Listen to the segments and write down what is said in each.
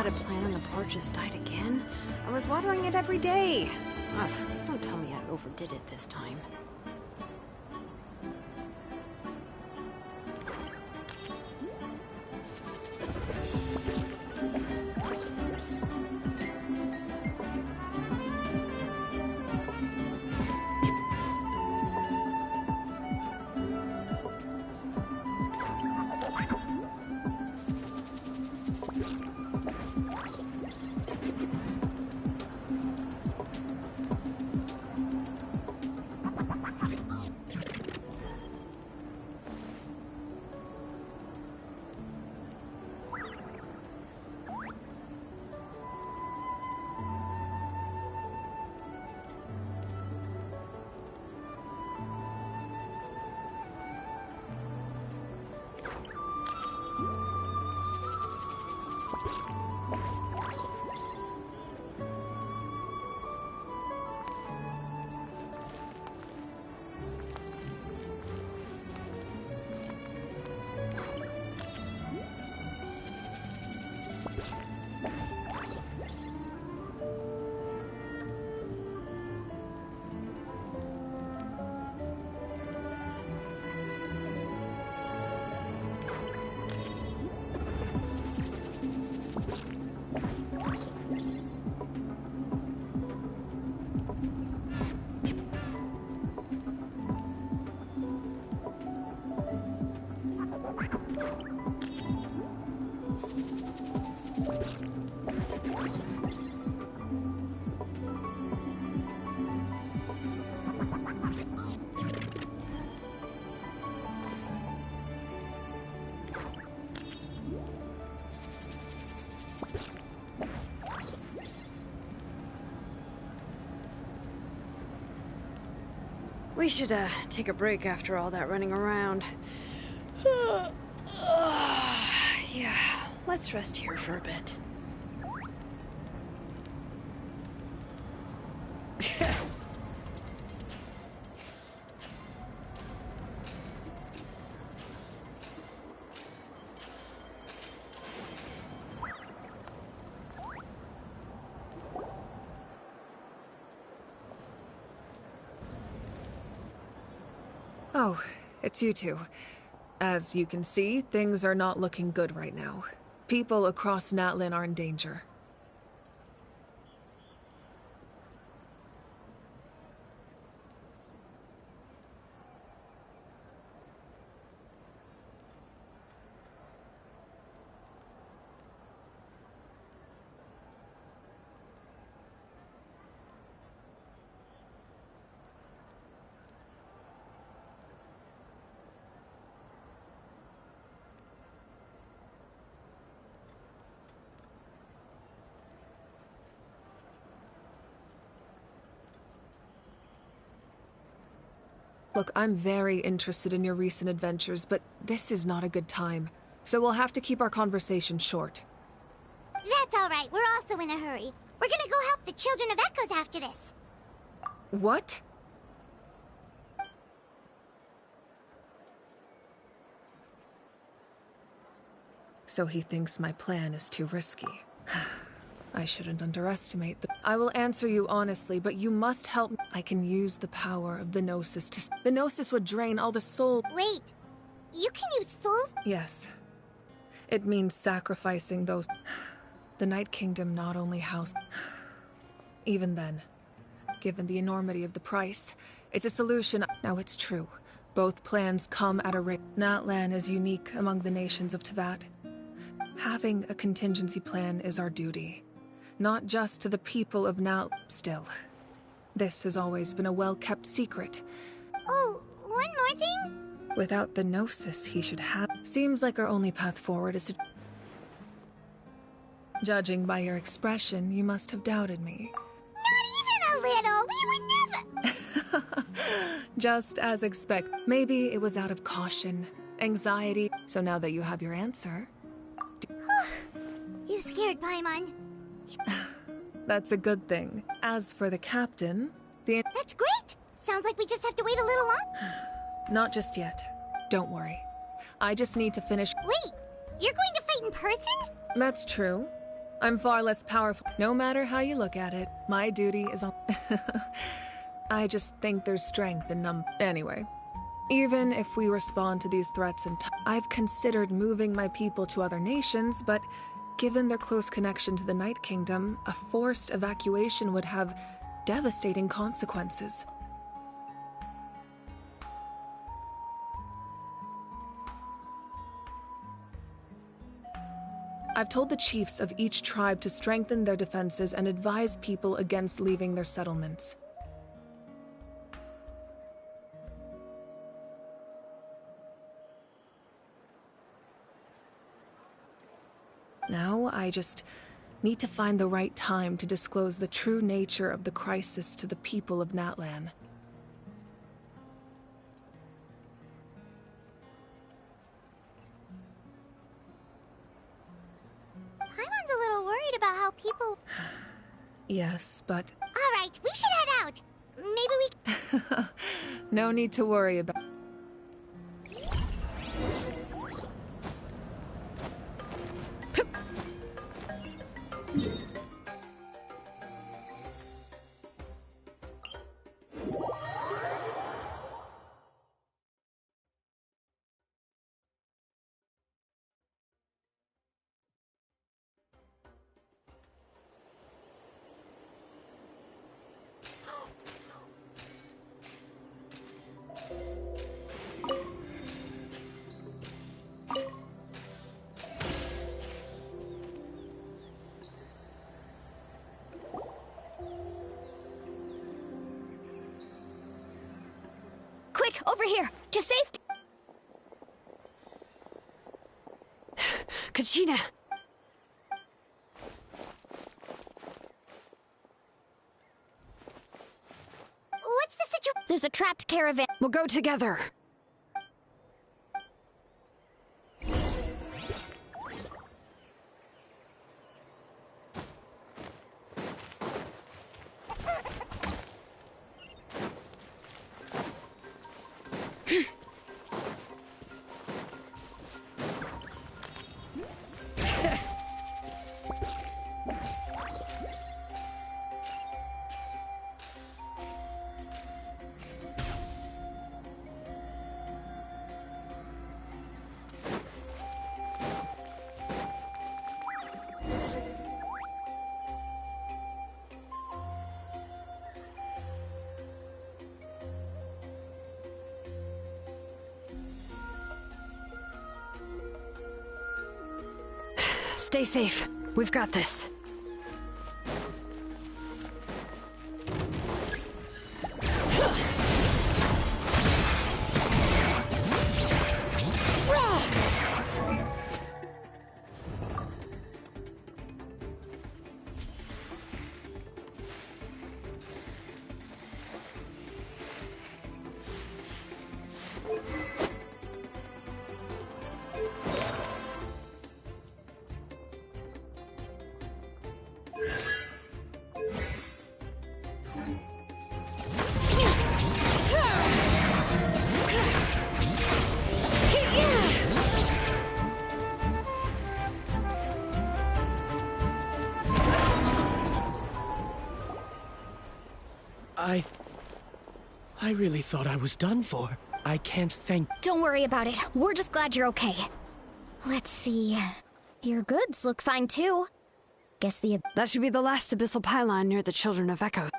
potted plant on the porch just died again. I was watering it every day. Ugh, don't tell me I overdid it this time. We should, take a break after all that running around. Yeah, let's rest here for a bit. Oh, it's you two. As you can see, things are not looking good right now. People across Natlin are in danger. Look, I'm very interested in your recent adventures, but this is not a good time. So we'll have to keep our conversation short. That's all right. We're also in a hurry. We're gonna go help the Children of Echoes after this. What? So he thinks my plan is too risky. I shouldn't underestimate the... I will answer you honestly, but you must help me. I can use the power of the Gnosis to... The Gnosis would drain all the soul... Wait, you can use souls? Yes. It means sacrificing those... The Night Kingdom not only housed... Even then, given the enormity of the price, it's a solution... Now it's true. Both plans come at a rate. Natlan is unique among the nations of Teyvat. Having a contingency plan is our duty. Not just to the people of Nat... Still, this has always been a well-kept secret. Oh, one more thing? Without the Gnosis he should have... Seems like our only path forward is to... Judging by your expression, you must have doubted me. Not even a little! We would never... Just as expect. Maybe it was out of caution, anxiety. So now that you have your answer... You scared Paimon. That's a good thing. As for the captain, the... That's great! Sounds like we just have to wait a little longer. Not just yet. Don't worry. I just need to finish... Wait! You're going to fight in person? That's true. I'm far less powerful. No matter how you look at it, my duty is on... I just think there's strength in Anyway, even if we respond to these threats in time, I've considered moving my people to other nations, but given their close connection to the Night Kingdom, a forced evacuation would have devastating consequences. I've told the chiefs of each tribe to strengthen their defenses and advise people against leaving their settlements. Now, I just need to find the right time to disclose the true nature of the crisis to the people of Natlan. Paimon's a little worried about how people... Yes, but... Alright, we should head out. Maybe we... No need to worry about... Quick, over here! To safety! Kachina! What's the situation? There's a trapped caravan. We'll go together! Stay safe. We've got this. I really thought I was done for. I can't thank... Don't worry about it. We're just glad you're okay. Let's see. Your goods look fine, too. Guess That should be the last abyssal pylon near the Children of Echo.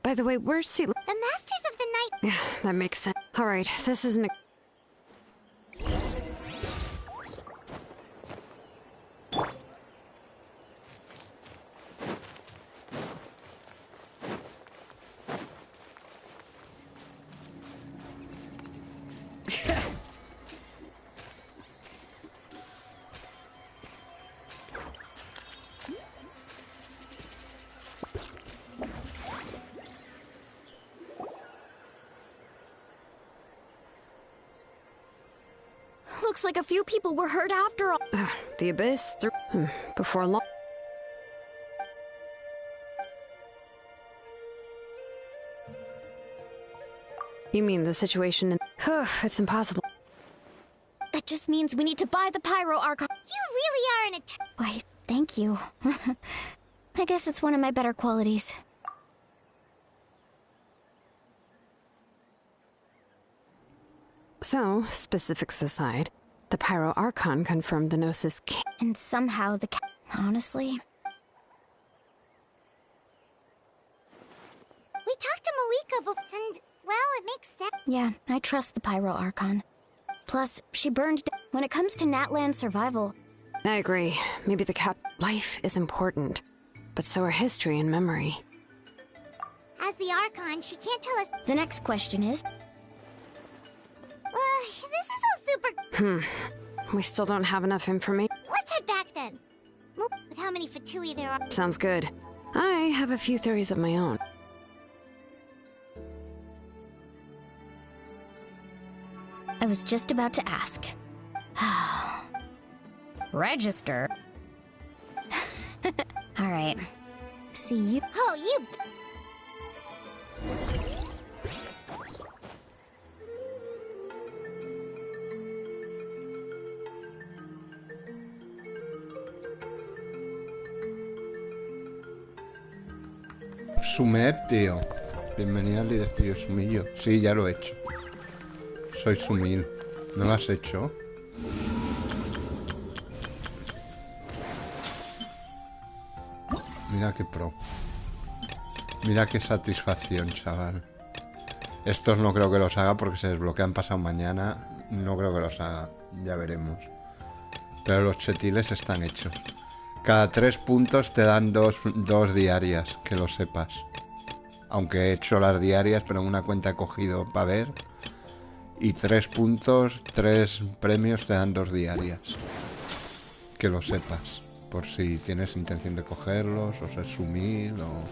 By the way, where's The Masters of the Night... Yeah, that makes sense. Alright, this isn't a... Looks like a few people were hurt after all. The Abyss? Before long... You mean the situation in... It's impossible. That just means we need to buy the Pyro Archon. You really are an Thank you. I guess it's one of my better qualities. So, specifics aside, the Pyro Archon confirmed the Gnosis King. And somehow the honestly... We talked to Malika, and, well, it makes sense. Yeah, I trust the Pyro Archon. Plus, she burned when it comes to Natlan's survival. I agree. Maybe the life is important, but so are history and memory. As the Archon, she can't tell us... The next question is... this is all super... We still don't have enough information. Let's head back then. With how many Fatui there are... Sounds good. I have a few theories of my own. I was just about to ask. Register? Alright. See you... Oh, you... Sumep, tío. Bienvenido al directorio Sumillo. Sí, ya lo he hecho. Soy Sumil. ¿No lo has hecho? Mira qué pro. Mira qué satisfacción, chaval. Estos no creo que los haga porque se desbloquean pasado mañana. No creo que los haga. Ya veremos. Pero los chetiles están hechos. Cada 3 puntos te dan dos diarias, que lo sepas. Aunque he hecho las diarias, pero en una cuenta he cogido para ver. Y 3 puntos, 3 premios te dan 2 diarias. Que lo sepas. Por si tienes intención de cogerlos, o ser sumil, o...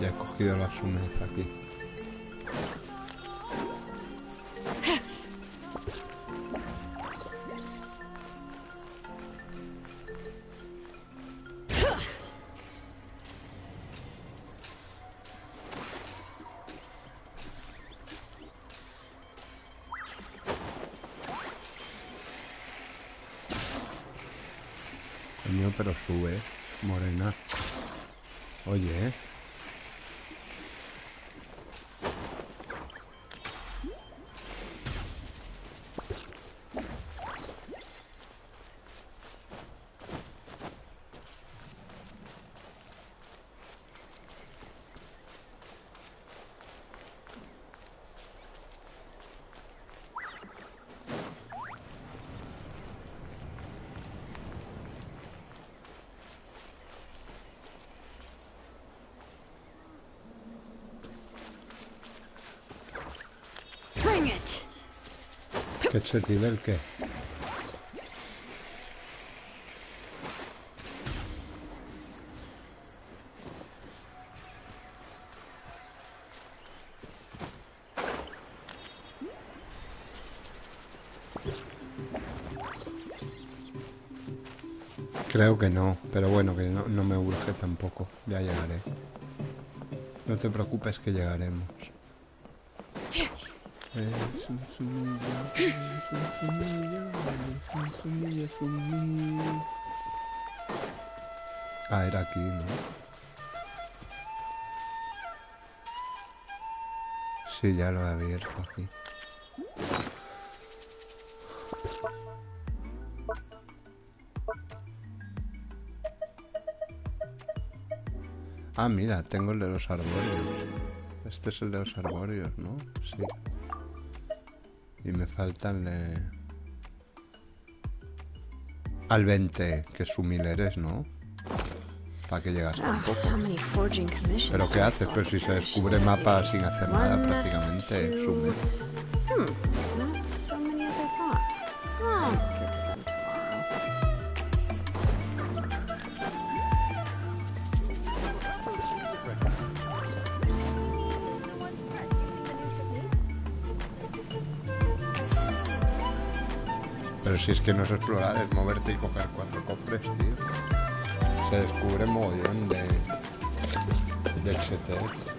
Ya he cogido la sumez aquí. Coño, pero sube, morena. Oye, ¿qué chetil el qué? Creo que no, pero bueno, que no me urge tampoco. Ya llegaré. No te preocupes que llegaremos. Es un sumillo, es un sumillo, es un sumillo, es un sumillo. Ah, era aquí, ¿no? Sí, ya lo he abierto aquí. Ah, mira, tengo el de los arbóreos. Este es el de los arbóreos, ¿no? Sí. Y me falta el de... Al 20, que sumil eres, ¿no? ¿Para qué llegas tampoco? ¿Pero qué haces? Pero si se descubre mapa sin hacer nada prácticamente, sumil. Pero si es que no es explorar, es moverte y coger 4 cofres, tío. Se descubre mogollón de X-Sabbat-X.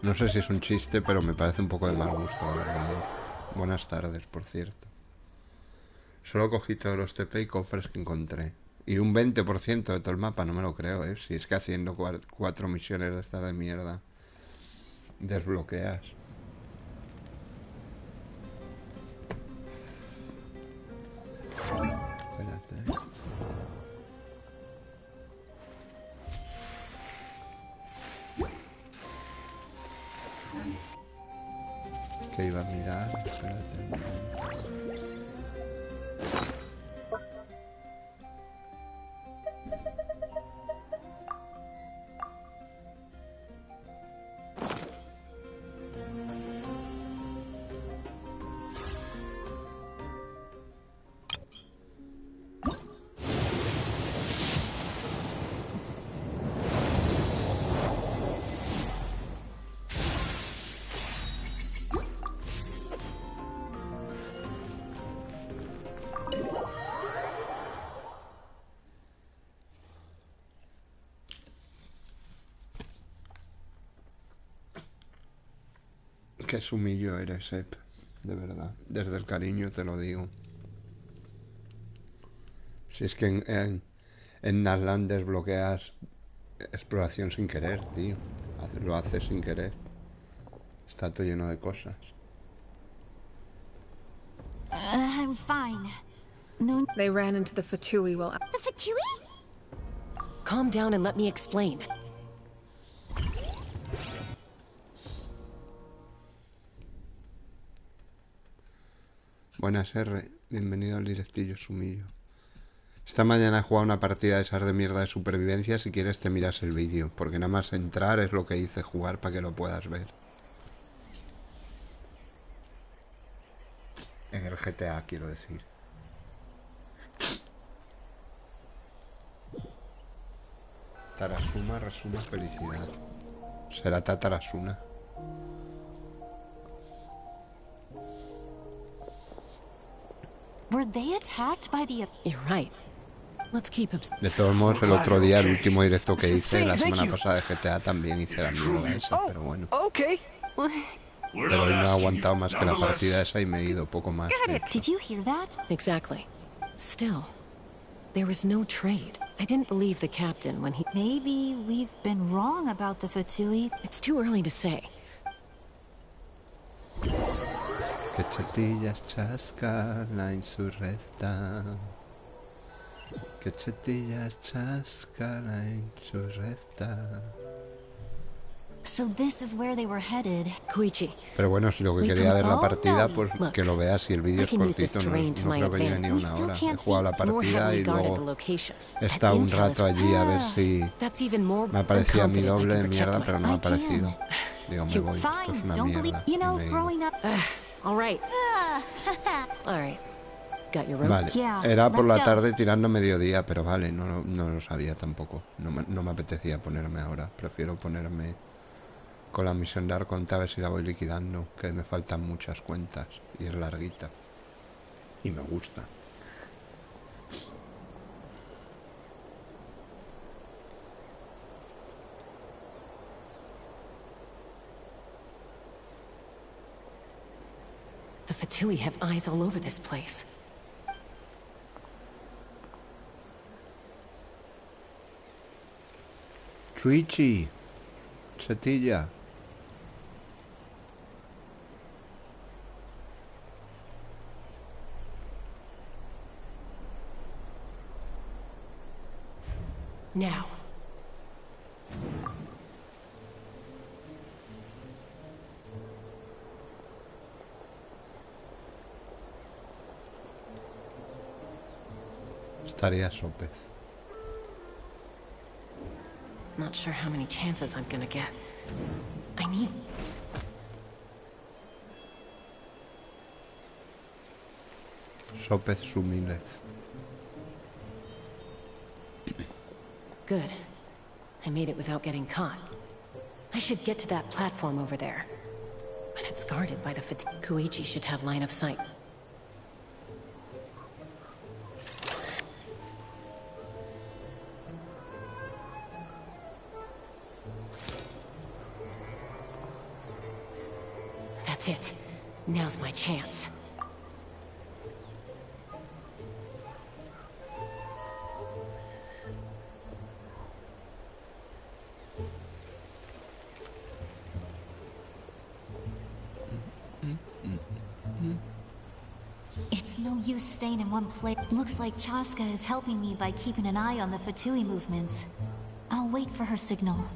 No sé si es un chiste, pero me parece un poco de mal gusto, la verdad. Buenas tardes, por cierto. Solo cogí todos los TP y cofres que encontré. Y un 20% de todo el mapa, no me lo creo, ¿eh? Si es que haciendo 4 misiones de estas de mierda desbloqueas. Espérate. Que iba a mirar, espérate un momento. Qué sumillo eres, Ep. De verdad. Desde el cariño te lo digo. Si es que en Nasland desbloqueas exploración sin querer, tío. Lo haces sin querer. Está todo lleno de cosas. I'm fine. No. They ran into the Fatui while... The Fatui? Calm down and let me explain. Buenas, R. Bienvenido al directillo sumillo. Esta mañana he jugado una partida de esas de mierda de supervivencia. Si quieres te miras el vídeo, porque nada más entrar es lo que hice jugar para que lo puedas ver. En el GTA, quiero decir. Tarasuma resuma felicidad. Será Tatarasuna. Were they attacked by the... You're right. Let's keep De todos modos, el otro día, el último directo que hice, la semana pasada de GTA, también hice la mierda esa, pero bueno. Pero hoy no he aguantado más que la partida esa y me he ido poco más. Did you hear that? Exactly. Still, there was no trade. I didn't believe the captain when he... Maybe we've been wrong about the Fatui. It's too early to say. Que chetillas chasca la insurrecta. Que chetillas chasca la insurrecta. So this is where they were headed. Koichi. Pero bueno, si lo que quería ver la partida, pues que lo veas. Si el vídeo es cortito, no creo que lleve ni una hora. He jugado la partida y luego he estado un rato allí a ver si me aparecía mi doble de mierda, pero no me ha aparecido. Digo, me voy, esto es una mierda. Y me he ido. All right. Got your rope? Vale, era por la tarde tirando mediodía, pero vale, no lo sabía tampoco. No me apetecía ponerme ahora. Prefiero ponerme con la misión de Arconte a ver si la voy liquidando, que me faltan muchas cuentas y es larguita. Y me gusta. The Fatui have eyes all over this place. Chuichi. Chetilla. Now. Estaría Sopez. Not sure how many chances I'm gonna get. I need... Sopez Sumilez. Good. I made it without getting caught. I should get to that platform over there. But it's guarded by the Koichi should have line of sight. That's it. Now's my chance. It's no use staying in one place. Looks like Chaska is helping me by keeping an eye on the Fatui movements. I'll wait for her signal.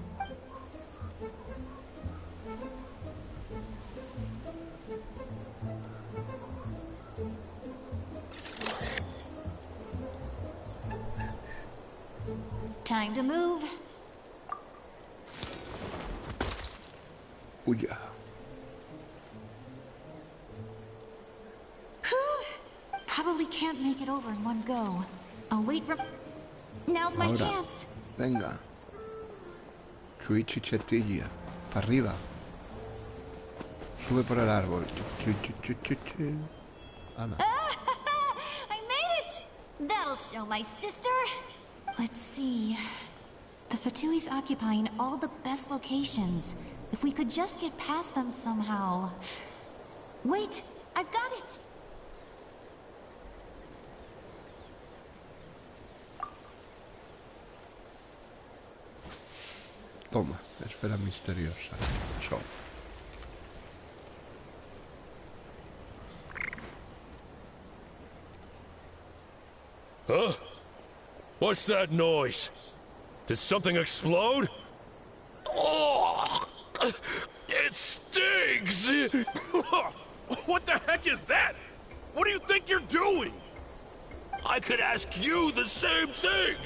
Time to move. Uya. Probably can't make it over in one go. I'll wait for... Now's my chance. Venga. Chuichi Chetilla. Para arriba. Sube por el árbol. Ana. I made it! That'll show my sister. Let's see. The Fatui's occupying all the best locations. If we could just get past them somehow. Wait, I've got it! Toma, esfera misteriosa. So. Huh? What's that noise? Did something explode? Oh! It stinks! What the heck is that? What do you think you're doing? I could ask you the same thing!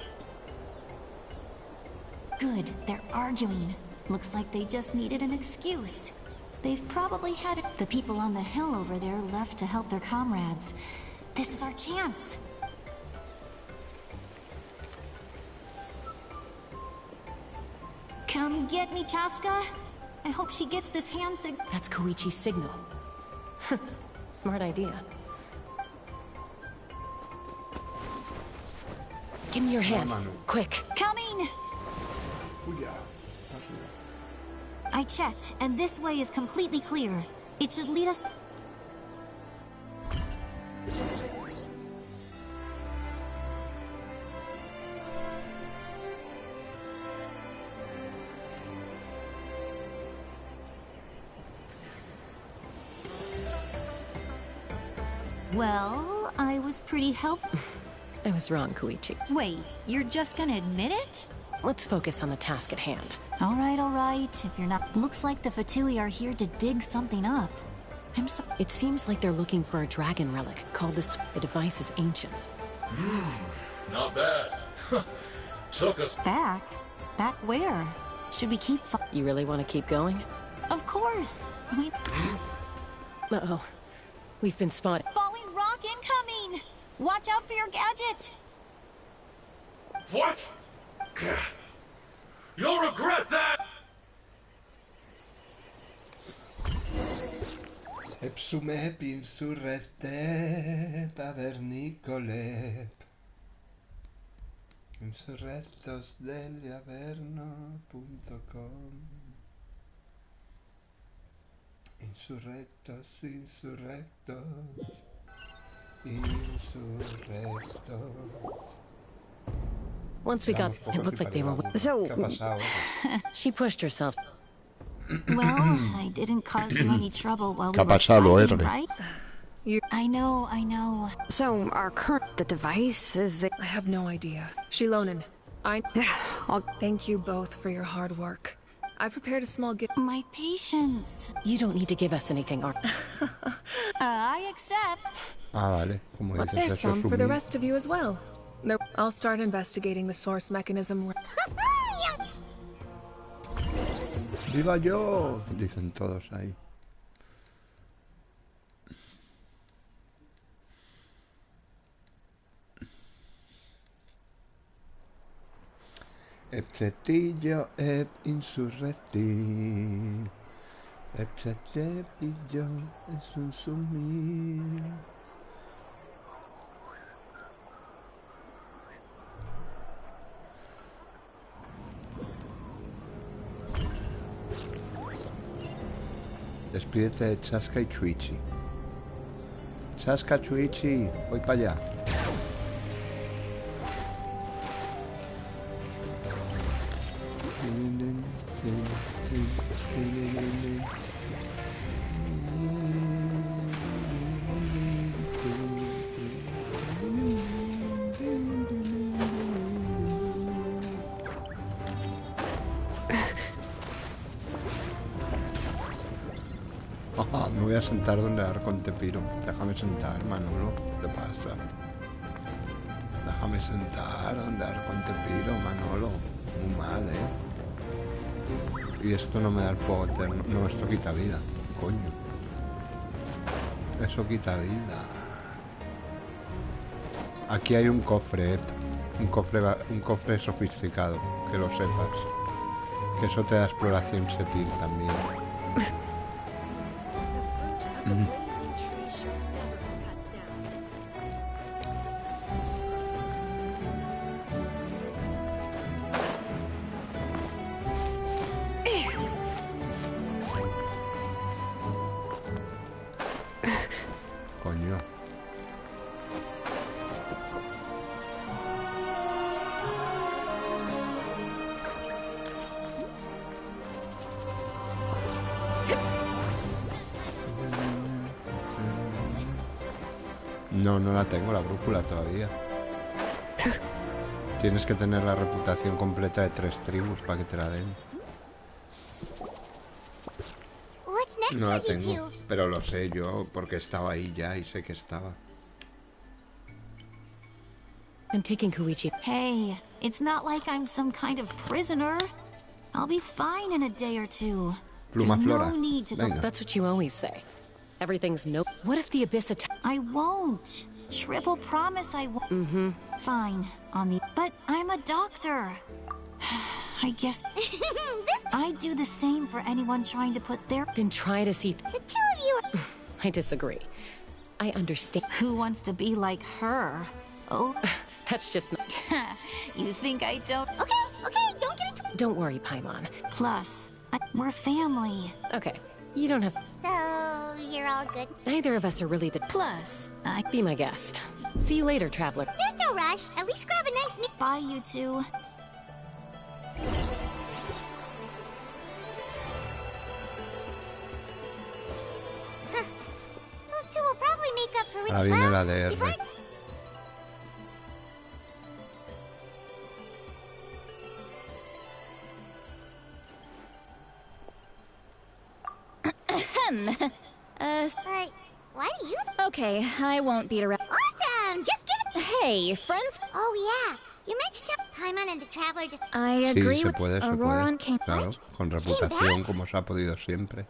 Good, they're arguing. Looks like they just needed an excuse. They've probably had it. The people on the hill over there left to help their comrades. This is our chance. Come get me, Chaska. I hope she gets this hand signal. That's Koichi's signal. Smart idea. Give me your hand. Quick. Coming! I checked, and this way is completely clear. It should lead us... Well, I was pretty I was wrong, Koichi. Wait, you're just gonna admit it? Let's focus on the task at hand. All right, if you're not... Looks like the Fatui are here to dig something up. It seems like they're looking for a dragon relic called the device is ancient. Not bad. Took us... Back? Back where? Should we keep... You really want to keep going? Of course! Uh-oh. We've been spotted. Falling rock incoming! Watch out for your gadget! What? You'll regret that! Epsume insurrete tavernicolep. Insurrectos del averno.com. Insurrectos, insurrectos. Insurrectos. Once we got, it looked like they were. So, ¿Qué ha pasado? She pushed herself. Well, I didn't cause you any trouble while we ¿Qué ha were pasado, fighting, R? right? I know. so our current the device is. I have no idea. Shilonen, thank you both for your hard work. I've prepared a small gift. My patience. You don't need to give us anything, I accept. Ah, vale. Como dices, There's eso some es for the un... rest of you as well. No, I'll start investigating the source mechanism. ¡Viva yo! Dicen todos ahí. Epchetillo, insurrecti. Epchetillo, es un sumir. Despídete de Chaska y Chuichi. Chaska, Chuichi, voy para allá. Me voy a sentar donde Arconte piro. Déjame sentar, Manolo. ¿Qué pasa? Déjame sentar donde Arconte piro, Manolo. Muy mal, Y esto no me da el fuego eterno. No, esto quita vida. Coño. Eso quita vida. Aquí hay un cofre, un cofre sofisticado. Que lo sepas. Que eso te da exploración setil también. Coño. No la tengo, la brújula todavía. Tienes que tener la reputación completa de 3 tribus para que te la den. No la tengo, pero lo sé yo porque estaba ahí ya y sé que estaba. I'm taking Koichi. Hey, it's not like I'm some kind of prisoner. I'll be fine in a day or two. Pluma There's Flora. no need to go. Venga. That's what you always say. Everything's no. What if the abyss attack? I won't. Triple promise I won't. Fine. But I'm a doctor. I guess I do the same for anyone trying to put their. Then try to see. The two of you. I disagree. I understand. Who wants to be like her? Oh, That's just not. you think I don't? Okay, don't get into. Don't worry, Paimon. Plus, we're family. Okay, you don't have. So, you're all good? Neither of us are really the. Plus, Be my guest. See you later, traveler. There's no rush. At least grab a nice meal. bye, you two. Those two will probably make up for it. Ahora viene la DR. before- why do you? Okay, I won't beat around. Awesome! Just give it. Hey, friends, Oh yeah, you mentioned how Paimon and the Traveler just. I Sí, agree se with puede, se Auroran puede. came. Claro, con reputación como se ha podido siempre.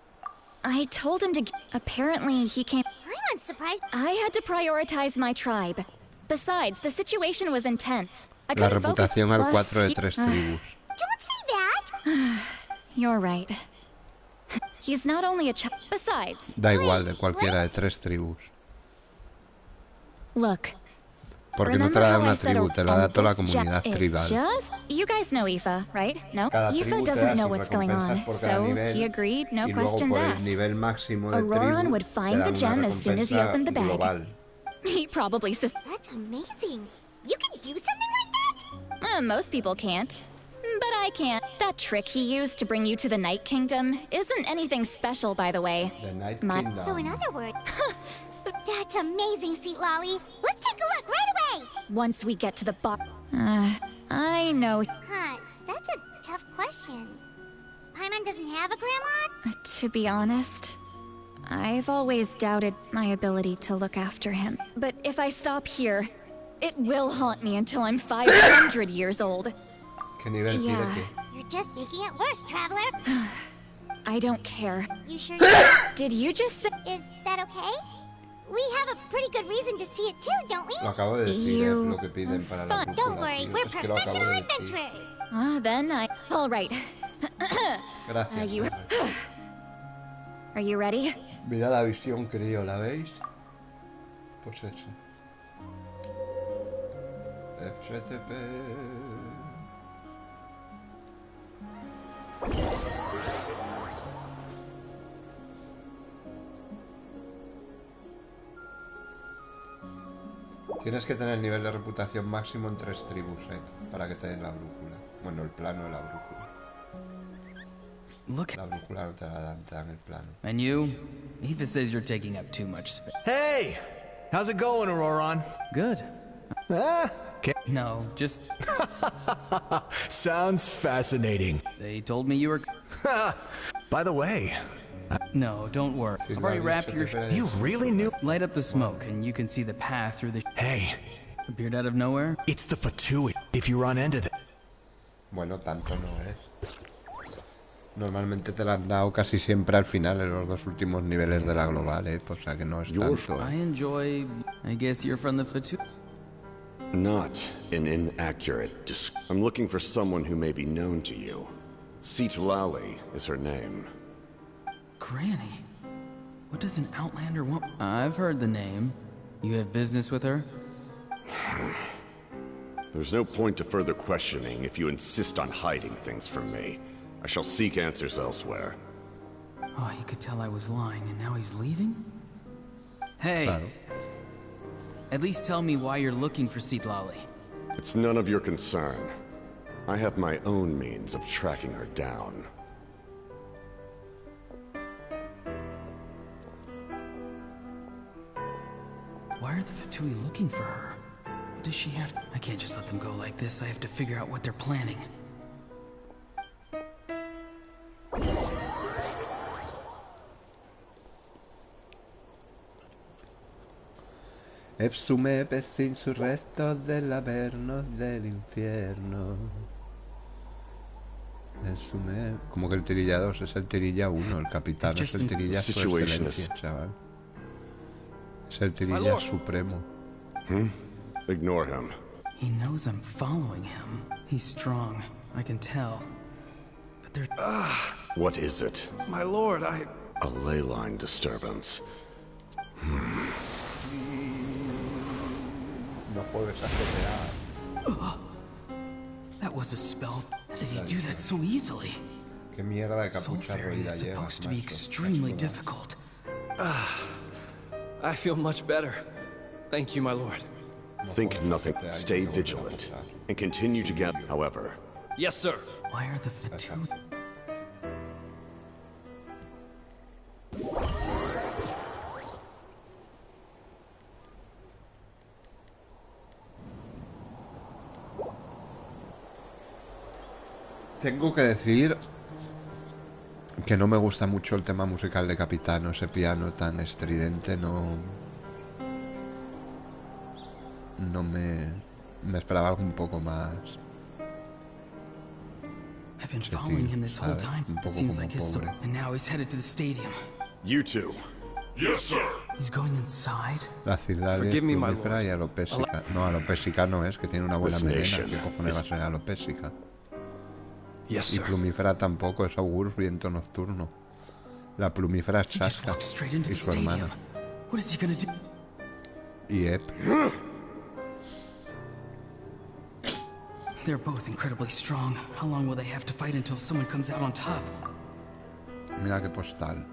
I told him to. Apparently, he came. Paimon's surprised. I had to prioritize my tribe. Besides, the situation was intense. I La couldn't focus. reputación al Plus, 4 de he- 3 tribus. Don't say that. You're right. He's not only a child. Besides, Da igual, de cualquiera de 3 tribus. look, Porque no te la da una tribu, te la da toda la comunidad tribal. You guys know Aoife, right? No? Cada Aoife tribu te doesn't da know sus what's going on, recompensas por cada so nivel, he agreed, no y luego questions por el asked. nivel máximo de Auroran tribu, would te find the dan una gem as soon as he opened the bag. global. He probably That's amazing. You can do something like that? Most people can't. But I can't. That trick he used to bring you to the Night Kingdom isn't anything special, by the way. The Night Kingdom. So in other words... That's amazing, Seat Lolly. Let's take a look right away. Once we get to the I know. Huh, that's a tough question. Paimon doesn't have a grandma? To be honest, I've always doubted my ability to look after him. But if I stop here, it will haunt me until I'm 500 years old. ¿Qué nivel tiene que? You're just making it worse, Traveler. I don't care. You sure Did you just say... Is that okay? We have a pretty good reason to see it too, don't we? Lo acabo de decir, es lo que piden para la brújula. Don't worry, tío. we're Es que lo acabo professional de decir. adventurers. Then I... All right. Gracias. Are you ready? Mira la visión, crío, ¿la veis? Pues eso. FTP. Tienes que tener el nivel de reputación máximo en 3 tribus, para que te den la brújula. Bueno, el plano de la brújula. Look. La brújula no te la dan, te dan el plano. And you? Aoife says you're taking up too much space. Hey! How's it going, Auroran? Good. Okay. No, just... Sounds fascinating. They told me you were... By the way... No, don't worry. I've already wrapped your... You really knew? Light up the smoke and you can see the path through the... Hey. Appeared out of nowhere? It's the Fatui. If you run into them... Bueno, tanto no es. Normalmente te la han dado casi siempre al final, en los 2 últimos niveles de la global, o sea que no es tanto. I enjoy... I guess you're from the Fatui... Not an inaccurate I'm looking for someone who may be known to you. Citlali is her name. Granny? What does an Outlander want? I've heard the name. You have business with her? There's no point to further questioning if you insist on hiding things from me. I shall seek answers elsewhere. Oh, he could tell I was lying and now he's leaving? Hey! Claro. At least tell me why you're looking for Citlali. It's none of your concern. I have my own means of tracking her down. Why are the Fatui looking for her? What does she have? I can't just let them go like this. I have to figure out what they're planning. Exhume sin sus restos del averno del infierno. Exhume... Como que el tirilla 2 es el tirilla 1, el capitán es el tirilla su excelencia, chaval. Es el tirilla supremo. Ignore him. He knows I'm following him. He's strong, I can tell. But there's... What is it? My lord, A ley line disturbance. No puedes acelerar. That was a spell. How did he do that so easily? Qué mierda de capucha Soulfaring is ruida supposed to llevas, be extremely difficult. I feel much better. Thank you, my lord. Think nothing. Stay vigilant. And continue to gather, however. Yes, sir. Why are the Fatui... Tengo que decir que no me gusta mucho el tema musical de Capitano, ese piano tan estridente, no me esperaba algo un poco más. I've been following him this whole time. Seems like his soul. And now he's headed to the stadium. You two. Yes, sir. He's going inside. La Citlali es plumífera y alopésica. No, alopésica no es, que tiene una buena melena. ¿Qué cojones va a ser alopésica? Yes, sir. Y plumífera tampoco, es Augur, viento nocturno. La plumífera es Shasta y su hermana. What is he gonna do? Y Ep. They're both incredibly strong. How long will they have to fight until someone comes out on top? Mira qué postal.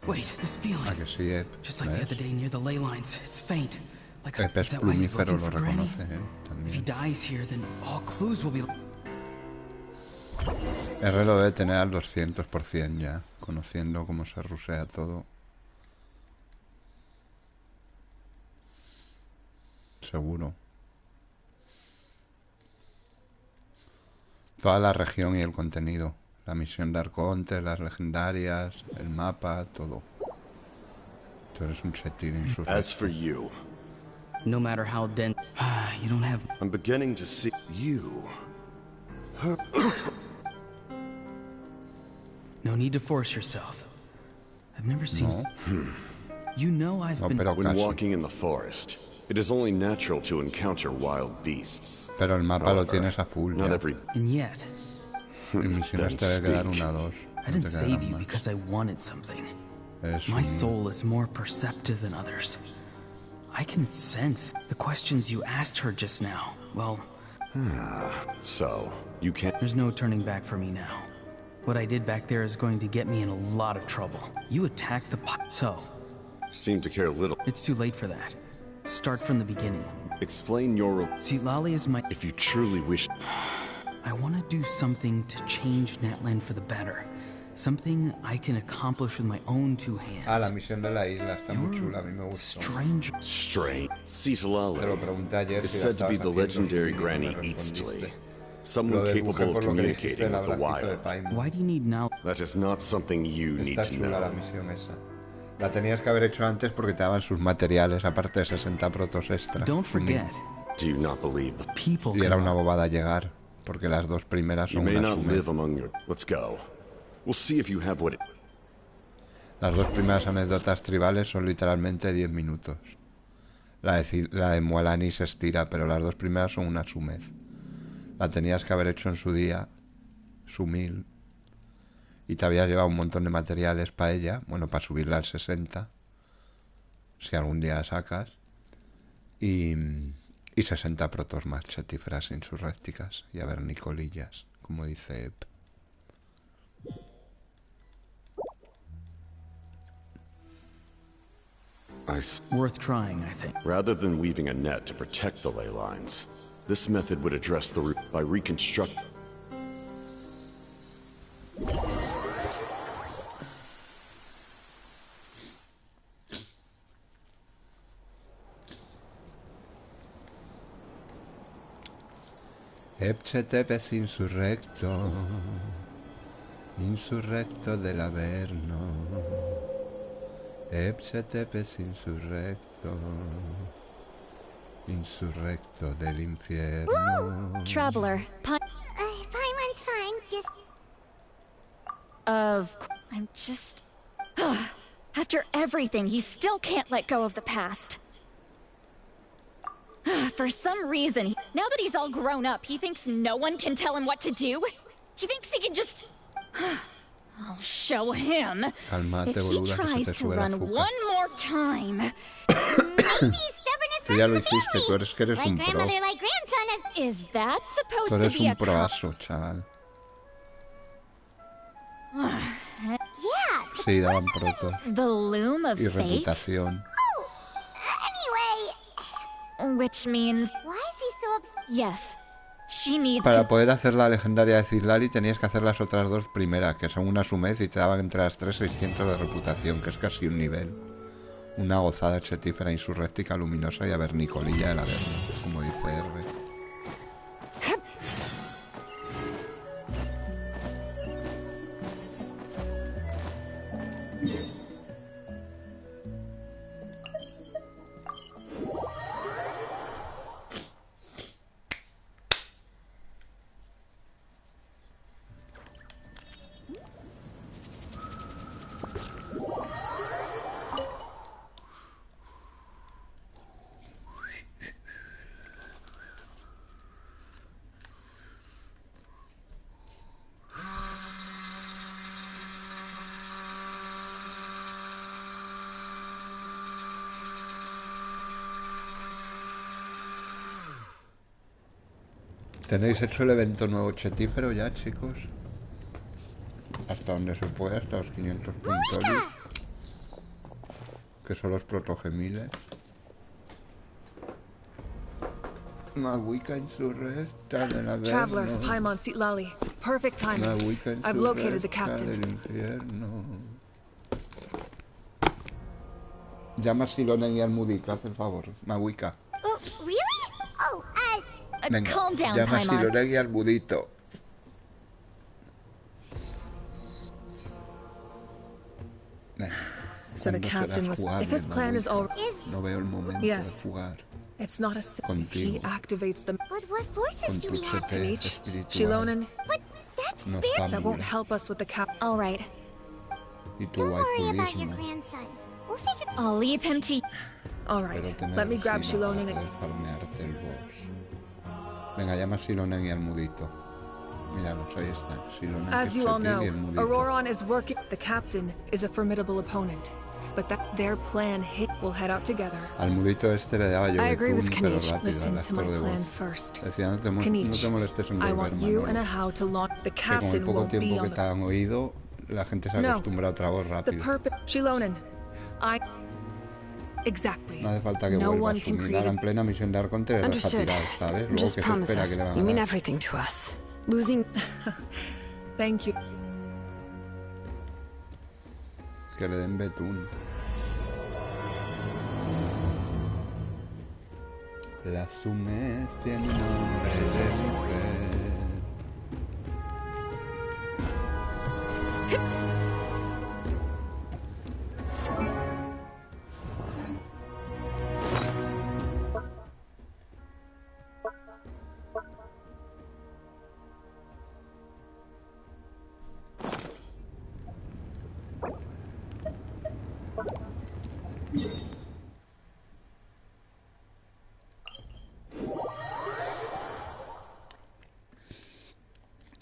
Wait, this feeling. Que sí, Just like the other day near the ley lines. It's faint. Like Ep es is that why he's plumífero, looking lo for Granny? reconoce, If he también. dies here, then all clues will be. R lo debe tener al 200% ya, conociendo cómo se rusea todo. Seguro. Toda la región y el contenido. La misión de Arconte, las legendarias, el mapa, todo. Tú eres un setil insurrecto. As for you, No matter how dense, you don't have. I'm beginning to see you. No need to force yourself. I've never seen. No. You know I've been. When walking in the forest, it is only natural to encounter wild beasts. Pero el mapa lo tienes a full Not ya. every. And yet, En misiones te debe quedar una o dos. I didn't save you because I wanted something. My soul is more perceptive than others. I can sense the questions you asked her just now. Well, So, you can't. there's no turning back for me now. What I did back there is going to get me in a lot of trouble. You attacked the so. Seem to care little. It's too late for that. Start from the beginning. Explain your. See, Lolly is my. If you truly wish. I want to do something to change Natlan for the better. Something I can accomplish with my own two hands. Ah, la misión de la isla está muy chula, a mí me gustó. Strange. Cisalale Te lo pregunté ayer is si la said to be estabas the haciendo, legendary y no me Granny respondiste. Eatsley. Lo Someone deduje capable por of lo que dijiste communicating el with the abracito de wild. Paimon. Why do you need now? That is not something you need Está to chula la know. misión esa. La tenías que haber hecho antes porque te daban sus materiales, aparte de 60 protos extra. Don't forget. Do you not believe the people? Y era una bobada llegar, porque las dos primeras You son may una not sume. live among your. Let's go. We'll see if you have what it. Las dos primeras anécdotas tribales son literalmente 10 minutos. La de Mualani se estira, pero las dos primeras son una sumez. La tenías que haber hecho en su día, su 1000. Y te habías llevado un montón de materiales para ella, bueno, para subirla al 60, si algún día la sacas. Y 60 protos más, chetifras insurrécticas y avernicolillas, como dice Ep. Worth trying, I think. Rather than weaving a net to protect the ley lines, this method would address the root by reconstructing. Epchetepes insurrecto, insurrecto del Averno. Epchetepes insurrecto, insurrecto del infierno. Traveler, Paimon's fine, just... I'm just... After everything, he still can't let go of the past. For some reason, now that he's all grown up, he thinks no one can tell him what to do. He thinks he can just... I'll show him. Calmate, If he boluda, que se tries te to sube el run azúcar. one more time... Tú ya lo hiciste, tú eres que eres Like un pro. grandmother, like grandson. Is that Tú supposed to eres be a un proazo, chaval. Yeah. Sí, daban protos. The loom of Y fate? reputación. Anyway. Which means... Why is he so upset? Yes. She needs Para to... poder hacer la legendaria de Cislali tenías que hacer las otras dos primeras, que son una sumez y te daban entre las 3 600 de reputación, que es casi un nivel. Una gozada chetífera insurréctica luminosa y avernicolilla del Averno, como dice R. ¿Tenéis hecho el evento nuevo chetífero ya, chicos? Hasta donde se puede, hasta los 500 puntorios. Que son los protogemiles. Mawika insurrecta del Averno. Traveler, Paimon Sitlali. Perfect timing. I've located the captain. Llama a Silonen y al Mudito, haz el favor. Mawika. Really? Oh, Venga, calm down, llama a Paimon. Silonen y al Mudito. Venga. So the captain was... If his plan is all... No veo el momento de jugar. It's not a... If he activates them... But what forces do we have? Peach, Shilonen... But that's No very... That won't help us with the cap... All right. Don't worry about your grandson. We'll figure... I'll leave him to... All right, let me grab Shilonen and... Venga, llama a Silonen y al Mudito. Míralos, ahí están. Silonen, As you all know, y el Mudito. Auroron is working... The captain is a formidable opponent. But that their plan hit will head out together. Al Mudito este le daba yo I de agree with zoom, pero Kanish. rápido, Listen al to my actor de plan voz. first. Decía, no te Kanish, molestes en I volver, want you Manolo. and a how to launch... The Que con el captain poco won't be tiempo on que te han oído, la gente se acostumbra a otra voz The rápido. purpose... Shilonen, I... Exactly. No hace falta que No vuelva one a can asumir. create Ahora en a... plena misión de Arconte le deja Understood. tirado, ¿sabes? Luego Just que se promise espera us. que le van You a mean dar. everything to us. Losing... Thank you. Que le den betún. La Sumes tiene nombre de mujer.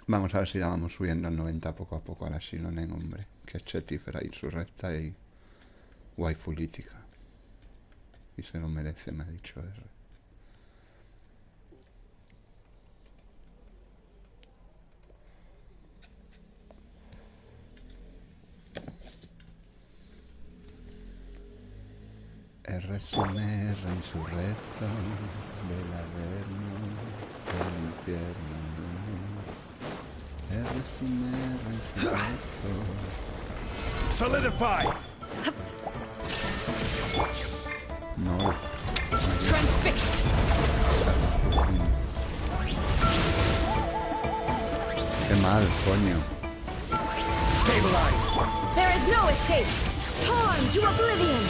Vamos a ver si la vamos subiendo al 90 poco a poco a la Silonen, hombre. Que es chetífera, insurrecta y waifulítica. Y se lo merece, me ha dicho R. R sume, R insurrecta del Averno, del infierno. R sume, R insurrecto. Solidify! No. Transfixed! Qué mal, coño. Stabilize! There is no escape! Torn to oblivion!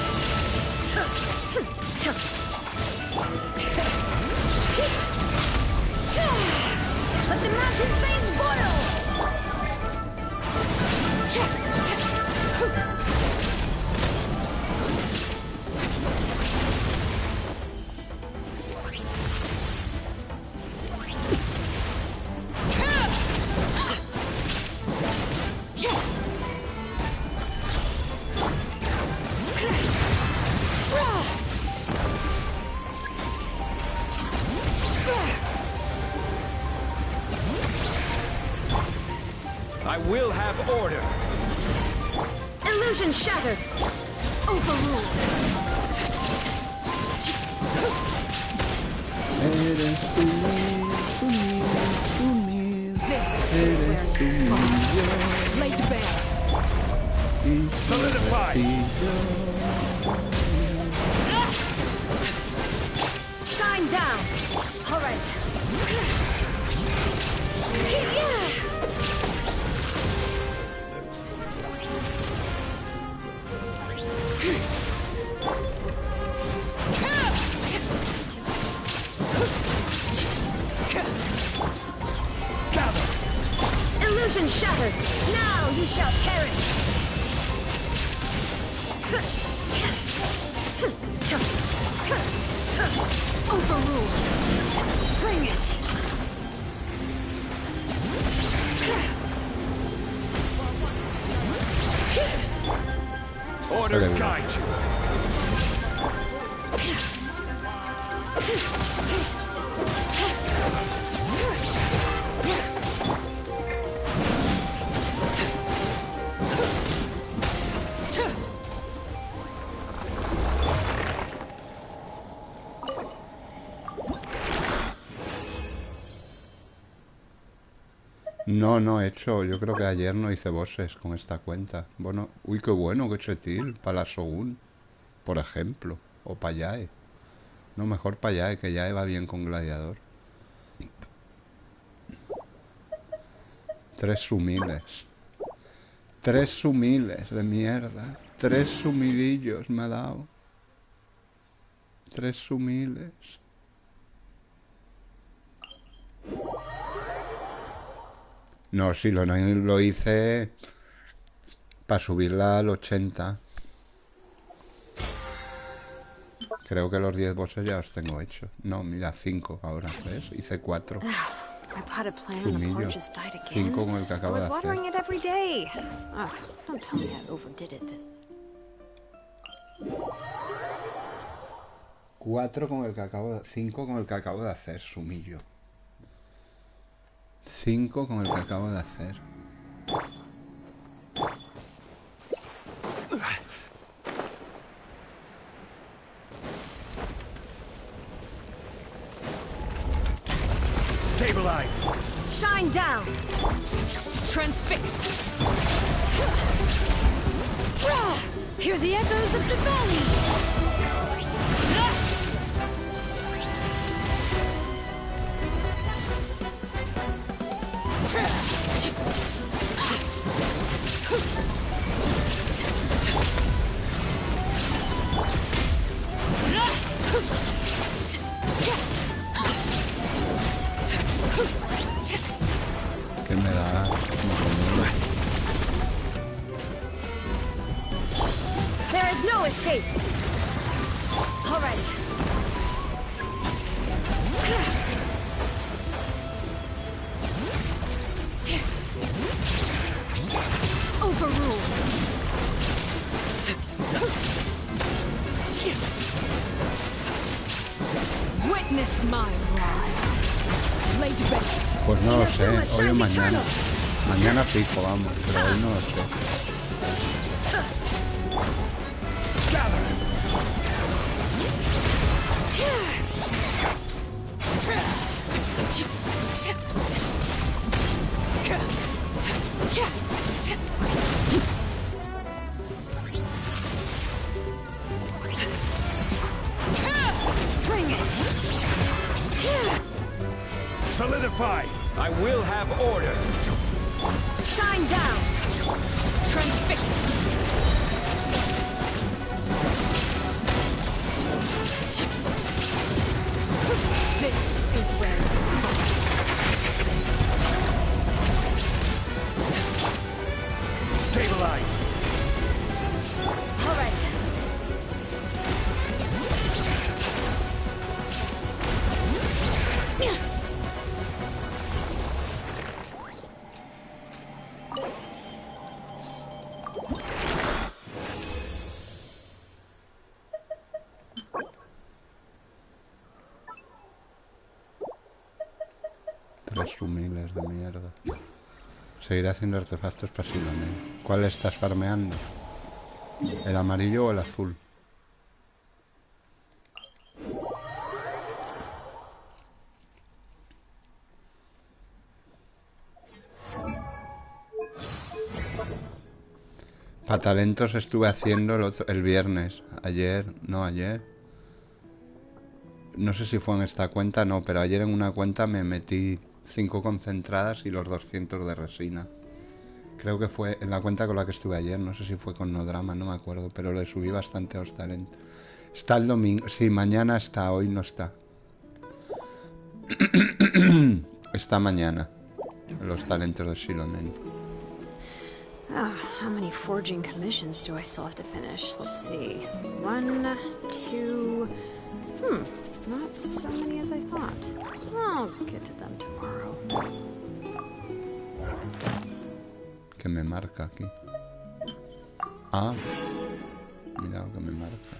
Let the mountain's veins boil! I will have order! Illusion shattered! Overruled! Eres sumir, eres sumir, Laid bare! Solidify! Shine down! All right. Illusion shattered! Now you shall perish! Overruled! Bring it! Order guide you! No, no he hecho. Yo creo que ayer no hice bosses con esta cuenta. Bueno, uy, qué bueno, qué chetil. Para la Shogun, por ejemplo. O para Yae. No, mejor para Yae, que Yae va bien con gladiador. 3 sumiles. 3 sumiles de mierda. 3 sumidillos me ha dado. 3 sumiles. No, sí, lo hice para subirla al 80. Creo que los 10 bosses ya los tengo hechos. No, mira, 5 ahora, ¿ves? Hice 4. Sumillo. 5 con el que acabo de hacer. 4 con el que acabo de... 5 con el que acabo de hacer, sumillo. 5 con el que acabo de hacer. Stabilize. Shine down. Transfixed. Hear the echoes of the valley. ¿Qué me da? There is no escape. All right. Overrule. Witness my rise. Laid ready. Pues no lo sé, hoy o mañana. Mañana fijo, vamos, pero hoy no lo sé. Bring it. Solidify. I will have order. Shine down. Transfixed. This is where Stabilize. All right. Miles de mierda. Seguiré haciendo artefactos para Siloné. ¿Cuál estás farmeando? ¿El amarillo o el azul? Para talentos estuve haciendo el viernes. Ayer. No sé si fue en esta cuenta, no, pero ayer en una cuenta me metí 5 concentradas y los 200 de resina. Creo que fue en la cuenta con la que estuve ayer, no sé si fue con Nodrama, no me acuerdo, pero le subí bastante a los talentos. Está el domingo, sí, mañana está, hoy no está. Está mañana, los talentos de Shilonen. How many forging commissions do I still have to finish? Let's see. 1, 2... not so many as I thought. I'll get to them tomorrow. ¿Qué me marca aquí? Ah, mira lo que me marca.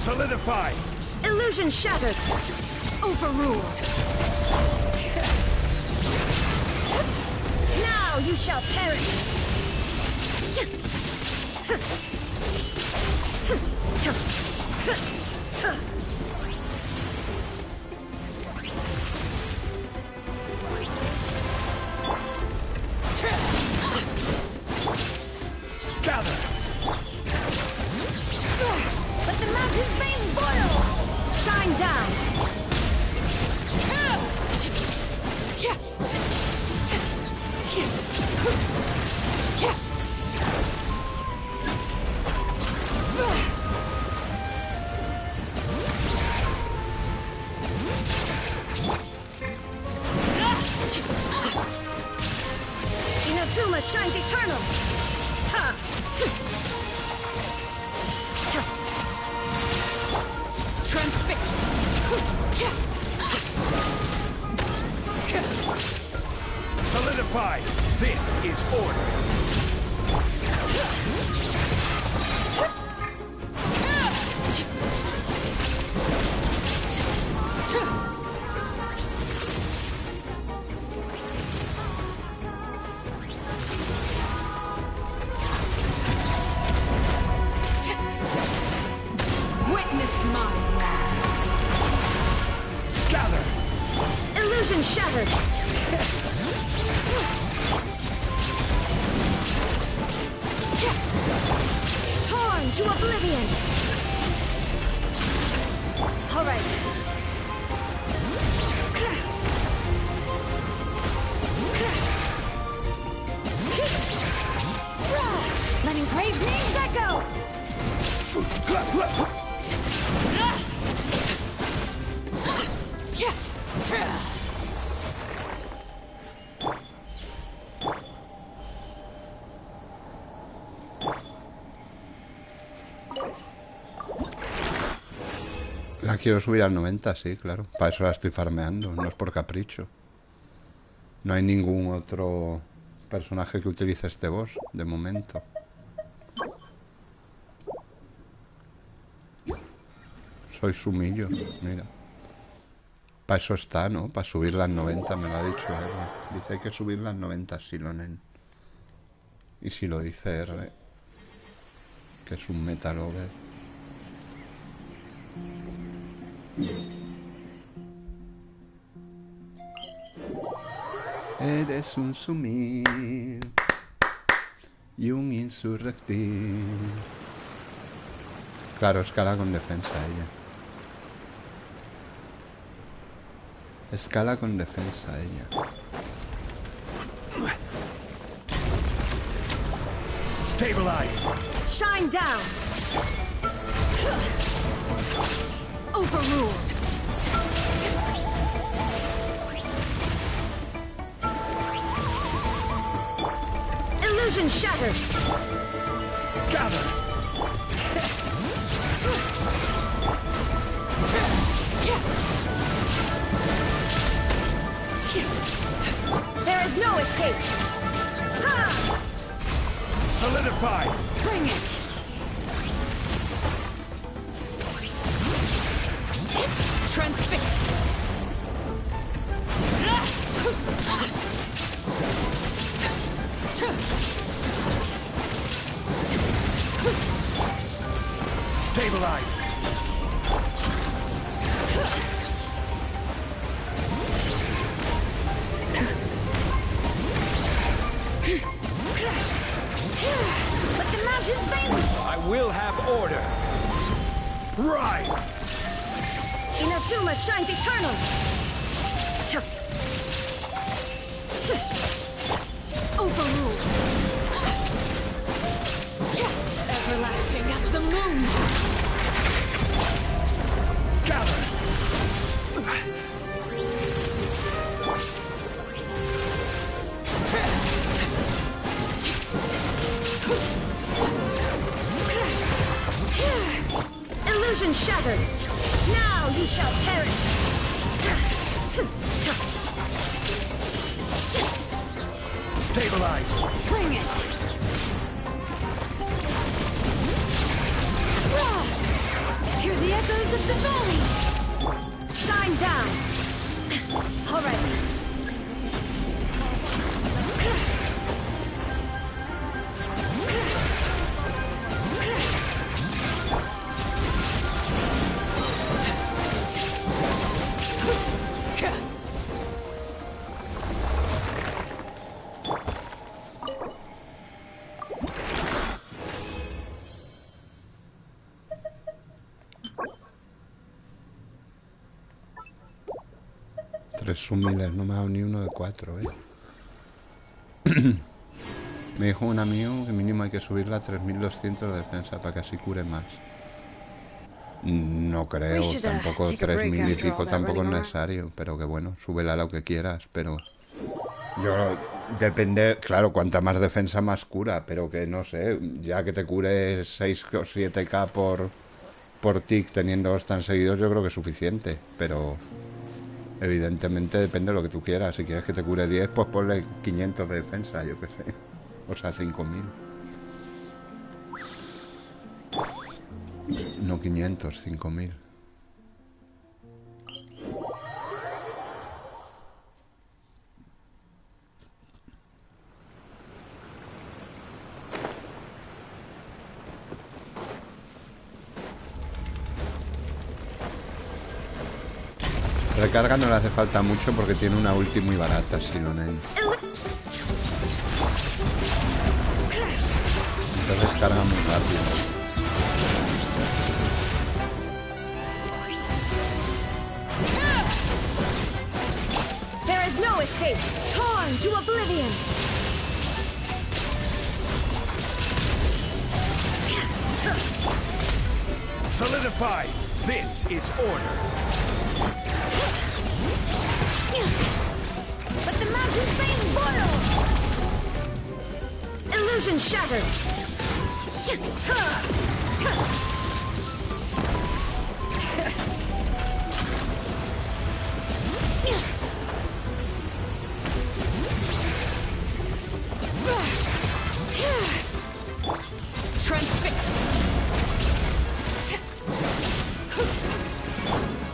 Solidify! Illusion shattered! Overruled! Now you shall perish! Gather! Let the mountain's veins boil! Shine down! Inazuma shines eternal! Ha! Transfixed! Solidify! This is order! Witness my rise! Gather! Illusion shattered! Torn to oblivion! All right. Letting praise names echo! La quiero subir al 90, sí, claro. Para eso la estoy farmeando, no es por capricho. No hay ningún otro personaje que utilice este boss, de momento. Soy sumillo, mira. Para eso está, ¿no? Para subirla al 90, me lo ha dicho R. Dice hay que subirla al 90, Silonen. Y si lo dice R, que es un metalover. Eres un sumil y un insurrectil. Claro, escala con defensa ella. Escala con defensa ella. Stabilize! Shine down! Overruled! Illusion shattered! Gather! There is no escape! Ha! Solidify! Bring it! Transfixed! Stabilize! Let the mountains veins! I will have order! Rise! Inazuma shines eternal! Overruled! Everlasting as the moon! Gather! Illusion shattered! Now you shall perish! Stabilize! Bring it! Hear the echo? Tears of the valley! Shine down! All right. Sumiles, no me ha dado ni uno de 4, Me dijo un amigo que mínimo hay que subirla a 3200 de defensa para que así cure más. No creo, tampoco 3000 y pico tampoco es necesario, pero que bueno, súbela a lo que quieras, pero yo depende, claro, cuanta más defensa más cura, pero que no sé, ya que te cure 6 o 7k por tick teniéndolos tan seguidos, yo creo que es suficiente, pero evidentemente depende de lo que tú quieras. Si quieres que te cure 10, pues ponle 500 de defensa, yo qué sé. O sea, 5000. No 500, 5000. Recarga no le hace falta mucho porque tiene una ulti muy barata, Silonen. Entonces carga muy rápido. There is no escape. Torn to oblivion. Solidify. This is order. Let the mountain flames boil! Illusion shattered! Transfixed!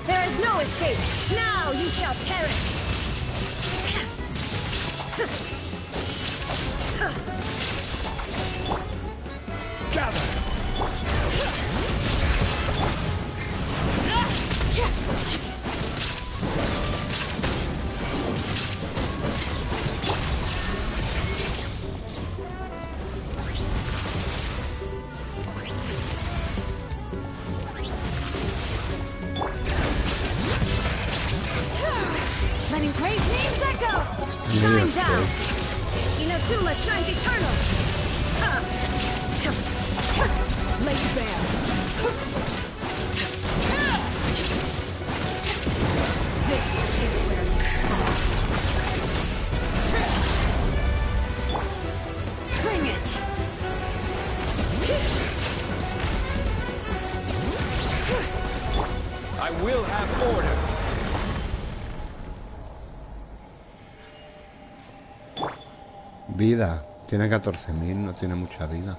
There is no escape! Now you shall perish! Gather! Letting praise names echo! Shine down! Inazuma shines eternal! Laid bare! This is where you bring it! I will have order. Vida. Tiene 14.000, no tiene mucha vida.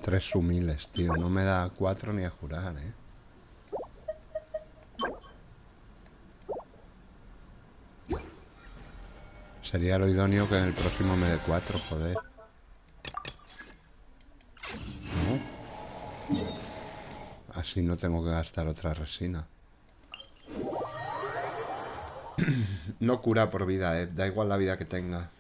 Tres sumiles, tío. No me da 4 ni a jurar, Sería lo idóneo que en el próximo me dé 4, joder. Así no tengo que gastar otra resina. No cura por vida, da igual la vida que tenga.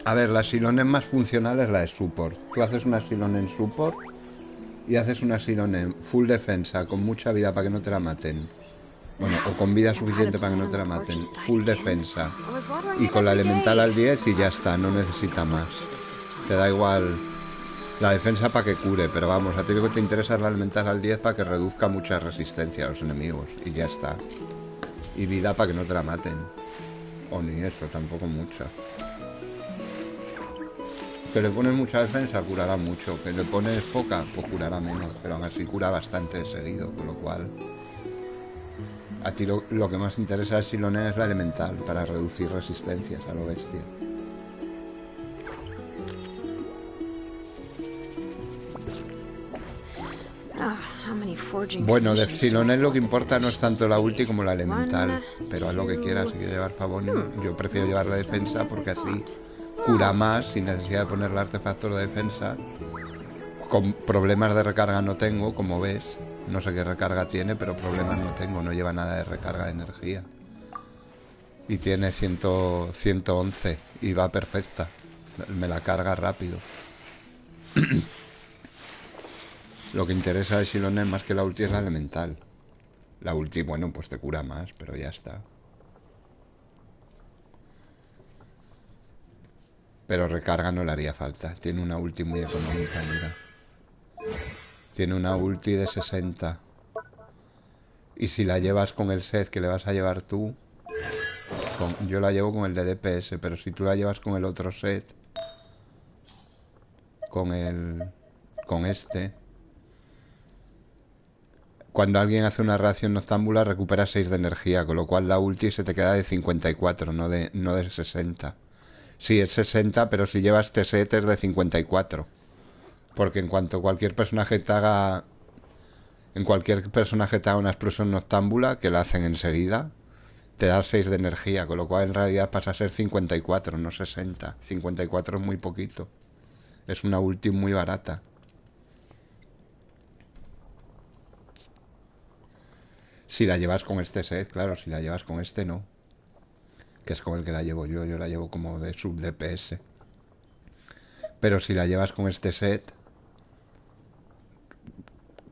A ver, la Silonen más funcional es la de support. Tú haces una Silonen support y haces una Silonen full defensa con mucha vida para que no te la maten. Bueno, o con vida suficiente para que no te la maten. Full defensa. Y con la elemental al 10 y ya está, no necesita más. Te da igual la defensa para que cure, pero vamos, a ti lo que te interesa es la elemental al 10 para que reduzca mucha resistencia a los enemigos. Y ya está. Y vida para que no te la maten. O ni eso, tampoco mucha. Que le pones mucha defensa, curará mucho. Que le pones poca, pues curará menos. Pero aún así cura bastante seguido, con lo cual... A ti lo que más interesa de Siloné es la elemental, para reducir resistencias a lo bestia. Bueno, de Siloné lo que importa no es tanto la ulti como la elemental. Pero haz lo que quieras, si quieres llevar Favonius. Yo prefiero llevar la defensa porque así cura más sin necesidad de ponerle artefactos de defensa. Con problemas de recarga no tengo, como ves. No sé qué recarga tiene, pero problemas no tengo. No lleva nada de recarga de energía. Y tiene 111 y va perfecta. Me la carga rápido. Lo que interesa de Siloné más que la ulti es la elemental. La ulti, bueno, pues te cura más, pero ya está. Pero recarga no le haría falta. Tiene una ulti muy económica, mira. Tiene una ulti de 60. Y si la llevas con el set que le vas a llevar tú... yo la llevo con el de DPS, pero si tú la llevas con el otro set... Con este... Cuando alguien hace una reacción noctámbula recupera 6 de energía, con lo cual la ulti se te queda de 54, no de 60. Sí, es 60, pero si llevas este set es de 54. Porque en cuanto cualquier personaje te haga... una explosión noctámbula, que la hacen enseguida, te da 6 de energía, con lo cual en realidad pasa a ser 54, no 60. 54 es muy poquito. Es una ulti muy barata. Si la llevas con este set, claro, si la llevas con este no. Que es con el que la llevo yo la llevo como de sub DPS. Pero si la llevas con este set...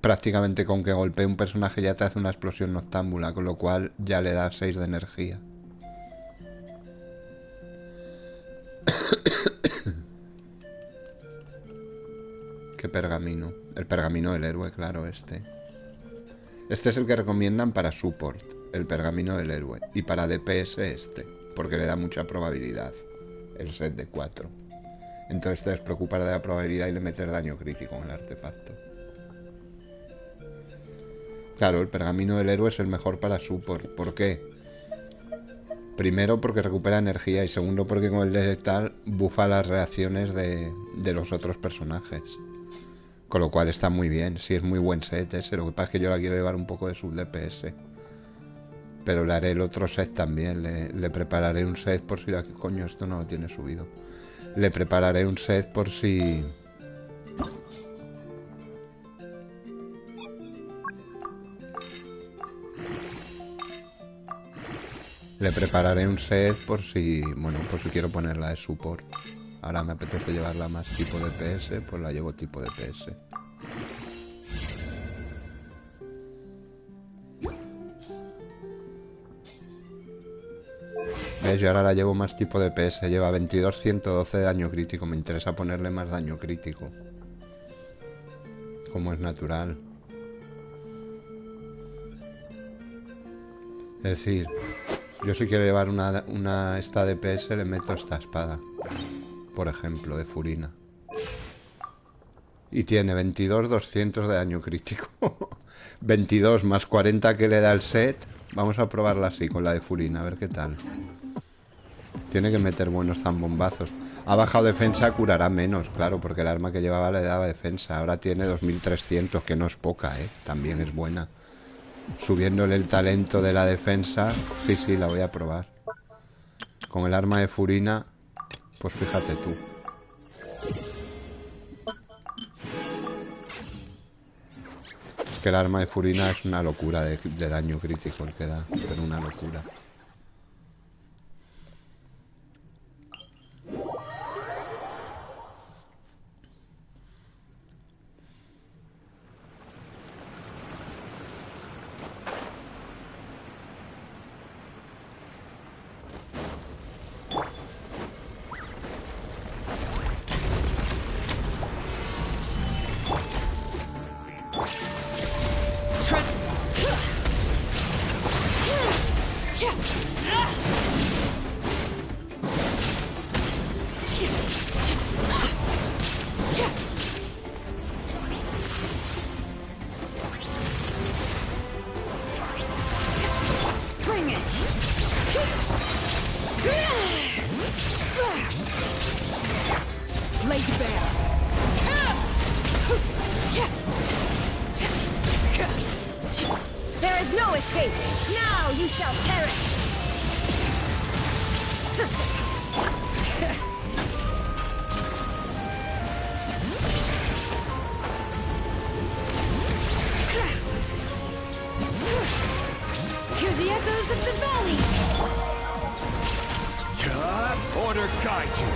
prácticamente con que golpee un personaje ya te hace una explosión noctámbula, con lo cual ya le da 6 de energía. ¿Qué pergamino? El pergamino del héroe, claro, este. Este es el que recomiendan para support, el pergamino del héroe. Y para DPS este, porque le da mucha probabilidad, el set de 4. Entonces te despreocupar de la probabilidad y le meter daño crítico en el artefacto. Claro, el pergamino del héroe es el mejor para support. ¿Por qué? Primero porque recupera energía y segundo porque con el de tal bufa las reacciones de los otros personajes. Con lo cual está muy bien. Sí, es muy buen set ese. Lo que pasa es que yo la quiero llevar un poco de sub DPS. Pero le haré el otro set también. Le prepararé un set por si... Coño, esto no lo tiene subido. Le prepararé un set por si... Le prepararé un set por si... Bueno, por si quiero ponerla de support. Ahora me apetece llevarla más tipo DPS, pues la llevo tipo DPS. ¿Ves? Yo ahora la llevo más tipo DPS. Lleva 22, 112 de daño crítico. Me interesa ponerle más daño crítico. Como es natural. Es decir... Yo si quiero llevar esta DPS le meto esta espada, por ejemplo, de Furina. Y tiene 22, 200 de daño crítico. 22 más 40 que le da el set. Vamos a probarla así con la de Furina, a ver qué tal. Tiene que meter buenos zambombazos. Ha bajado defensa, curará menos, claro, porque el arma que llevaba le daba defensa. Ahora tiene 2300, que no es poca, también es buena. Subiéndole el talento de la defensa. Sí, la voy a probar. Con el arma de Furina, pues fíjate tú. Es que el arma de Furina es una locura de daño crítico el que da, pero una locura. you shall perish! Hear the echoes of the valley! Order guide you.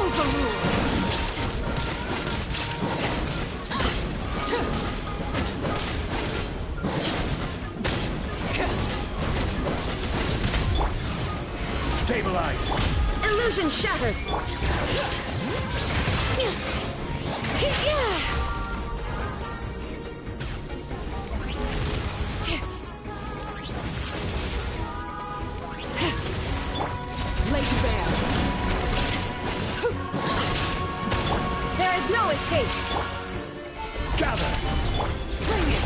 Overruled! Stabilize! Illusion shattered! Lake Bear! There is no escape! Gather! Bring it!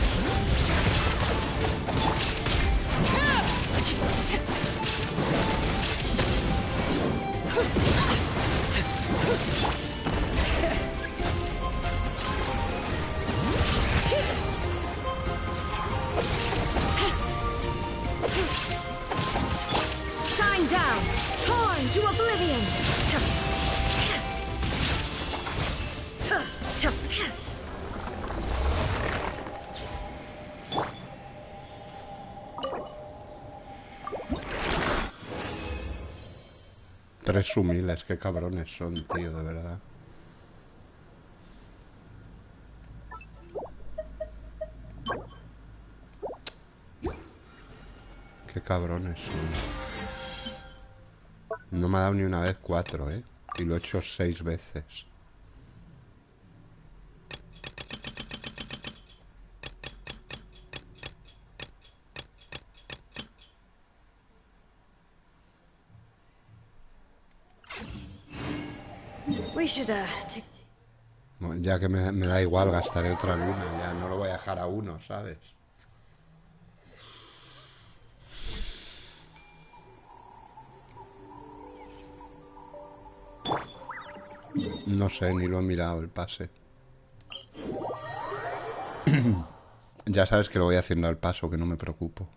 Shine down! Torn to oblivion! Tres humiles, qué cabrones son, tío, de verdad. Qué cabrones son. No me ha dado ni una vez 4, ¿eh? Y lo he hecho 6 veces. We should, take... Bueno, ya que me da igual, gastaré otra luna. Ya no lo voy a dejar a uno, ¿sabes? No sé, ni lo he mirado el pase. Ya sabes que lo voy haciendo al paso, que no me preocupo.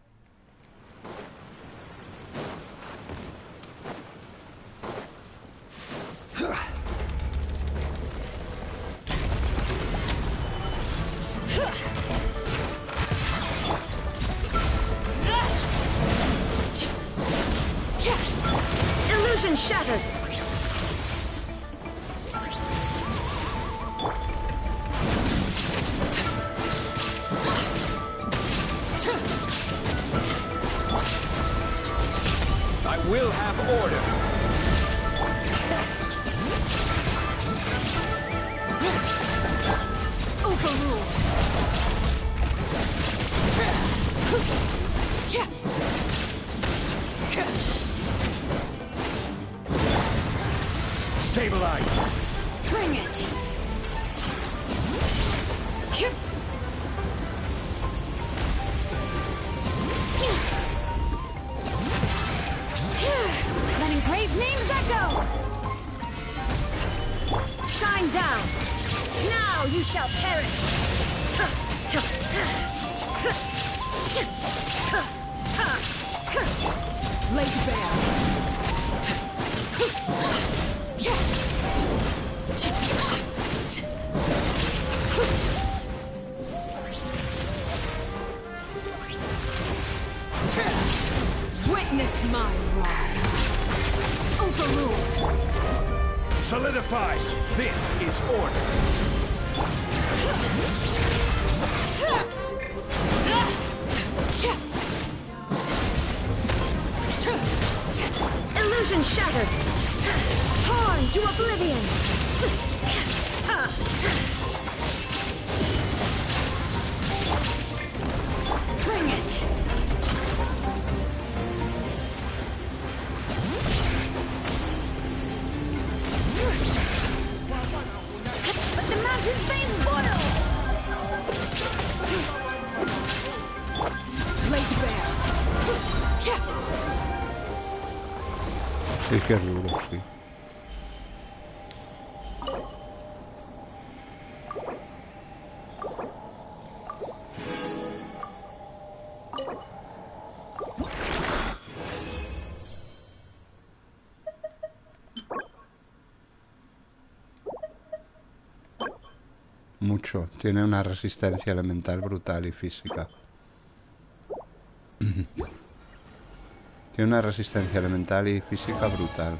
Illusion shattered! I will have order. Overruled! Stabilize! Bring it! Letting brave names echo! Shine down! Now you shall perish! Lake Bear! Witness my rise! Overruled! Solidify! This is order! Illusion shattered! Torn to oblivion! Bring it! Let the mountain's veins boil! Lake Bear! Sí que es duro, sí. Mucho. Tiene una resistencia elemental brutal y física. Tiene una resistencia elemental y física brutal.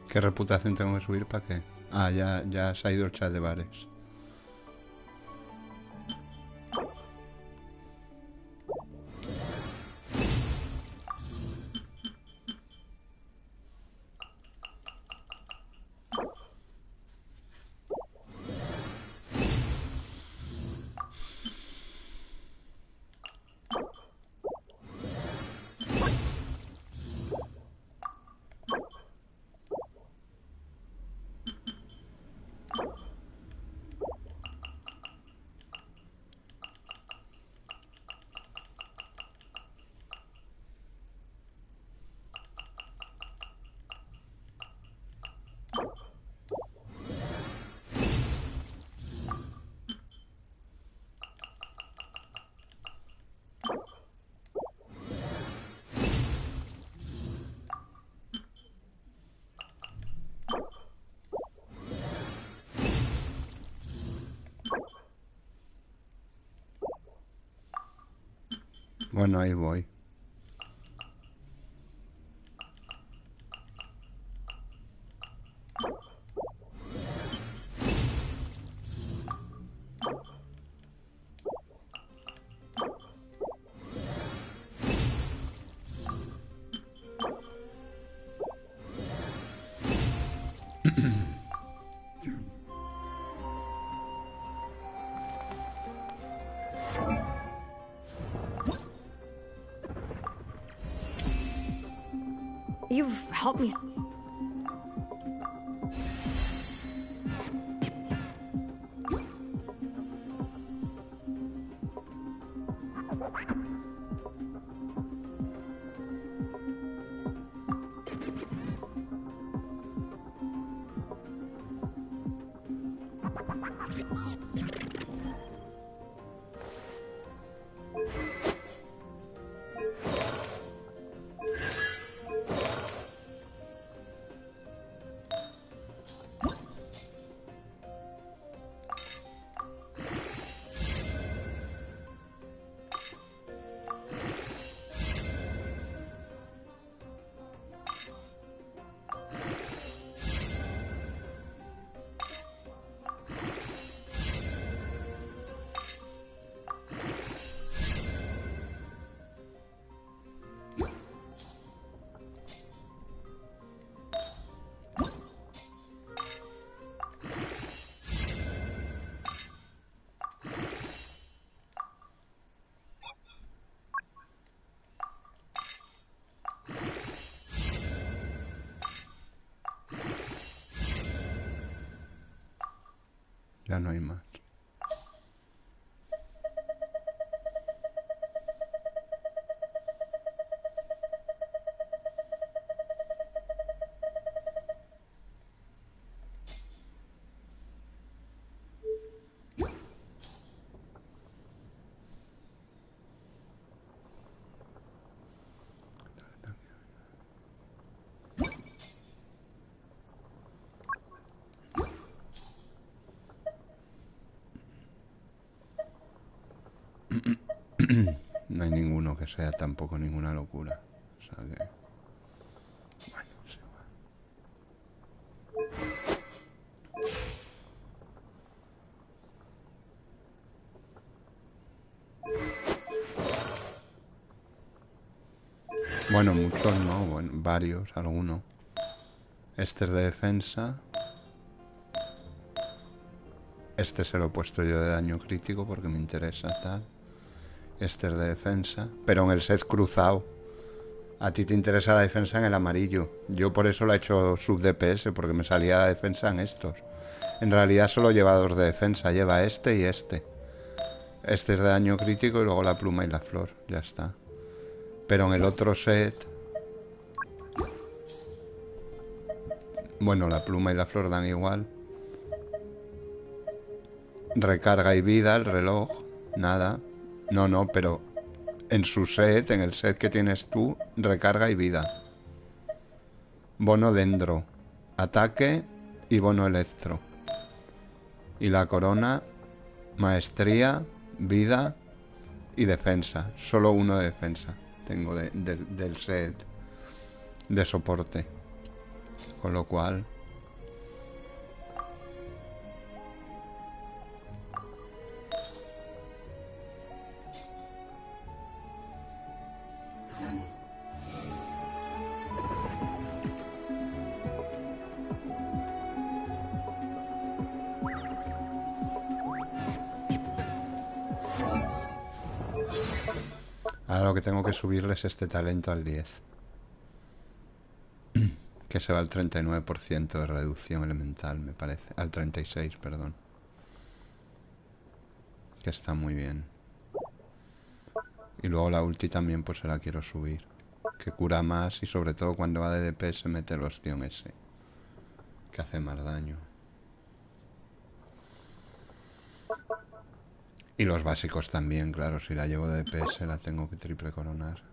¿Qué reputación tengo que subir para qué? Ah, ya se ha ido el chat de bares. Bueno, ahí voy. You've helped me. Ya no hay más. No hay ninguno que sea tampoco ninguna locura. O sea que... Bueno, es igual. Bueno, muchos no, bueno, varios, algunos. Este es de defensa. Este se lo he puesto yo de daño crítico porque me interesa tal. Este es de defensa, pero en el set cruzado. A ti te interesa la defensa en el amarillo. Yo por eso lo he hecho sub DPS, porque me salía la defensa en estos. En realidad solo lleva dos de defensa, lleva este y este. Este es de daño crítico y luego la pluma y la flor, ya está. Pero en el otro set... Bueno, la pluma y la flor dan igual. Recarga y vida, el reloj, nada. No, pero en su set, en el set que tienes tú, recarga y vida. Bono dendro, ataque y bono electro. Y la corona, maestría, vida y defensa. Solo uno de defensa tengo del set de soporte. Con lo cual... Ahora lo que tengo que subirles es este talento al 10. Que se va al 39% de reducción elemental, me parece. Al 36, perdón. Que está muy bien. Y luego la ulti también pues se la quiero subir. Que cura más y sobre todo cuando va de DPS mete el ostión ese. Que hace más daño. Y los básicos también, claro. Si la llevo de DPS la tengo que triple coronar.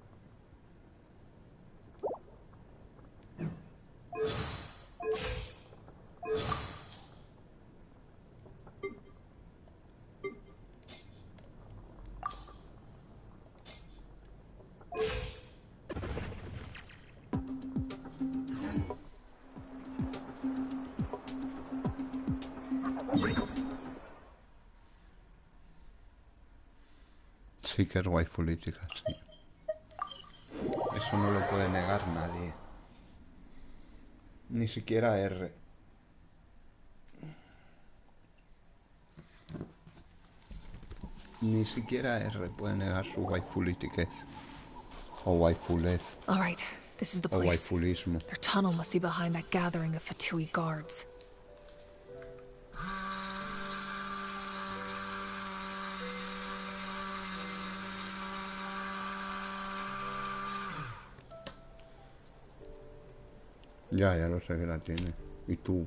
Sí que es guay política, sí. Eso no lo puede negar nadie. Ni siquiera R. Ni siquiera R puede negar su waifulitikez. O waifulez. All right, this is the O place. waifulismo. Their tunnel must be behind that gathering of Fatui guards. Ya lo sé que la tiene. Y tú.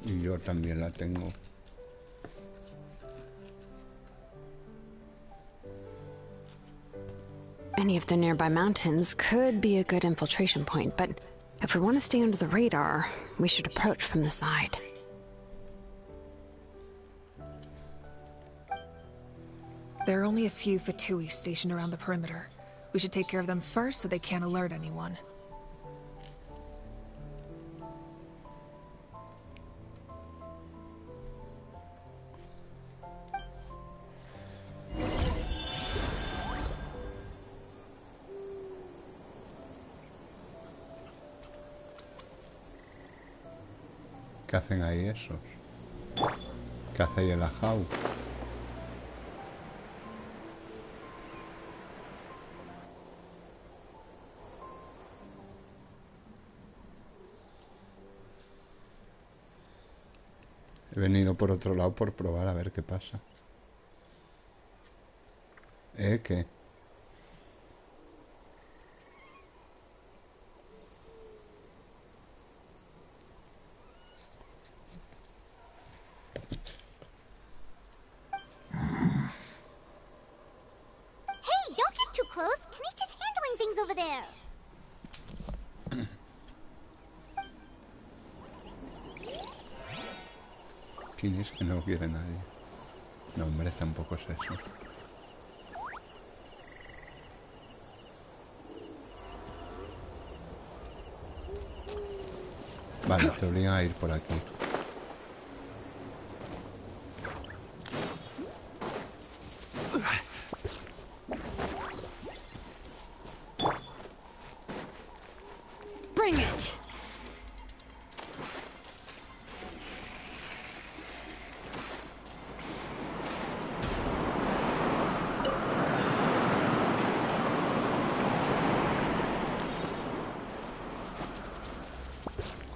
Y yo también la tengo. Any of the nearby mountains could be a good infiltration point, but if we want to stay under the radar, we should approach from the side. There are only a few Fatui stationed around the perimeter. We should take care of them first so they can't alert anyone. ¿Qué hacen ahí esos? ¿Qué hace ahí el ajau? He venido por otro lado por probar a ver qué pasa. ¿Qué? Hey, don't get too close. Kenny's just handling things over there. ¿Quién es que no quiere nadie? No, hombre, tampoco es eso. Vale, te obliga a ir por aquí. Bring it.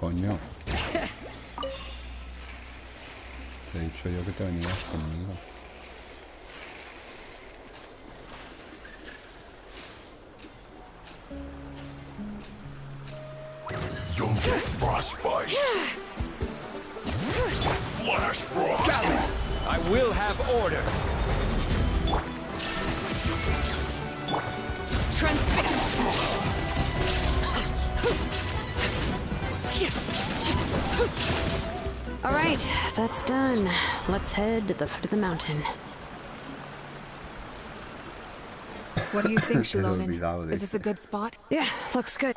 Coño. Te he dicho yo que te venías conmigo. You'll get frostbite. Flash frost. Got it. I will have order. Transfixed. All right, that's done. Let's head to the foot of the mountain. What do you think, Shilonen? Is this a good spot? Yeah, looks good.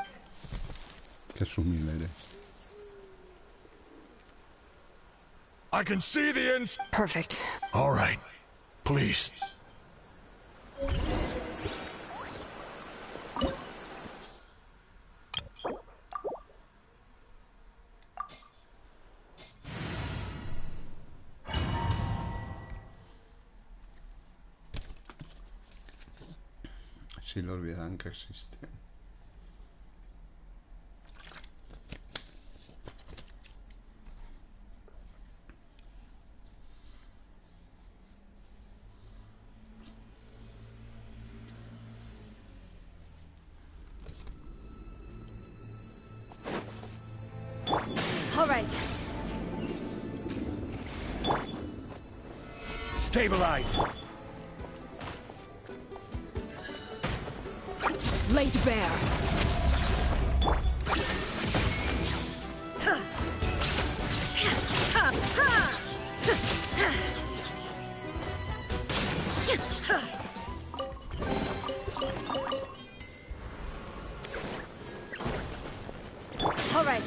Qué sumil eres. I can see the ins. Perfect. All right. Please. Si lo olvidan que existe. All right. Stabilize. Laid bare. All right.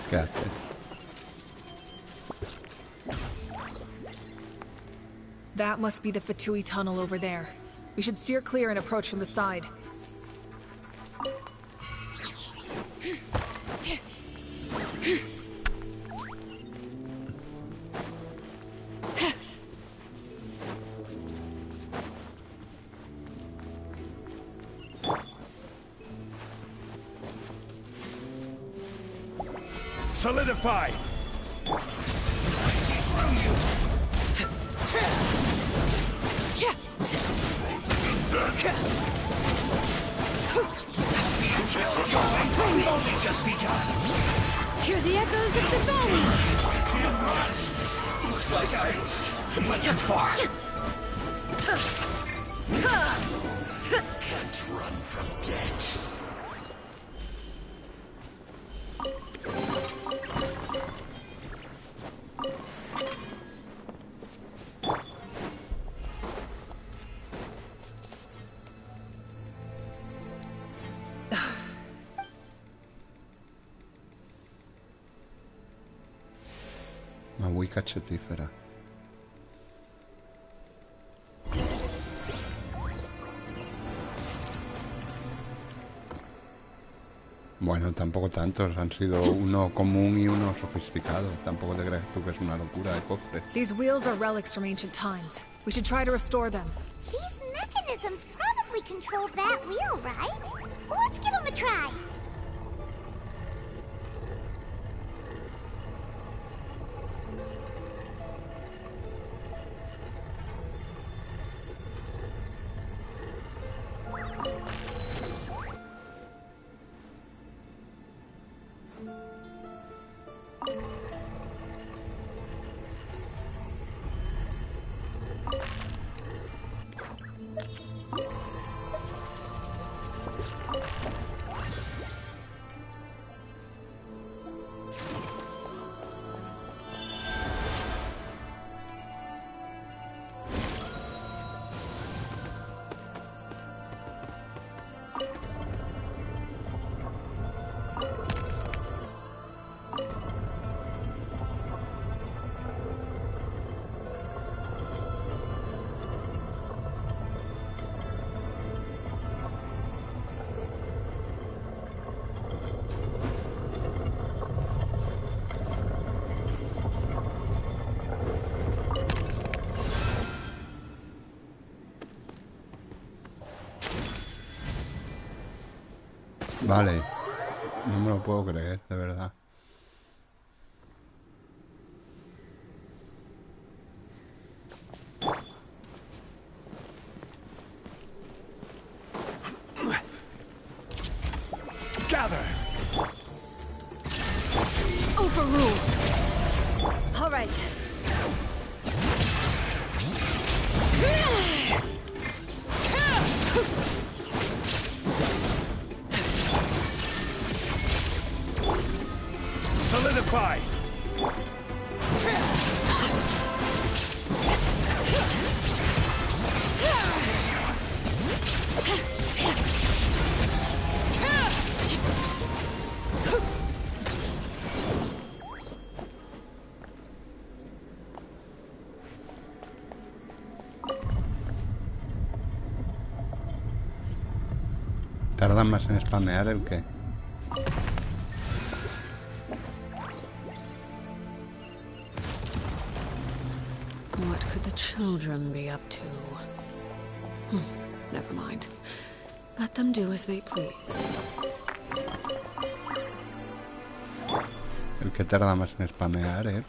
¿Qué haces? That must be the Fatui tunnel over there. We should steer clear and approach from the side. Solidify. Just begun. Hear the echoes of the valley. Looks like I went too far. Can't run from death. Una muy cachetífera. Bueno, tampoco tantos. Han sido uno común y uno sofisticado. Tampoco te crees tú que es una locura de cofre. These wheels are relics from ancient times. We should try to restore them. These mechanisms probably control that wheel, right? Let's give them a try. Vale. No me lo puedo creer, de verdad. Gather. Overrule. All right. Solidify. ¿Tardan más en spamear el qué? What could the children be up to? Never mind. Let them do as they please. El que tarda más en spamear, ¿eh?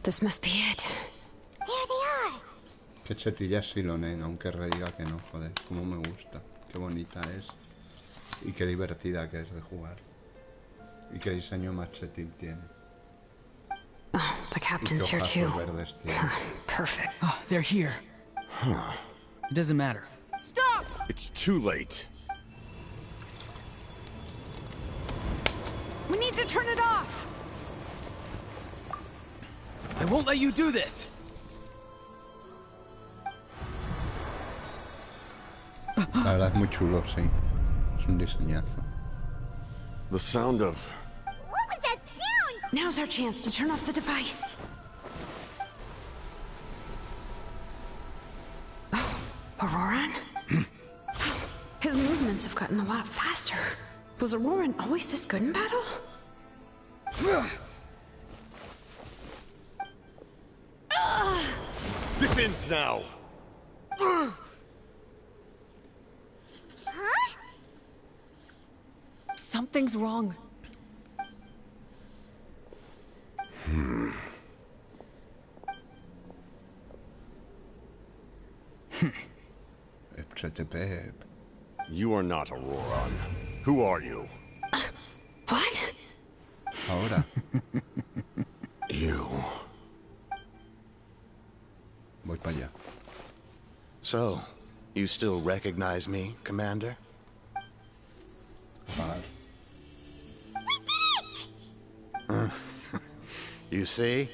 This must be it. There they are. Qué chetilla es Silonen, aunque rediga que no, joder, como me gusta. Qué bonita es. Y qué divertida que es de jugar. Y qué diseño más chetil tiene. Oh, the captain's here too. Perfect. Oh, they're here. Huh. It doesn't matter. Stop! It's too late. We need to turn it off. I won't let you do this! La verdad es muy chulo, sí. Es un diseñazo. The sound of... What was that sound? Now's our chance to turn off the device. Oh, Auroran? His movements have gotten a lot faster. Was Auroran always this good in battle? This ends now! Huh? Something's wrong. You are not Auroran. Who are you? What? Ahora. You. Voy para allá. So, you still recognize me, Commander? You see?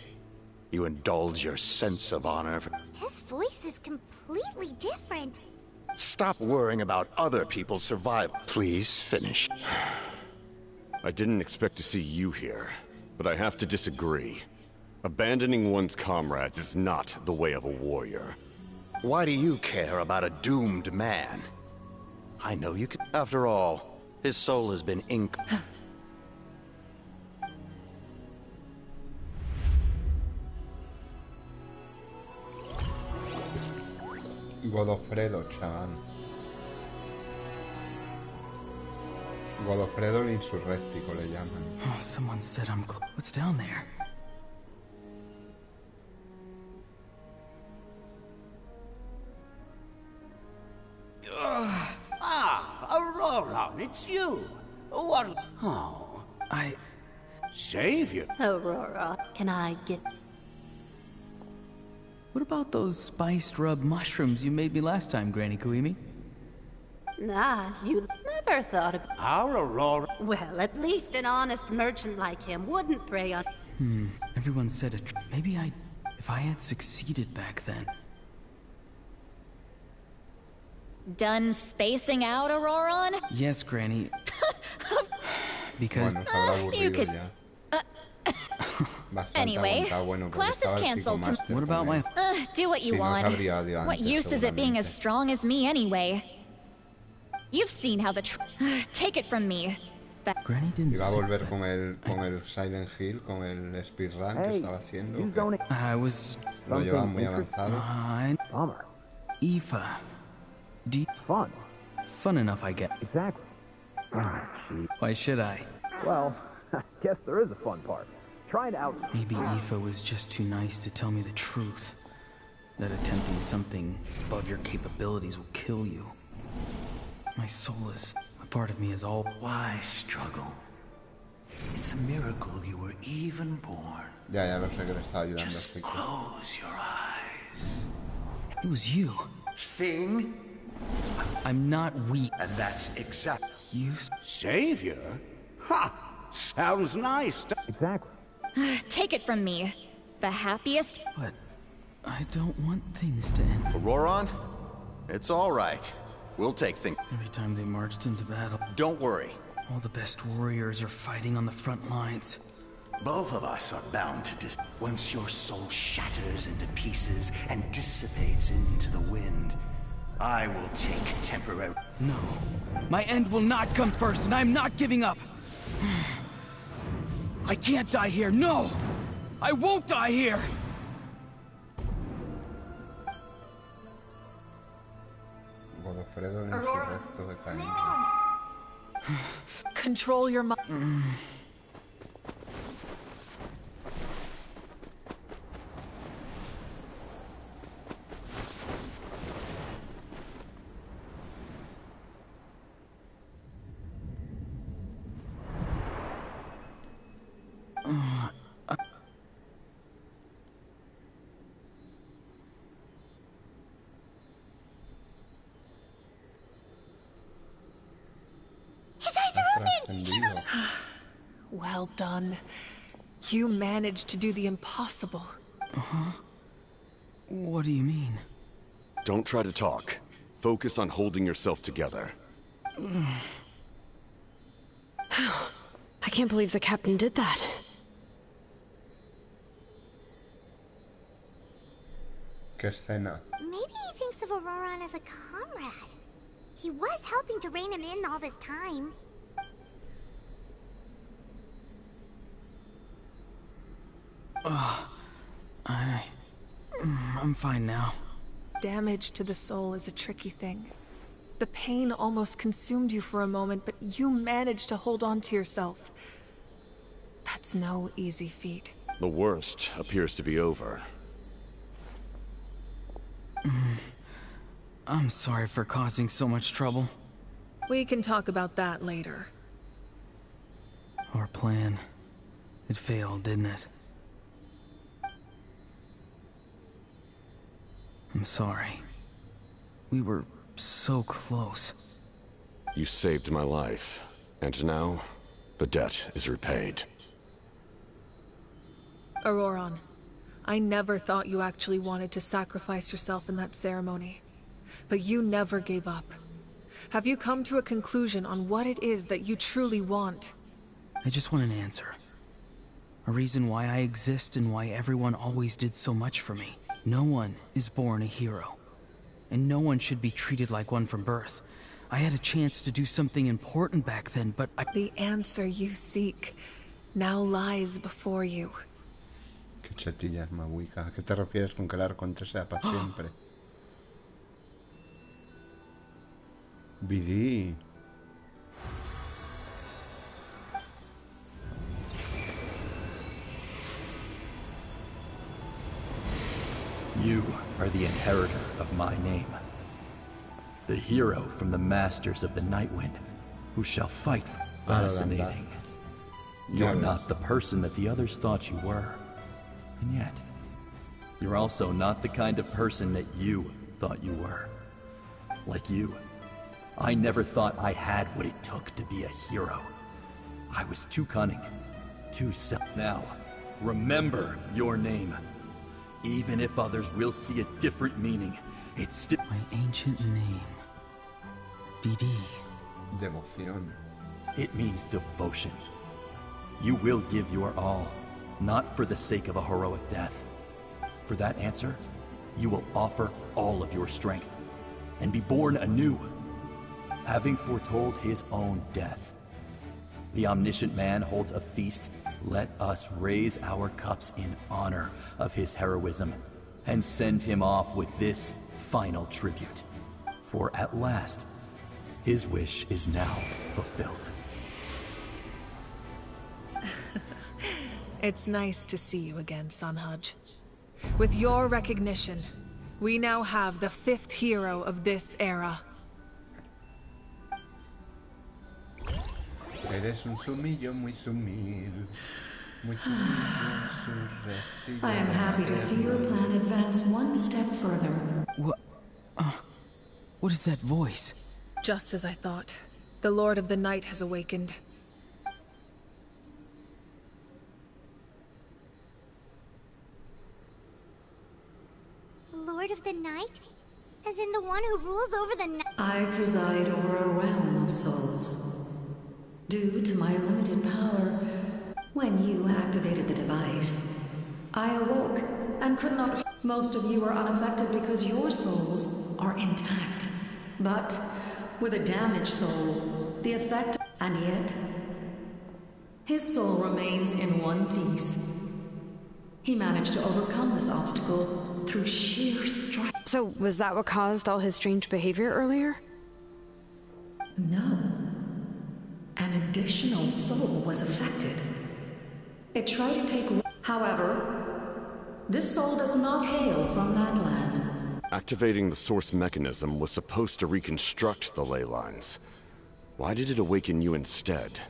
You indulge your sense of honor. His voice is completely different. Stop worrying about other people's survival. Please finish. I didn't expect to see you here, but I have to disagree. Abandoning one's comrades is not the way of a warrior. Why do you care about a doomed man? I know you can. After all, his soul has been ink. Godofredo, chaval. Godofredo el insurréctico le llaman. Oh, someone said I'm close. What's down there? Auroran, it's you. What? Oh. Savior. Aurora, can I get... What about those spiced rub mushrooms you made me last time, Granny Kuimi? Nah, you never thought of... Our Aurora... Well, at least an honest merchant like him wouldn't prey on... Everyone said it. Maybe if I had succeeded back then. Done spacing out, Auroran? Yes, Granny. Because... you could... Anyway, class is cancelled to... What about my... do what you want. What use is it being as strong as me anyway? You've seen how the take it from me. That Granny didn't Iba a say volver that. con el Silent Hill, con el speedrun que estaba haciendo. I was... Lo llevaba muy avanzado. Bummer. Aoife. Fun. Fun enough, I get. Exactly. Why should I? Well, I guess there is a fun part. Trying to out... Maybe Aoife was just too nice to tell me the truth. That attempting something above your capabilities will kill you. My soul is... a part of me is all... Why struggle? It's a miracle you were even born. Ya lo sé que le estaba ayudando. Just close your eyes. It was you. Thing? I'm not weak. And that's exactly... You... Savior? Ha! Sounds nice. Exactly. take it from me. The happiest... But I don't want things to end. Auroron? It's all right. We'll take things. Every time they marched into battle... Don't worry. All the best warriors are fighting on the front lines. Both of us are bound to once your soul shatters into pieces and dissipates into the wind, I will take temporary... No. My end will not come first, and I'm not giving up. I can't die here, no! I won't die here! Godofredo el insurrecto de Caín. Control your mind. Well done. You managed to do the impossible. Uh-huh. What do you mean? Don't try to talk. Focus on holding yourself together. I can't believe the captain did that. Qué escena. Maybe he thinks of Auroron as a comrade. He was helping to rein him in all this time. I'm fine now. Damage to the soul is a tricky thing. The pain almost consumed you for a moment, but you managed to hold on to yourself. That's no easy feat. The worst appears to be over. I'm sorry for causing so much trouble. We can talk about that later. Our plan, it failed, didn't it? I'm sorry. We were so close. You saved my life, and now the debt is repaid. Auroron, I never thought you actually wanted to sacrifice yourself in that ceremony. But you never gave up. Have you come to a conclusion on what it is that you truly want? I just want an answer. A reason why I exist and why everyone always did so much for me. No one is born a hero. And no one should be treated like one from birth. I had a chance to do something important back then, but The answer you seek now lies before you. Qué chetillas, Mahuica. ¿A qué te refieres con que el Arconte sea para siempre? BD. You are the inheritor of my name. The hero from the masters of the Nightwind, who shall fight. Fascinating. You're not the person that the others thought you were. And yet, you're also not the kind of person that you thought you were. Like you, I never thought I had what it took to be a hero. I was too cunning, too Now, remember your name. Even if others will see a different meaning, it's still my ancient name. BD. Devoción. It means devotion. You will give your all, not for the sake of a heroic death. For that answer, you will offer all of your strength and be born anew. having foretold his own death. The omniscient man holds a feast. Let us raise our cups in honor of his heroism and send him off with this final tribute. For at last, his wish is now fulfilled. It's nice to see you again, Sanhaj. With your recognition, we now have the 5th hero of this era. Eres un sumillo muy sumil. I am happy to see your plan advance one step further. What is that voice? Just as I thought. The Lord of the Night has awakened. Lord of the Night? As in the one who rules over the night? I preside over a realm of souls. Due to my limited power, when you activated the device, I awoke and could not. Most of you are unaffected because your souls are intact. But with a damaged soul, the effect. And yet, his soul remains in one piece. He managed to overcome this obstacle through sheer strength. So, was that what caused all his strange behavior earlier? No. An additional soul was affected. It tried to take. However, this soul does not hail from that land. Activating the source mechanism was supposed to reconstruct the ley lines. Why did it awaken you instead?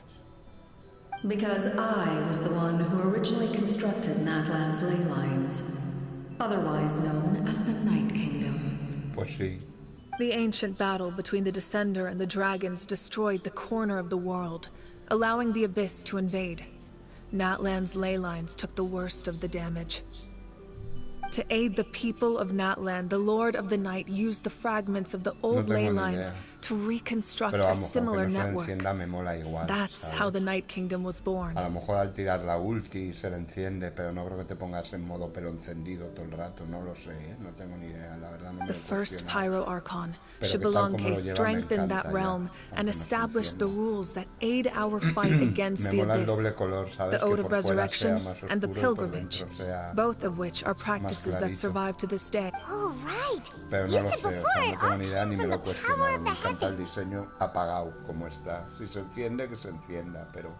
Because I was the one who originally constructed Natlan's ley lines, otherwise known as the Night Kingdom. Pues sí. The ancient battle between the Descender and the dragons destroyed the corner of the world, allowing the Abyss to invade. Natlan's ley lines took the worst of the damage. To aid the people of Natlan, the Lord of the Night used the fragments of the old ley lines to reconstruct a similar network. That's how the Night Kingdom was born. A lo mejor al tirar la ulti se le enciende, pero no creo que te pongas en modo pelo encendido todo el rato, no lo sé, no tengo ni idea, la verdad no me lo The first Pyro Archon, Pero que tal como Xbalanque, lo lleva, me strengthened that encanta realm ya, and aunque no established the funcione. rules that aid our fight against Me the mola el Abyss, doble color, ¿sabes? the Que Ode por of fuera sea Resurrection, más and the oscuro y por Pilgrimage, dentro sea both of which are practices that clarito. survive to this day. Oh, right. Pero You no lo said sé, o before sea, an no tengo ni idea Archon ni me from lo the he power cuestionado. of Me the encanta el heavens. diseño apagado como está. Si se enciende, que se encienda, pero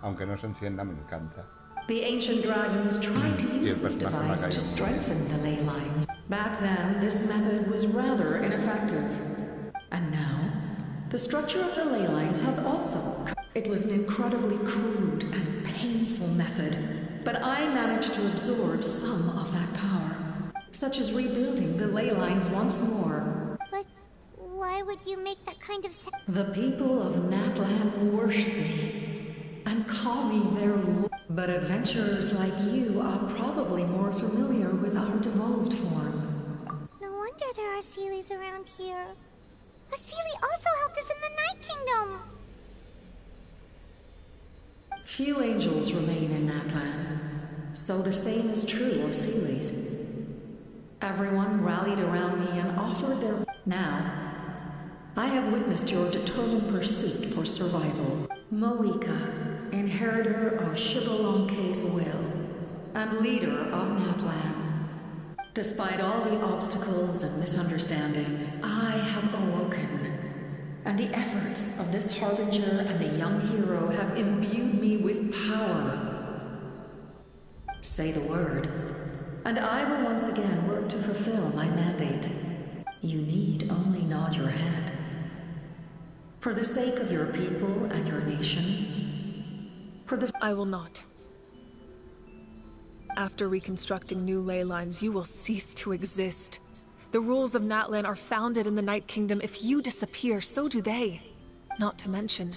aunque no se encienda, me encanta. The ancient dragons tried to Y use el this personaje me ha device caído to muy strengthen the ley lines. Back then, this method was rather ineffective. And now, the structure of the ley lines has also. It was an incredibly crude and painful method, but I managed to absorb some of that power, such as rebuilding the ley lines once more. But why would you make that kind of The people of Natlan worship me and call me their lord. But adventurers like you are probably more familiar with our devolved form. No wonder there are Seelies around here. A Seelie also helped us in the Night Kingdom. Few angels remain in Natlan, so the same is true of Seelies. Everyone rallied around me and offered their. Now, I have witnessed your determined pursuit for survival. Moika, inheritor of Xbalanque's will, and leader of Natlan. Despite all the obstacles and misunderstandings, I have awoken. And the efforts of this harbinger and the young hero have imbued me with power. Say the word, and I will once again work to fulfill my mandate. You need only nod your head. For the sake of your people and your nation. I will not. After reconstructing new ley lines, you will cease to exist. The rules of Natlan are founded in the Night Kingdom. If you disappear, so do they. Not to mention,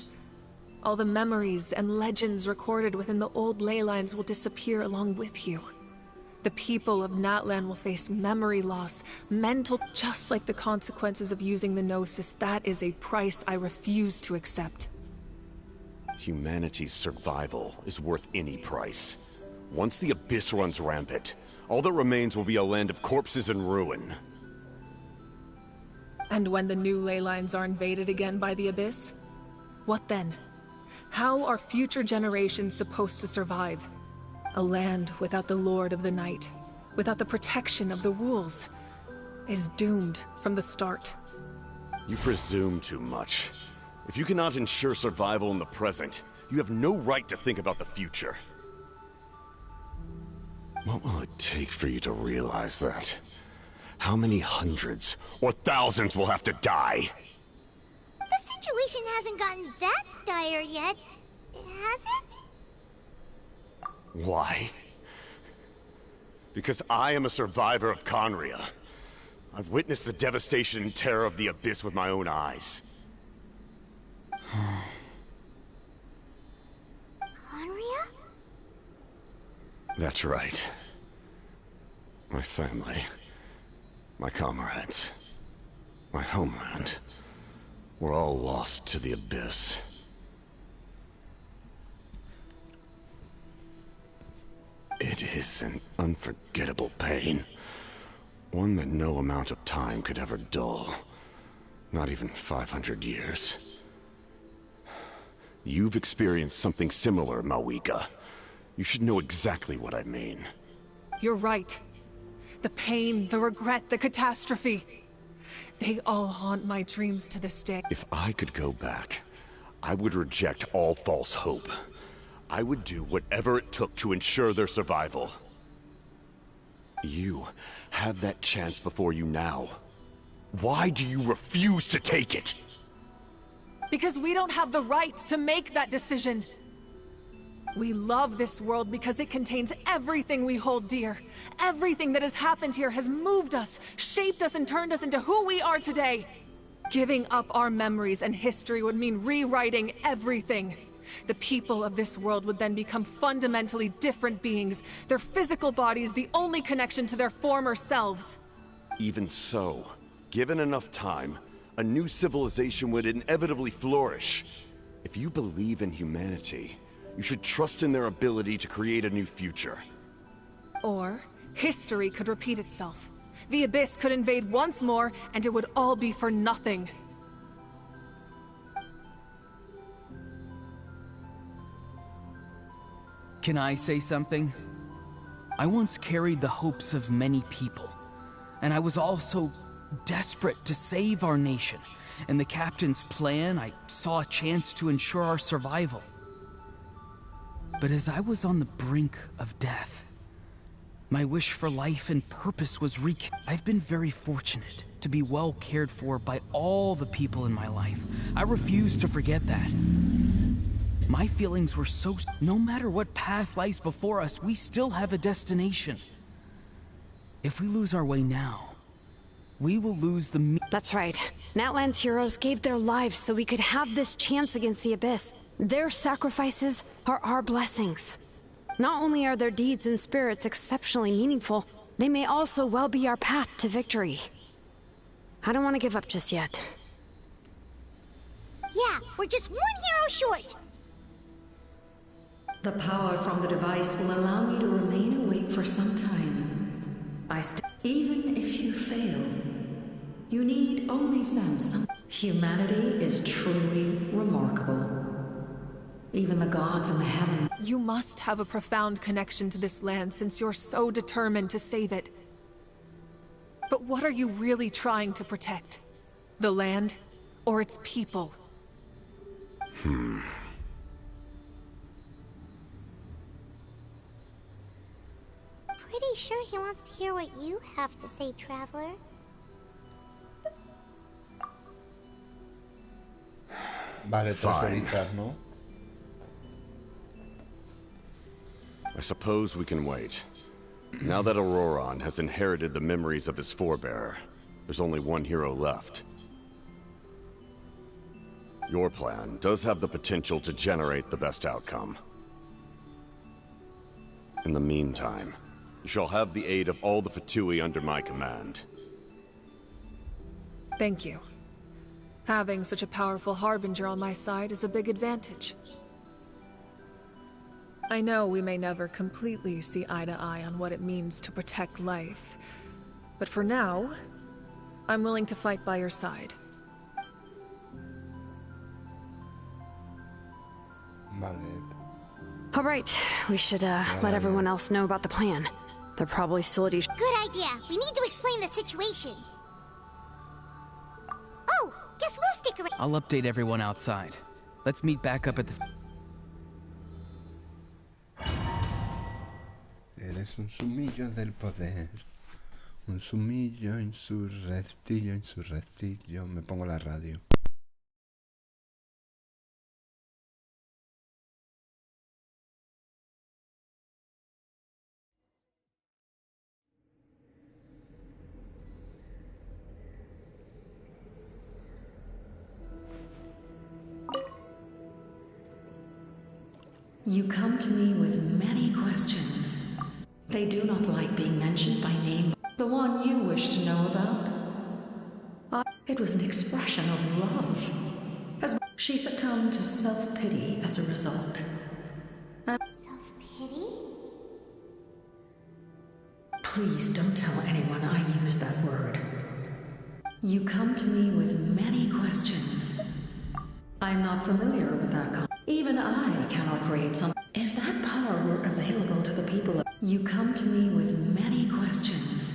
all the memories and legends recorded within the old ley lines will disappear along with you. The people of Natlan will face memory loss, mental, just like the consequences of using the Gnosis. That is a price I refuse to accept. Humanity's survival is worth any price. Once the Abyss runs rampant, all that remains will be a land of corpses and ruin. And when the new ley lines are invaded again by the Abyss? What then? How are future generations supposed to survive? A land without the Lord of the Night, without the protection of the rules, is doomed from the start. You presume too much. If you cannot ensure survival in the present, you have no right to think about the future. What will it take for you to realize that? How many hundreds or thousands will have to die? The situation hasn't gotten that dire yet, has it? Why? Because I am a survivor of Conria. I've witnessed the devastation and terror of the Abyss with my own eyes. Conria? That's right. My family, my comrades, my homeland, were all lost to the Abyss. It is an unforgettable pain. One that no amount of time could ever dull. Not even 500 years. You've experienced something similar, Mawika. You should know exactly what I mean. You're right. The pain, the regret, the catastrophe. They all haunt my dreams to this day. If I could go back, I would reject all false hope. I would do whatever it took to ensure their survival. You have that chance before you now. Why do you refuse to take it? Because we don't have the right to make that decision. We love this world because it contains everything we hold dear. Everything that has happened here has moved us, shaped us, and turned us into who we are today. Giving up our memories and history would mean rewriting everything. The people of this world would then become fundamentally different beings, their physical bodies the only connection to their former selves. Even so, given enough time, a new civilization would inevitably flourish. If you believe in humanity, you should trust in their ability to create a new future. Or, history could repeat itself. The Abyss could invade once more, and it would all be for nothing. Can I say something? I once carried the hopes of many people, and I was also desperate to save our nation. In the captain's plan, I saw a chance to ensure our survival. But as I was on the brink of death, my wish for life and purpose was I've been very fortunate to be well cared for by all the people in my life. I refuse to forget that. My feelings were so... No matter what path lies before us, we still have a destination. If we lose our way now, we will lose the... That's right. Natlan's heroes gave their lives so we could have this chance against the Abyss. Their sacrifices are our blessings. Not only are their deeds and spirits exceptionally meaningful, they may also well be our path to victory. I don't want to give up just yet. Yeah, we're just one hero short. The power from the device will allow you to remain awake for some time. Even if you fail, you need only some. Humanity is truly remarkable. Even the gods in the heaven. You must have a profound connection to this land since you're so determined to save it. But what are you really trying to protect? The land or its people? Pretty sure he wants to hear what you have to say, Traveler. Vale, 3 horitas, ¿no? I suppose we can wait. Now that Auroron has inherited the memories of his forebearer, there's only one hero left. Your plan does have the potential to generate the best outcome. In the meantime, you shall have the aid of all the Fatui under my command. Thank you. Having such a powerful harbinger on my side is a big advantage. I know we may never completely see eye to eye on what it means to protect life, but for now, I'm willing to fight by your side. Vale. All right, we should let everyone else know about the plan. They're probably still at each. Good idea. We need to explain the situation. Oh, guess we'll stick around. I'll update everyone outside. Let's meet back up at the... Eres un sumillo del poder. Un sumillo, insurrectillo, insurrectillo. Me pongo la radio. You come to me with many questions. They do not like being mentioned by name. The one you wish to know about? It was an expression of love. As she succumbed to self-pity as a result. Self-pity? Please don't tell anyone I used that word. You come to me with many questions. I'm not familiar with that Even I cannot create some. If that power were available to the people of... You come to me with many questions.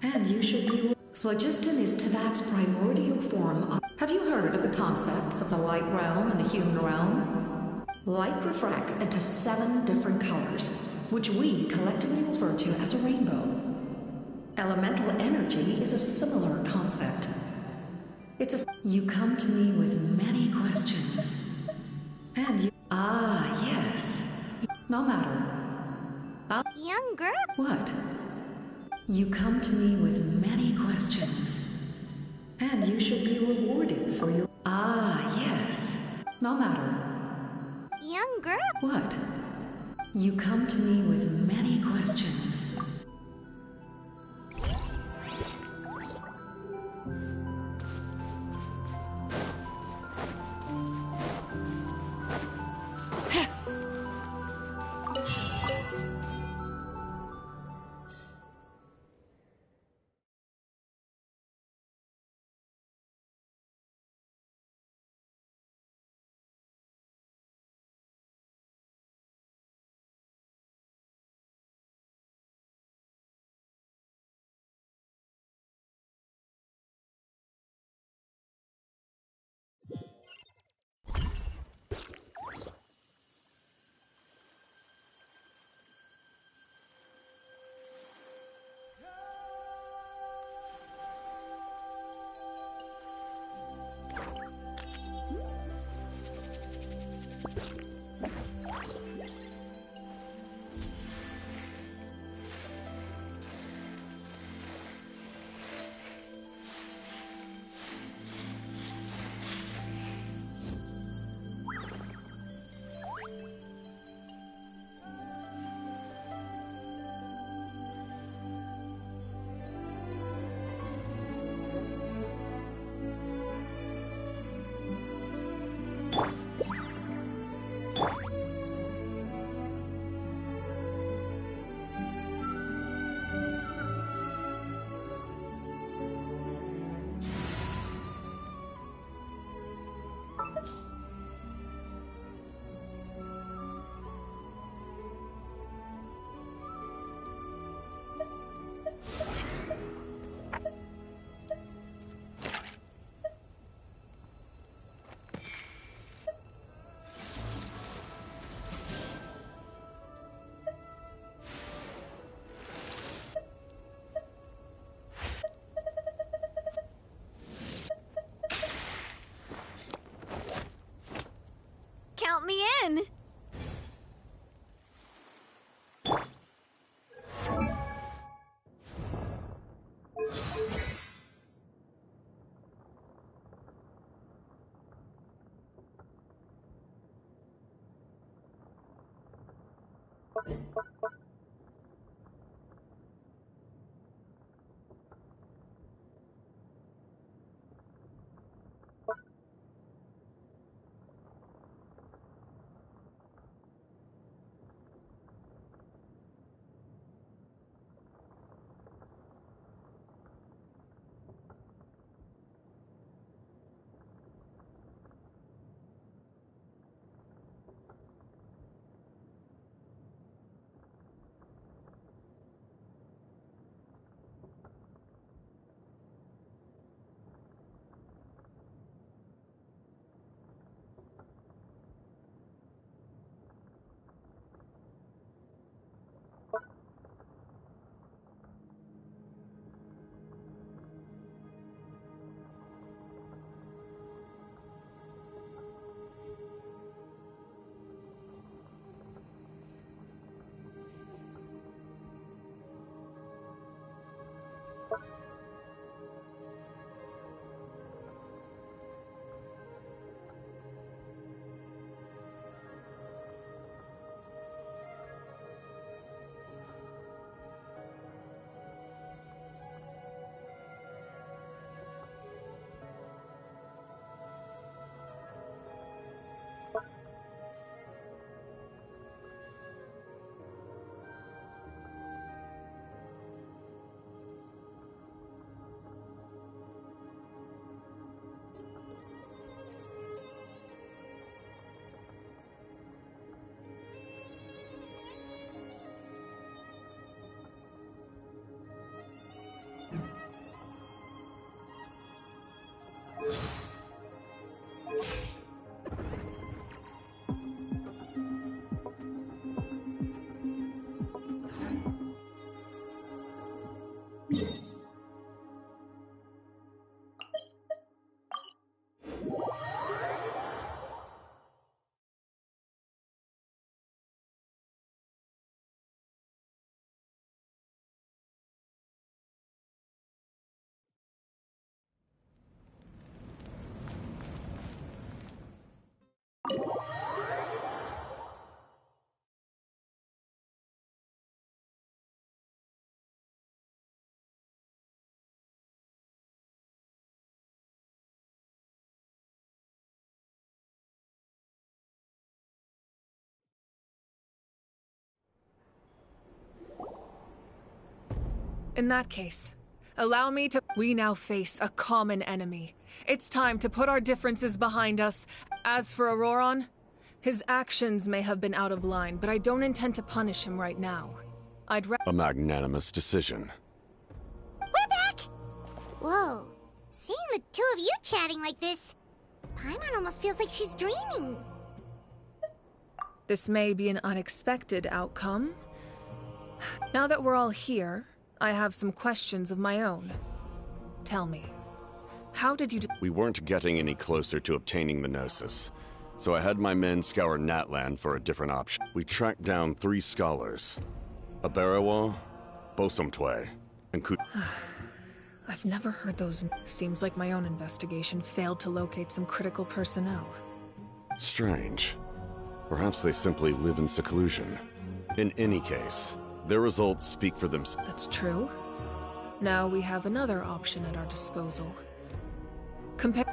And you should be... Phlogiston is Teyvat's primordial form of... Have you heard of the concepts of the light realm and the human realm? Light refracts into 7 different colors, which we collectively refer to as a rainbow. Elemental energy is a similar concept. It's a... You come to me with many questions. And you... Ah, yes. No matter. Young girl? What? You come to me with many questions. And you should be rewarded for your... Ah, yes. No matter. Young girl? What? You come to me with many questions. Count me in! In that case, allow me to... We now face a common enemy. It's time to put our differences behind us. As for Auroron, his actions may have been out of line, but I don't intend to punish him right now. A magnanimous decision. We're back! Whoa. Seeing the two of you chatting like this, Paimon almost feels like she's dreaming. This may be an unexpected outcome. Now that we're all here, I have some questions of my own. Tell me, how did you We weren't getting any closer to obtaining the Gnosis, so I had my men scour Natlan for a different option. We tracked down 3 scholars. Abarawa, Bosomtwe, and Kut... I've never heard those... Seems like my own investigation failed to locate some critical personnel. Strange. Perhaps they simply live in seclusion. In any case, their results speak for themselves. That's true. Now we have another option at our disposal.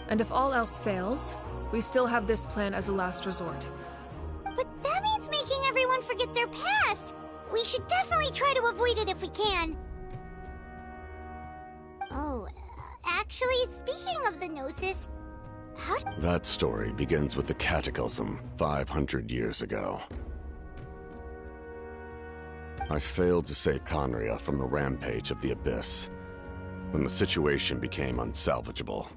And if all else fails, we still have this plan as a last resort. But that means making everyone forget their past! We should definitely try to avoid it if we can. Oh, actually, speaking of the Gnosis, That story begins with the Cataclysm 500 years ago. I failed to save Conria from the rampage of the Abyss. When the situation became unsalvageable,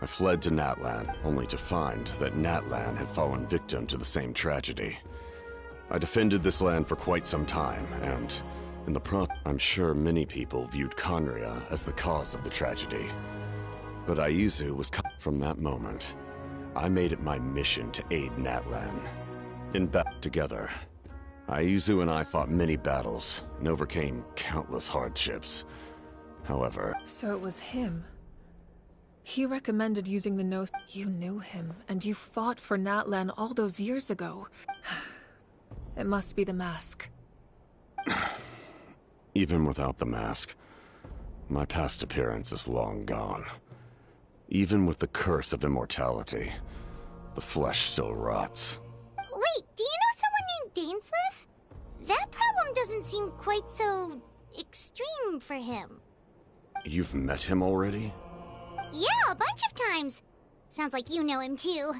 I fled to Natlan, only to find that Natlan had fallen victim to the same tragedy. I defended this land for quite some time, and in the I'm sure many people viewed Conria as the cause of the tragedy. But Aizu was from that moment. I made it my mission to aid Natlan. In battle together, Aizu and I fought many battles and overcame countless hardships. However... So it was him. He recommended using the Gnosis. You knew him, and you fought for Natlan all those years ago. It must be the mask. Even without the mask, my past appearance is long gone. Even with the curse of immortality, the flesh still rots. Wait, do you know someone named Dainsleif? That problem doesn't seem quite so... extreme for him. You've met him already? Yeah, a bunch of times. Sounds like you know him too.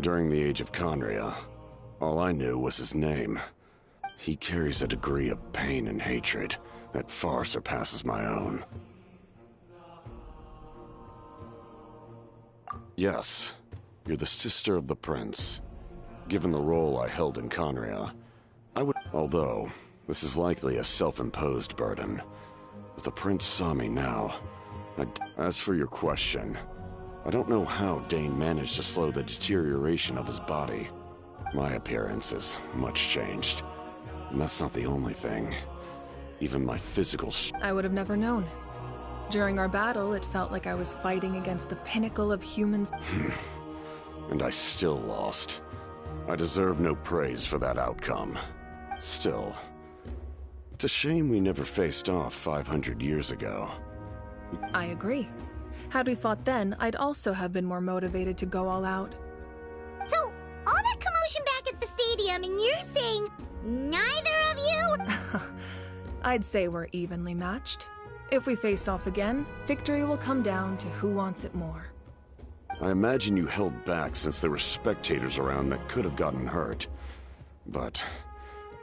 During the age of Conria, all I knew was his name. He carries a degree of pain and hatred that far surpasses my own. Yes, you're the sister of the prince. Given the role I held in Conria, I would... Although, this is likely a self-imposed burden. If the prince saw me now... As for your question, I don't know how Dane managed to slow the deterioration of his body. My appearance is much changed. And that's not the only thing. Even my physical... I would have never known. During our battle, it felt like I was fighting against the pinnacle of humans. And I still lost. I deserve no praise for that outcome. Still, it's a shame we never faced off 500 years ago. I agree. Had we fought then, I'd also have been more motivated to go all out. So, all that commotion back at the stadium, and you're saying neither of you? I'd say we're evenly matched. If we face off again, victory will come down to who wants it more. I imagine you held back since there were spectators around that could have gotten hurt. But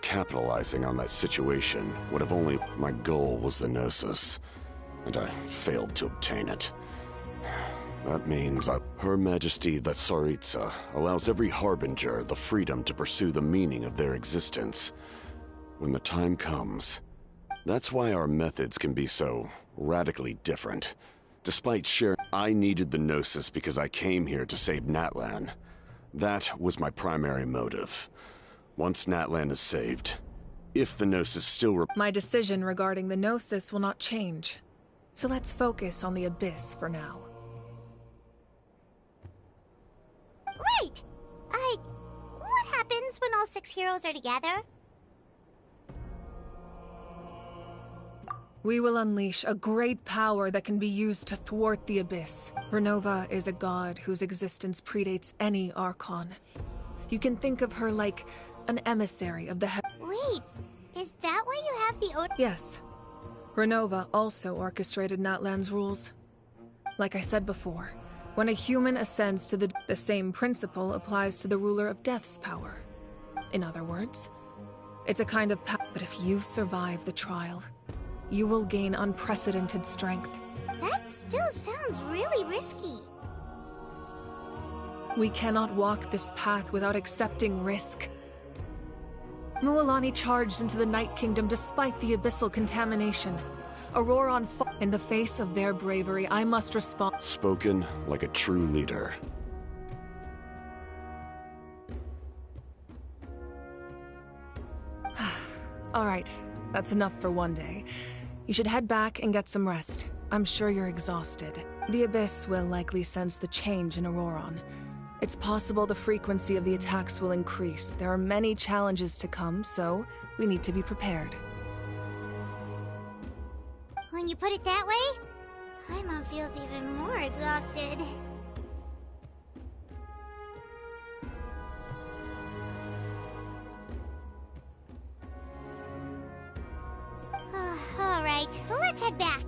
capitalizing on that situation would have only... My goal was the Gnosis, and I failed to obtain it. That means Her Majesty the Tsaritsa allows every Harbinger the freedom to pursue the meaning of their existence. When the time comes... That's why our methods can be so radically different. Despite sharing, I needed the Gnosis because I came here to save Natlan. That was my primary motive. Once Natlan is saved, if the Gnosis still... My decision regarding the Gnosis will not change. So let's focus on the Abyss for now. Right! What happens when all 6 heroes are together? We will unleash a great power that can be used to thwart the Abyss. Renova is a god whose existence predates any Archon. You can think of her like an emissary of the Wait, is that why you have the Yes. Renova also orchestrated Natlan's rules. Like I said before, when a human ascends to the same principle applies to the ruler of Death's power. In other words, it's a kind of power. But if you survive the trial, you will gain unprecedented strength. That still sounds really risky. We cannot walk this path without accepting risk. Mualani charged into the Night Kingdom despite the abyssal contamination. Auroron fought. In the face of their bravery, I must respond. Spoken like a true leader. All right, that's enough for one day. You should head back and get some rest. I'm sure you're exhausted. The Abyss will likely sense the change in Auroron. It's possible the frequency of the attacks will increase. There are many challenges to come, so we need to be prepared. When you put it that way, Paimon feels even more exhausted. Alright, so let's head back.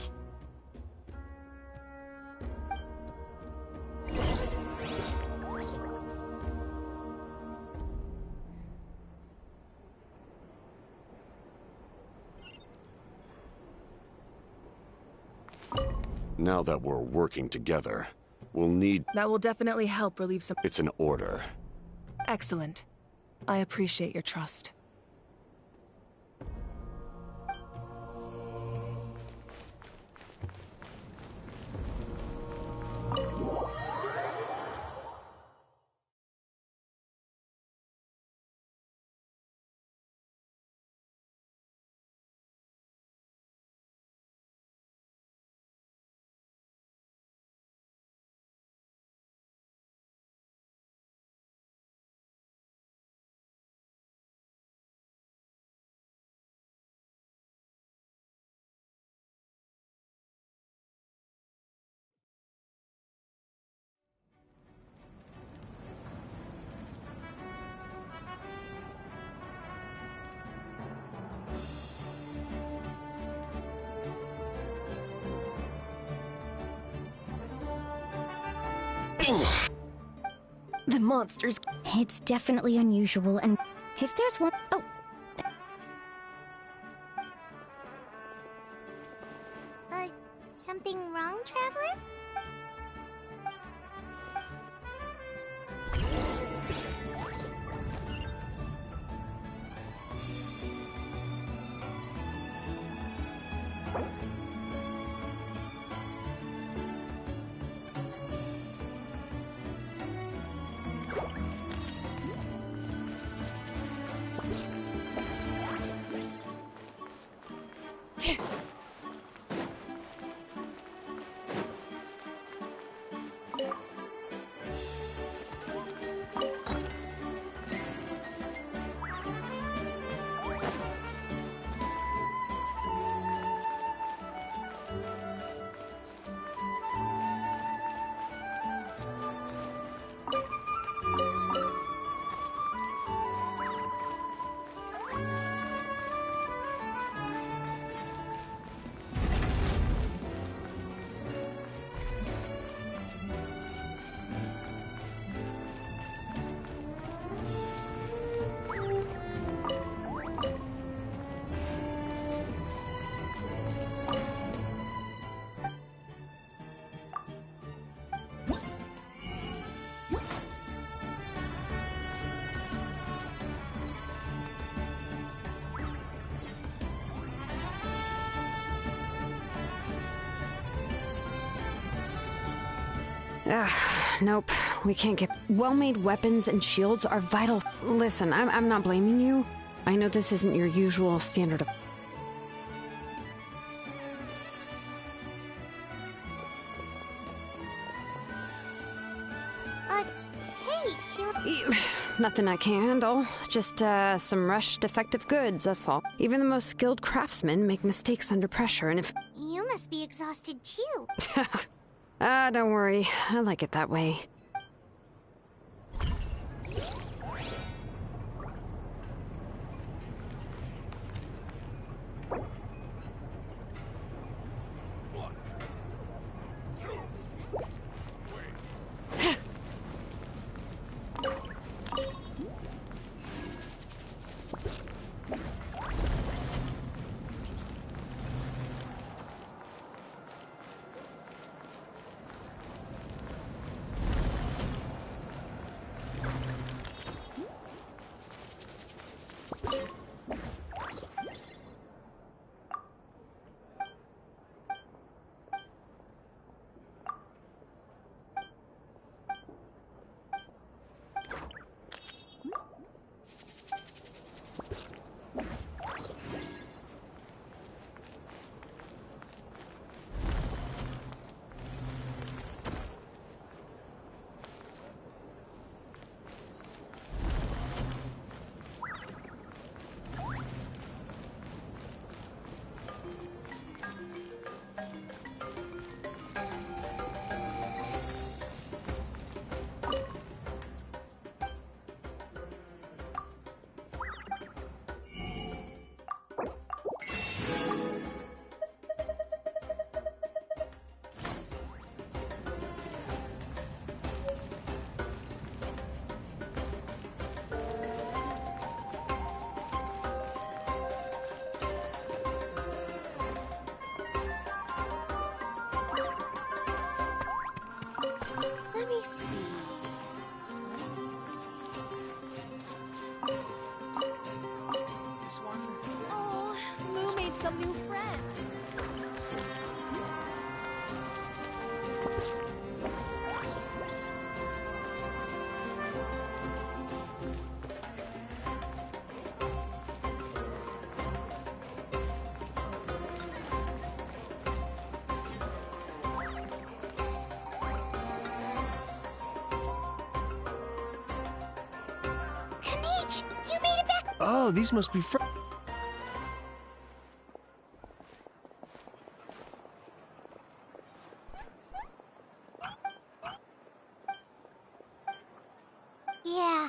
Now that we're working together, we'll need... That will definitely help relieve some... It's an order. Excellent. I appreciate your trust. The monsters. It's definitely unusual, and if there's one... Oh. Something wrong, Traveler? Nope. We can't get... Well-made weapons and shields are vital. Listen, I'm not blaming you. I know this isn't your usual standard of... Hey, Sheila... Nothing I can handle. Just, some rushed defective goods, that's all. Even the most skilled craftsmen make mistakes under pressure, and if... You must be exhausted, too. Don't worry. I like it that way. Let me see. This one? Oh, Moo made some new friends. You made it back! Oh, these must be Yeah,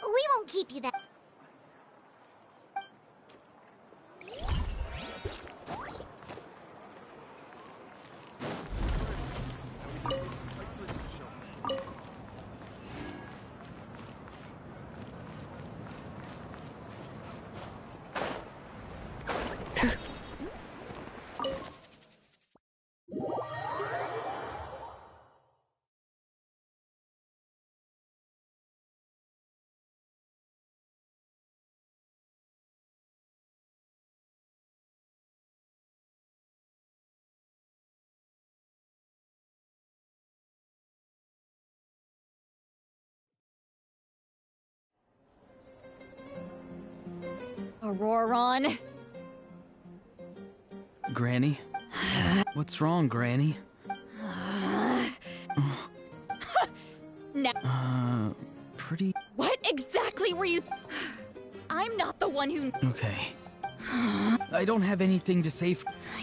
we won't keep you that... Auroron. Granny? What's wrong, Granny? Pretty... What exactly were you... I'm not the one who... Okay. I don't have anything to say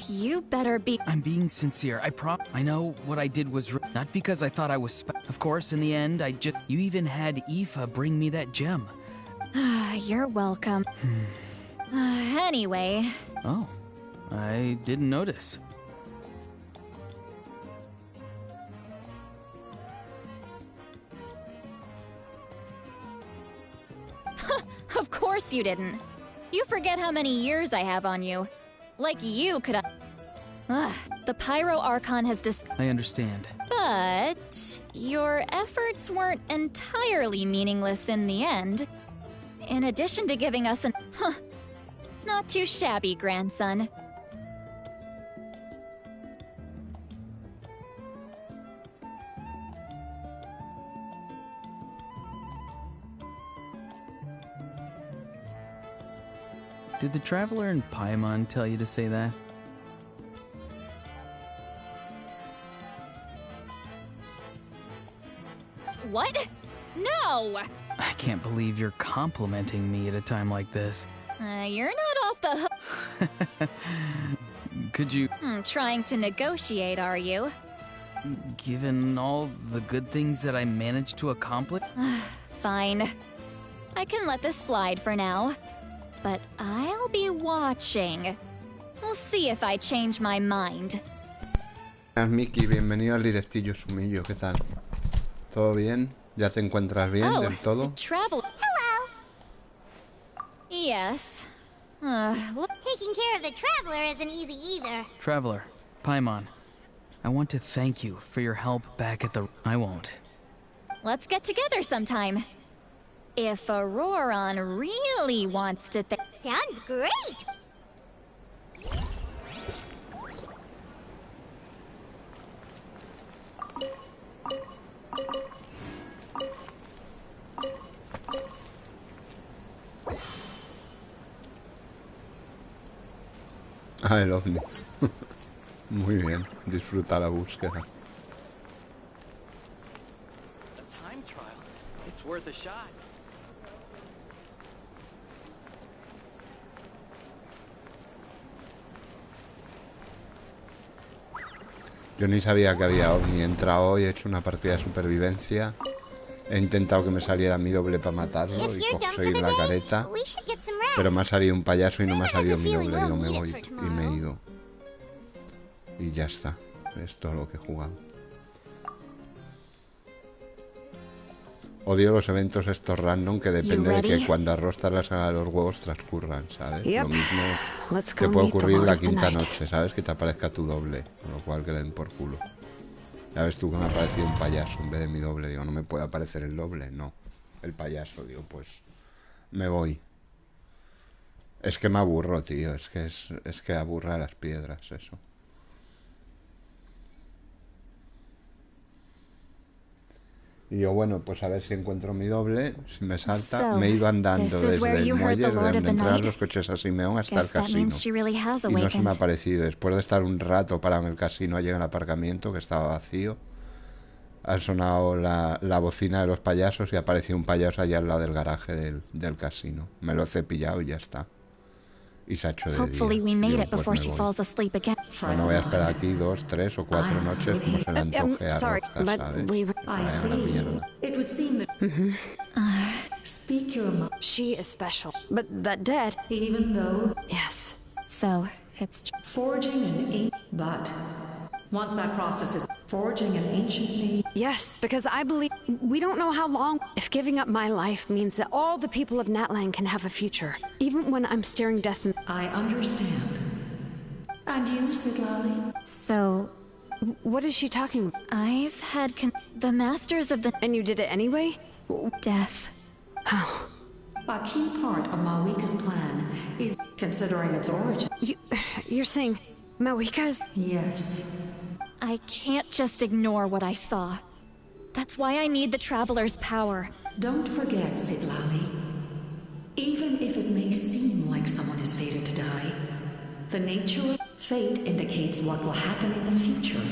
You better be... I'm being sincere, I know what I did was not because I thought I was Of course, in the end, You even had Aoife bring me that gem. You're welcome. Anyway... Oh. I didn't notice. Of course you didn't. You forget how many years I have on you. Like you could... The Pyro Archon has I understand. But... your efforts weren't entirely meaningless in the end. In addition to giving us an... Not too shabby, grandson. Did the Traveler in Paimon tell you to say that? What? No! I can't believe you're complimenting me at a time like this. You're not off the hook. Could you... Trying to negotiate, are you? Given all the good things that I managed to accomplish? Fine. I can let this slide for now. But I'll be watching. We'll see if I change my mind. Mickey, bienvenido al directillo Sumillo, ¿qué tal? ¿Todo bien? ¿Ya te encuentras bien del todo? Travel. Hello. Yes. Taking care of the Traveler isn't easy either. Traveler, Paimon, I want to thank you for your help back at the... I won't. Let's get together sometime. If Auroron really wants to Sounds great! Ah, el ovni. Muy bien, disfruta la búsqueda. A time trial. It's worth a shot. Yo ni sabía que había ovni. He entrado hoy, he hecho una partida de supervivencia. He intentado que me saliera mi doble para matarlo y conseguir la careta. Pero me ha salido un payaso y no me ha salido mi doble. Digo, me voy y me he ido. Y ya está. Es todo lo que he jugado. Odio los eventos estos random que depende de que cuando arrostras la saga de los huevos transcurran, ¿sabes? Lo mismo que puede ocurrir la quinta noche, ¿sabes? Que te aparezca tu doble, con lo cual que le den por culo. Ya ves tú que me ha aparecido un payaso en vez de mi doble. Digo, no me puede aparecer el doble, no. El payaso, digo, pues me voy. Es que me aburro, tío. Es que aburra a las piedras, eso. Y digo, bueno, pues a ver si encuentro mi doble. Si me salta, me he ido andando desde el muelle, desde donde entran los coches a Simeón hasta el casino. Y no se me ha aparecido. Después de estar un rato parado en el casino, llega al aparcamiento que estaba vacío. Ha sonado la bocina de los payasos y ha aparecido un payaso allá al lado del garaje del casino. Me lo he cepillado y ya está. Y se ha hecho de día. Digo, pues me voy. Bueno, voy a esperar aquí 2, 3 o 4 noches como se le antoje a Rockstar, ¿sabes? Vaya a la mierda. Speak your mind. She is special, but that dead. Even though... Yes. So, it's... Forging an ancient... But... Once that process is forging an ancient name... Yes, because I believe... We don't know how long... If giving up my life means that all the people of Natlan can have a future, even when I'm staring death in... I understand. And you, Siglali? So... What is she talking about? I've had the Masters of the... And you did it anyway? Death. How? A key part of Mawika's plan is considering its origin. You're saying Mawika's... Yes. I can't just ignore what I saw. That's why I need the Traveler's power. Don't forget, Siglali. Even if it may seem like someone is fated to die, the nature of fate indicates what will happen in the future.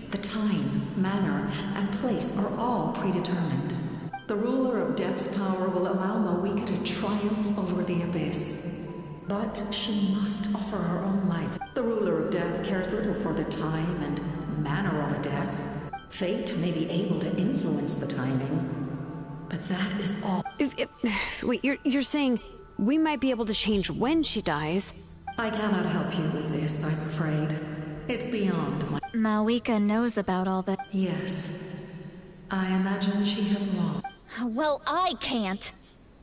The time, manner, and place are all predetermined. The ruler of Death's power will allow Mawika to triumph over the Abyss. But she must offer her own life. The ruler of Death cares little for the time and manner of a death. Fate may be able to influence the timing, but that is all. Wait, you're saying we might be able to change when she dies? I cannot help you with this, I'm afraid. It's beyond my... Mawika knows about all that. Yes. I imagine she has long. Well, I can't.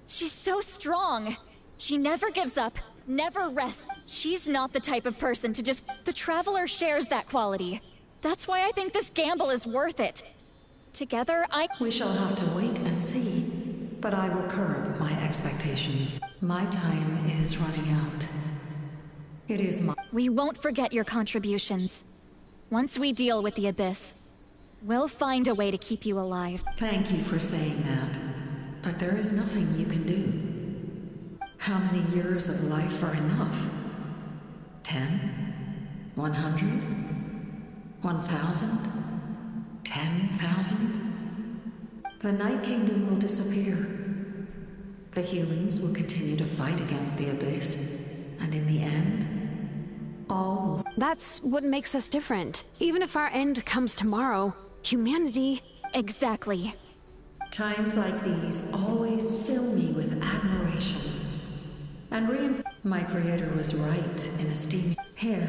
She's so strong. She never gives up, never rests. She's not the type of person to just... The Traveler shares that quality. That's why I think this gamble is worth it. Together, We shall have to wait and see. But I will curb my expectations. My time is running out. It is my... We won't forget your contributions. Once we deal with the Abyss, we'll find a way to keep you alive. Thank you for saying that. But there is nothing you can do. How many years of life are enough? 10? 100? 1,000? 10,000? The Night Kingdom will disappear. The humans will continue to fight against the Abyss, and in the end, all will... That's what makes us different. Even if our end comes tomorrow, humanity... Exactly. Times like these always fill me with admiration. And my creator was right in esteeming... Here.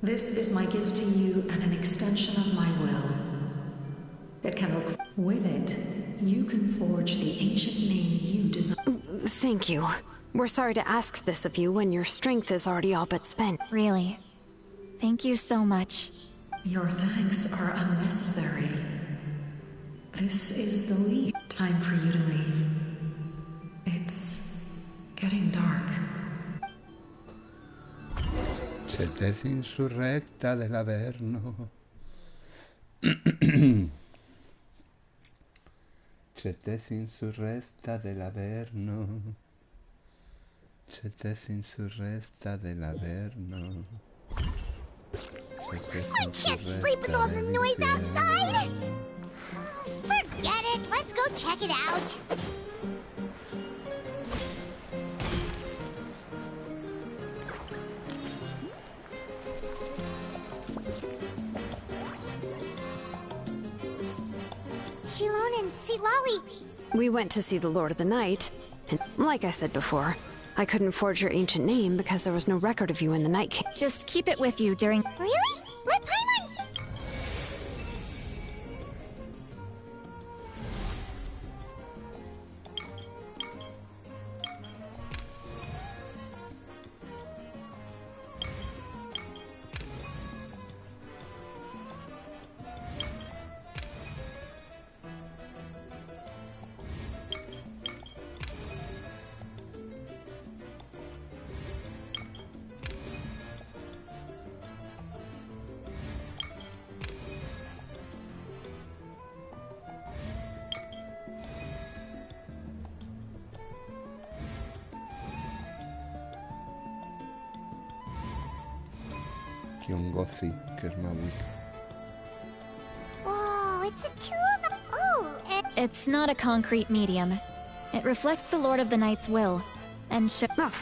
This is my gift to you and an extension of my will. It can... With it, you can forge the ancient name you desire. Thank you. We're sorry to ask this of you when your strength is already all but spent. Really. Thank you so much. Your thanks are unnecessary. This is the least time for you to leave. It's getting dark. Se desinsurrecta del Averno. Se desinsurrecta del Averno. Se desinsurrecta del Averno. I can't sleep with all the noise outside! Forget it, let's go check it out! Shilon and Silali! We went to see the Lord of the Night, and like I said before, I couldn't forge your ancient name because there was no record of you in the Night King. Just keep it with you during... Really? Let Paimon... Kiongozi, que es Maui. Whoa, it's a tube! Oh, It's not a concrete medium. It reflects the Lord of the Night's will, and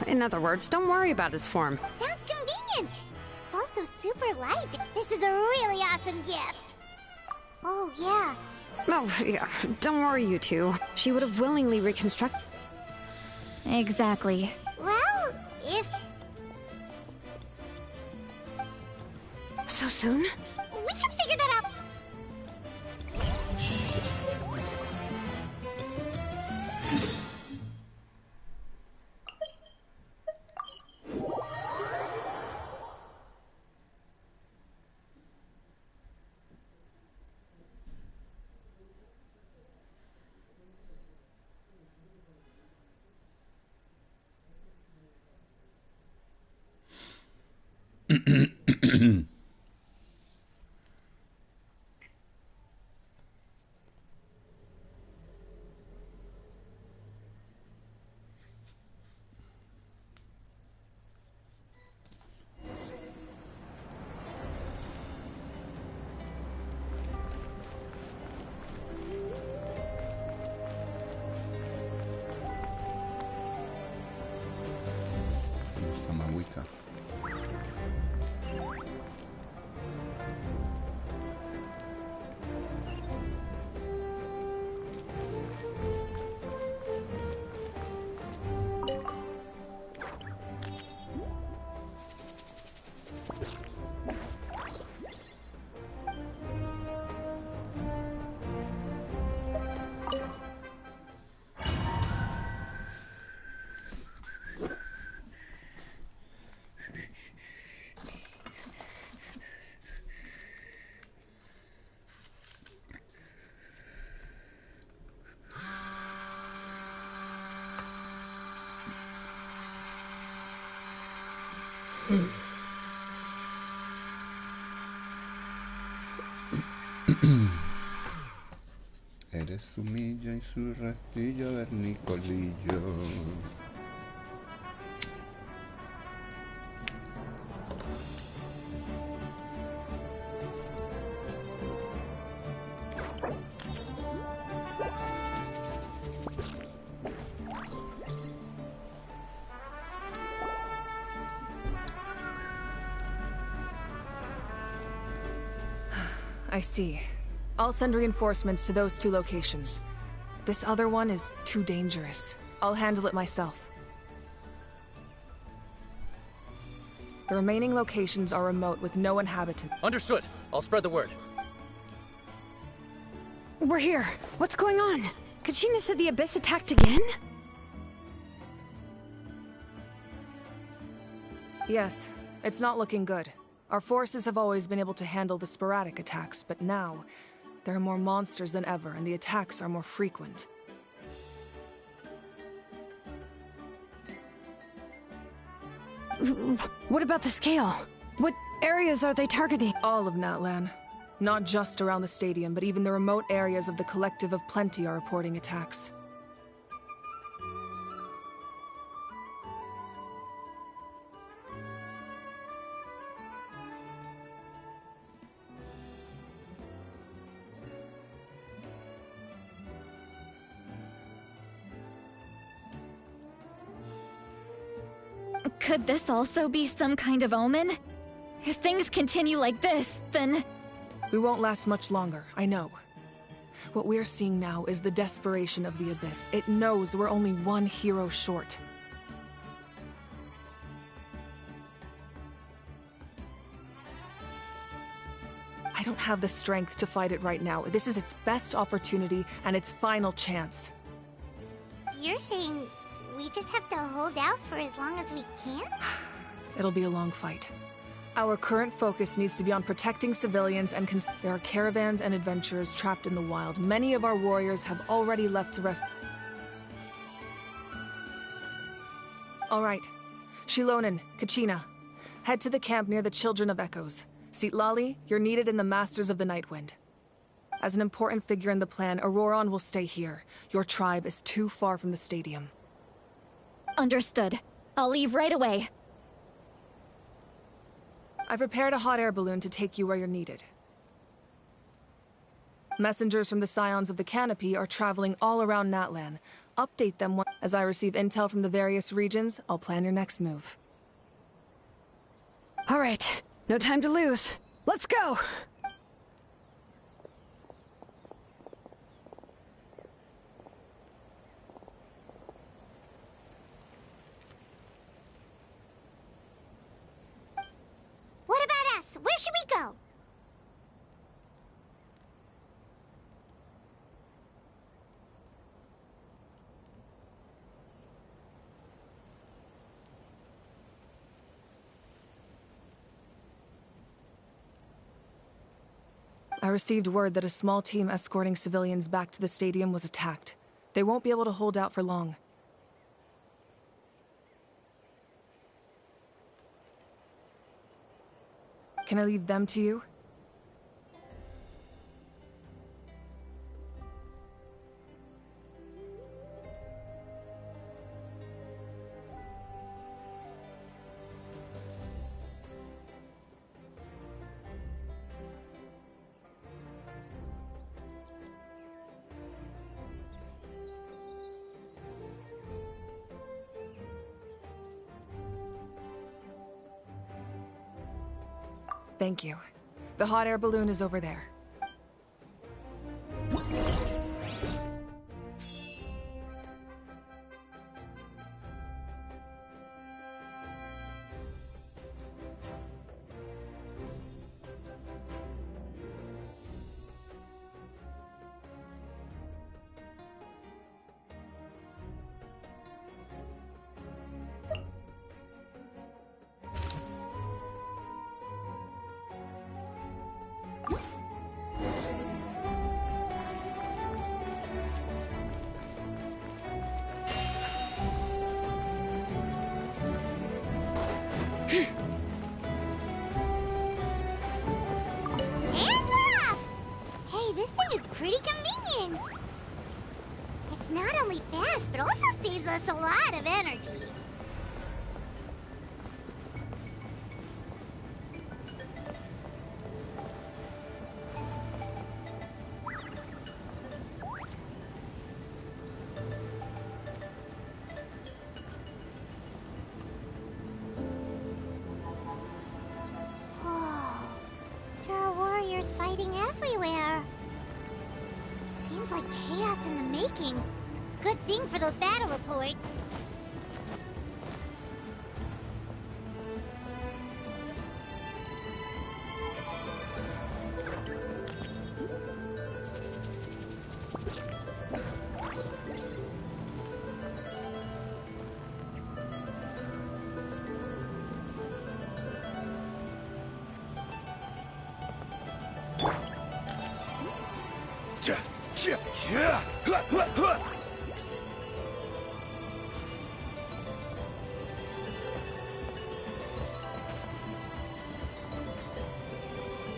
in other words, don't worry about his form. Sounds convenient! It's also super light. This is a really awesome gift! Oh, yeah. Oh, yeah. Don't worry, you two. She would have willingly reconstructed... Exactly. Well, if... So soon? We can figure that out. de su milla y su rastillo vernicolillo. I see. I'll send reinforcements to those 2 locations. This other one is too dangerous. I'll handle it myself. The remaining locations are remote with no inhabitant. Understood. I'll spread the word. We're here. What's going on? Kachina said the Abyss attacked again? Yes, it's not looking good. Our forces have always been able to handle the sporadic attacks, but now, there are more monsters than ever, and the attacks are more frequent. What about the scale? What areas are they targeting? All of Natlan. Not just around the stadium, but even the remote areas of the Collective of Plenty are reporting attacks. Could this also be some kind of omen? If things continue like this, then... We won't last much longer, I know. What we're seeing now is the desperation of the Abyss. It knows we're only 1 hero short. I don't have the strength to fight it right now. This is its best opportunity and its final chance. You're saying we just have to hold out for as long as we can? It'll be a long fight. Our current focus needs to be on protecting civilians and there are caravans and adventurers trapped in the wild. Many of our warriors have already left to rest. All right. Shilonen, Kachina, head to the camp near the Children of Echoes. Citlali, you're needed in the Masters of the Nightwind. As an important figure in the plan, Auroron will stay here. Your tribe is too far from the stadium. Understood. I'll leave right away. I prepared a hot air balloon to take you where you're needed. Messengers from the Scions of the Canopy are traveling all around Natlan. Update them as I receive intel from the various regions. I'll plan your next move. All right. No time to lose. Let's go! What about us? Where should we go? I received word that a small team escorting civilians back to the stadium was attacked. They won't be able to hold out for long. Can I leave them to you? Thank you. The hot air balloon is over there. Pretty convenient. us a lot of energy. There are warriors fighting everywhere. Seems like chaos in the making. Good thing for those battle reports.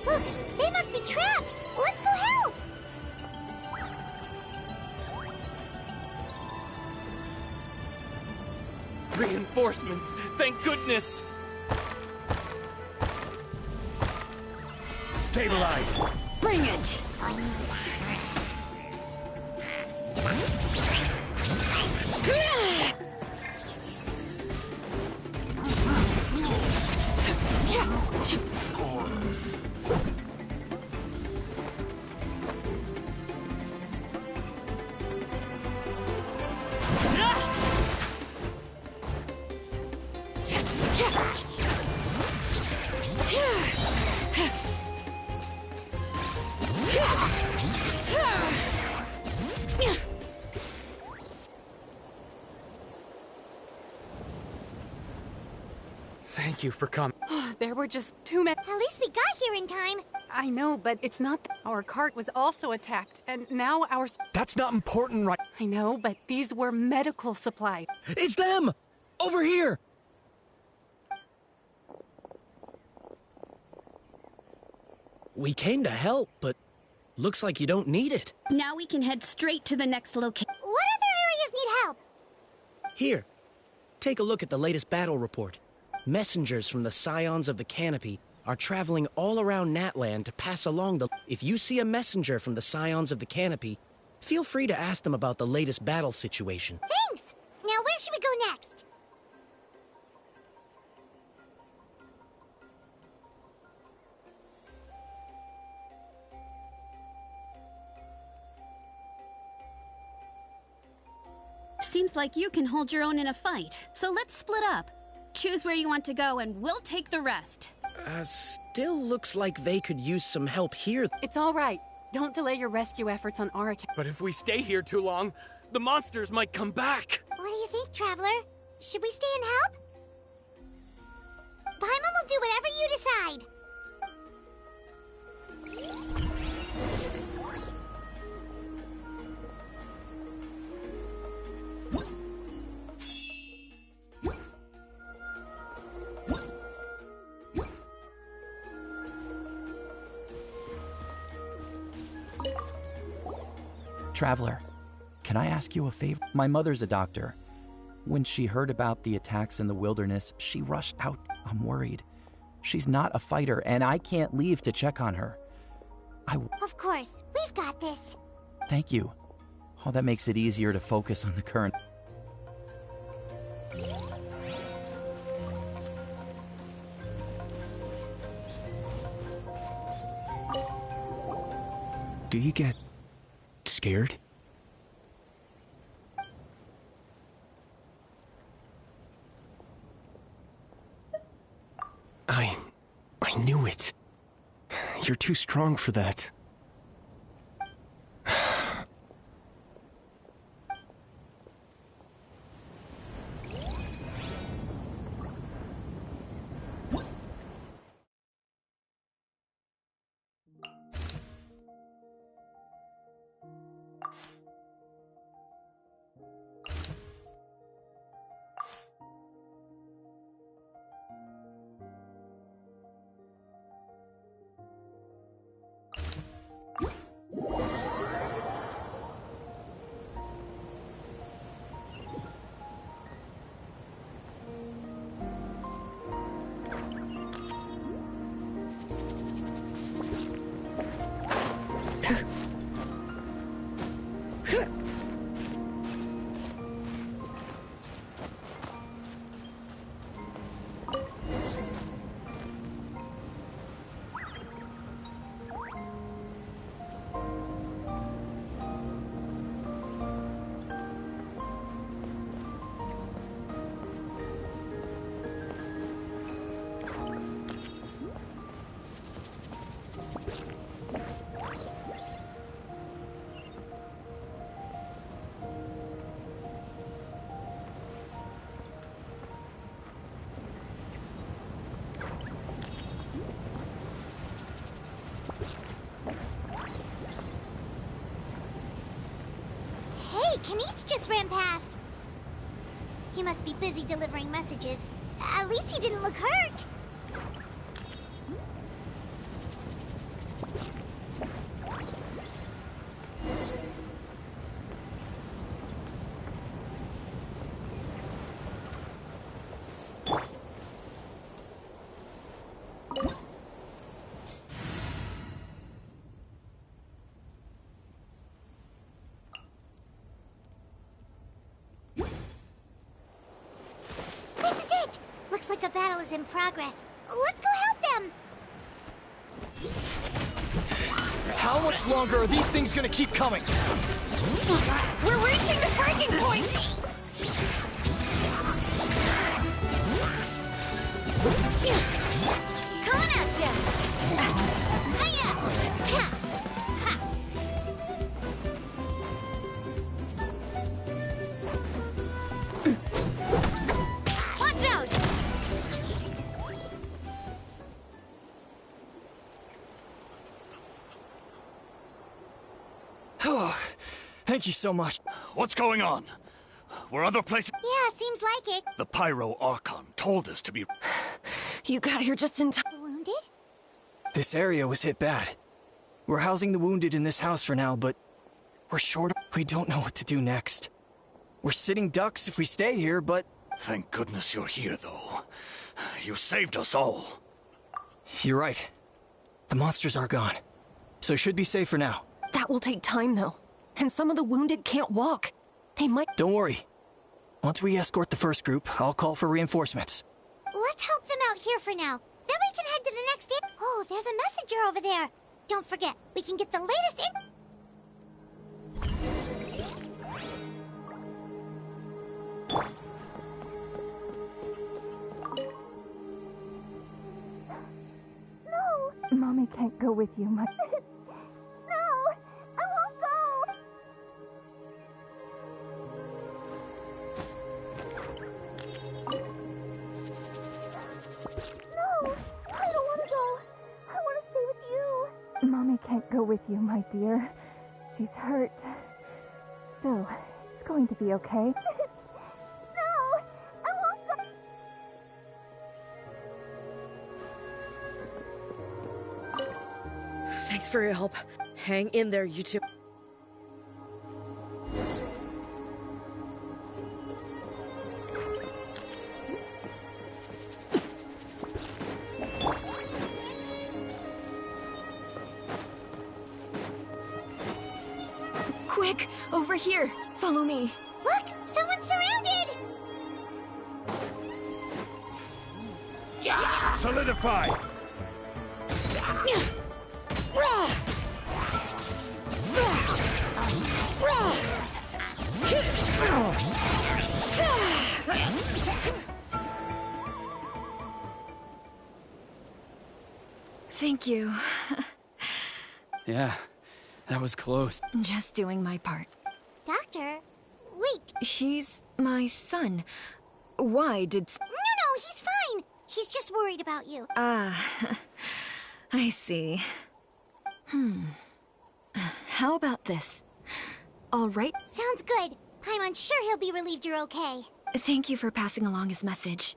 Look, they must be trapped. Let's go help. Reinforcements! Thank goodness! Stabilize! Bring it! Thank you for coming. There were just too many. At least we got here in time. I know, but it's not. Our cart was also attacked, and now our. That's not important, right? I know, but these were medical supplies. It's them! Over here! We came to help, but looks like you don't need it. Now we can head straight to the next location. What other areas need help? Here, take a look at the latest battle report. Messengers from the Scions of the Canopy are traveling all around Natland to pass along the... If you see a messenger from the Scions of the Canopy, feel free to ask them about the latest battle situation. Thanks! Now where should we go next? Seems like you can hold your own in a fight. So let's split up. Choose where you want to go and we'll take the rest. Still looks like they could use some help here. It's all right. Don't delay your rescue efforts on our account. But if we stay here too long, the monsters might come back. What do you think, Traveler? Should we stay and help? Paimon will do whatever you decide. Traveler, can I ask you a favor? My mother's a doctor. When she heard about the attacks in the wilderness, she rushed out. I'm worried. She's not a fighter, and I can't leave to check on her. Of course, we've got this. Thank you. Oh, that makes it easier to focus on the current. Do you get scared? I knew it. You're too strong for that. Kenichi just ran past. He must be busy delivering messages. At least he didn't look hurt. Looks like a battle is in progress. Let's go help them! How much longer are these things gonna keep coming? We're reaching the breaking point! Coming at ya! Hiya! Cha! Ha! Watch out! Oh, thank you so much. What's going on? Were other places? Yeah, seems like it. The Pyro Archon told us to be... You got here just in time. Wounded? This area was hit bad. We're housing the wounded in this house for now, but we're short. We don't know what to do next. We're sitting ducks if we stay here, but... Thank goodness you're here, though. You saved us all. You're right. The monsters are gone, so it should be safe for now. That will take time, though. And some of the wounded can't walk. They might... Don't worry. Once we escort the first group, I'll call for reinforcements. Let's help them out here for now. Then we can head to the next area. Oh, there's a messenger over there. Don't forget, we can get the latest No! Mommy can't go with you, No! I won't go! No! I don't want to go! I want to stay with you! Mommy can't go with you, my dear. She's hurt. Still, it's going to be okay. No! I won't go! Thanks for your help. Hang in there, you two. Quick! Over here! Follow me. Look! Someone's surrounded! Solidify! Thank you. Yeah, that was close. Just doing my part. Doctor, wait. He's my son. Why did... No, he's fine. He's just worried about you. Ah, I see. How about this? All right. Sounds good. I'm sure he'll be relieved you're okay. Thank you for passing along his message.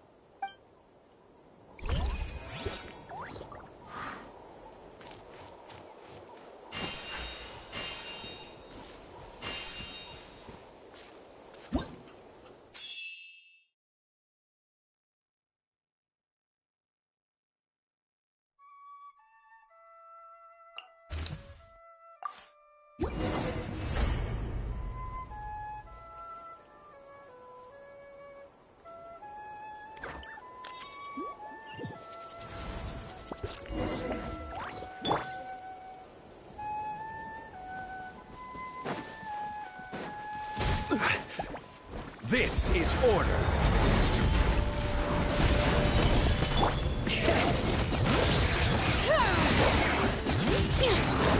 This is order.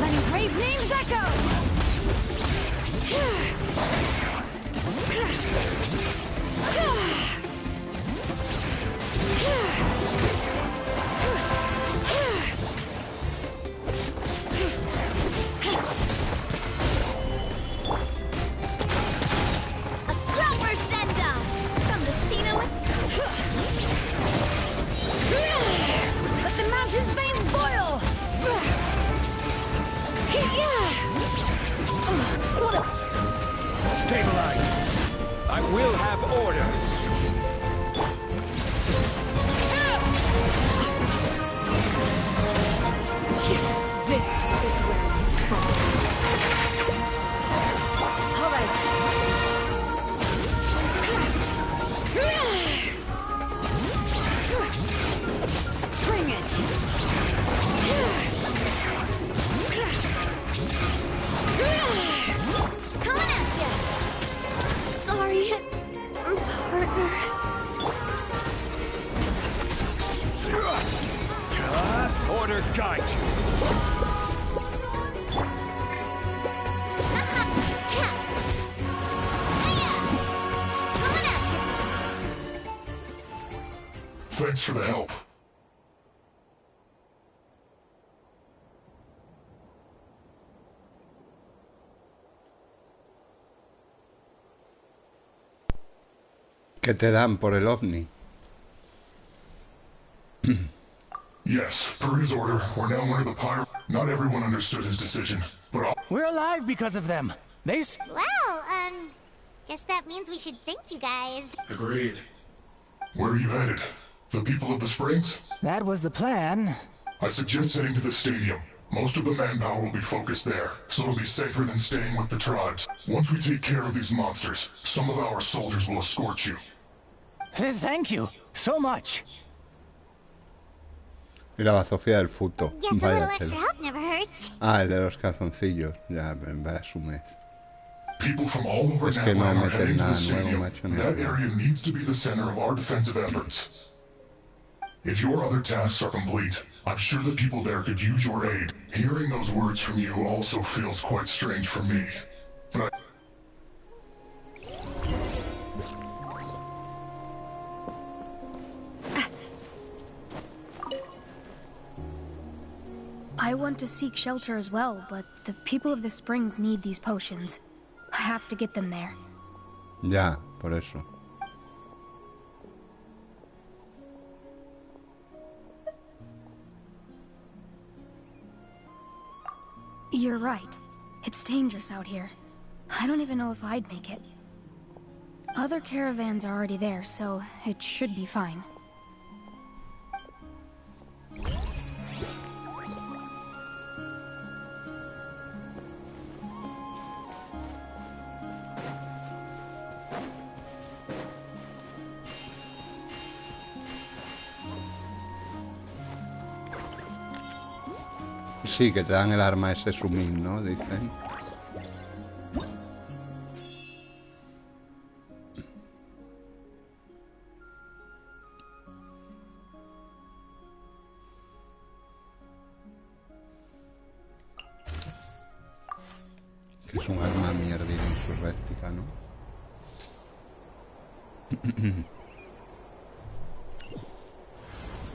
Letting brave names echo! order guide you. Thanks for the help. ¿Qué te dan por el ovni? Yes, per his order, we're now under the pyre. Not everyone understood his decision, but we're alive because of them. Well, guess that means we should thank you guys. Agreed. Where are you headed? The people of the Springs? That was the plan. I suggest heading to the stadium. Most of the manpower will be focused there, so it'll be safer than staying with the tribes. Once we take care of these monsters, some of our soldiers will escort you. Thank you so much. Mira la Sofía del Futo. Guess a little extra help never hurts. Ah, el de los calzoncillos. Ya, vaya su mes. People from all over Natlan are heading to the stadium. That area needs to be the center of our defensive efforts. If your other tasks are complete, I'm sure the people there could use your aid. Hearing those words from you also feels quite strange for me. But I want to seek shelter as well, but the people of the Springs need these potions. I have to get them there. Ya, por eso. You're right. It's dangerous out here. I don't even know if I'd make it. Other caravans are already there, so it should be fine. Sí, que te dan el arma ese sumín, ¿no? Dicen. Que es un arma mierda insurréctica, ¿no?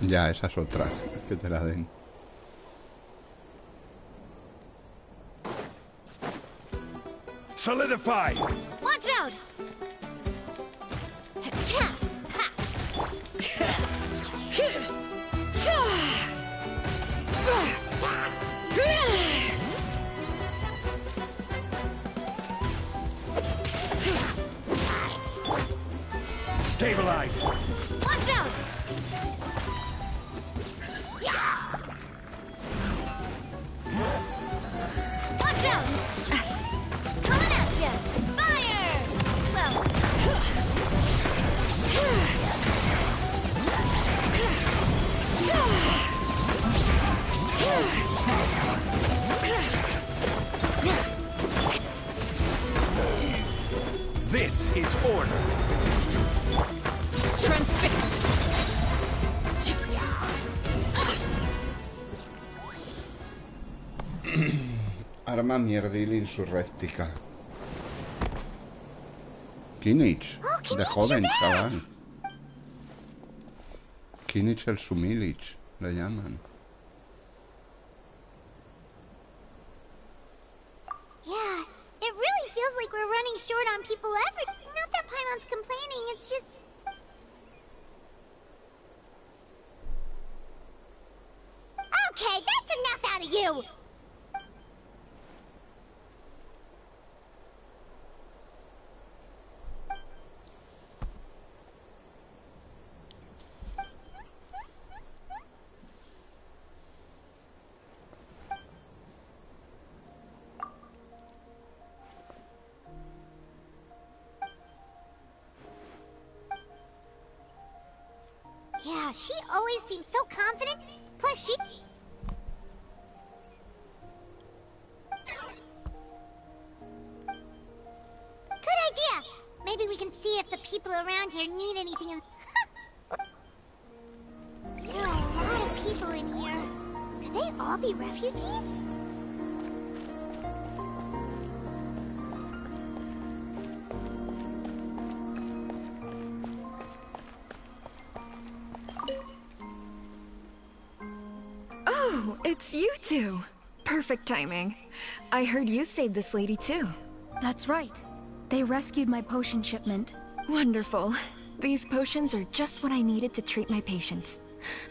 Ya, esa es otra. Que te la den. Solidify! Watch out! Stabilize! Watch out! Watch out! Coming at you! Fire! Well... This is order. Transfixed. Arma mierdil insurréctica. Kinich. De joven, chaval. Kinich el Sumilich, le llaman. Yeah, it really feels like we're running short on people Not that Paimon's complaining, it's just... Okay, that's enough out of you! Yeah, she always seems so confident. Plus she... Good idea! Maybe we can see if the people around here need anything in... There are a lot of people in here. And all be refugees? Oh, it's you two. Perfect timing. I heard you saved this lady too. That's right. They rescued my potion shipment. Wonderful. These potions are just what I needed to treat my patients.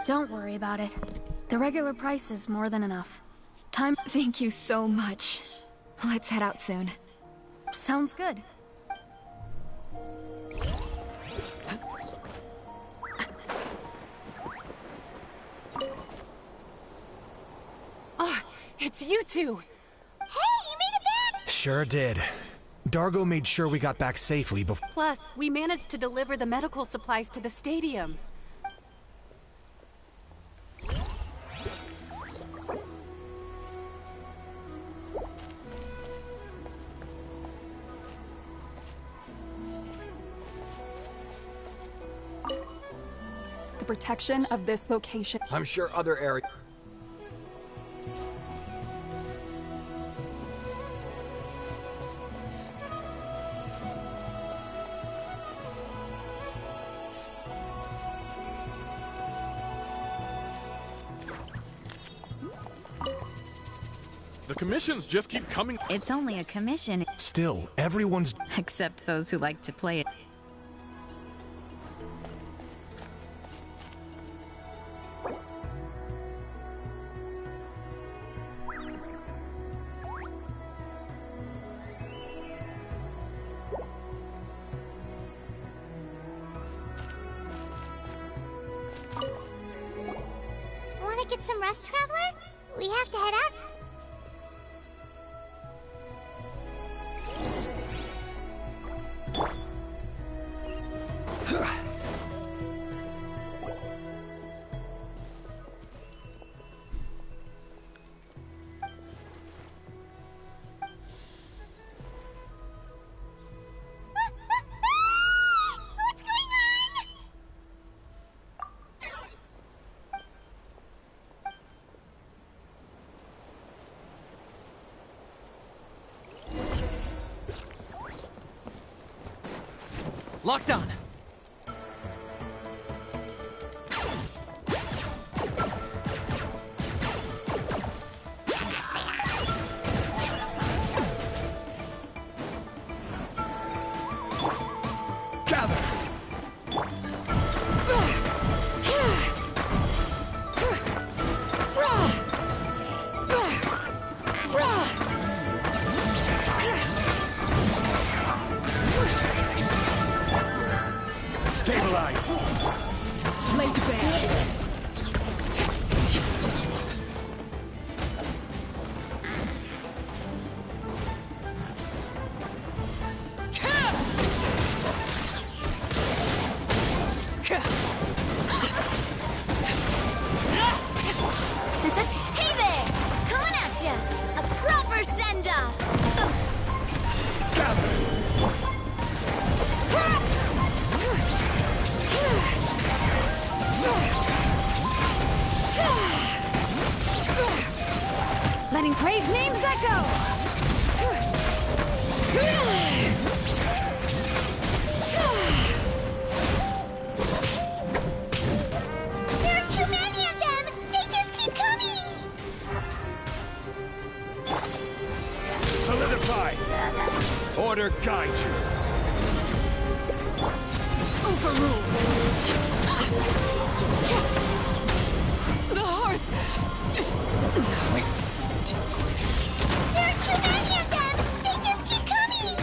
Don't worry about it. The regular price is more than enough. Thank you so much. Let's head out soon. Sounds good. Oh, it's you two! Hey, you made it back! Sure did. Dargo made sure we got back safely before. Plus, we managed to deliver the medical supplies to the stadium. The protection of this location. I'm sure other areas. The commissions just keep coming. It's only a commission. Still, everyone's. Except those who like to play it. Wanna get some rest, Traveler? We have to head out. Locked on. Stabilize! Laid bare. Hey there! Coming at ya! A proper send-off! Letting praise names echo! There are too many of them! They just keep coming! Solidify! Order guide you! Overruled! The hearth! Now it's too quick. There are too many of them! They just keep coming!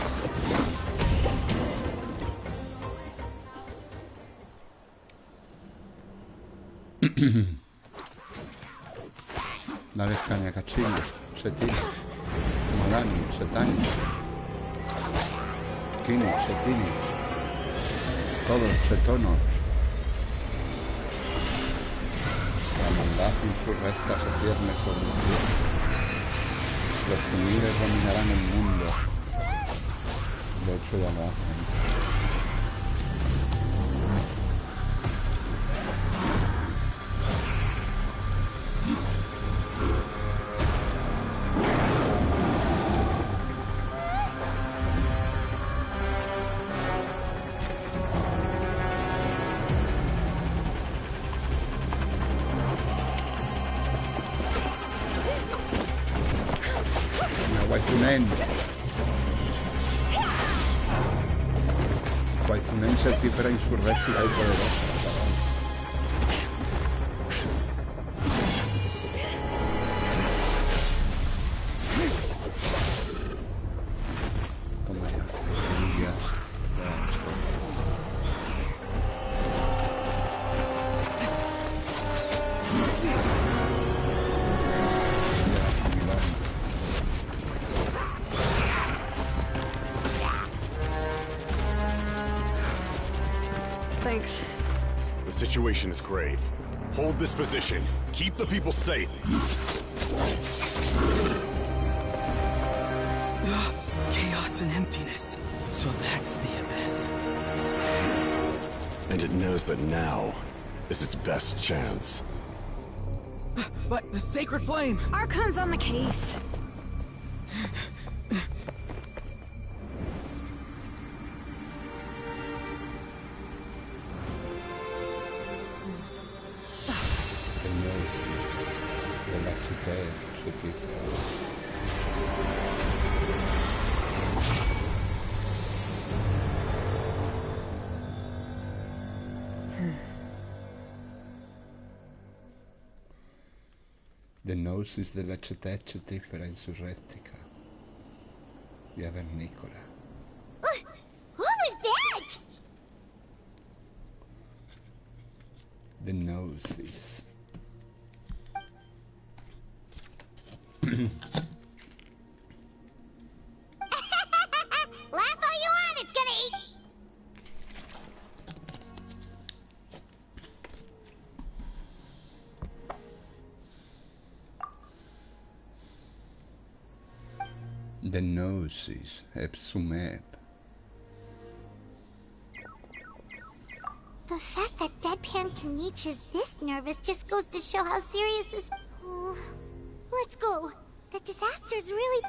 Dale caña, cachillo, setino, morani, setani, kini, setini, todos setonos. La maldad insurrecta se cierne sobre el cielo. Los humildes dominarán el mundo. De hecho ya lo hacen. Quaizunen. Quaizunen certífera insurréctica y poderosa. Thanks. The situation is grave. Hold this position. Keep the people safe. Chaos and emptiness. So that's the Abyss. And it knows that now is its best chance. But the sacred flame! Archon's on the case. The Gnosis della città certifera insurrettica. Via Vernicola. What was that? The Gnosis. Laugh all you want, it's gonna eat. The Gnosis, Epsumeb. The fact that Deadpan can reach is this nervous just goes to show how serious this... Oh, let's go. The disaster's really...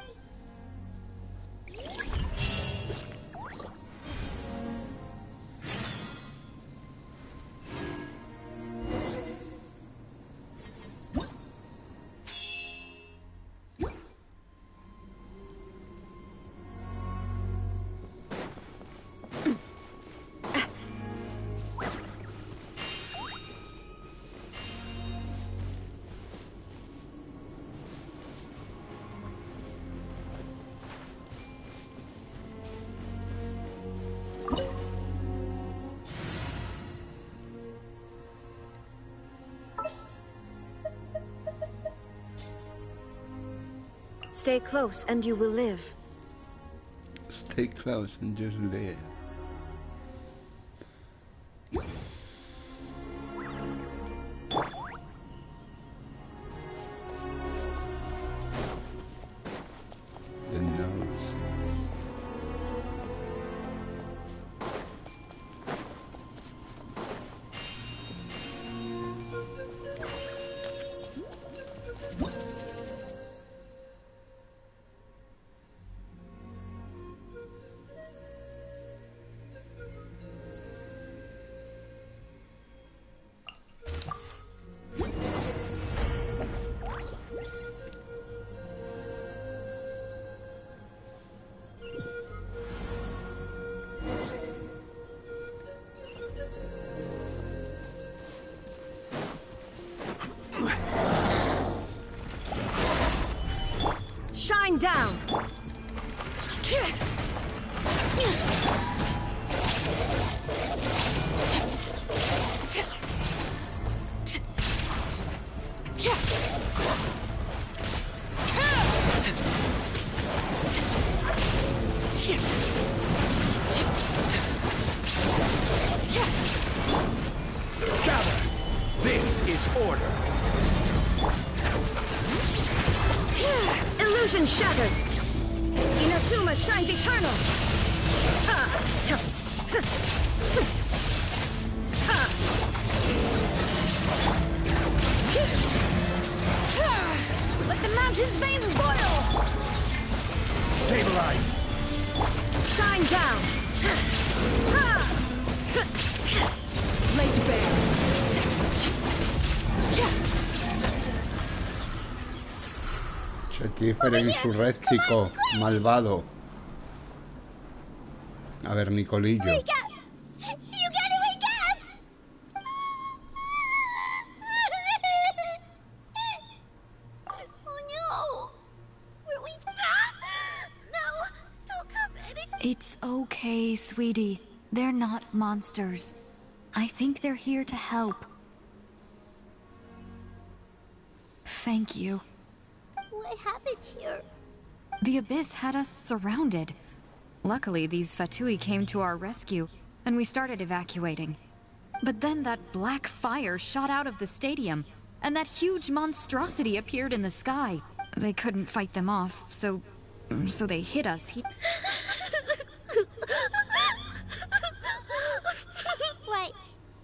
Stay close and you will live. Stay close and just live. The Gnosis. Shine down! Gather! This is order! Illusion shattered! Inazuma shines eternal! Let the mountain's veins boil! Stabilize! Shine down! Lay to bear! Chifre insurréctico, malvado. A ver, Nicolillo. Wake up! You gotta wake up! Oh no! Were we... No! Don't come in! It's okay, sweetie. They're not monsters. I think they're here to help. Thank you. What happened here? The Abyss had us surrounded. Luckily, these Fatui came to our rescue, and we started evacuating. But then that black fire shot out of the stadium, and that huge monstrosity appeared in the sky. They couldn't fight them off, so they hit us. Right.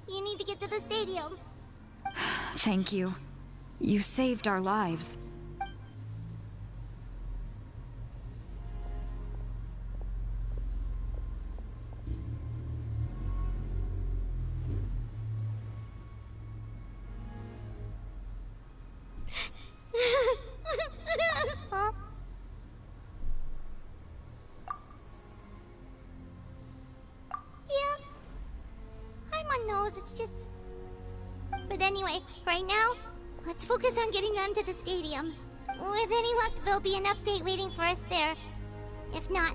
You need to get to the stadium. Thank you. You saved our lives. Huh? Yeah. I'm on nose, it's just... But anyway, right now, let's focus on getting them to the stadium. With any luck, there'll be an update waiting for us there. If not...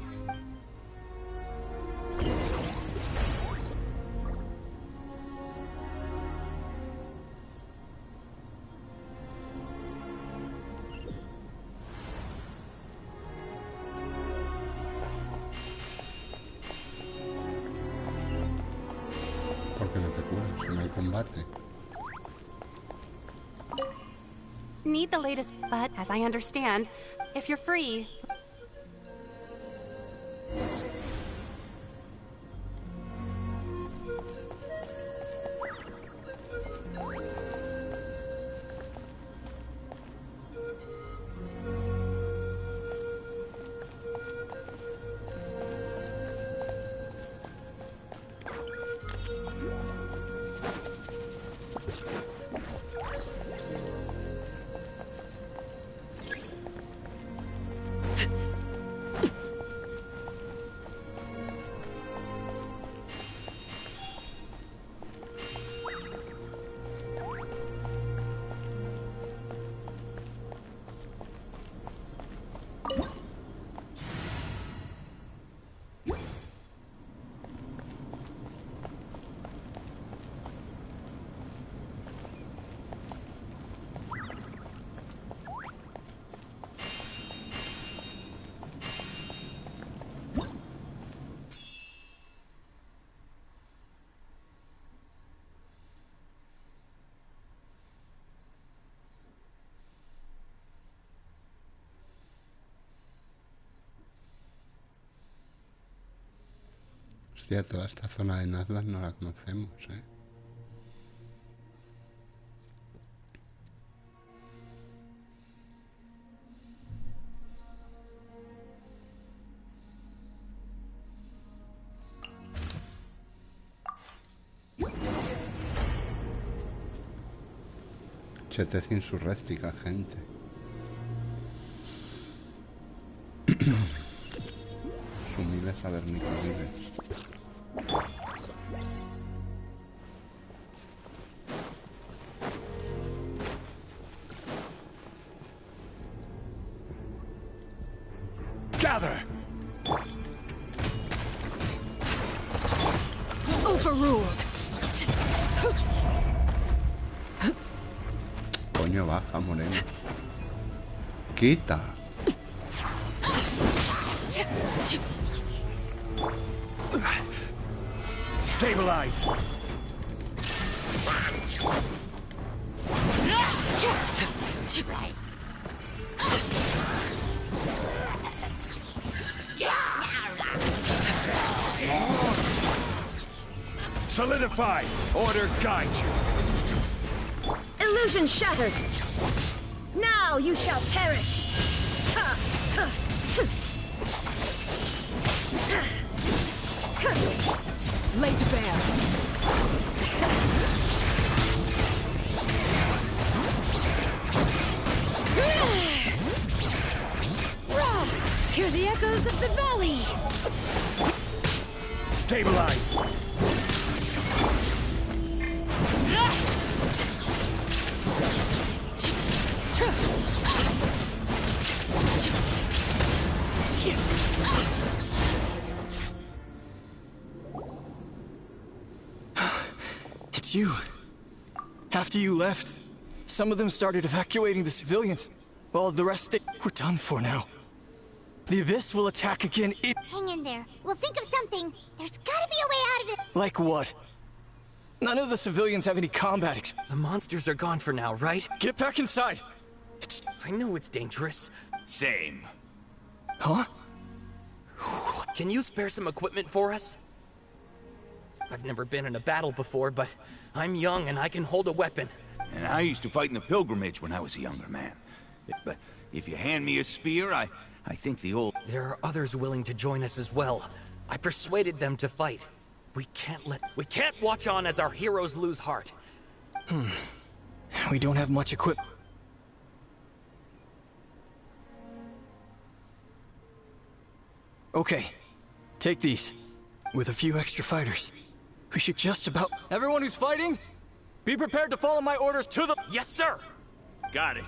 ¿Por qué no te curas? Si no hay combate. Need the latest, but as I understand, if you're free... Hostia, toda esta zona de Nazlas no la conocemos, ¿eh? Chetez insurréctica, gente. Sumiles avernicodiles. Gather! Overruled. Coño, baja, moreno. Quita. Stabilize! Solidify! Order guide you! Illusion shattered! Now you shall perish! Laid to bear. the echoes of the valley! Stabilize! It's you. After you left, some of them started evacuating the civilians, while the rest we're done for now. The Abyss will attack again. Hang in there. We'll think of something. There's gotta be a way out of it. Like what? None of the civilians have any combat The monsters are gone for now, right? Get back inside! I know it's dangerous. Same. Huh? Can you spare some equipment for us? I've never been in a battle before, but I'm young and I can hold a weapon. And I used to fight in the pilgrimage when I was a younger man. But if you hand me a spear, I think the old... There are others willing to join us as well. I persuaded them to fight. We can't watch on as our heroes lose heart. We don't have much equipment. Okay, take these. With a few extra fighters, we should just about... Everyone who's fighting, be prepared to follow my orders to the... Yes, sir! Got it.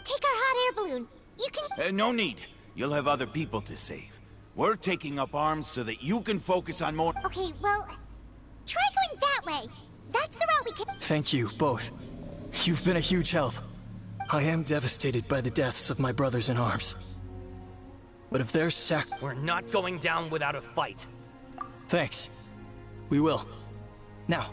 Take our hot air balloon. You can... No need. You'll have other people to save. We're taking up arms so that you can focus on more... Okay, well... Try going that way. That's the route we can... Thank you, both. You've been a huge help. I am devastated by the deaths of my brothers in arms. But if there's We're not going down without a fight. Thanks. We will. Now.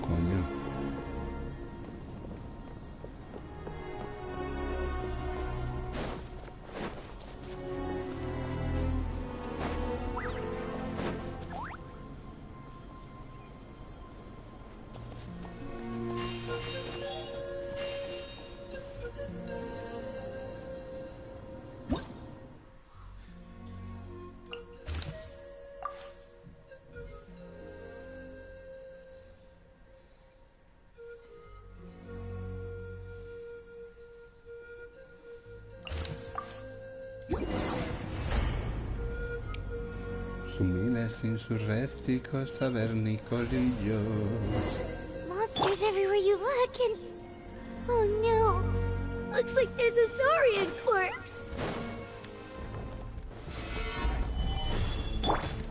Coño. Sumiles insurrécticos tabernicolillos. Monsters everywhere you look and... Oh no. Looks like there's a Saurian corpse.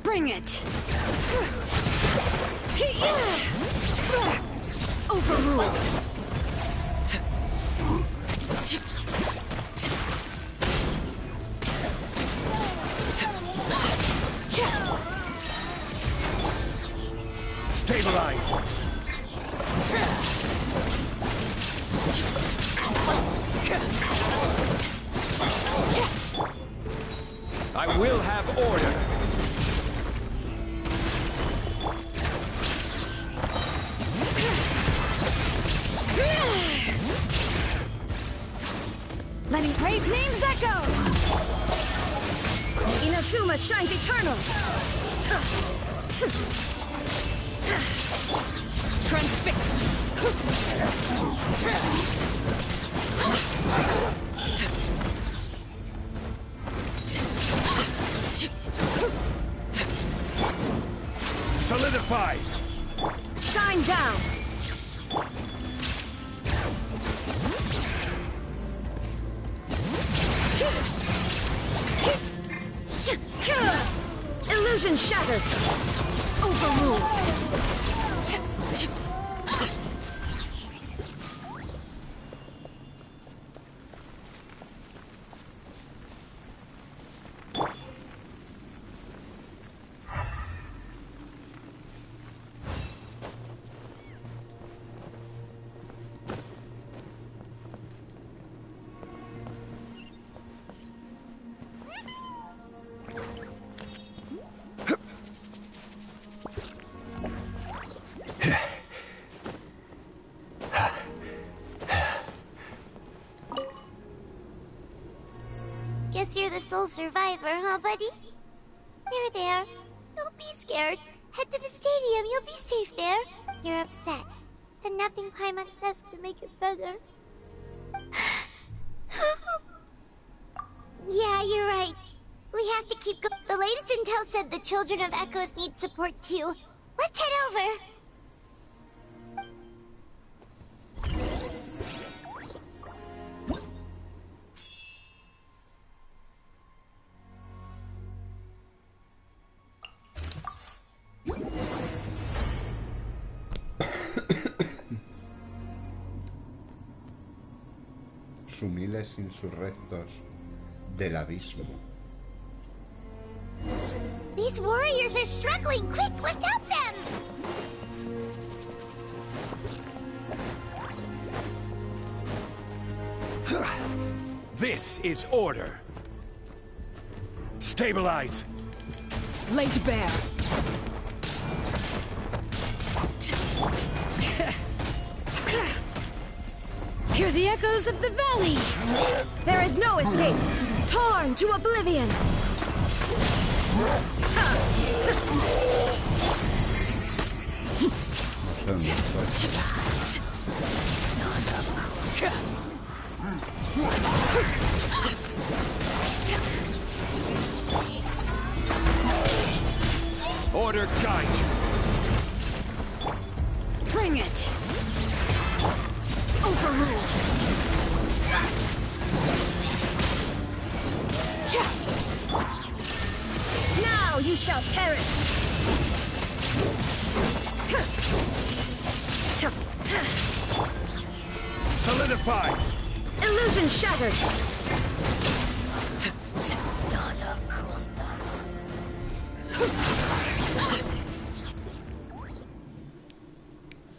Bring it! Overruled! Stabilize! I will have order! Let me brave names echo! Inazuma shines eternal! Transfixed! Solidify! Shine down! Illusion shattered! Overruled! Guess you're the sole survivor, huh, buddy? There. Don't be scared. Head to the stadium, you'll be safe there. You're upset, and nothing Paimon says can make it better. Yeah, you're right. We have to keep going. The latest intel said the Children of Echoes need support too. Let's head over. Sumiles insurrectos del abismo. These warriors are struggling. Quick, let's help them! This is order. Stabilize. Laid bare. Hear the echoes of the valley! There is no escape! Torn to oblivion! Order guide you. Bring it! Overrule! Now you shall perish! Solidify! Illusion shattered!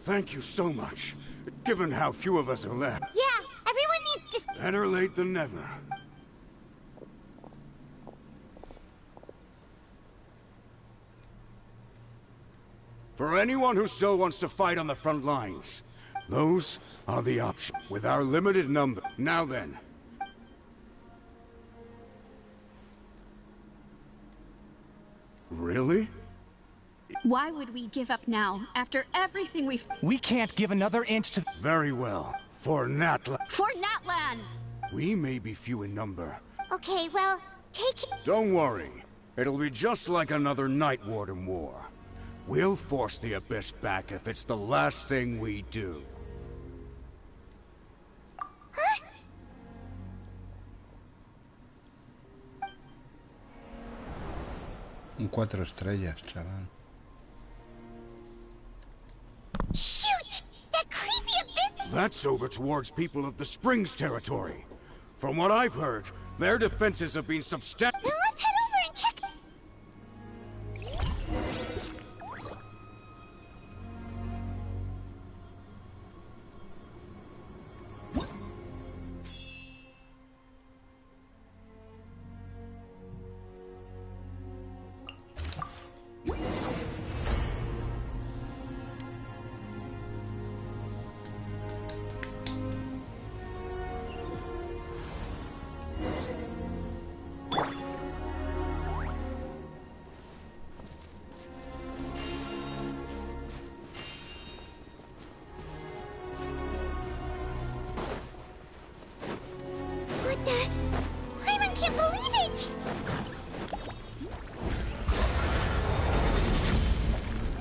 Thank you so much. Given how few of us are left. Yeah, everyone needs to... Better late than never. For anyone who still wants to fight on the front lines, those are the options. With our limited number. Now then. Really? Why would we give up now, after everything we've... We can't give another inch to... Very well. For Natlan. For Natlan! We may be few in number. Okay, well, take it... Don't worry. It'll be just like another Night Warden war. We'll force the Abyss back if it's the last thing we do. Huh? Un 4 estrellas, chaval. Shoot! That creepy abyss... That's over towards people of the Springs territory. From what I've heard, their defenses have been substantial. Then let's head over and check... What the... Paimon can't believe it!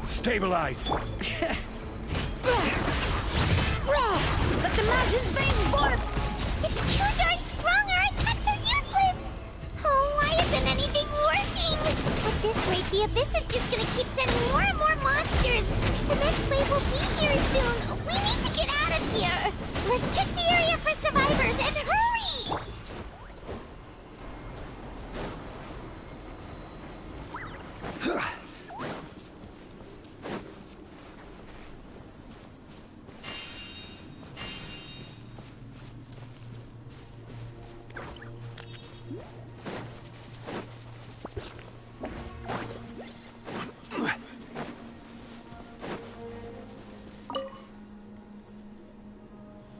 Stabilize! Let the mountain's veins forth! It's too darn strong, our attacks are useless! Oh, why isn't anything working? At this rate, the Abyss is just gonna keep sending more and more monsters! The next wave will be here soon! We need to get out of here! Let's check the area for survivors, and hurry!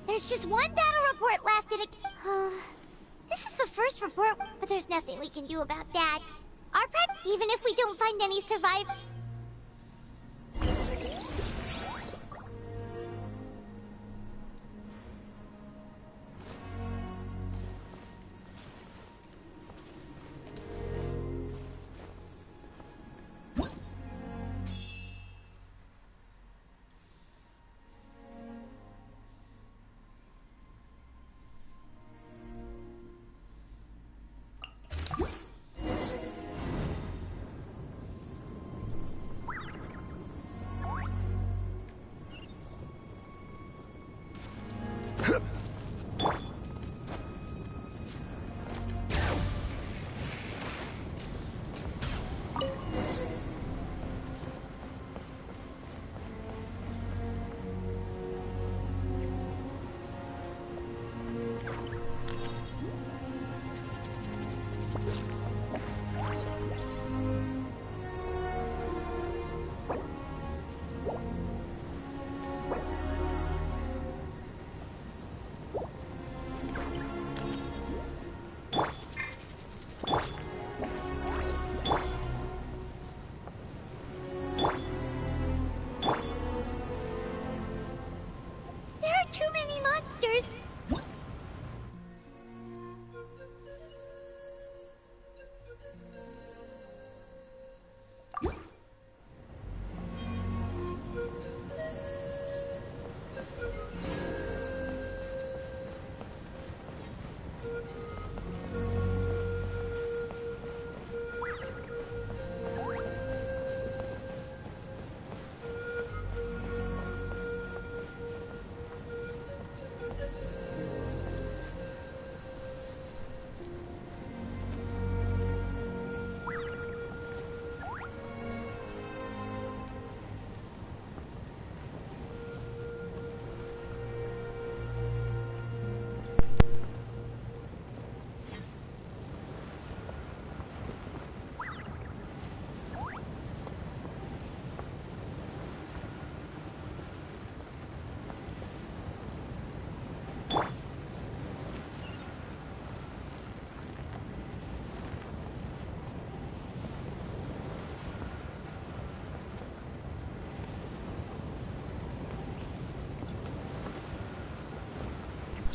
There's just one battle report left and it... this is the first report, but there's nothing we can do about that. Our even if we don't find any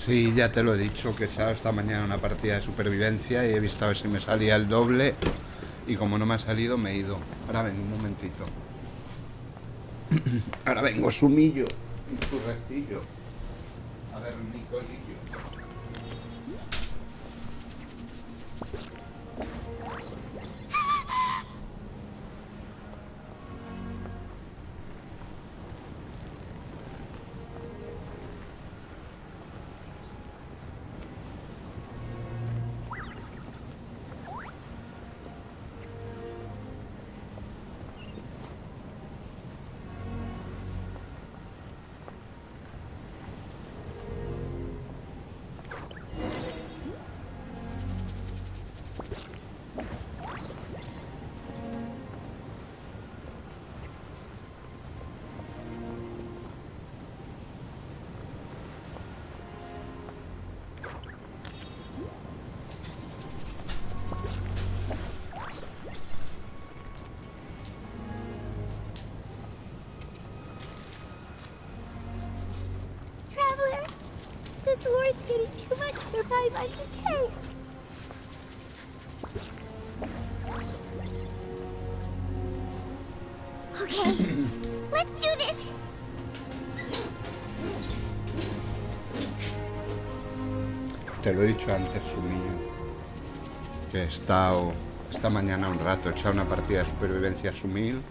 Sí, ya te lo he dicho, que he echado esta mañana una partida de supervivencia y he visto a ver si me salía el doble. Y como no me ha salido, me he ido. Ahora vengo, un momentito. Ahora vengo, sumillo. Su rectillo. A ver, Nicolillo. This war is getting too much for 500K. Okay, let's do this. Te lo he dicho antes, Sumillo, que he estado esta mañana un rato, he echado una partida de supervivencia Sumil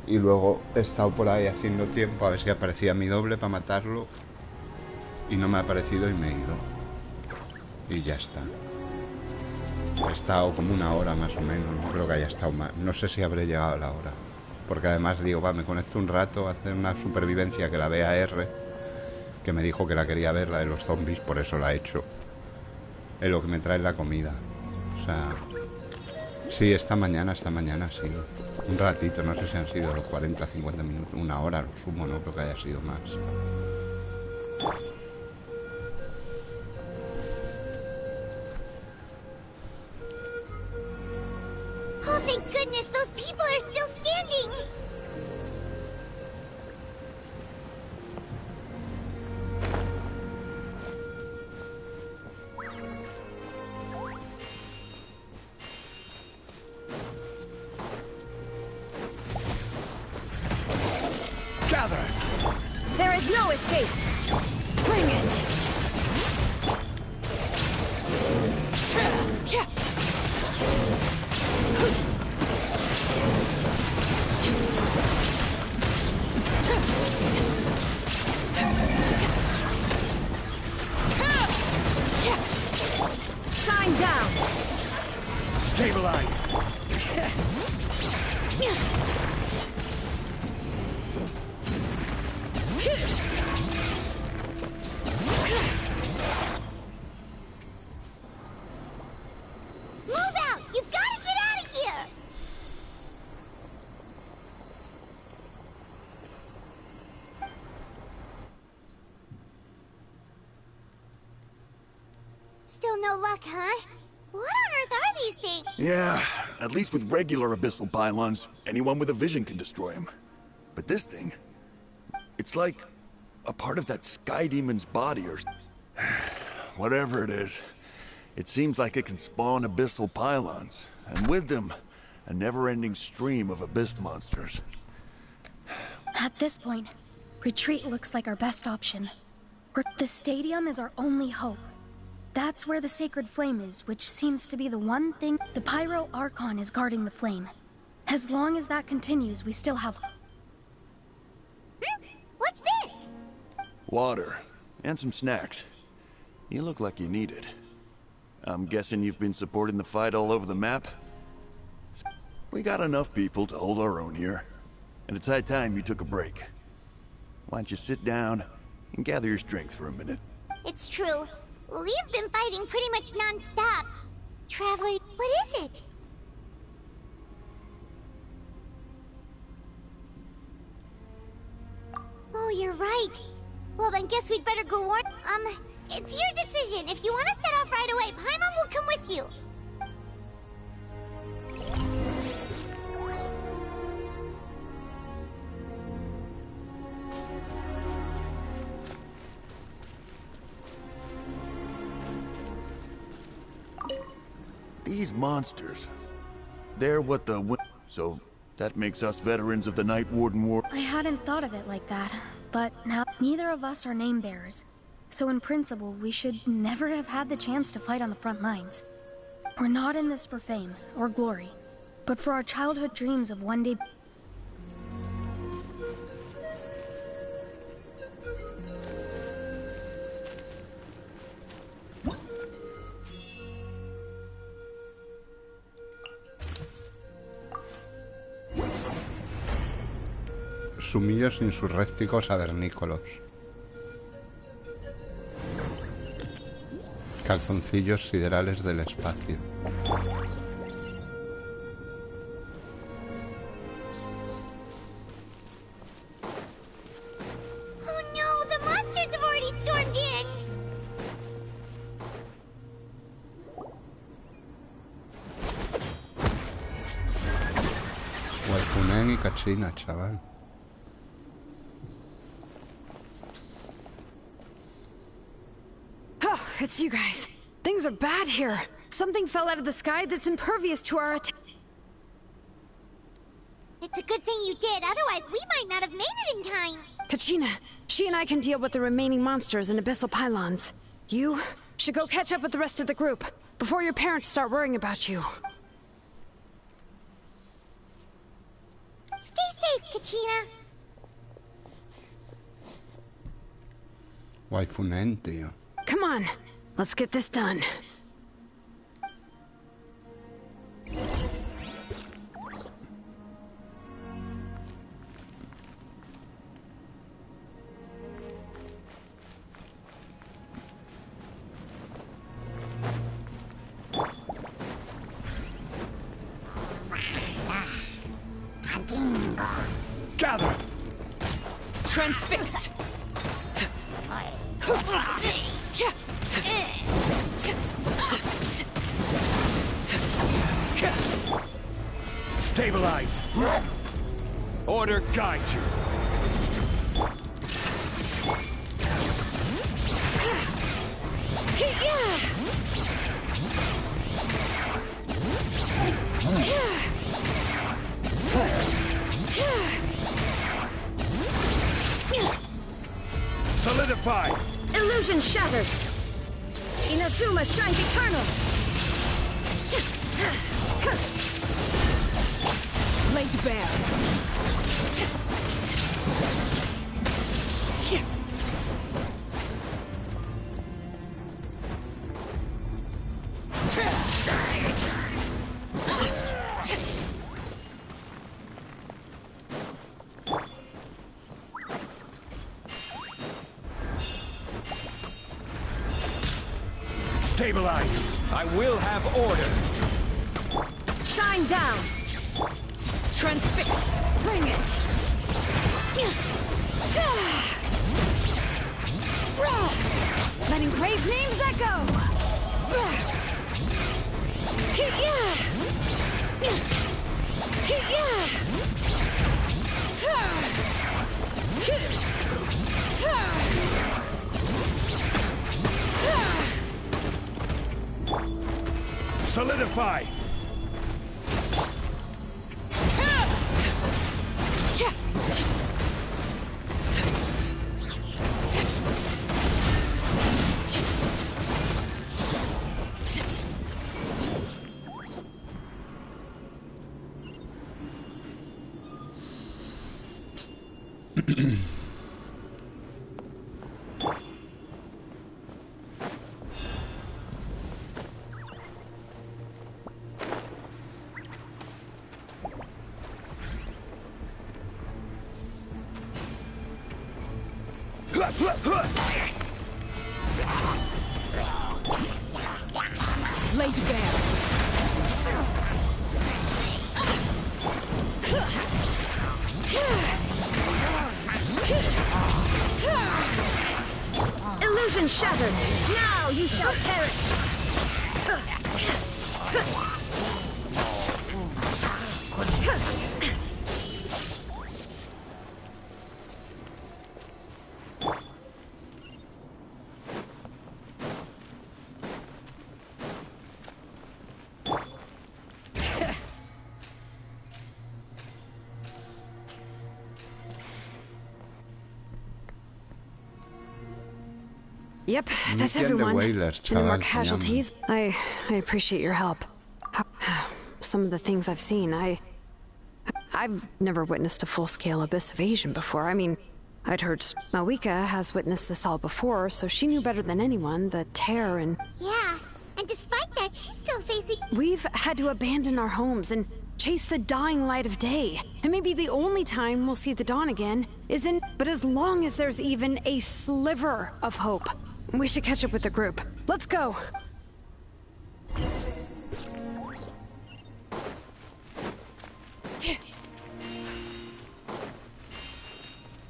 y luego he estado por ahí haciendo tiempo a ver si aparecía mi doble para matarlo y no me ha aparecido y me he ido y ya está. He estado como una hora más o menos, no creo que haya estado más, no sé si habré llegado a la hora, porque además digo, va, me conecto un rato a hacer una supervivencia que la vea R, que me dijo que la quería ver, la de los zombies, por eso la he hecho. Es lo que me trae la comida. O sea, sí, esta mañana sí, un ratito, no sé si han sido los 40, 50 minutos, una hora, lo sumo, no creo que haya sido más. Oh, thank goodness, those people are still standing! No escape! Bring it! Shine down! Stabilize! Move out! You've got to get out of here! Still no luck, huh? What on earth are these things? Yeah, at least with regular abyssal pylons, anyone with a vision can destroy them. But this thing, it's like a part of that sky demon's body or whatever it is. It seems like it can spawn abyssal pylons, and with them, a never-ending stream of abyss monsters. At this point, retreat looks like our best option. The stadium is our only hope. That's where the sacred flame is, which seems to be the one thing. The Pyro Archon is guarding the flame. As long as that continues, we still have... What's this? Water, and some snacks. You look like you need it. I'm guessing you've been supporting the fight all over the map? We got enough people to hold our own here, and it's high time you took a break. Why don't you sit down and gather your strength for a minute? It's true. We've been fighting pretty much non-stop. Traveler, what is it? Oh, you're right. Well, then guess we'd better go warn... it's your decision. If you want to set off right away, Paimon will come with you. These monsters, they're what the... So, that makes us veterans of the Night Warden War... I hadn't thought of it like that, but now neither of us are name bearers. So in principle, we should never have had the chance to fight on the front lines. We're not in this for fame or glory, but for our childhood dreams of one day... Sumillos insurrécticos avernícolos. Calzoncillos siderales del espacio. Oh no, the monsters have already stormed in! Waifunen y Kachina, chaval. It's you guys. Things are bad here. Something fell out of the sky that's impervious to our attack. It's a good thing you did, otherwise we might not have made it in time. Kachina, she and I can deal with the remaining monsters and abyssal pylons. You should go catch up with the rest of the group before your parents start worrying about you. Stay safe, Kachina. Waifunen, tío. Come on, let's get this done. Gather! Transfixed! Stabilize! Order guide you! Solidified! Illusion shattered! Inazuma shines eternal! Laid bare! Stabilize! I will have order! Shine down! Transfix! Bring it! Let engraved names echo! Solidify! Laid bare! Illusion shattered! Now you shall perish! Yep, that's everyone. Any more casualties? I appreciate your help. Some of the things I've seen, I've never witnessed a full-scale Abyss invasion before. I mean, I'd heard Malika has witnessed this all before, so she knew better than anyone the terror and... Yeah, and despite that, she's still facing... We've had to abandon our homes and chase the dying light of day. And maybe the only time we'll see the dawn again isn't... But as long as there's even a sliver of hope, we should catch up with the group. Let's go!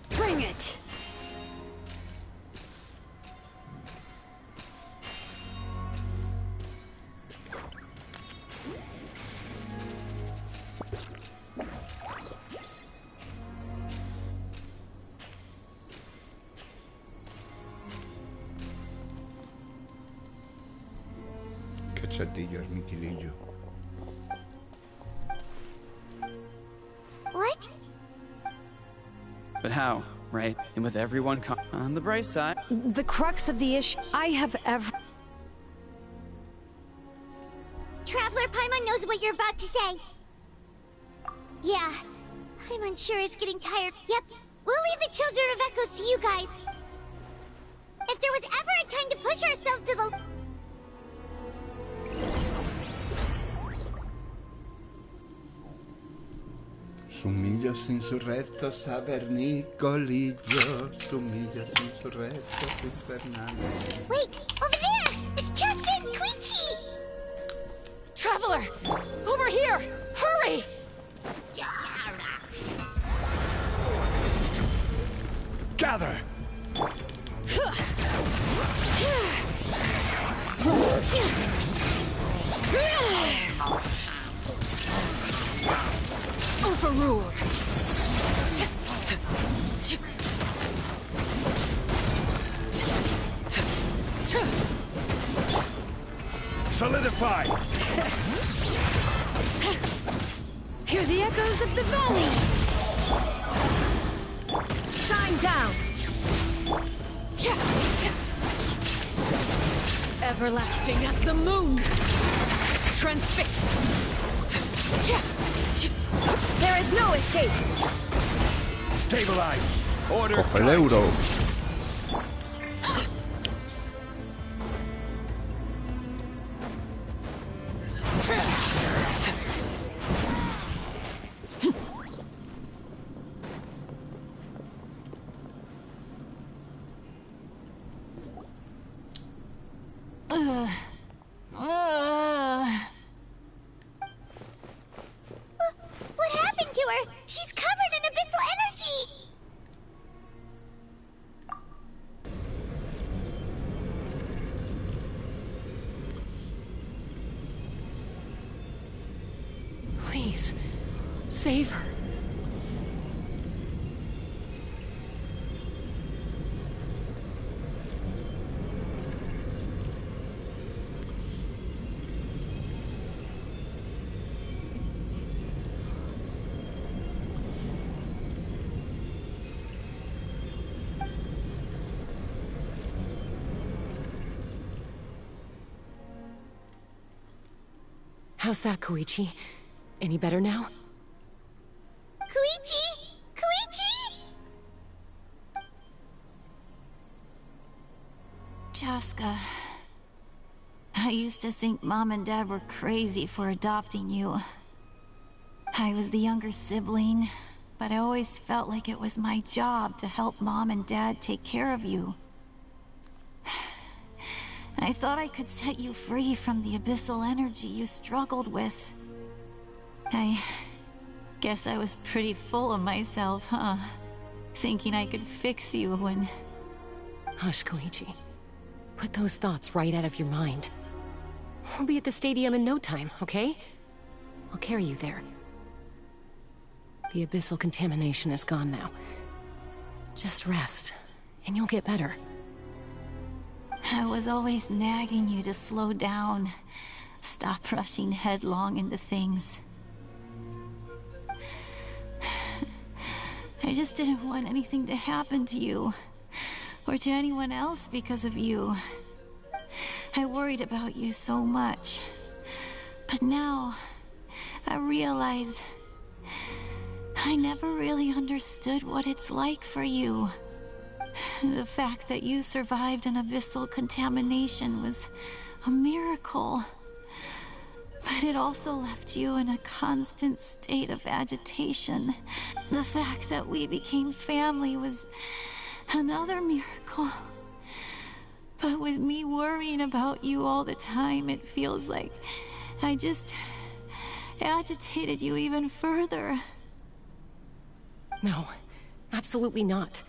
Bring it! Chatillos, Miquilillo. What? But how, right? And with everyone on the bright side... The crux of the issue I have ever... Traveler Paimon knows what you're about to say. Yeah, I'm unsure it's getting tired. Yep, we'll leave the Children of Echoes to you guys. If there was ever a time to push ourselves to the... Sumillos insurrectos avernicolillos, sumillos insurrectos infernales. Wait, over there! It's Chaska and Koichi! Traveler! Over here! Hurry! Gather! Overruled! Solidify! Hear the echoes of the valley! Shine down! Everlasting as the moon. Transfixed. There is no escape. Stabilize. Order. Coge el euro. What happened to her? She's covered in abyssal energy! Please, save her. How's that, Koichi? Any better now? Koichi! Koichi! Chaska, I used to think Mom and Dad were crazy for adopting you. I was the younger sibling, but I always felt like it was my job to help Mom and Dad take care of you. I thought I could set you free from the abyssal energy you struggled with. I guess I was pretty full of myself, huh? Thinking I could fix you when... Hush, Koichi. Put those thoughts right out of your mind. We'll be at the stadium in no time, okay? I'll carry you there. The abyssal contamination is gone now. Just rest, and you'll get better. I was always nagging you to slow down. Stop rushing headlong into things. I just didn't want anything to happen to you, or to anyone else because of you. I worried about you so much. But now, I realize I never really understood what it's like for you. The fact that you survived an abyssal contamination was a miracle. But it also left you in a constant state of agitation. The fact that we became family was another miracle. But with me worrying about you all the time, it feels like I just agitated you even further. No, absolutely not.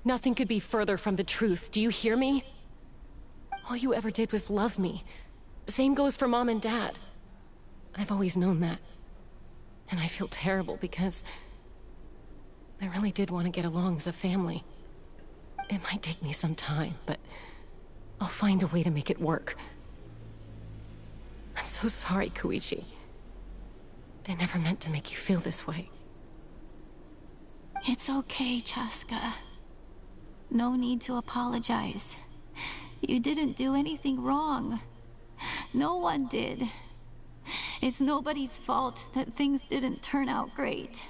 Nothing could be further from the truth. Do you hear me? All you ever did was love me. Same goes for Mom and Dad. I've always known that. And I feel terrible because I really did want to get along as a family. It might take me some time, but I'll find a way to make it work. I'm so sorry, Koichi. I never meant to make you feel this way. It's okay, Chaska. No need to apologize. You didn't do anything wrong. No one did. It's nobody's fault that things didn't turn out great.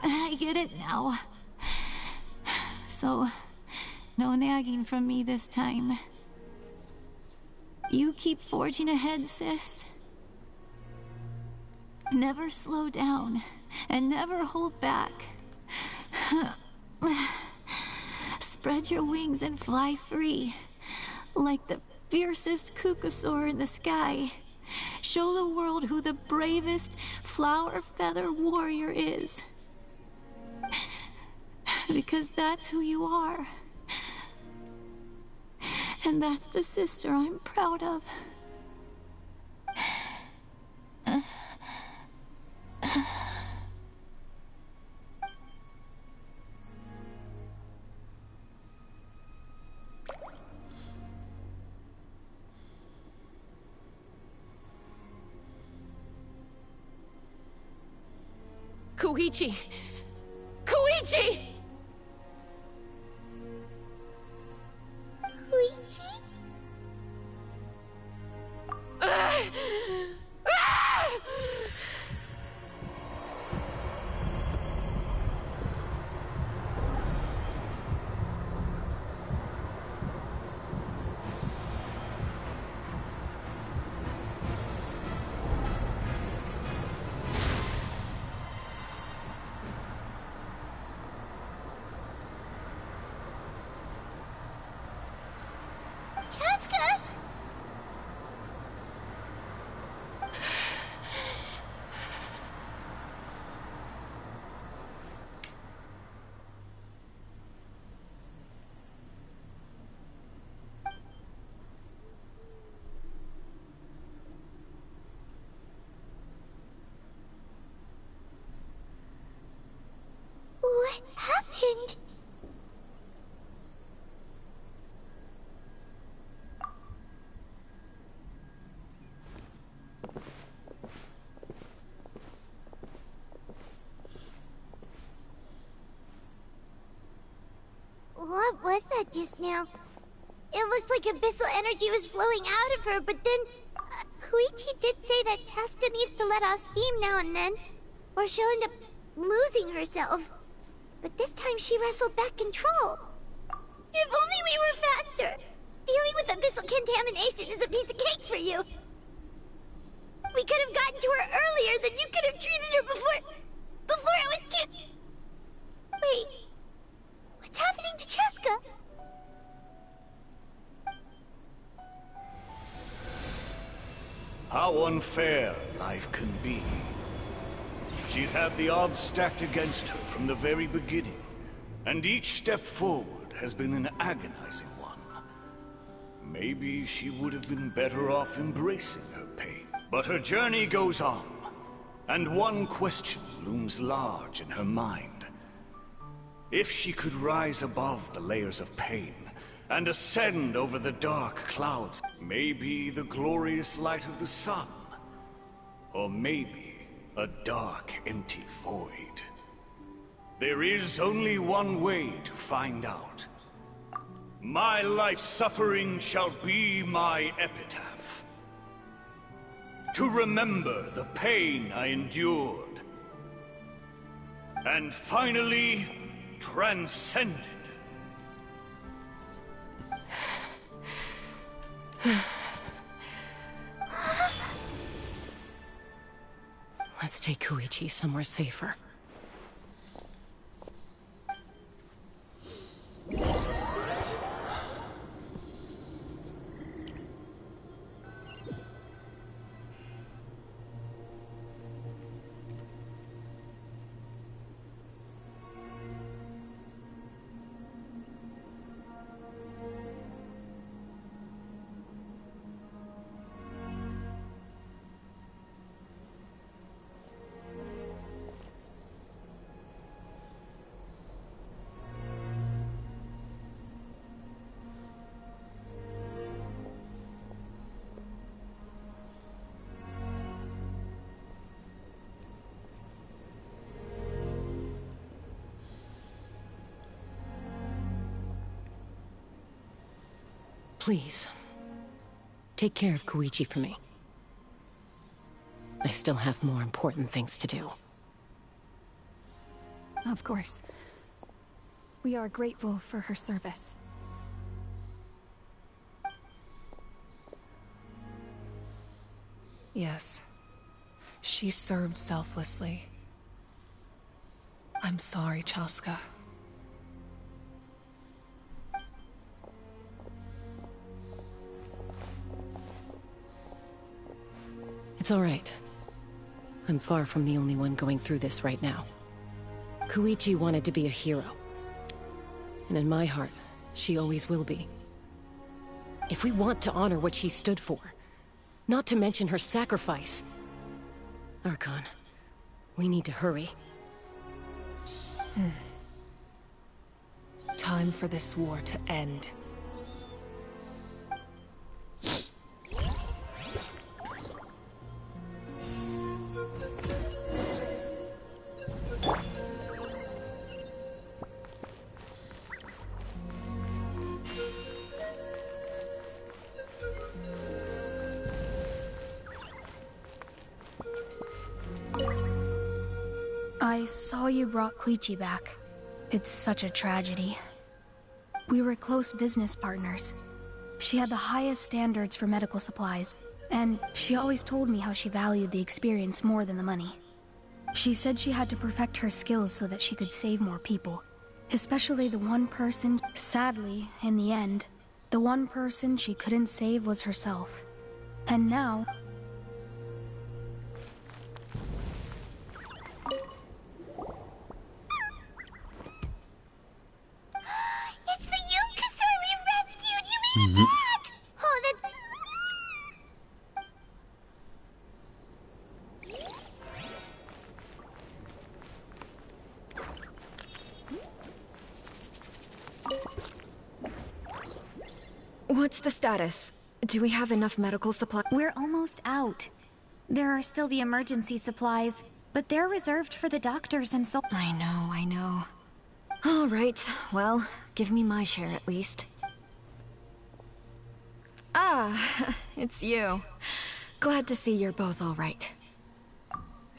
I get it now. So, no nagging from me this time. You keep forging ahead, sis. Never slow down, and never hold back. Spread your wings and fly free, like the fiercest kukasaur in the sky. Show the world who the bravest flower feather warrior is. Because that's who you are. And that's the sister I'm proud of. Koichi! Koichi! happened? What was that just now? It looked like abyssal energy was flowing out of her, but then... Koichi did say that Chaska needs to let off steam now and then, or she'll end up losing herself. But this time she wrestled back control. If only we were faster! Dealing with abyssal contamination is a piece of cake for you! We could have gotten to her earlier, then you could have treated her before it was too... Wait... What's happening to Chaska? How unfair life can be. She's had the odds stacked against her from the very beginning, and each step forward has been an agonizing one. Maybe she would have been better off embracing her pain. But her journey goes on, and one question looms large in her mind. If she could rise above the layers of pain and ascend over the dark clouds, maybe the glorious light of the sun, or maybe a dark, empty void. There is only one way to find out. My life's suffering shall be my epitaph. To remember the pain I endured, and finally transcended. Let's take Koichi somewhere safer. Please, take care of Koichi for me. I still have more important things to do. Of course. We are grateful for her service. Yes. She served selflessly. I'm sorry, Chaska. It's all right. I'm far from the only one going through this right now. Koichi wanted to be a hero. And in my heart, she always will be. If we want to honor what she stood for, not to mention her sacrifice... Archon, we need to hurry. Time for this war to end. I saw you brought Koichi back. It's such a tragedy. We were close business partners. She had the highest standards for medical supplies, and she always told me how she valued the experience more than the money. She said she had to perfect her skills so that she could save more people, especially the one person. Sadly, in the end, the one person she couldn't save was herself. And now... It's the Yunkasaur we've rescued! You made it back! Oh, that's... What's the status? Do we have enough medical supplies? We're almost out. There are still the emergency supplies, but they're reserved for the doctors and so— I know. All right, well, give me my share at least. Ah, it's you. Glad to see you're both all right.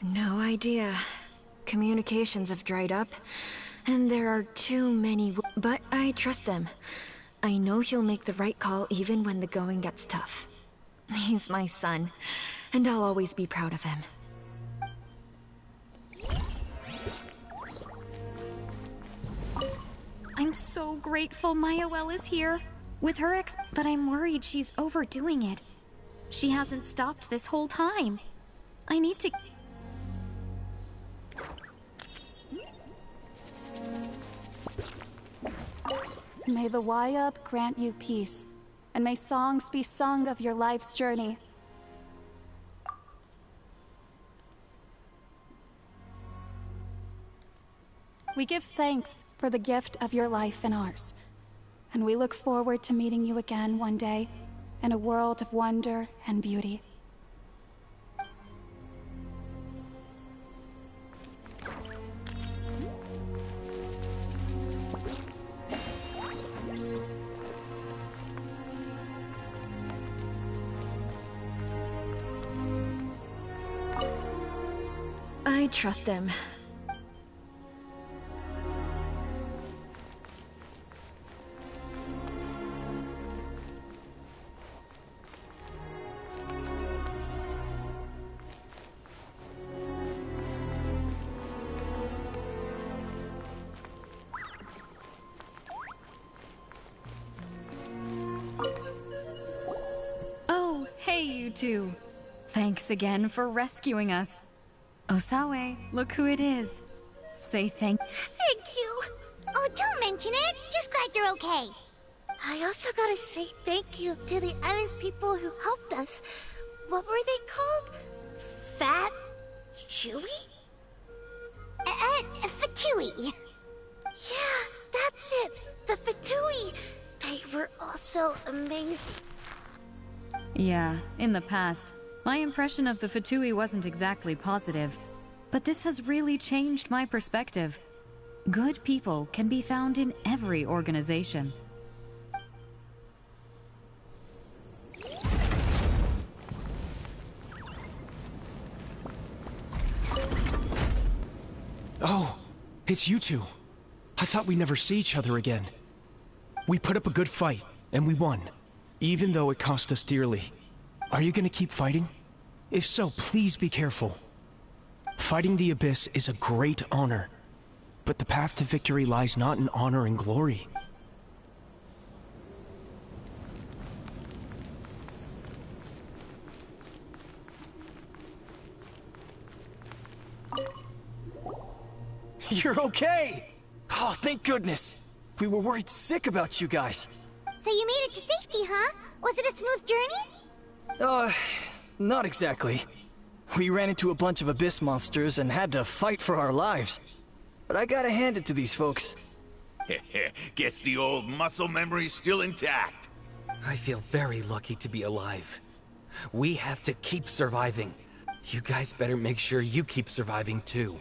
No idea. Communications have dried up, and there are too many but I trust him. I know he'll make the right call even when the going gets tough. He's my son, and I'll always be proud of him. I'm so grateful Mayoel is here. With her but I'm worried she's overdoing it. She hasn't stopped this whole time. I need to— May the Wayub grant you peace, and may songs be sung of your life's journey. We give thanks for the gift of your life and ours, and we look forward to meeting you again one day in a world of wonder and beauty. I trust him. Oh, hey you two. Thanks again for rescuing us. Osawe, look who it is. Say thank— Thank you. Oh, don't mention it. Just glad you're okay. I also gotta say thank you to the island people who helped us. What were they called? Fat? Chewy? Fatui. Yeah, that's it. The Fatui. They were also amazing. Yeah, in the past, my impression of the Fatui wasn't exactly positive. But this has really changed my perspective. Good people can be found in every organization. Oh, it's you two. I thought we'd never see each other again. We put up a good fight, and we won, even though it cost us dearly. Are you gonna keep fighting? If so, please be careful. Fighting the Abyss is a great honor, but the path to victory lies not in honor and glory. You're okay! Oh, thank goodness! We were worried sick about you guys. So you made it to safety, huh? Was it a smooth journey? Not exactly. We ran into a bunch of Abyss monsters and had to fight for our lives. But I gotta hand it to these folks. Guess the old muscle memory's still intact. I feel very lucky to be alive. We have to keep surviving. You guys better make sure you keep surviving too.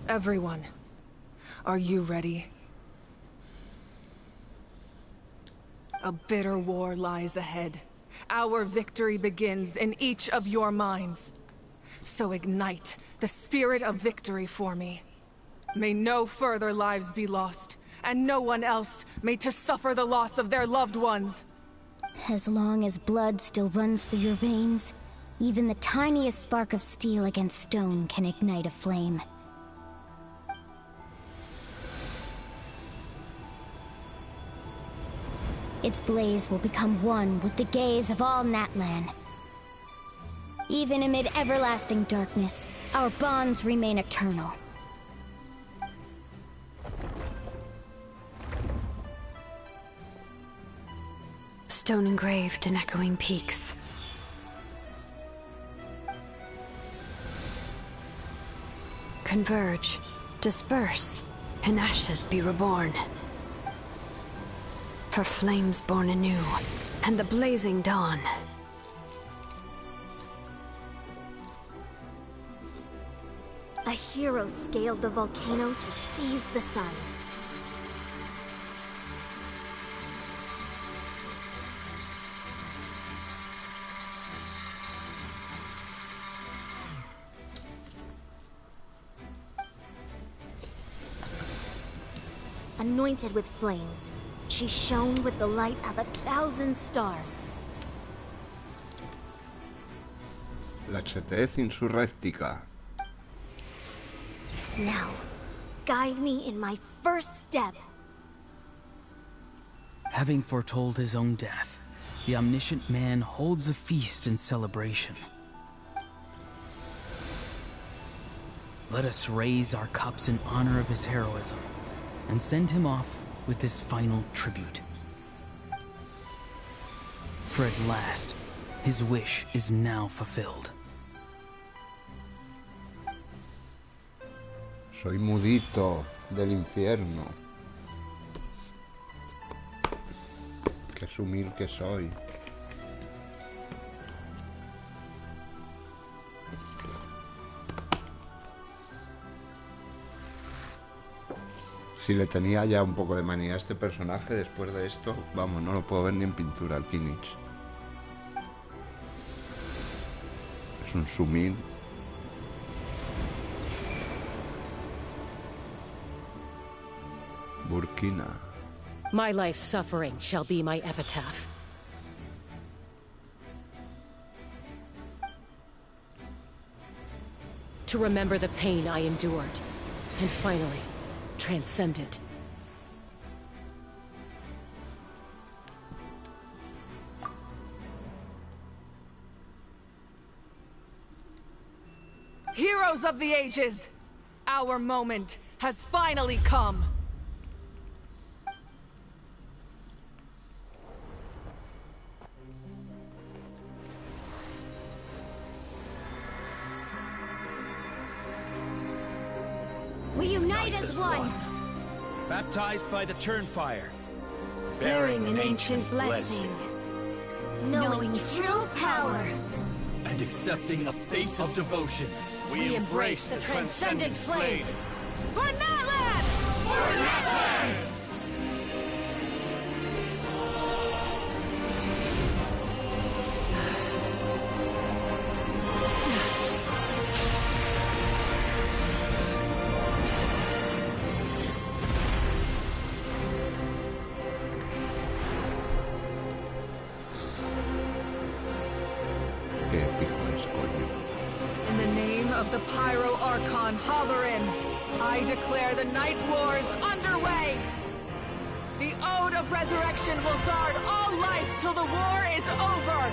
Everyone, are you ready? A bitter war lies ahead. Our victory begins in each of your minds. So ignite the spirit of victory for me. May no further lives be lost, and no one else made to suffer the loss of their loved ones. As long as blood still runs through your veins, even the tiniest spark of steel against stone can ignite a flame. Its blaze will become one with the gaze of all Natlan. Even amid everlasting darkness, our bonds remain eternal. Stone engraved in echoing peaks. Converge, disperse, in ashes be reborn. For flames born anew, and the blazing dawn. A hero scaled the volcano to seize the sun. Anointed with flames, she shone with the light of 1,000 stars. La chetez insurrectica. Now, guide me in my first step. Having foretold his own death, the omniscient man holds a feast in celebration. Let us raise our cups in honor of his heroism, and send him off with this final tribute. For at last, his wish is now fulfilled. Soy mudito del infierno. Qué sumil que soy. Si le tenía ya un poco de manía a este personaje, después de esto, vamos, no lo puedo ver ni en pintura, al Kinich. Es un sumil. Burkina. My life's suffering shall be my epitaph. To remember the pain I endured, and finally, transcend it. Heroes of the ages! Our moment has finally come! We unite as one! Baptized by the Turnfire. Bearing an ancient blessing. Knowing true power. And accepting a fate of devotion. We embrace the transcendent flame. For Natlan! For Natlan! Qué épico es, coño. In the name of the Pyro Archon Halloran, I declare the Night Wars underway! The Ode of Resurrection will guard all life till the war is over!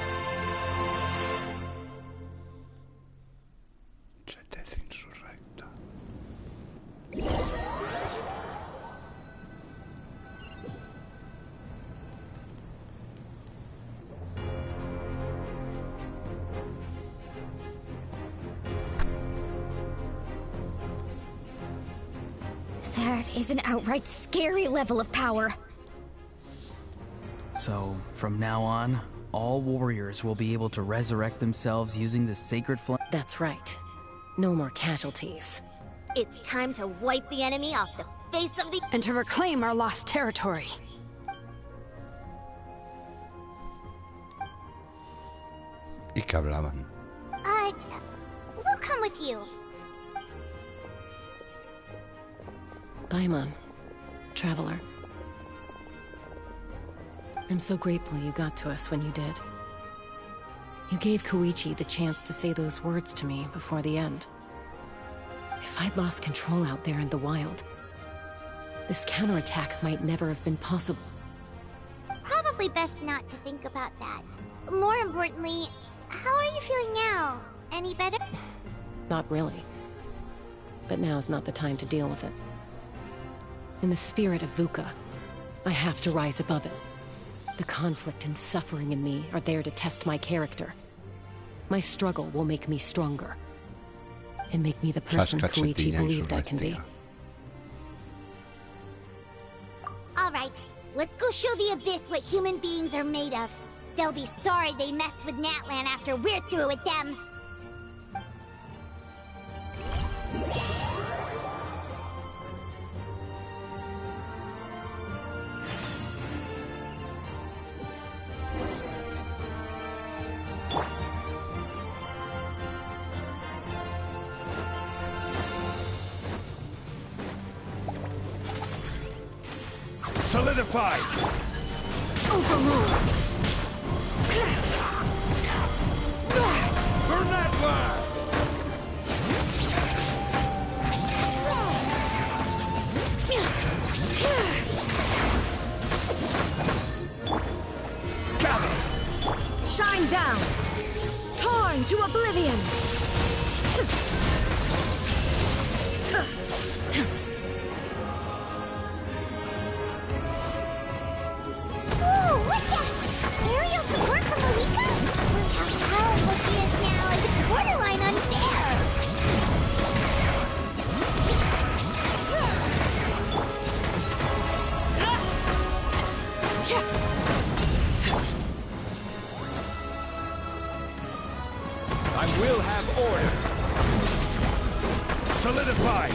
Chetez insurrecta. That is an outright scary level of power. So, from now on, all warriors will be able to resurrect themselves using the sacred flame. That's right. No more casualties. It's time to wipe the enemy off the face of the... And to reclaim our lost territory. Y que hablaban. We'll come with you. Paimon, traveler. I'm so grateful you got to us when you did. You gave Koichi the chance to say those words to me before the end. If I'd lost control out there in the wild, this counterattack might never have been possible. Probably best not to think about that. More importantly, How are you feeling now? Any better? Not really. But now's not the time to deal with it. In the spirit of VUCA, I have to rise above it. The conflict and suffering in me are there to test my character. My struggle will make me stronger. And make me the person Koichi believed I can be. Alright, let's go show the Abyss what human beings are made of. They'll be sorry they messed with Natlan after we're through with them. Solidify! Overrule! Burn that one! Shine down! Torn to oblivion! Whoa, what's that? Aerial support from Malika? Look how powerful she is now. It's borderline unfair. I will have order. Solidify!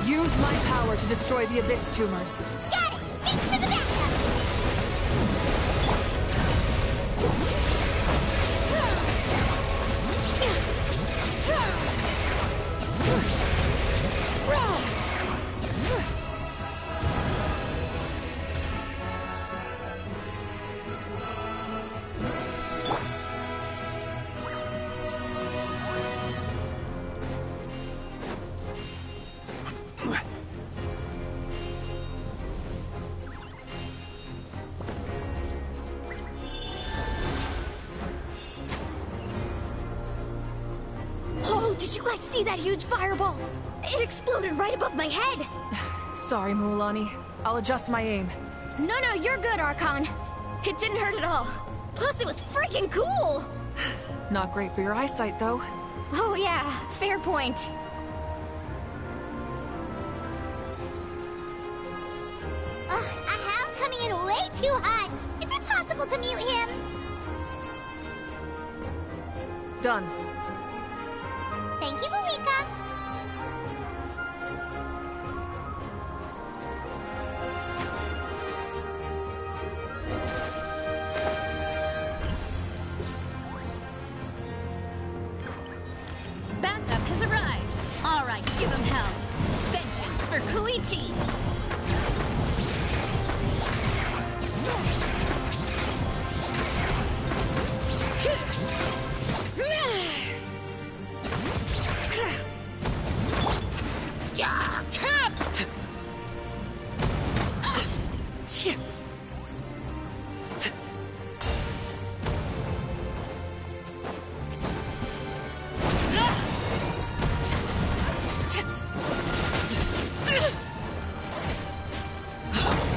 Use my power to destroy the Abyss tumors. Got it! Thanks for the backup! Did you guys see that huge fireball? It exploded right above my head! Sorry, Mualani. I'll adjust my aim. No, you're good, Archon. It didn't hurt at all. Plus, it was freaking cool! Not great for your eyesight, though. Oh yeah, fair point. Ugh, Ahal's coming in way too hot! Is it possible to mute him? Done. Thank you, Malika. Backup has arrived. All right, give him hell. Vengeance for Koichi.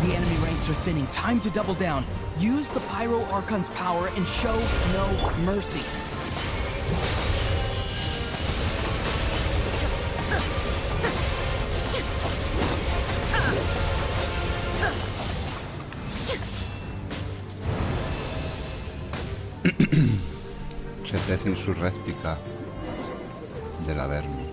The enemy ranks are thinning. Time to double down. Use the Pyro Archon's power and show no mercy. Certeza insurréctica del Averno.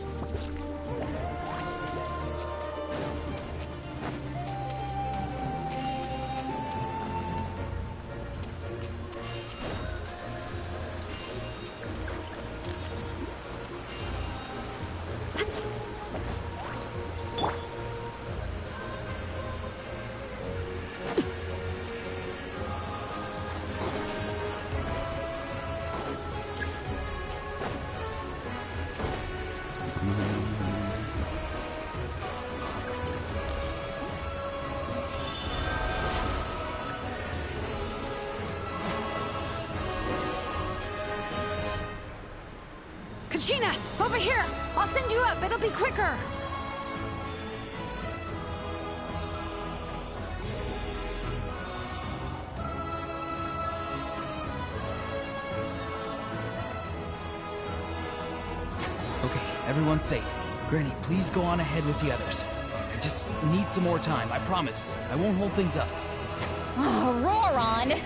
Regina, over here! I'll send you up, it'll be quicker! Okay, everyone's safe. Granny, please go on ahead with the others. I just need some more time, I promise. I won't hold things up. Oh, Roron!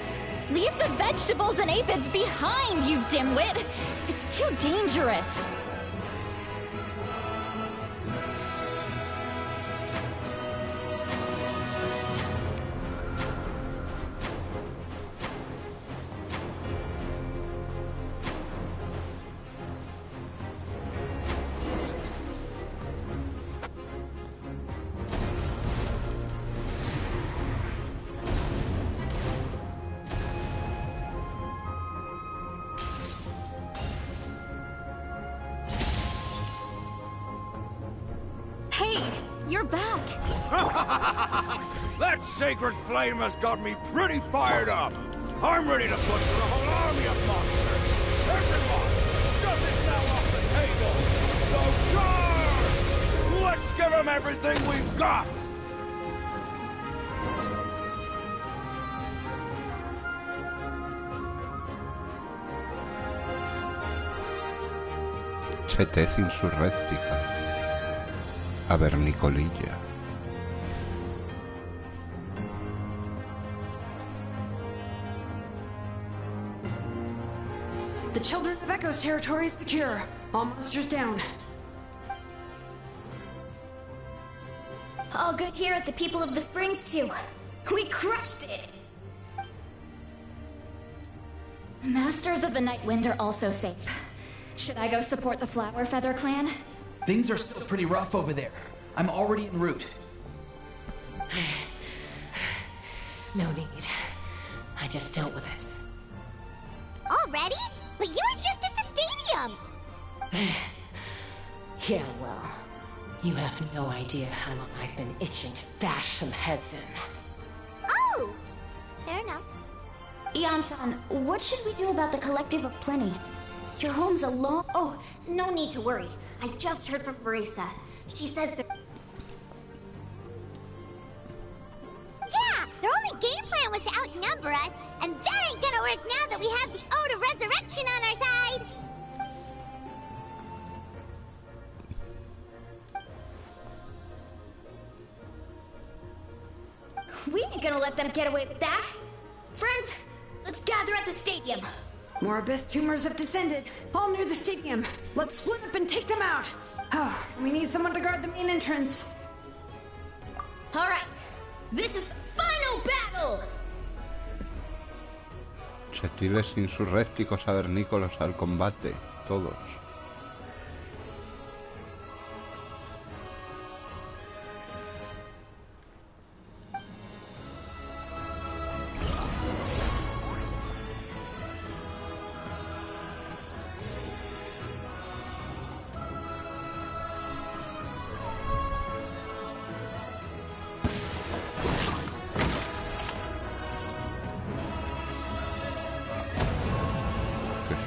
Leave the vegetables and aphids behind, you dimwit! It's too dangerous! You're back! That sacred flame has got me pretty fired up! I'm ready to butcher a whole army of monsters! Everyone, justice now off the table! So charge! Let's give them everything we've got! Chetez insurréctica. Avernicolilla. The Children of Echo's territory is secure. All monsters down. All good here at the People of the Springs, too. We crushed it! The Masters of the Night Wind are also safe. Should I go support the Flower Feather clan? Things are still pretty rough over there. I'm already en route. No need. I just dealt with it. Already? But you were just at the stadium! Yeah, well, you have no idea how long I've been itching to bash some heads in. Oh! Fair enough. Ian-san, what should we do about the Collective of Plenty? Your home's a long... Oh, no need to worry. I just heard from Veresa. She says that... Yeah! Their only game plan was to outnumber us, and that ain't gonna work now that we have the Ode of Resurrection on our side! We ain't gonna let them get away with that! Friends, let's gather at the stadium! More abyss tumors have descended, all near the stadium. Let's split up and take them out. Oh, we need someone to guard the main entrance. All right, this is the final battle. Chetiles insurrécticos avernícolos al combate, todos.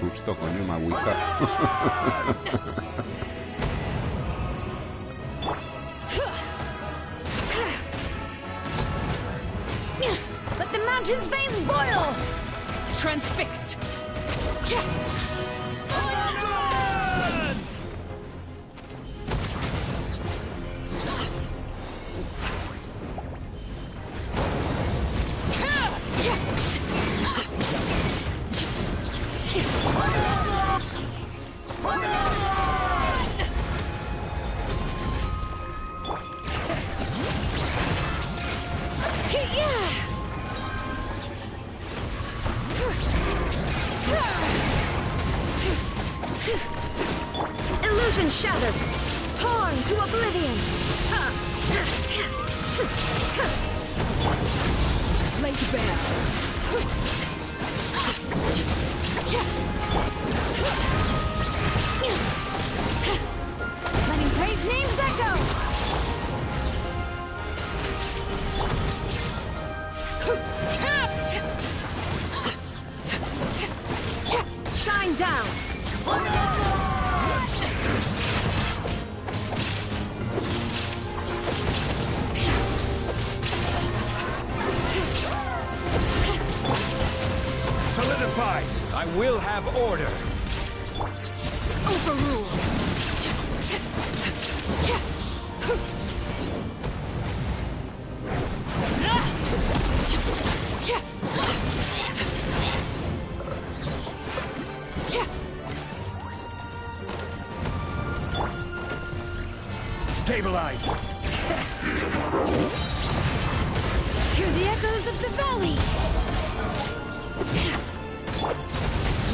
Susto, coño, me agüita. Let the mountain's veins boil! Transfixed! Illusion shattered! Torn to oblivion! Laid bare! Letting brave names echo! Shine down! will have order. Overrule. Stabilize. Hear the echoes of the valley.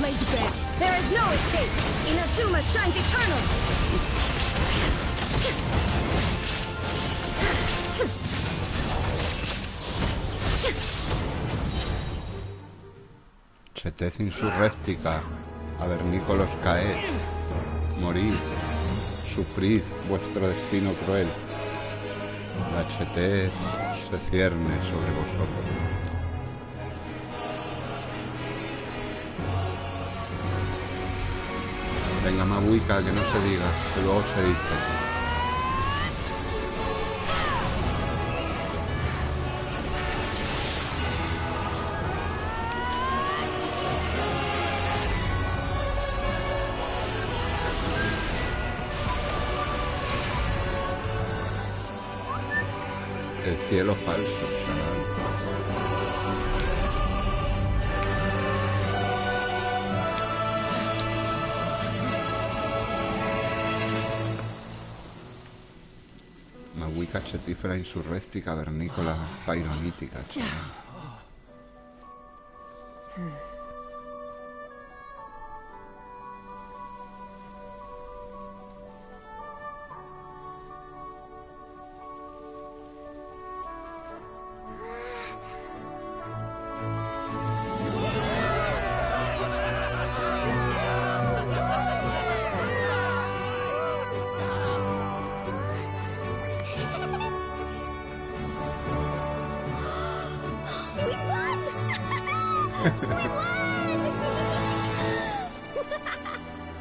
Laid bare. There is no escape. Inazuma shines eternal. Chetez insurréctica, avernícolos caed, morid, sufrid vuestro destino cruel. La chetez se cierne sobre vosotros. Venga, Mabuika, que no se diga, que luego se dice. El cielo falso, chaval. Mabuica chetífera insurréctica, vernícola, paironítica, chaval.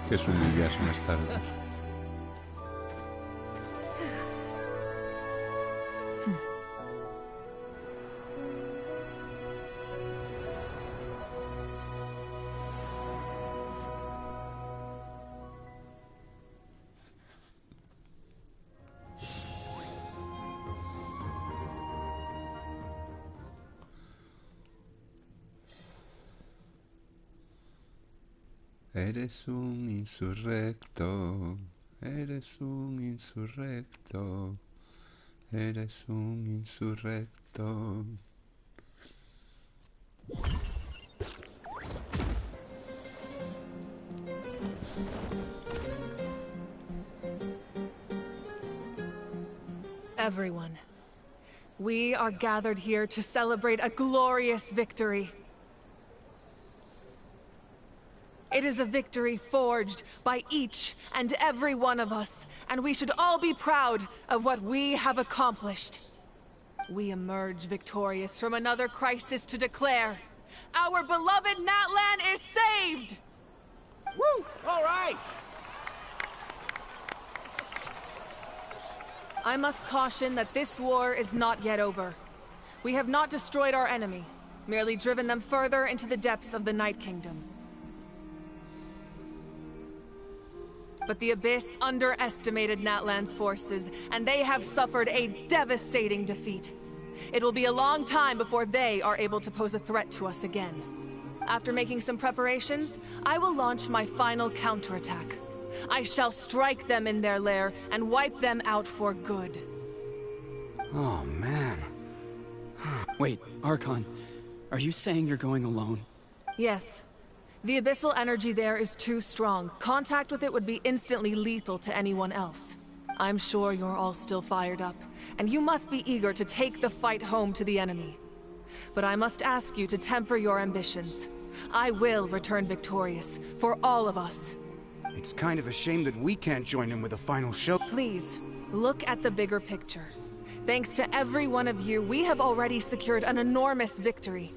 Que humillas más tarde. Eres un insurrecto, eres un insurrecto, eres un insurrecto. Everyone, we are gathered here to celebrate a glorious victory. It is a victory forged by each and every one of us, and we should all be proud of what we have accomplished. We emerge victorious from another crisis to declare, our beloved Natlan is saved! Woo! All right! I must caution that this war is not yet over. We have not destroyed our enemy, merely driven them further into the depths of the Night Kingdom. But the Abyss underestimated Natlan's forces, and they have suffered a devastating defeat. It will be a long time before they are able to pose a threat to us again. After making some preparations, I will launch my final counterattack. I shall strike them in their lair and wipe them out for good. Oh, man. Wait, Archon, are you saying you're going alone? Yes. The abyssal energy there is too strong. Contact with it would be instantly lethal to anyone else. I'm sure you're all still fired up, and you must be eager to take the fight home to the enemy. But I must ask you to temper your ambitions. I will return victorious, for all of us. It's kind of a shame that we can't join in with a final show. Please, look at the bigger picture. Thanks to every one of you, we have already secured an enormous victory.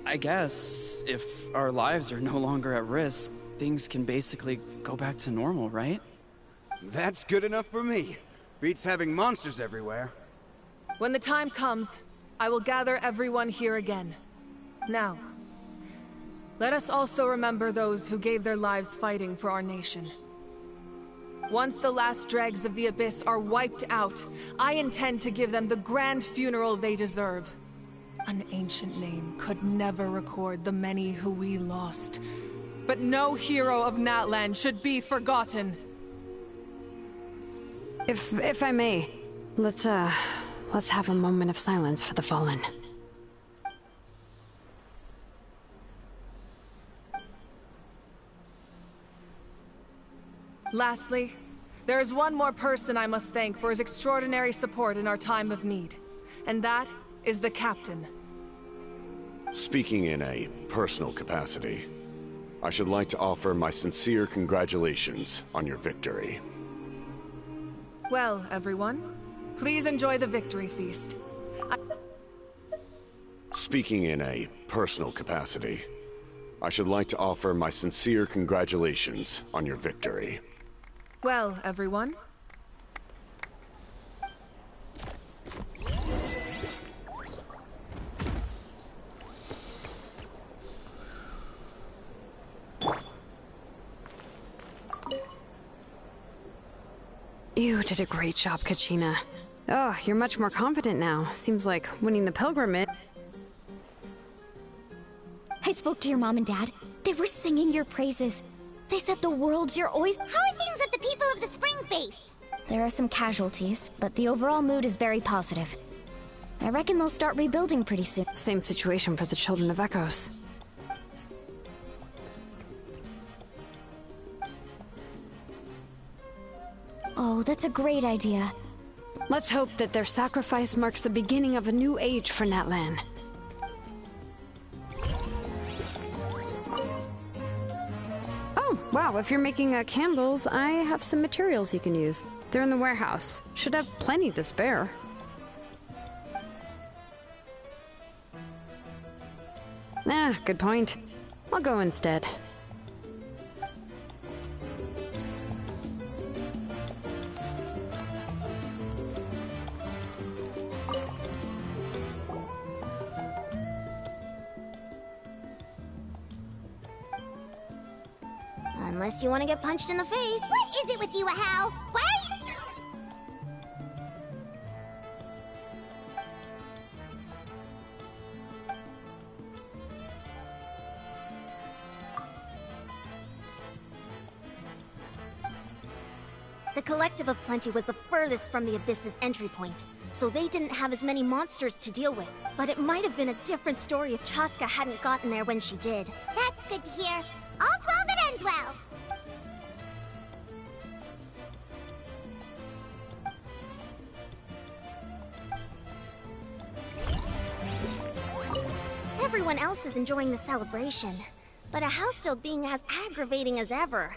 I guess if our lives are no longer at risk, things can basically go back to normal, right? That's good enough for me. Beats having monsters everywhere. When the time comes, I will gather everyone here again. Now, Let us also remember those who gave their lives fighting for our nation. Once the last dregs of the Abyss are wiped out, I intend to give them the grand funeral they deserve. An ancient name could never record the many who we lost. But no hero of Natlan should be forgotten. If I may, let's have a moment of silence for the fallen. Lastly, there is one more person I must thank for his extraordinary support in our time of need, and that is the Captain. Speaking in a personal capacity, I should like to offer my sincere congratulations on your victory. Well, everyone, please enjoy the victory feast. Speaking in a personal capacity, I should like to offer my sincere congratulations on your victory. Well, everyone. You did a great job, Kachina. Oh, you're much more confident now. Seems like winning the pilgrimage. I spoke to your mom and dad. They were singing your praises. They said the world's your oyster. How are things with the people of the Springs base? There are some casualties, but the overall mood is very positive. I reckon they'll start rebuilding pretty soon. Same situation for the Children of Echoes. Oh, that's a great idea. Let's hope that their sacrifice marks the beginning of a new age for Natlan. Oh, wow, if you're making candles, I have some materials you can use. They're in the warehouse. Should have plenty to spare. Good point. I'll go instead. Unless you want to get punched in the face. What is it with you, Ahau? Why are you... The Collective of Plenty was the furthest from the Abyss's entry point, so they didn't have as many monsters to deal with. But it might have been a different story if Chaska hadn't gotten there when she did. That's good to hear. All's well that ends well. Everyone else is enjoying the celebration, but Ahau's still being as aggravating as ever.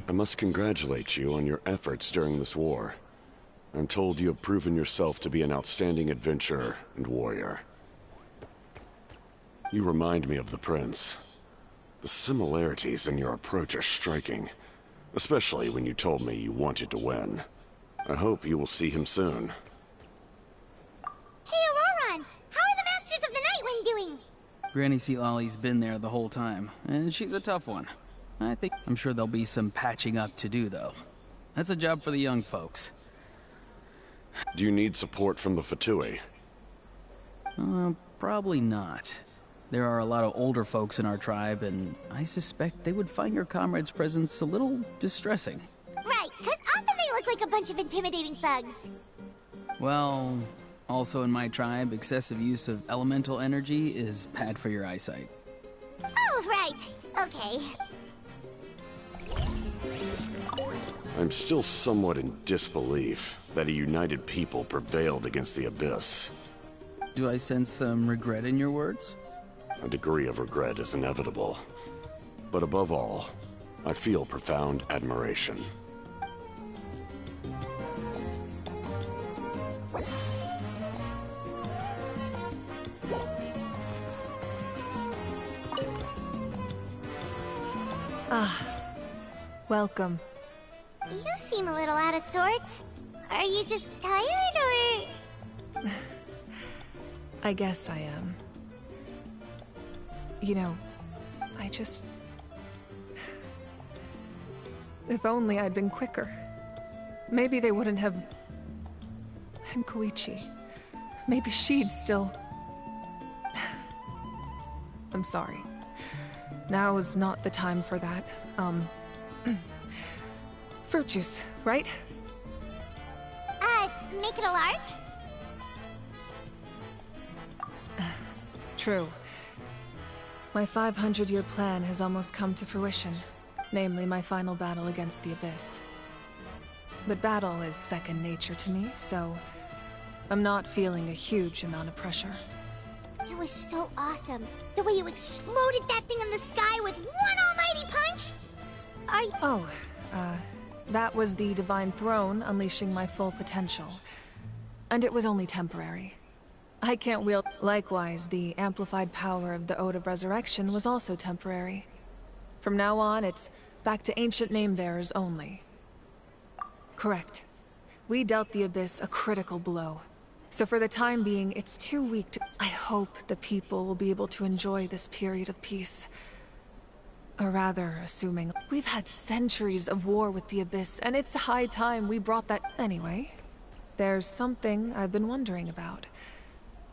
I must congratulate you on your efforts during this war. I'm told you have proven yourself to be an outstanding adventurer and warrior. You remind me of the Prince. The similarities in your approach are striking, especially when you told me you wanted to win. I hope you will see him soon. Hey, Auroran! How are the Masters of the Nightwind doing? Granny Seatlolly's been there the whole time, and she's a tough one. I'm sure there'll be some patching up to do, though. That's a job for the young folks. Do you need support from the Fatui? Probably not. There are a lot of older folks in our tribe, and I suspect they would find your comrade's presence a little distressing. Right, because often they look like a bunch of intimidating thugs. Well, also in my tribe, excessive use of elemental energy is bad for your eyesight. Oh, right. Okay. I'm still somewhat in disbelief that a united people prevailed against the Abyss. Do I sense some regret in your words? A degree of regret is inevitable. But above all, I feel profound admiration. Welcome. You seem a little out of sorts. Are you just tired, or...? I guess I am. You know, I just... If only I'd been quicker. Maybe they wouldn't have... And Koichi. Maybe she'd still... I'm sorry. Now is not the time for that. Fruit juice, right? Make it a large? True. My 500-year plan has almost come to fruition. Namely, my final battle against the Abyss. But battle is second nature to me, so... I'm not feeling a huge amount of pressure. It was so awesome. The way you exploded that thing in the sky with one almighty punch! That was the Divine Throne unleashing my full potential. And it was only temporary. I can't wield... Likewise, the amplified power of the Ode of Resurrection was also temporary. From now on, it's back to ancient name-bearers only. Correct. We dealt the Abyss a critical blow. So for the time being, it's too weak to... I hope the people will be able to enjoy this period of peace. Or rather, assuming... We've had centuries of war with the Abyss, and it's high time we brought that... Anyway, there's something I've been wondering about.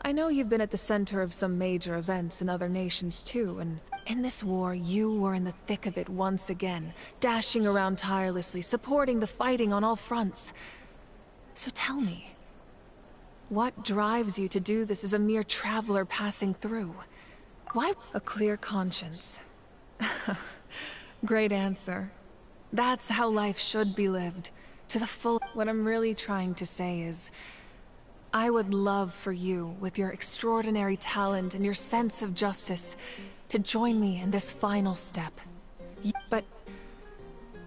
I know you've been at the center of some major events in other nations too, and in this war, you were in the thick of it once again, dashing around tirelessly, supporting the fighting on all fronts. So tell me, what drives you to do this as a mere traveler passing through? Why a clear conscience? Great answer. That's how life should be lived, to the full. What I'm really trying to say is, I would love for you, with your extraordinary talent and your sense of justice, to join me in this final step. But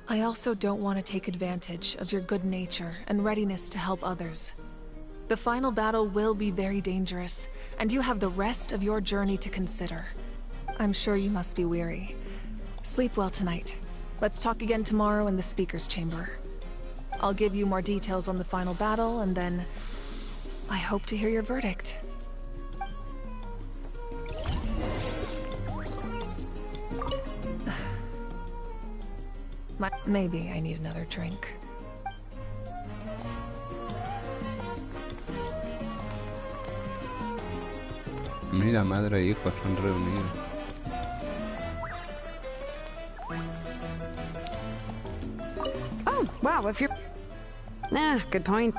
I also don't want to take advantage of your good nature and readiness to help others. The final battle will be very dangerous, and you have the rest of your journey to consider. I'm sure you must be weary. Sleep well tonight. Let's talk again tomorrow in the speaker's chamber. I'll give you more details on the final battle, and then I hope to hear your verdict. Maybe I need another drink. Mira, madre e hijo son reunidos. Oh, wow, if you're... good point.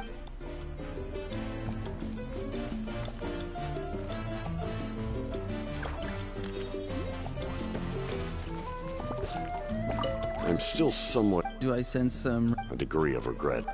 I'm still somewhat... Do I sense some... a degree of regret.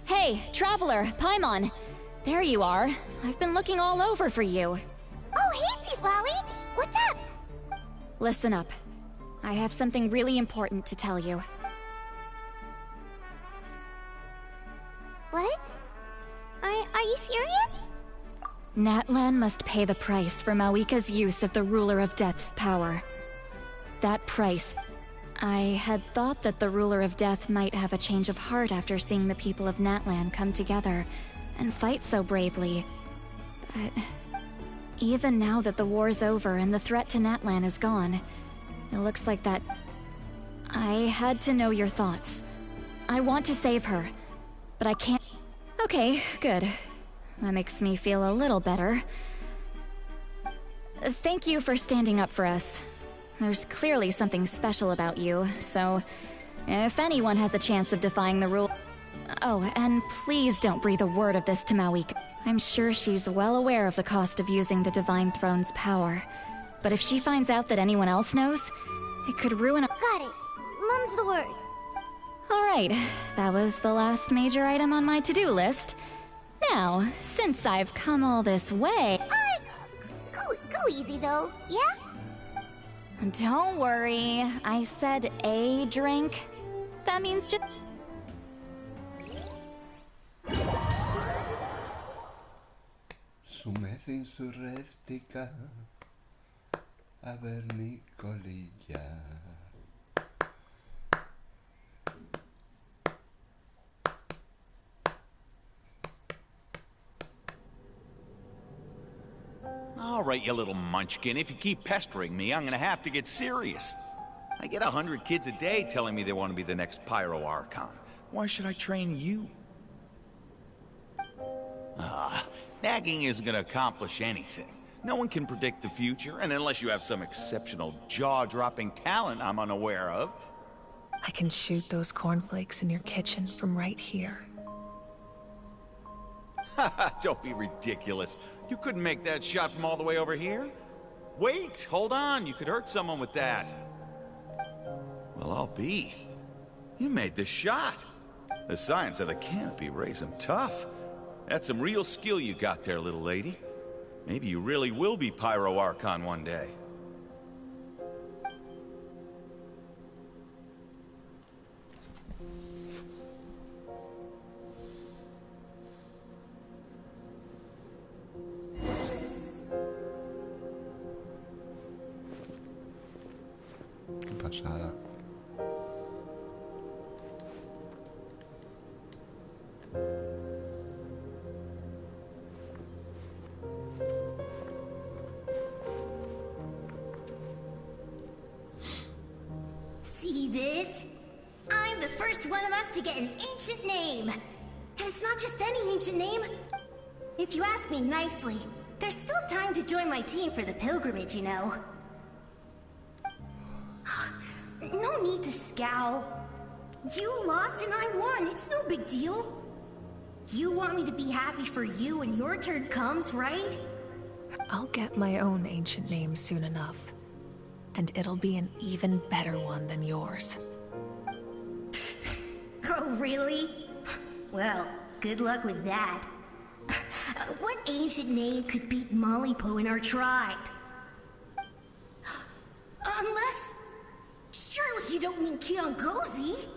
Hey, Traveler, Paimon. There you are. I've been looking all over for you. Oh, hey, Sweet Lolly! What's up? Listen up. I have something really important to tell you. What? Are you serious? Natlan must pay the price for Mawika's use of the Ruler of Death's power. That price... I had thought that the Ruler of Death might have a change of heart after seeing the people of Natlan come together and fight so bravely. But... even now that the war's over and the threat to Natlan is gone, it looks like that... I had to know your thoughts. I want to save her, but I can't... Okay, good. That makes me feel a little better. Thank you for standing up for us. There's clearly something special about you, so... if anyone has a chance of defying the rule... Oh, and please don't breathe a word of this to Mawika. I'm sure she's well aware of the cost of using the Divine Throne's power. But if she finds out that anyone else knows, it could ruin... Got it. Mum's the word. Alright, that was the last major item on my to-do list. Now, since I've come all this way... Go easy though, yeah? Don't worry, I said a drink. That means just... Su mente insurréctica avernicolilla. All right, you little munchkin. If you keep pestering me, I'm gonna have to get serious. I get 100 kids a day telling me they want to be the next Pyro Archon. Why should I train you? Nagging isn't gonna accomplish anything. No one can predict the future, and unless you have some exceptional jaw-dropping talent I'm unaware of... I can shoot those cornflakes in your kitchen from right here. Don't be ridiculous. You couldn't make that shot from all the way over here? Wait, hold on. You could hurt someone with that. Well, I'll be. You made the shot. The science of the canopy raised him tough. That's some real skill you got there, little lady. Maybe you really will be Pyro Archon one day. Qué pasada. See this? I'm the first one of us to get an ancient name. And it's not just any ancient name. If you ask me nicely, there's still time to join my team for the pilgrimage, you know. No need to scowl. You lost and I won. It's no big deal. You want me to be happy for you when your turn comes, right? I'll get my own ancient name soon enough. And it'll be an even better one than yours. Oh, really? Well, good luck with that. What ancient name could beat Mollypo in our tribe? Unless... surely you don't mean Kiangozi?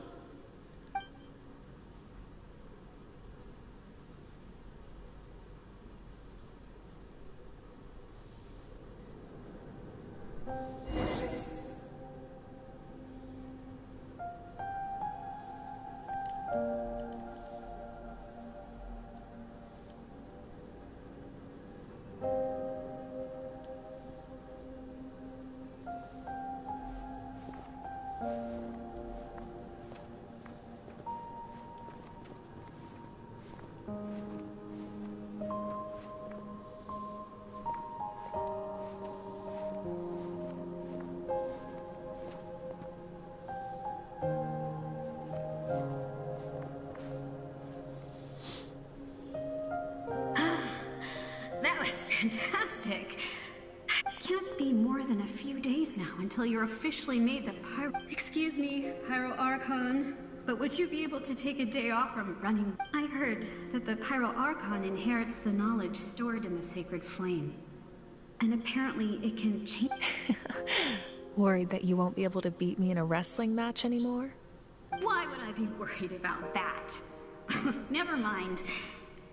Fantastic. Can't be more than a few days now until you're officially made the Pyro... Excuse me, Pyro Archon, but would you be able to take a day off from running? I heard that the Pyro Archon inherits the knowledge stored in the sacred flame. And apparently it can change... Worried that you won't be able to beat me in a wrestling match anymore? Why would I be worried about that? Never mind.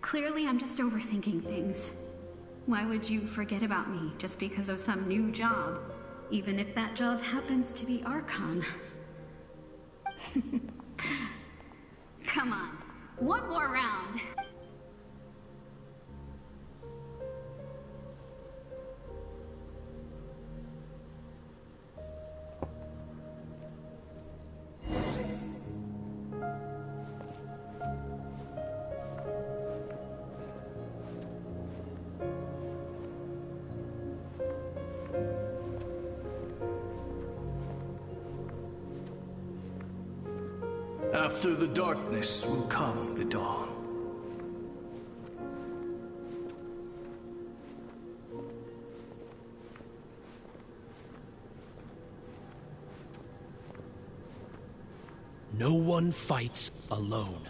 Clearly I'm just overthinking things. Why would you forget about me just because of some new job? Even if that job happens to be Archon. Come on, one more round. After the darkness will come the dawn. No one fights alone.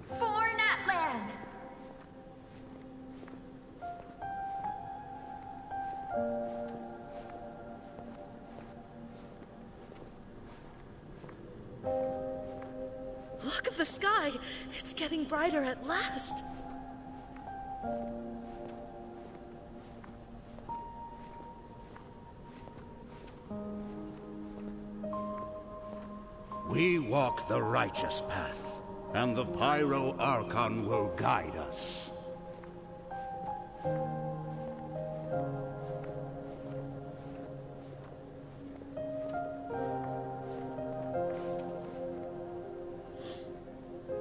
For Natlan! Look at the sky! It's getting brighter at last! We walk the righteous path, and the Pyro Archon will guide us.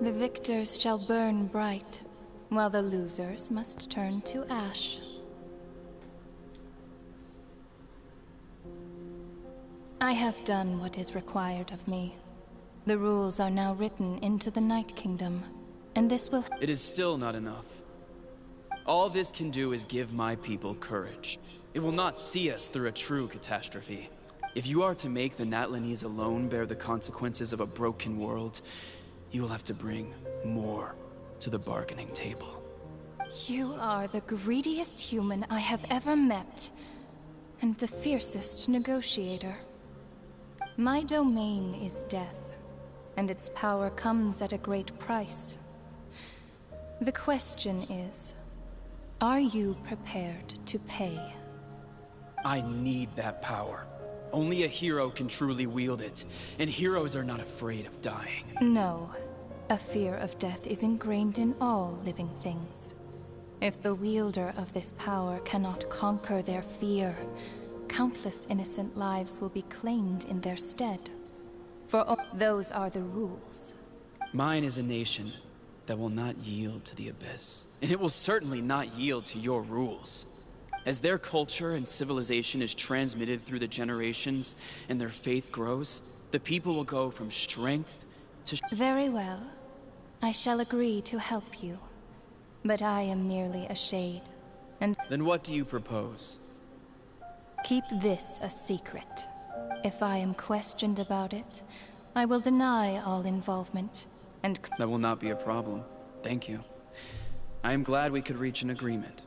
The victors shall burn bright, while the losers must turn to ash. I have done what is required of me. The rules are now written into the Night Kingdom, and this will— It is still not enough. All this can do is give my people courage. It will not see us through a true catastrophe. If you are to make the Natlanese alone bear the consequences of a broken world, you will have to bring more to the bargaining table. You are the greediest human I have ever met, and the fiercest negotiator. My domain is death, and its power comes at a great price. The question is, are you prepared to pay? I need that power. Only a hero can truly wield it, and heroes are not afraid of dying. No. A fear of death is ingrained in all living things. If the wielder of this power cannot conquer their fear, countless innocent lives will be claimed in their stead. For those are the rules. Mine is a nation that will not yield to the Abyss, and it will certainly not yield to your rules. As their culture and civilization is transmitted through the generations and their faith grows, the people will go from strength to— Very well. I shall agree to help you. But I am merely a shade, and— Then what do you propose? Keep this a secret. If I am questioned about it, I will deny all involvement, and— That will not be a problem. Thank you. I am glad we could reach an agreement.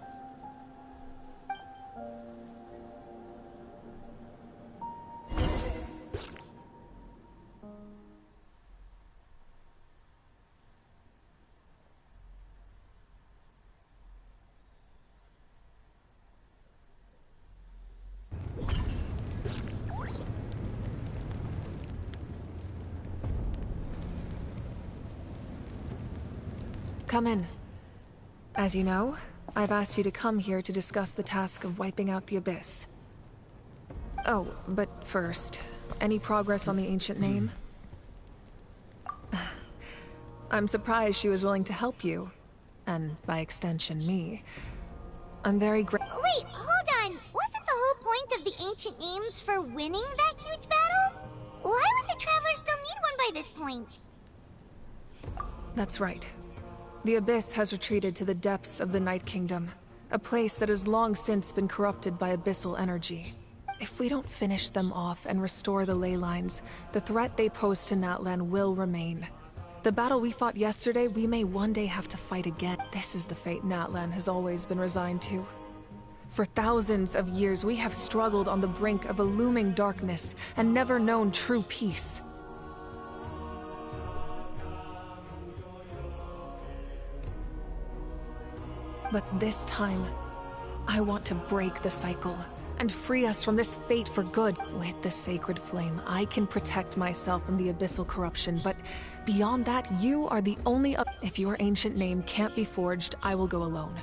Come in. As you know, I've asked you to come here to discuss the task of wiping out the Abyss. Oh, but first, any progress on the ancient name? I'm surprised she was willing to help you. And by extension, me. I'm very grateful. Wait, hold on! Wasn't the whole point of the ancient names for winning that huge battle? Why would the Travelers still need one by this point? That's right. The Abyss has retreated to the depths of the Night Kingdom, a place that has long since been corrupted by abyssal energy. If we don't finish them off and restore the ley lines, the threat they pose to Natlan will remain. The battle we fought yesterday, we may one day have to fight again. This is the fate Natlan has always been resigned to. For thousands of years, we have struggled on the brink of a looming darkness and never known true peace. But this time, I want to break the cycle and free us from this fate for good. With the sacred flame, I can protect myself from the abyssal corruption, but beyond that, you are the only... If your ancient name can't be forged, I will go alone.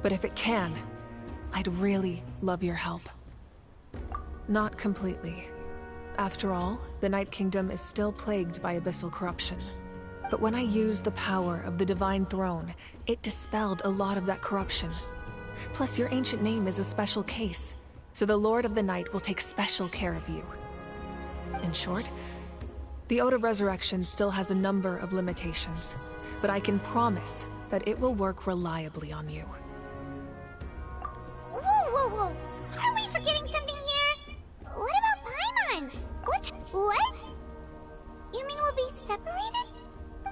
But if it can, I'd really love your help. Not completely. After all, the Night Kingdom is still plagued by abyssal corruption. But when I used the power of the Divine Throne, it dispelled a lot of that corruption. Plus, your ancient name is a special case, so the Lord of the Night will take special care of you. In short, the Ode of Resurrection still has a number of limitations, but I can promise that it will work reliably on you. Whoa, whoa, whoa! Are we forgetting something here? What about Paimon? What? You mean we'll be separated?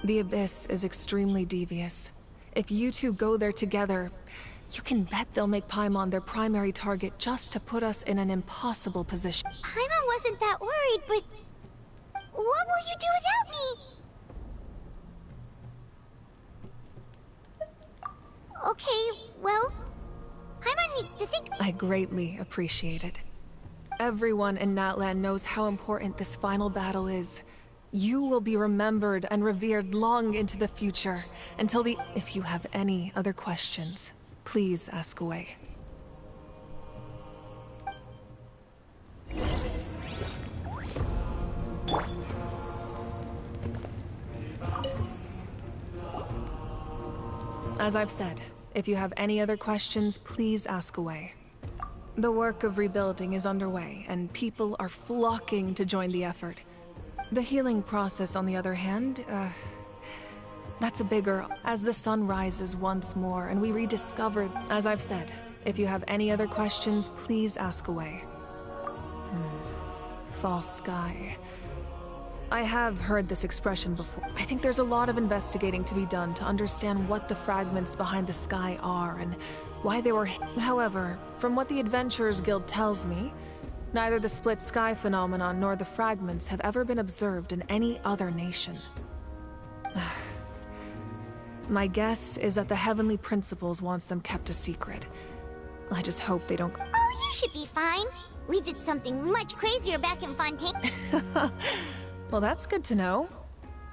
The Abyss is extremely devious. If you two go there together, you can bet they'll make Paimon their primary target just to put us in an impossible position. Paimon wasn't that worried, but... what will you do without me? Okay, well... Paimon needs to think... I greatly appreciate it. Everyone in Natlan knows how important this final battle is. You will be remembered and revered long into the future, until the... If you have any other questions, please ask away. As I've said, if you have any other questions, please ask away. The work of rebuilding is underway, and people are flocking to join the effort. The healing process, on the other hand, that's a bigger... As the sun rises once more and we rediscover... As I've said, if you have any other questions, please ask away. False sky. I have heard this expression before. I think there's a lot of investigating to be done to understand what the fragments behind the sky are and why they were... However, from what the Adventurers Guild tells me, neither the split sky phenomenon nor the fragments have ever been observed in any other nation. My guess is that the Heavenly Principles wants them kept a secret. I just hope they don't... Oh, you should be fine. We did something much crazier back in Fontaine. Well, that's good to know.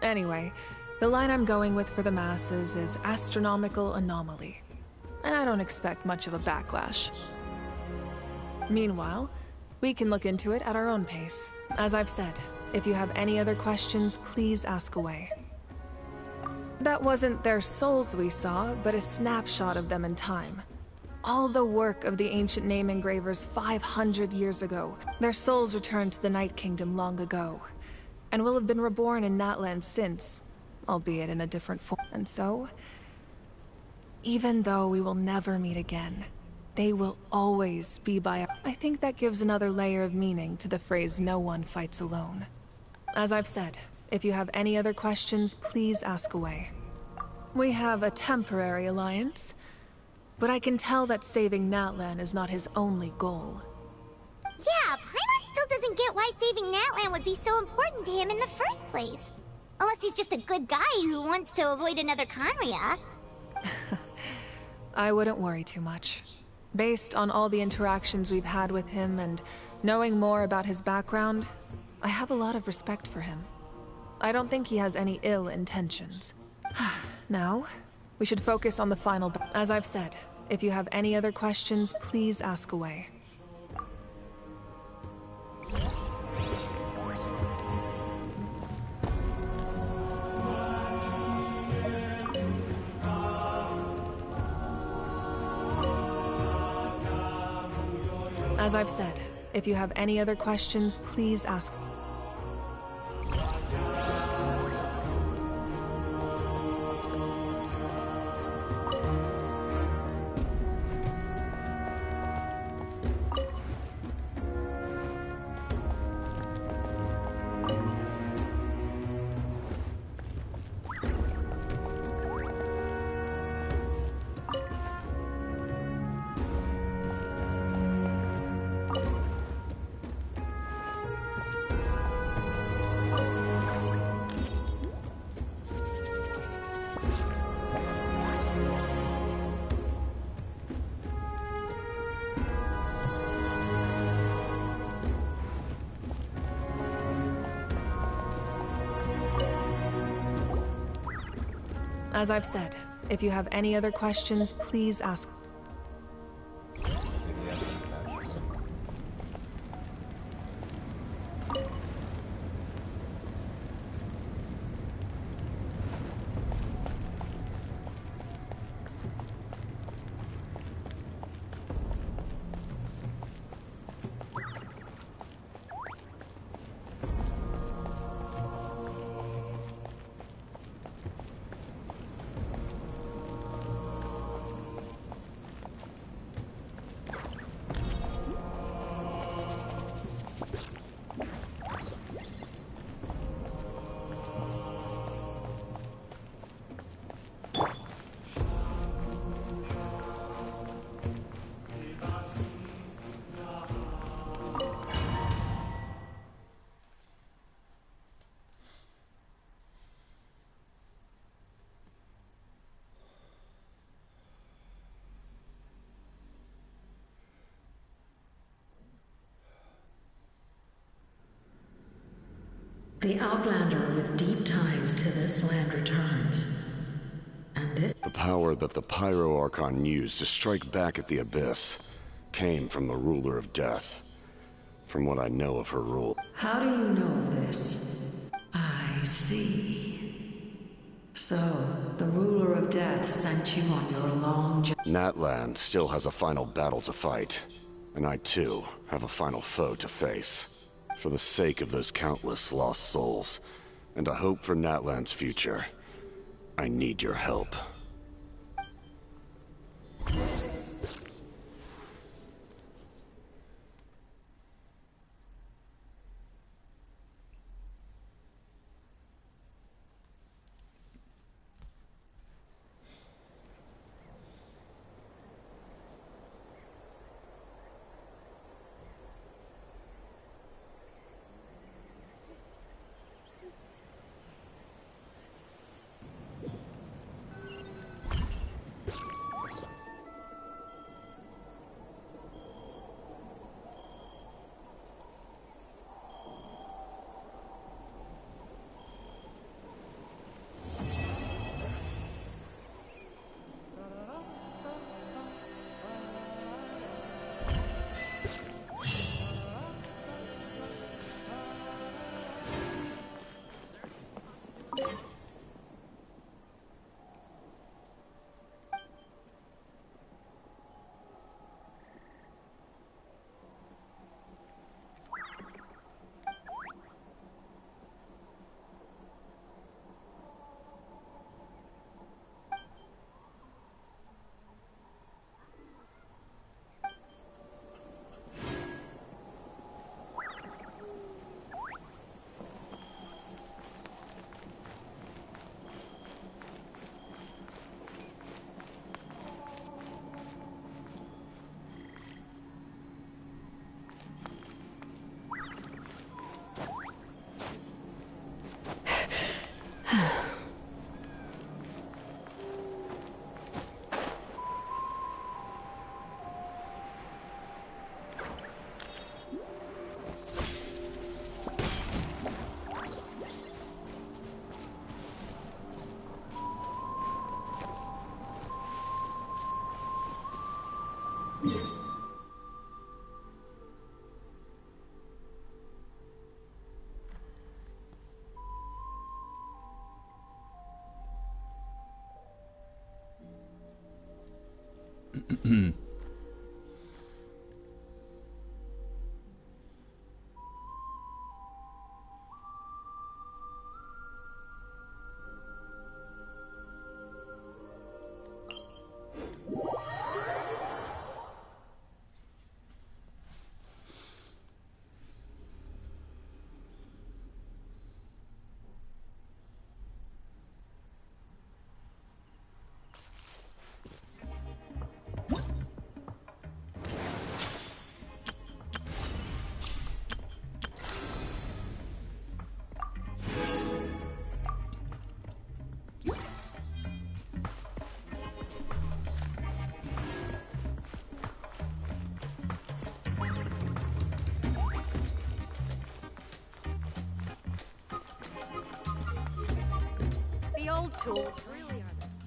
Anyway, the line I'm going with for the masses is astronomical anomaly. And I don't expect much of a backlash. Meanwhile, we can look into it at our own pace. As I've said, if you have any other questions, please ask away. That wasn't their souls we saw, but a snapshot of them in time. All the work of the ancient name engravers 500 years ago. Their souls returned to the Night Kingdom long ago, and will have been reborn in Natlan since, albeit in a different form. And so, even though we will never meet again, they will always be by our... I think that gives another layer of meaning to the phrase, "No one fights alone." As I've said, if you have any other questions, please ask away. We have a temporary alliance, but I can tell that saving Natlan is not his only goal. Yeah, Paimon still doesn't get why saving Natlan would be so important to him in the first place. Unless he's just a good guy who wants to avoid another Conria. I wouldn't worry too much. Based on all the interactions we've had with him and knowing more about his background, I have a lot of respect for him. I don't think he has any ill intentions. Now, we should focus on the final... As I've said, if you have any other questions, please ask away. As I've said, if you have any other questions, please ask. As I've said, if you have any other questions, please ask. The Outlander with deep ties to this land returns. And this... The power that the Pyro Archon used to strike back at the Abyss came from the Ruler of Death. From what I know of her rule. How do you know of this? I see. So, the Ruler of Death sent you on your long journey. Natlan still has a final battle to fight. And I too have a final foe to face. For the sake of those countless lost souls, and a hope for Natlan's future, I need your help. The old tools really are.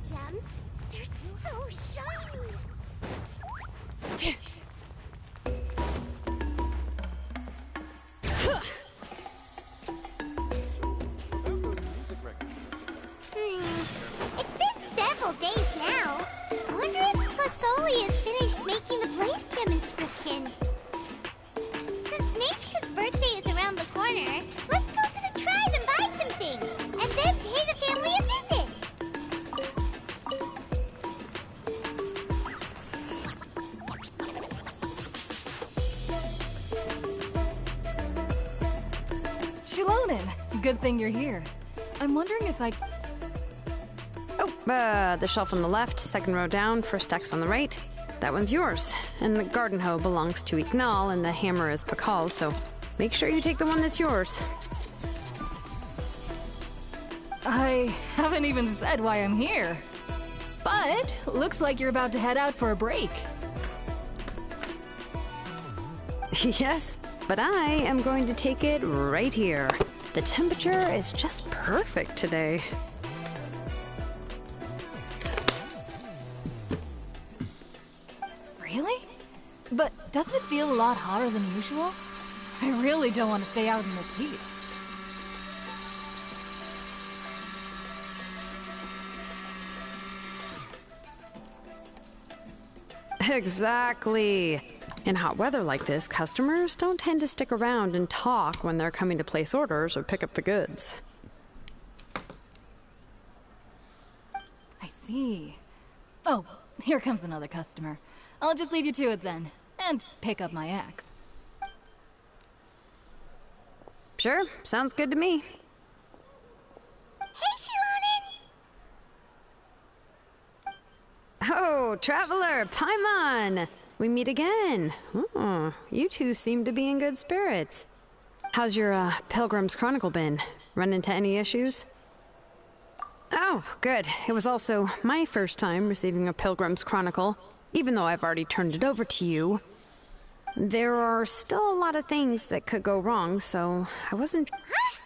gems. They're so shiny. It's been several days now. I wonder if Ps4 has finished making the Blaze Gem inscription. Since Nechka's birthday is around the corner, let's go to the tribe and buy some things, and then pay the family a visit. Shilonen, good thing you're here. I'm wondering if I... Oh, the shelf on the left, second row down, first X on the right. That one's yours. And the garden hoe belongs to Ignal, and the hammer is Pakal, so make sure you take the one that's yours. I haven't even said why I'm here. But looks like you're about to head out for a break. Yes, but I am going to take it right here. The temperature is just perfect today. Really? But doesn't it feel a lot hotter than usual? I really don't want to stay out in this heat. Exactly. In hot weather like this, customers don't tend to stick around and talk when they're coming to place orders or pick up the goods. I see. Oh, here comes another customer. I'll just leave you to it then, and pick up my axe. Sure, sounds good to me. Hey, Shilonen! Oh, Traveler, Paimon! We meet again. Oh, you two seem to be in good spirits. How's your, Pilgrim's Chronicle been? Run into any issues? Oh, good. It was also my first time receiving a Pilgrim's Chronicle, even though I've already turned it over to you. There are still a lot of things that could go wrong, so I wasn't... Huh?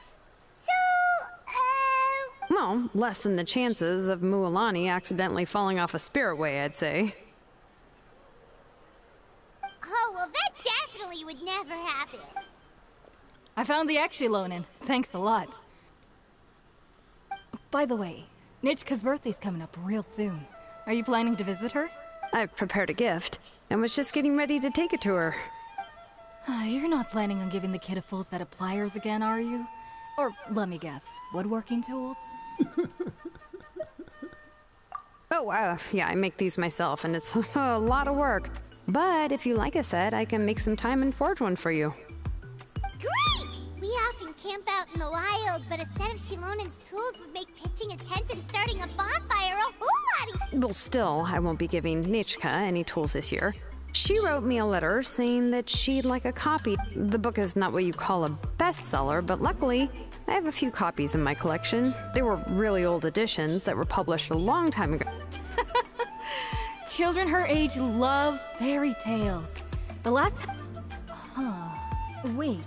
Well, less than the chances of Mualani accidentally falling off a spirit way, I'd say. Oh, well, that definitely would never happen. I found the Shilonen. Thanks a lot. By the way, Nitchka's birthday's coming up real soon. Are you planning to visit her? I've prepared a gift, and was just getting ready to take it to her. You're not planning on giving the kid a full set of pliers again, are you? Or, let me guess, woodworking tools? Oh, yeah, I make these myself, and it's a lot of work. But if you like a set, I can make some time and forge one for you. Great! We often camp out in the wild, but a set of Shilonen's tools would make pitching a tent and starting a bonfire a whole lot easier. Well, still, I won't be giving Nichka any tools this year. She wrote me a letter saying that she'd like a copy. The book is not what you call a bestseller, but luckily, I have a few copies in my collection. They were really old editions that were published a long time ago. Children her age love fairy tales. The last... Wait.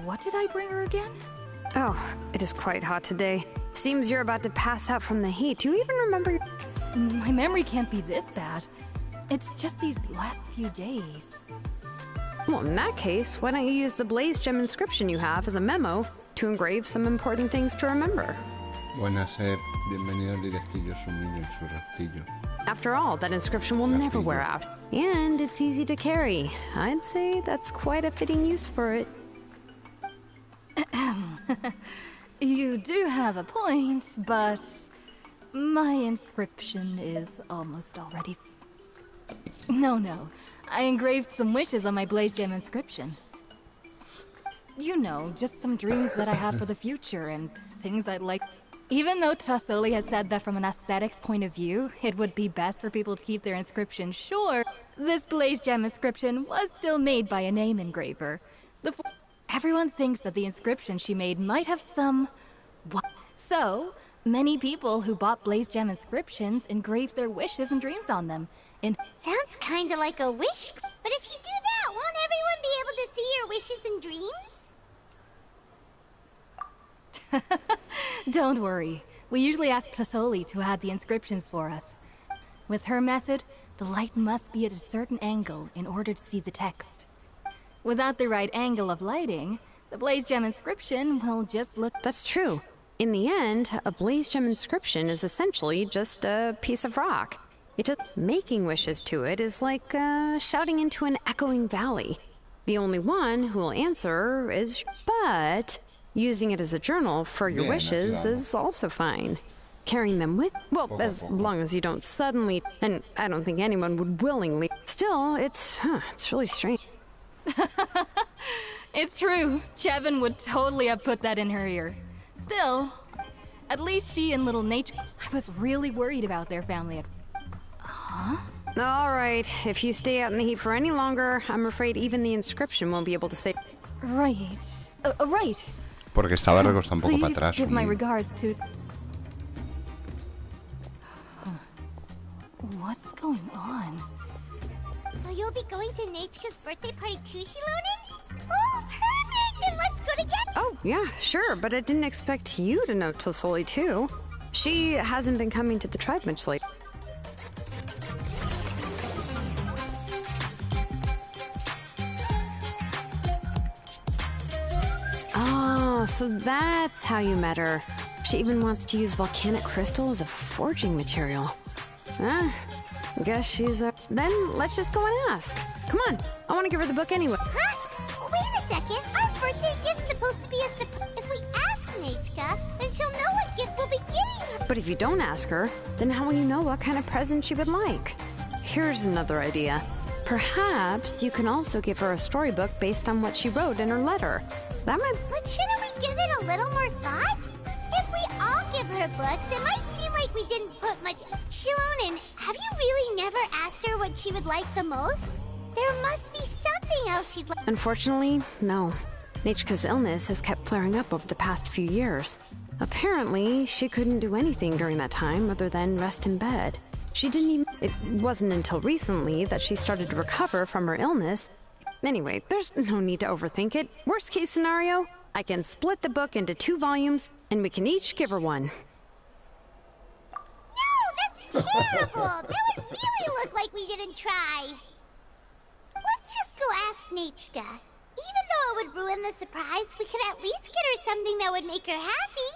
What did I bring her again? Oh, it is quite hot today. Seems you're about to pass out from the heat. Do you even remember... My memory can't be this bad. It's just these last few days. Well, in that case, why don't you use the Blaze Gem inscription you have as a memo to engrave some important things to remember? Buenas, bienvenido al directillo, su niño en su rastillo. After all, that inscription will never wear out, and it's easy to carry. I'd say that's quite a fitting use for it. You do have a point, but my inscription is almost all ready. No. I engraved some wishes on my Blaze Gem inscription. You know, just some dreams that I have for the future and things I'd like. Even though Ps4 has said that from an aesthetic point of view, it would be best for people to keep their inscription short, this Blaze Gem inscription was still made by a name engraver. Everyone thinks that the inscription she made might have some... So, many people who bought Blaze Gem inscriptions engraved their wishes and dreams on them. Sounds kinda like a wish, but if you do that, won't everyone be able to see your wishes and dreams? Don't worry. We usually ask Tlatholi to add the inscriptions for us. With her method, the light must be at a certain angle in order to see the text. Without the right angle of lighting, the blaze gem inscription will just look... That's true. In the end, a blaze gem inscription is essentially just a piece of rock. Making wishes to it is like shouting into an echoing valley. The only one who will answer is... But using it as a journal for your wishes is also fine. Carrying them with... Well, as long as you don't suddenly... And I don't think anyone would willingly... Still, it's really strange. It's true. Chevin would totally have put that in her ear. Still, at least she and little Nature... I was really worried about their family at... Huh? All right, if you stay out in the heat for any longer, I'm afraid even the inscription won't be able to say... Right. Right. Porque estaba recostado un poco para atrás. Give my regards to... What's going on? So you'll be going to Nechka's birthday party too, Shilonen? Oh, perfect! Then let's go together! Oh, yeah, sure, but I didn't expect you to know Tlatholi too. She hasn't been coming to the tribe much lately. Oh, so that's how you met her. She even wants to use volcanic crystal as a forging material. Guess she's a... Then let's just go and ask. Come on, I want to give her the book anyway. Huh? Wait a second. Our birthday gift's supposed to be a surprise. If we ask Nechka, then she'll know what gift we'll be getting her. But if you don't ask her, then how will you know what kind of present she would like? Here's another idea. Perhaps you can also give her a storybook based on what she wrote in her letter. That might... But shouldn't we give it a little more thought? If we all give her books, it might seem like we didn't put much... Shilonen, have you really never asked her what she would like the most? There must be something else she'd like... Unfortunately, no. Nechka's illness has kept flaring up over the past few years. Apparently, she couldn't do anything during that time other than rest in bed. She didn't even... It wasn't until recently that she started to recover from her illness. Anyway, there's no need to overthink it. Worst case scenario, I can split the book into 2 volumes, and we can each give her one. No, that's terrible! That would really look like we didn't try. Let's just go ask Nechka. Even though it would ruin the surprise, we could at least get her something that would make her happy.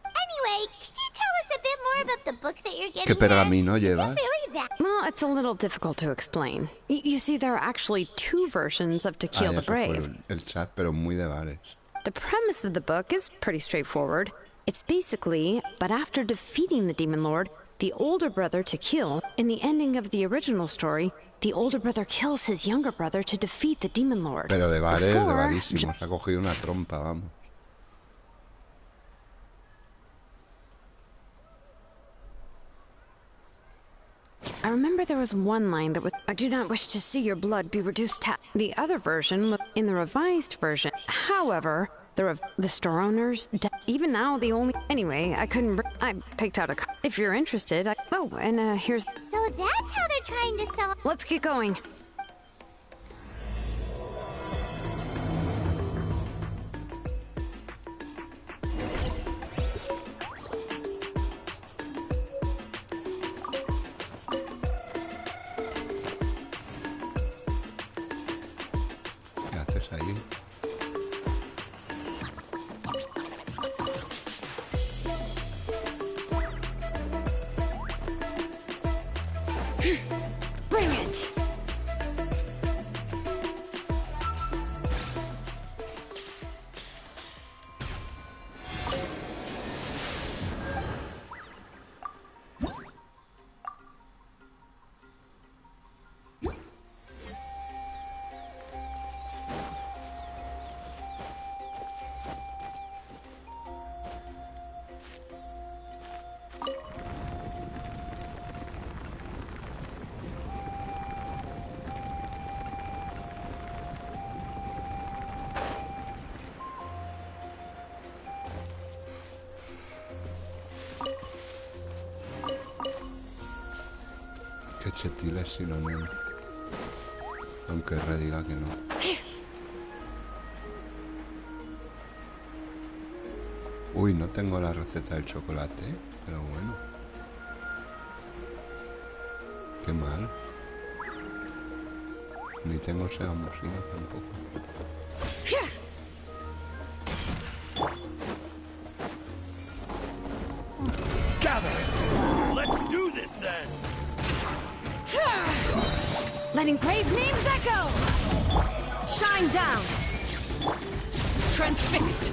Anyway, could you tell us a bit more about the book that you're getting? ¿Qué pergamino llevas? Is it really that? Well, it's a little difficult to explain. You see, there are actually 2 versions of Tequila the Brave. El chat, pero muy de bares. The premise of the book is pretty straightforward. It's basically, but after defeating the Demon Lord, the older brother to kill, in the ending of the original story, the older brother kills his younger brother to defeat the Demon Lord. Pero de bares, de barísimos. Ha cogido una trompa, vamos. I remember there was one line that was, I do not wish to see your blood be reduced to... The other version was in the revised version. However, the store owners... Even now, the only... Anyway, I couldn't... I picked out a... If you're interested, Oh, and here's... So that's how they're trying to sell... Let's get going. Ahí. Bring it! Qué chetil es Shilonen. Aunque Re diga que no. Uy, no tengo la receta del chocolate, pero bueno. Qué mal. Ni tengo esa gambosina tampoco. Gather! Let's do this then! Let engraved names echo! Shine down! Transfixed!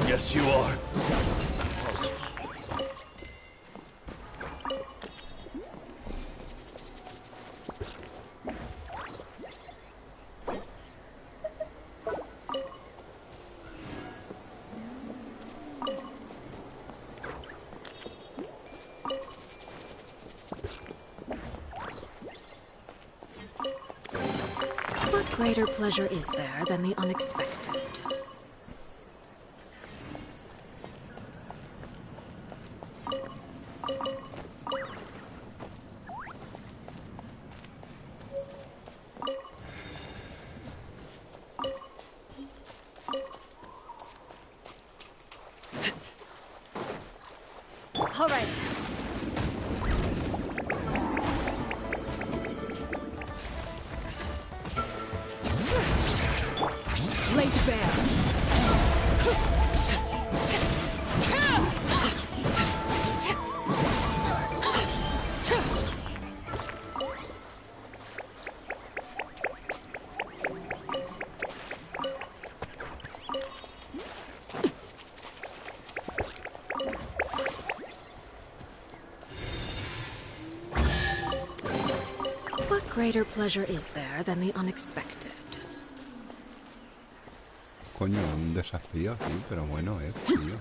Yes, you are. What greater pleasure is there than the unexpected? All right. Laid bare. What greater pleasure is there than the unexpected? Coño, un desafío aquí, pero bueno, tío.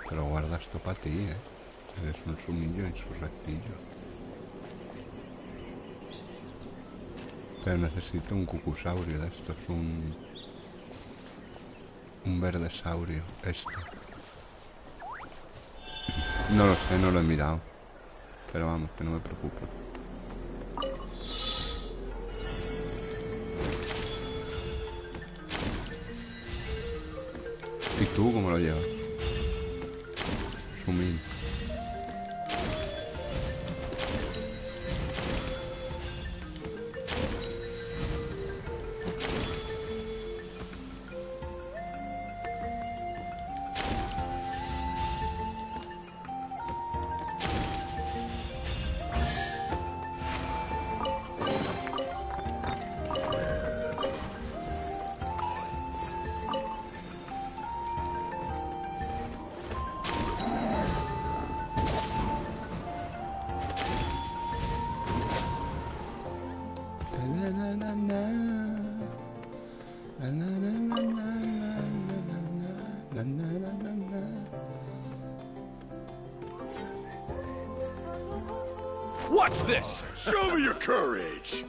Te lo guardas tú para ti, Eres un sumillo insurrectillo. Pero necesito un cucusaurio de estos, un verdesaurio, No lo sé, no lo he mirado. Pero vamos, que no me preocupo. ¿Y tú cómo lo llevas? Sumil. What's this? Show me your courage!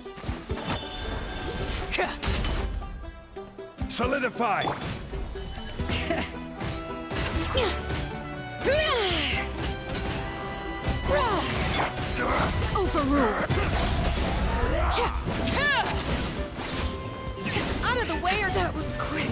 Solidify! Overruled! Out of the way, or that was quick!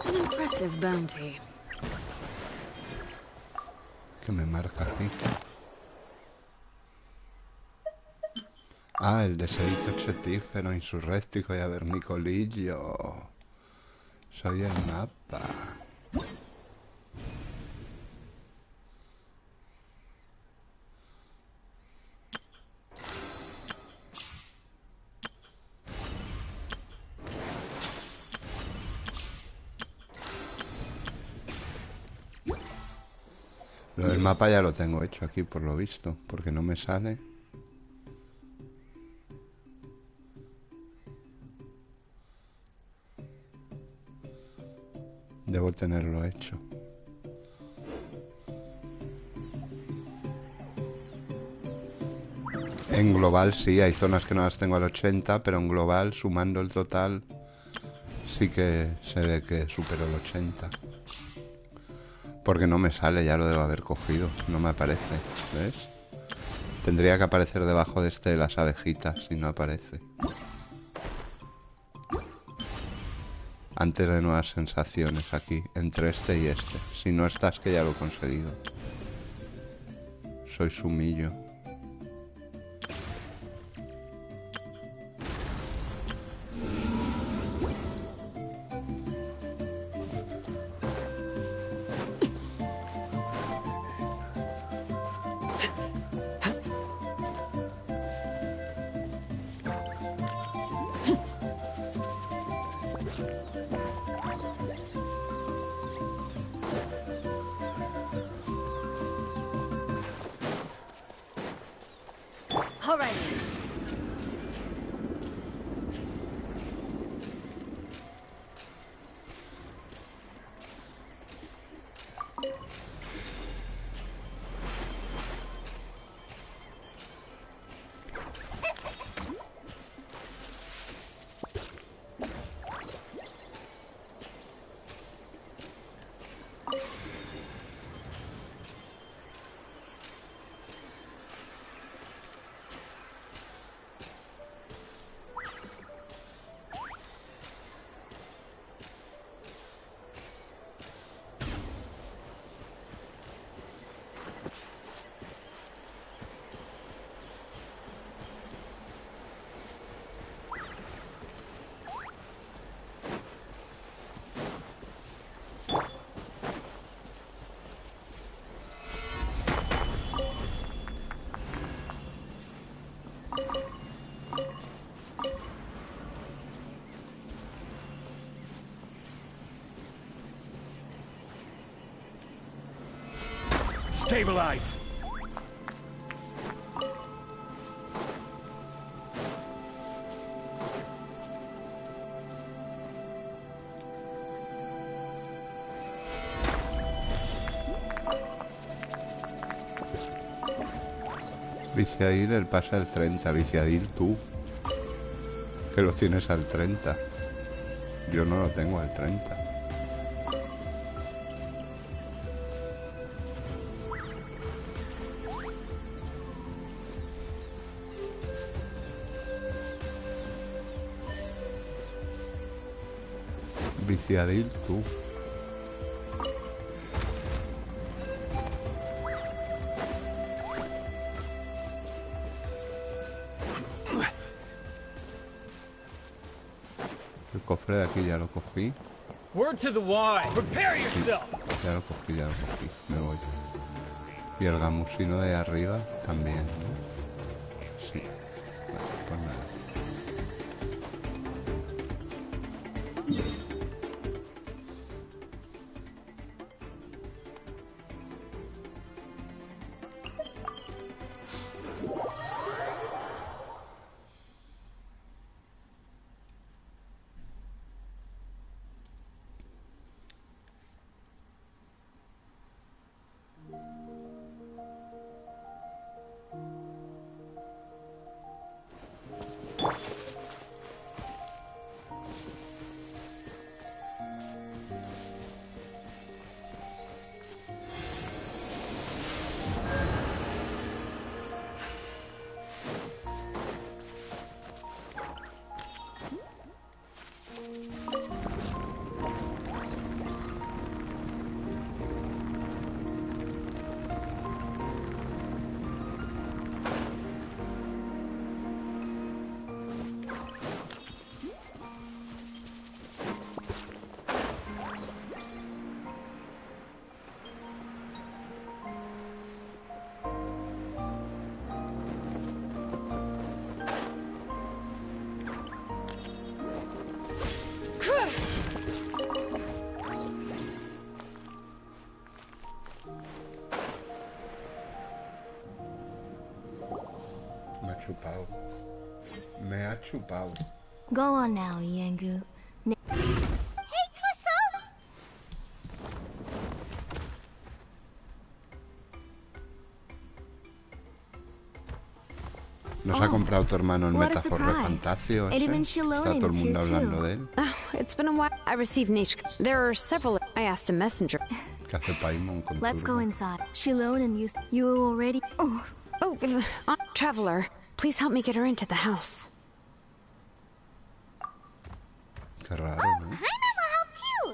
An impressive bounty. ¿Qué me marca aquí? Ah, el deseito exetífero, insurréctico y avernicolillo. Soy el mapa. Lo del mapa ya lo tengo hecho aquí por lo visto, porque no me sale. Debo tenerlo hecho. En global sí, hay zonas que no las tengo al 80, pero en global, sumando el total, sí que se ve que supero el 80. Porque no me sale, ya lo debo haber cogido, no me aparece, ¿ves? Tendría que aparecer debajo de este de las abejitas, y no aparece. Antes de nuevas sensaciones aquí, entre este y este. Si no estás, que ya lo he conseguido. Soy sumillo. All right. Stabilize! Viciadil, el pase al 30. Viciadil tú, que lo tienes al 30. Yo no lo tengo al 30. Viciadil tú. El cofre de aquí ya lo cogí. Word to the wise. Prepare yourself. Ya lo cogí, ya lo cogí. Me voy. Y el gamusino de ahí arriba también, ¿no? Sí. Vale, pues nada. Me ha chupado. Go on now, Yengu. Hey, Twistle! ¿Nos ha comprado tu hermano el what a metaforre surprise. fantasio And ese? even Está Shilonen todo el is mundo here, hablando too. de él. Oh, it's been a while. I received nature. There are several. I asked a messenger. ¿Qué hace Paimon con Let's turbo? go inside. Shilonen, you already... Oh, traveler, please help me get her into the house. Qué raro, ¿no? Paimon will help too.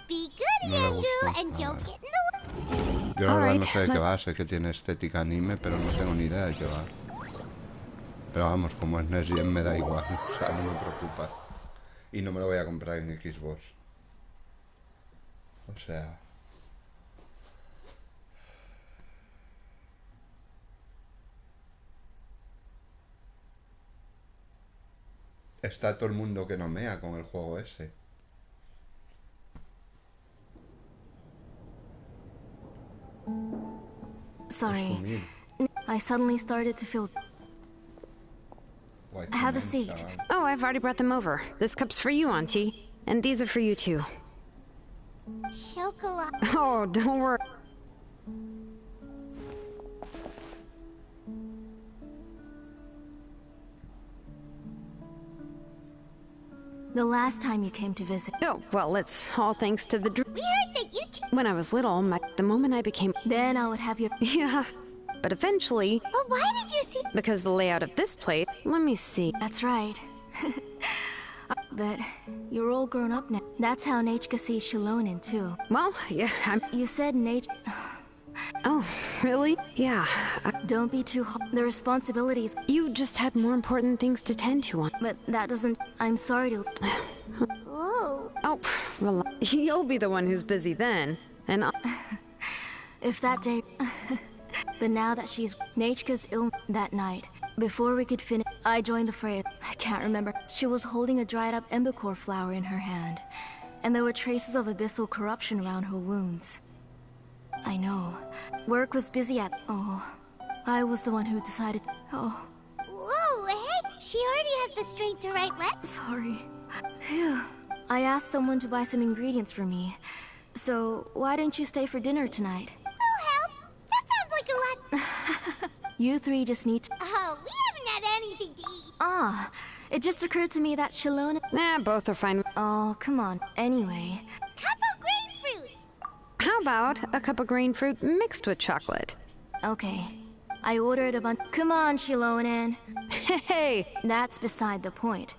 Be good, No le Yangu, gustó. and Ah, don't vale. get in the way. Yo la verdad Alright, no sé de qué let's- va, sé que tiene estética anime, pero no tengo ni idea de qué va. Pero vamos, como es NES Gen me da igual, o sea, no me preocupa. Y no me lo voy a comprar en Xbox. O sea... Está todo el mundo que no mea con el juego ese. Sorry. Consumir. I suddenly started to feel... Guay, Have a comen, seat. chaval. Oh, I've already brought them over. This cup's for you, Auntie. And these are for you, too. Chocolate. Oh, don't worry. The last time you came to visit... Oh, well, it's all thanks to the We heard that you When I was little, the moment I became... Then I would have you... Yeah. But eventually... But why did you see... Because the layout of this plate... Let me see. That's right. But you're all grown up now. That's how Nachka sees Shilonen, too. Well, yeah, You said Nach... Oh, really? Yeah. Don't be too hard. The responsibilities... You just had more important things to tend to on. But that doesn't... I'm sorry to... Whoa. Oh, relax. You'll be the one who's busy then. And If that day... But now that she's... Nachka's ill that night. Before we could finish, I joined the fray. I can't remember. She was holding a dried-up embercore flower in her hand. And there were traces of abyssal corruption around her wounds. I know. Work was busy at... Oh. I was the one who decided... Oh. Whoa, hey! She already has the strength to write letters. Sorry. Phew. I asked someone to buy some ingredients for me. So, why don't you stay for dinner tonight? Oh, help! That sounds like a lot. You three just need to... Oh, we haven't had anything to eat. Ah, it just occurred to me that Shilonen... both are fine. Oh, come on. Anyway. Cup of grain fruit. How about a cup of green fruit mixed with chocolate? Okay. I ordered a bunch... Come on, Shilonen. Hey! That's beside the point.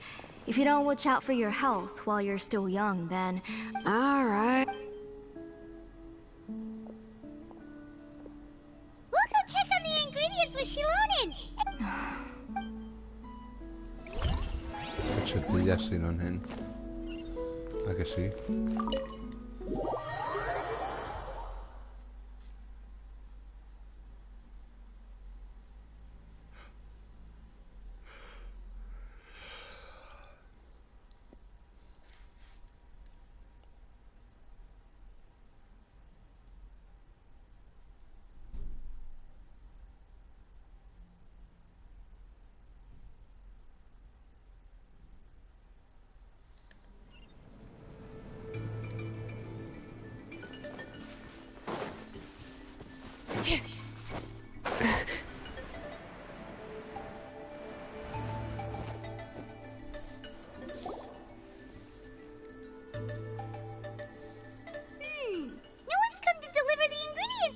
If you don't watch out for your health while you're still young, then... Alright. We'll go check on the ingredients with Shilonen. Cachetillas Shilonen. ¿A que sí?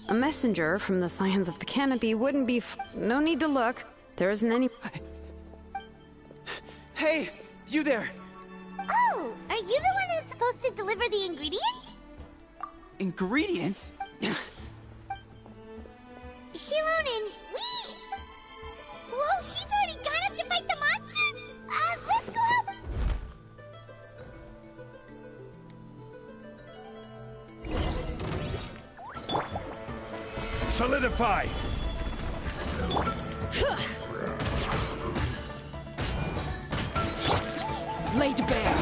A messenger from the Scions of the Canopy wouldn't be no need to look. There isn't any... Hey! You there! Oh, are you the one who's supposed to deliver the ingredients? Ingredients? Shilonen, we... Whoa, she's already gone up to fight the monsters? Let's go help! Solidify! Laid bare.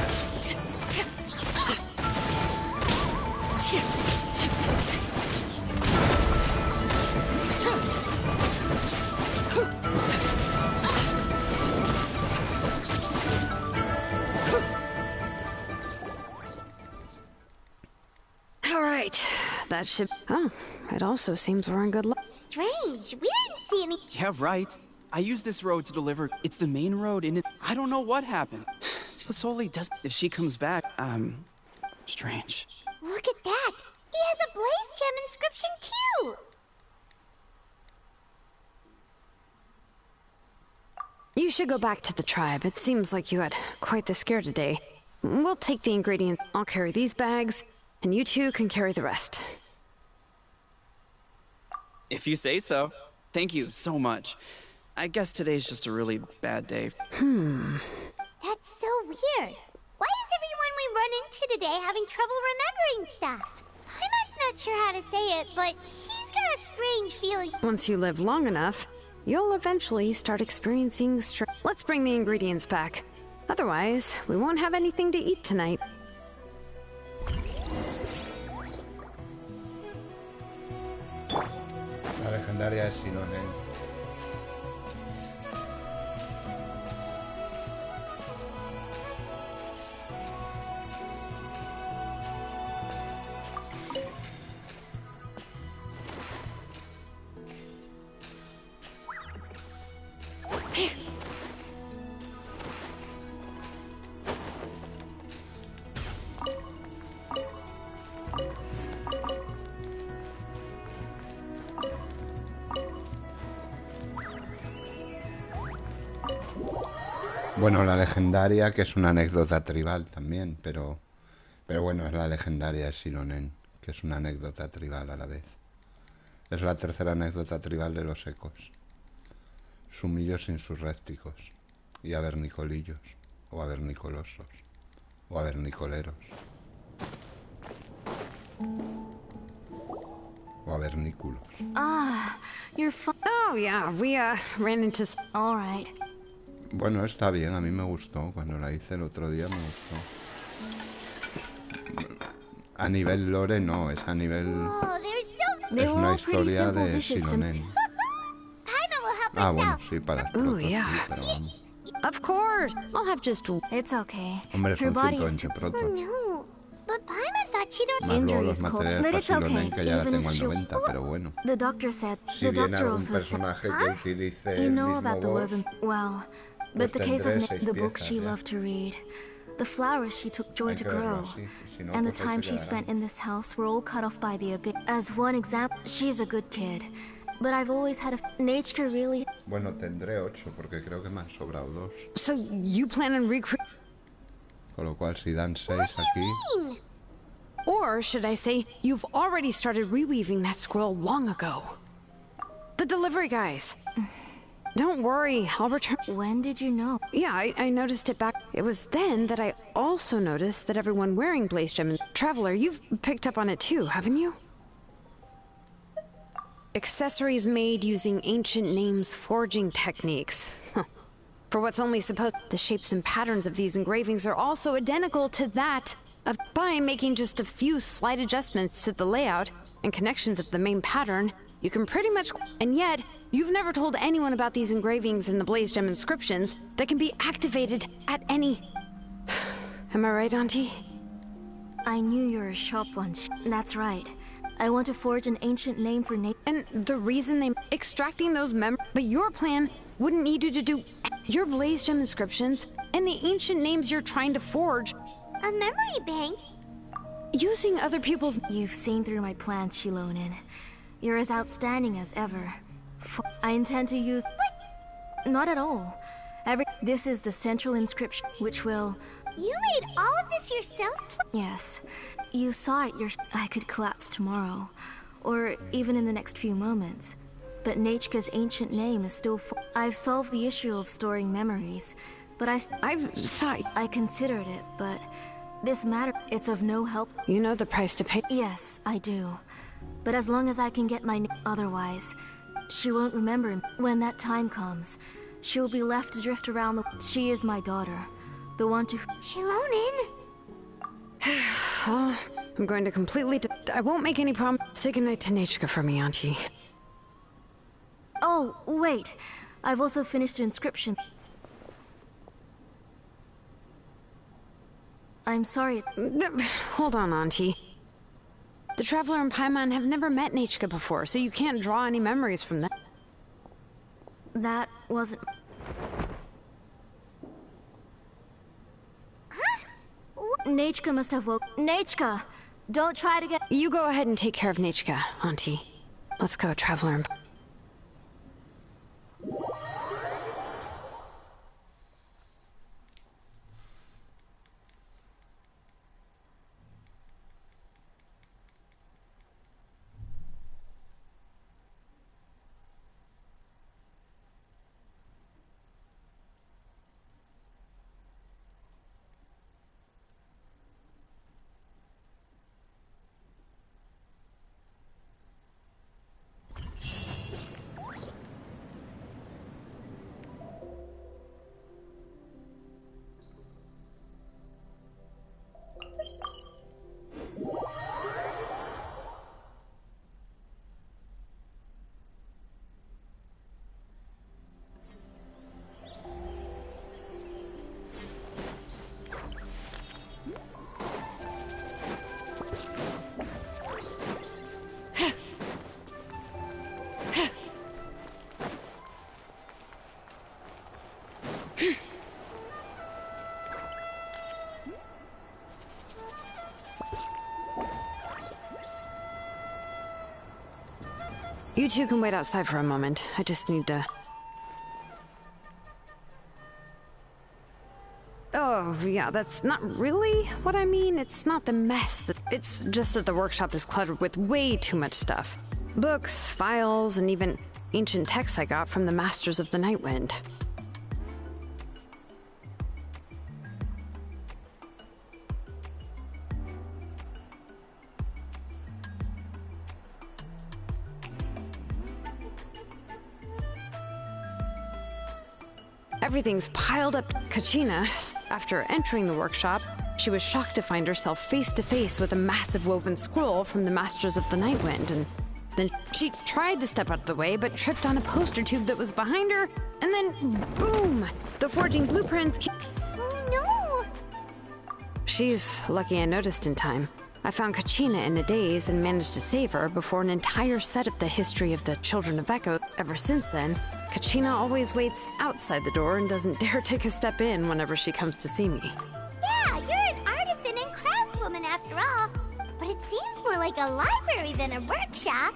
All right, that should... Oh, it also seems we're in good luck. Strange, we didn't see any... Yeah, right. I use this road to deliver. It's the main road, and I don't know what happened. Solely does. If she comes back, strange. Look at that! He has a blaze gem inscription too! You should go back to the tribe. It seems like you had quite the scare today. We'll take the ingredients. I'll carry these bags, and you two can carry the rest. If you say so. Thank you so much. I guess today's just a really bad day. That's so weird. Why is everyone we run into today having trouble remembering stuff? Paimon's not sure how to say it, but she's got a strange feeling. Once you live long enough, you'll eventually start experiencing Let's bring the ingredients back. Otherwise, we won't have anything to eat tonight. La legendaria es Sinonen. Bueno, la legendaria, que es una anécdota tribal también, pero bueno, es la legendaria de Sinonen, que es una anécdota tribal a la vez. Es la tercera anécdota tribal de los ecos. Sumillos insurrécticos, y avernicolillos, o avernicolosos, o avernicoleros, o avernículos. Ah, you're fine. Oh, yeah, we, ran into... All right. Bueno, está bien, a mí me gustó. Cuando la hice el otro día me gustó. A nivel lore no, es a nivel... Es una historia de Sinonen. Ah, bueno, sí, para explotar, sí, pero vamos. Of course, I'll have just... It's okay. Hombre, son 120 protos. No, but Paimon thought she don't... Más luego los But materiales it's para Sinonen, okay, que ya la even tengo if al she- 90, pero bueno. The doctor said... Si The viene doctor algún also said... personaje que utilice You el know mismo about the boss, weapon... Well, but the pues case of tendré 6 the books piezas she ya. loved to read, the flowers she took joy Hay to que verlo grow, así, si no, and the pues ahí time se she quedará. spent in this house were all cut off by the abyss. As one example, she's a good kid, but I've always had a... Nature really... Bueno, tendré 8, porque creo que me han sobrado 2. So, you plan on recreating... Con lo cual, si dan 6 aquí... Or should I say, you've already started reweaving that scroll long ago. The delivery guys. Don't worry, I'll return... When did you know? Yeah, I noticed it back... It was then that I also noticed that everyone wearing Blaze Gem... Traveler, you've picked up on it too, haven't you? Accessories made using ancient names forging techniques. For what's only supposed... The shapes and patterns of these engravings are also identical to that of... By making just a few slight adjustments to the layout and connections of the main pattern, you can pretty much... And yet, you've never told anyone about these engravings in the Blaze Gem inscriptions that can be activated at any... Am I right, Auntie? I knew you were a sharp one. That's right. I want to forge an ancient name for And the reason they... Extracting those But your plan wouldn't need you to do... Your Blaze Gem inscriptions and the ancient names you're trying to forge... A memory bank? Using other people's... You've seen through my plans, Shilonen. You're as outstanding as ever. I intend to use... What? Not at all. This is the central inscription, which will... You made all of this yourself? Yes. You saw it I could collapse tomorrow. Or even in the next few moments. But Nechka's ancient name is still... I've solved the issue of storing memories. But I considered it, but... This matter, it's of no help. You know the price to pay? Yes, I do. But as long as I can get my... Otherwise, she won't remember him. When that time comes, she'll be left to drift around the... She is my daughter. The one to... Shilonen? I'm going to completely... I won't make any promise. Say goodnight to Nechka for me, Auntie. Oh, wait. I've also finished the inscription. I'm sorry. Hold on, Auntie. The Traveler and Paimon have never met Nechka before, so you can't draw any memories from them. That wasn't... Nachka must have woke... Nachka! Don't try to get... You go ahead and take care of Nachka, Auntie. Let's go, Traveler. You two can wait outside for a moment. I just need to... Oh, yeah, that's not really what I mean. It's not the mess. It's just that the workshop is cluttered with way too much stuff. Books, files, and even ancient texts I got from the Masters of the Nightwind. Everything's piled up. Kachina, after entering the workshop, she was shocked to find herself face to face with a massive woven scroll from the Masters of the Nightwind, and then she tried to step out of the way, but tripped on a poster tube that was behind her, and then, boom! The forging blueprints came. Oh no! She's lucky I noticed in time. I found Kachina in a daze and managed to save her before an entire set of the history of the Children of Echo. Ever since then, Kachina always waits outside the door and doesn't dare take a step in whenever she comes to see me. Yeah, you're an artisan and craftswoman after all. But it seems more like a library than a workshop.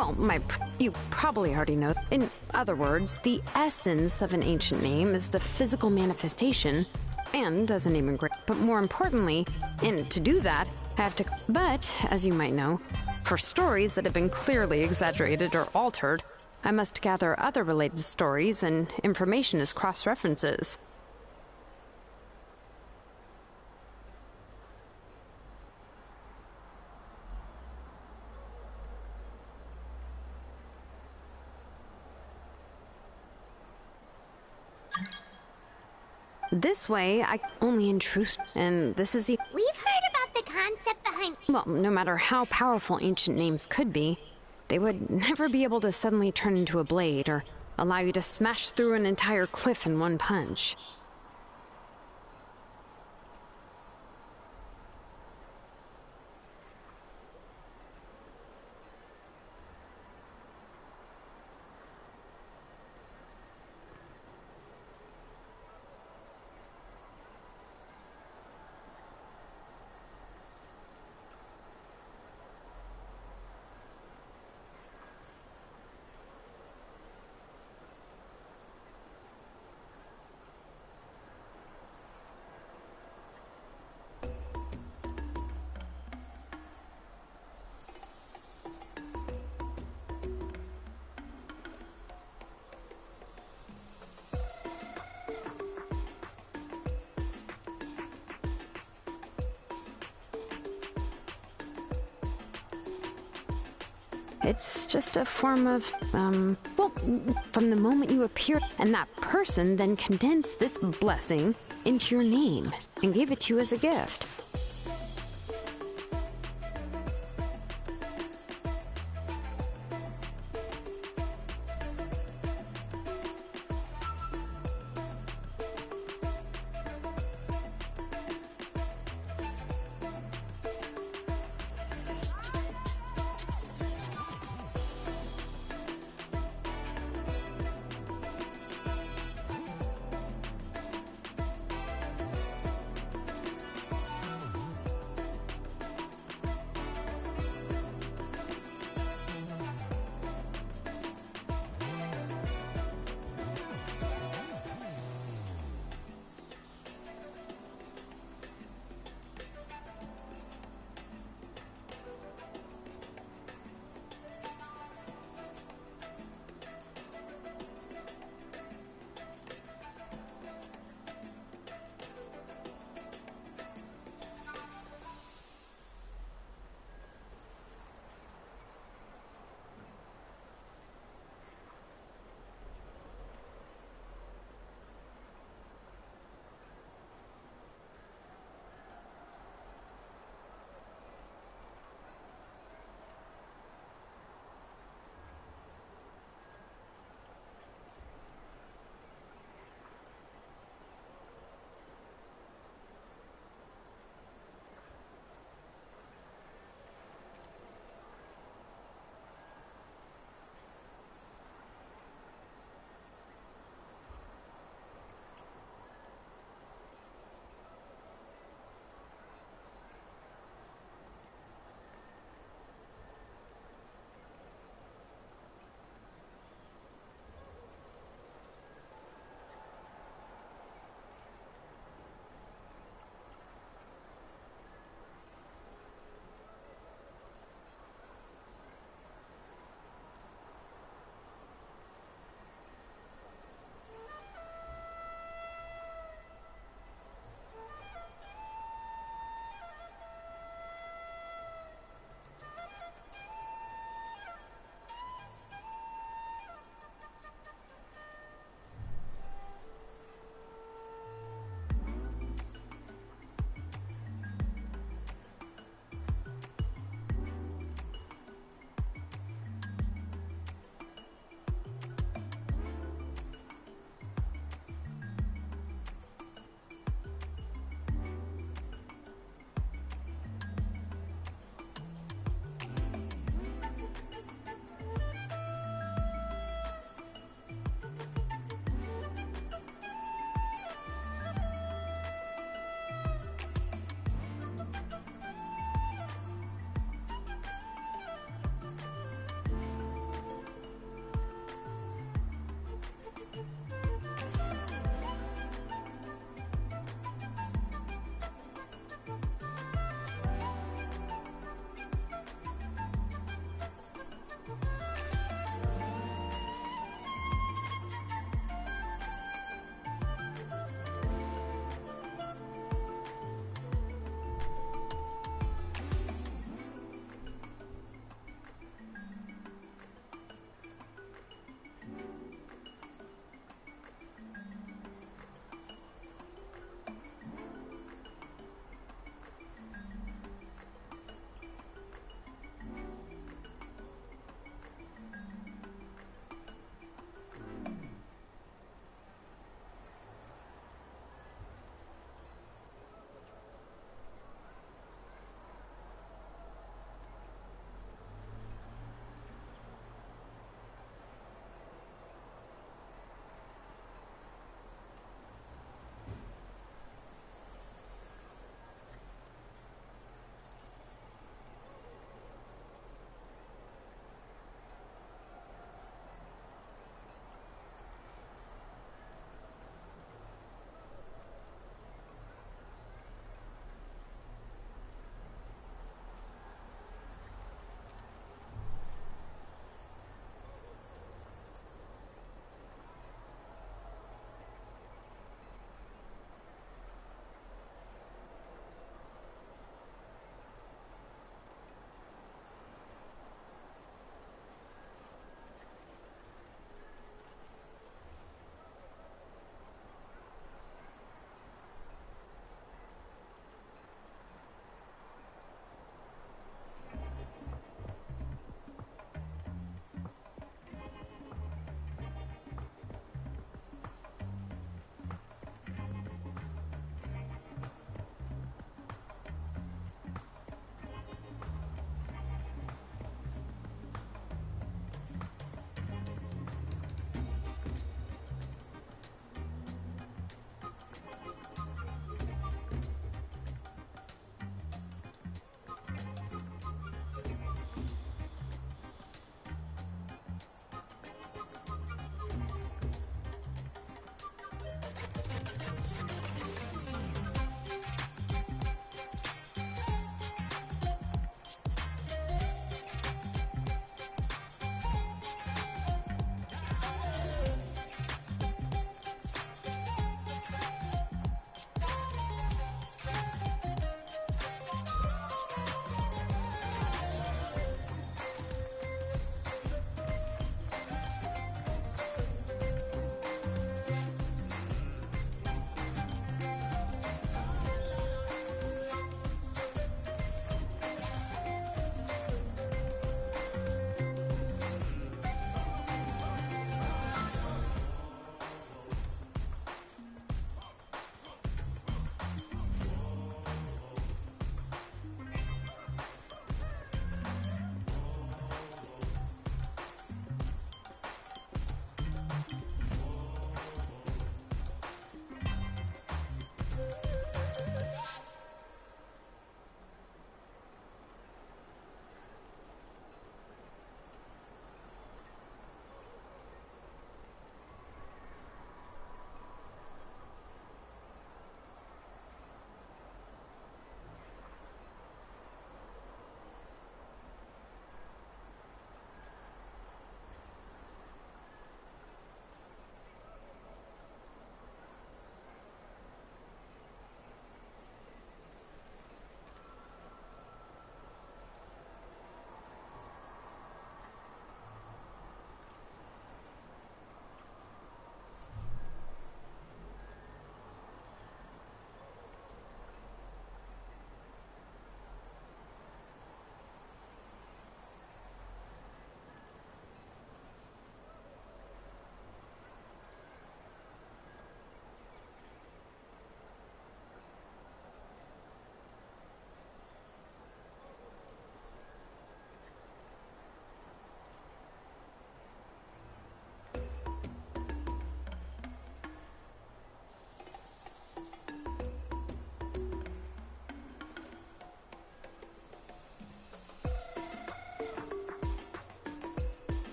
Well, you probably already know. In other words, the essence of an ancient name is the physical manifestation, and as a name engrave. But more importantly, and to do that, I have to. But, as you might know, for stories that have been clearly exaggerated or altered, I must gather other related stories and information as cross-references. This way, I only intrude, and this is the... We've heard about the concept behind... Well, no matter how powerful ancient names could be, they would never be able to suddenly turn into a blade or allow you to smash through an entire cliff in one punch. It's just a form of, well, from the moment you appear, and that person then condensed this blessing into your name and gave it to you as a gift.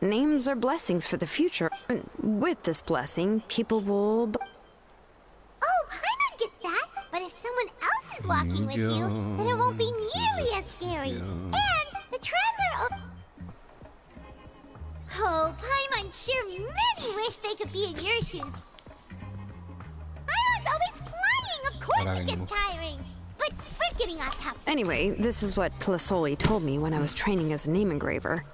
names are blessings for the future. And with this blessing, people will... Oh, Paimon gets that. But if someone else is walking with you, then it won't be nearly as scary. And the Traveler... Oh, Paimon sure many wish they could be in your shoes. Paimon's always flying. Of course it gets tiring. But we're getting off topic. Anyway, this is what Plisoli told me when I was training as a name engraver.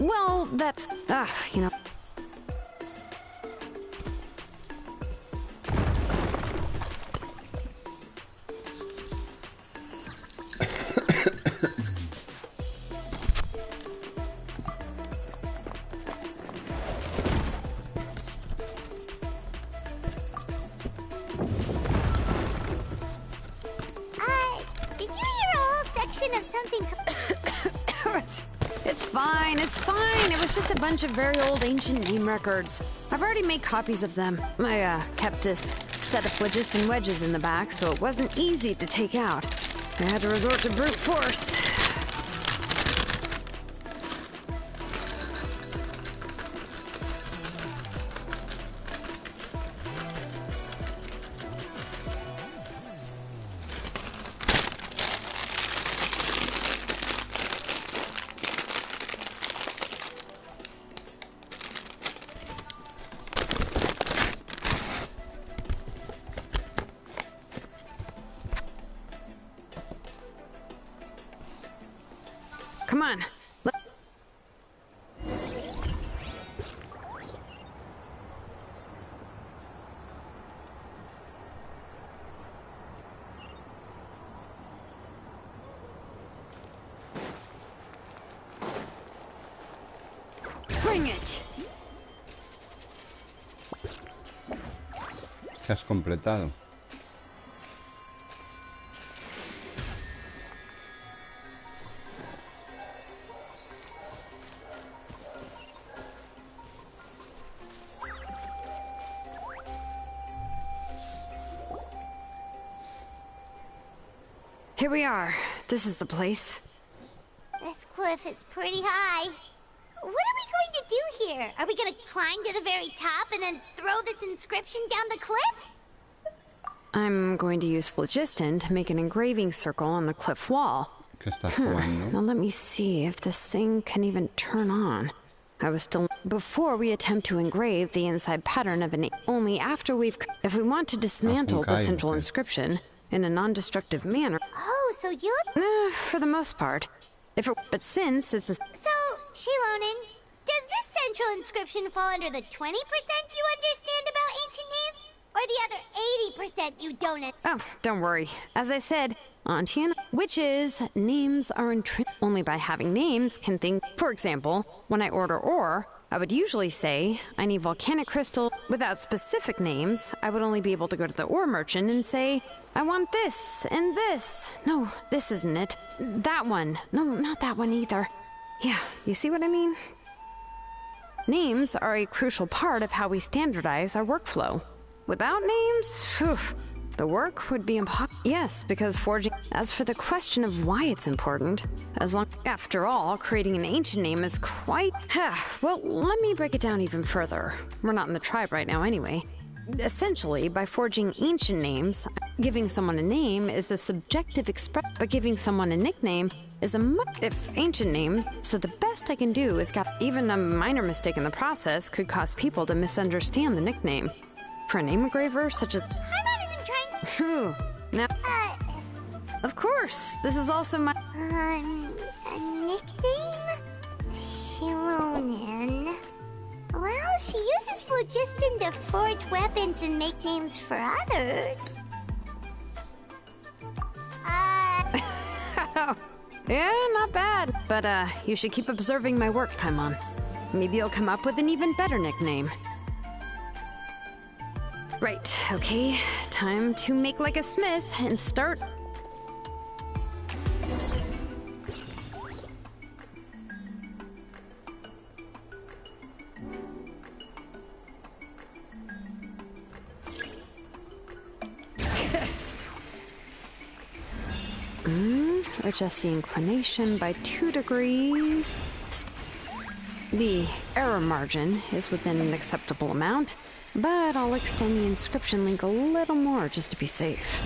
Well, that's... you know... Did you hear a whole section of something... It's fine, it's fine. It was just a bunch of very old ancient name records. I've already made copies of them. I, kept this set of phlogiston wedges in the back, so it wasn't easy to take out. I had to resort to brute force. Come on. Bring it. ¿Qué has completado? Here we are. This is the place. This cliff is pretty high. What are we going to do here? Are we gonna climb to the very top and then throw this inscription down the cliff? I'm going to use phlogiston to make an engraving circle on the cliff wall. Now let me see if this thing can even turn on. I was still... Before we attempt to engrave the inside pattern of an... Only after we've... If we want to dismantle the central inscription in a non-destructive manner... Oh, so you... for the most part. But since it's a... So, Shilonen, does this central inscription fall under the 20% you understand about ancient names? Or the other 80% you don't... Oh, don't worry. As I said, Auntie, which is, names are only by having names can think... For example, when I order ore, I would usually say, I need volcanic crystal. Without specific names, I would only be able to go to the ore merchant and say, I want this and this. No, this isn't it. That one. No, not that one either. Yeah, you see what I mean? Names are a crucial part of how we standardize our workflow. Without names, the work would be impossible. Yes, because forging... As for the question of why it's important, after all, creating an ancient name is quite... Well, let me break it down even further. We're not in the tribe right now anyway. Essentially, by forging ancient names, giving someone a name is a subjective expression, but giving someone a nickname is if ancient names, so the best I can do is even a minor mistake in the process could cause people to misunderstand the nickname. For a name engraver, such as... Paimon isn't trying... Now... Of course! This is also my... A nickname? Shilonen. Well, she uses phlogiston to forge weapons and make names for others. Yeah, not bad. But, you should keep observing my work, Paimon. Maybe you'll come up with an even better nickname. Right, okay. Time to make like a smith and start... Adjust the inclination by 2 degrees. The error margin is within an acceptable amount, but I'll extend the inscription link a little more just to be safe.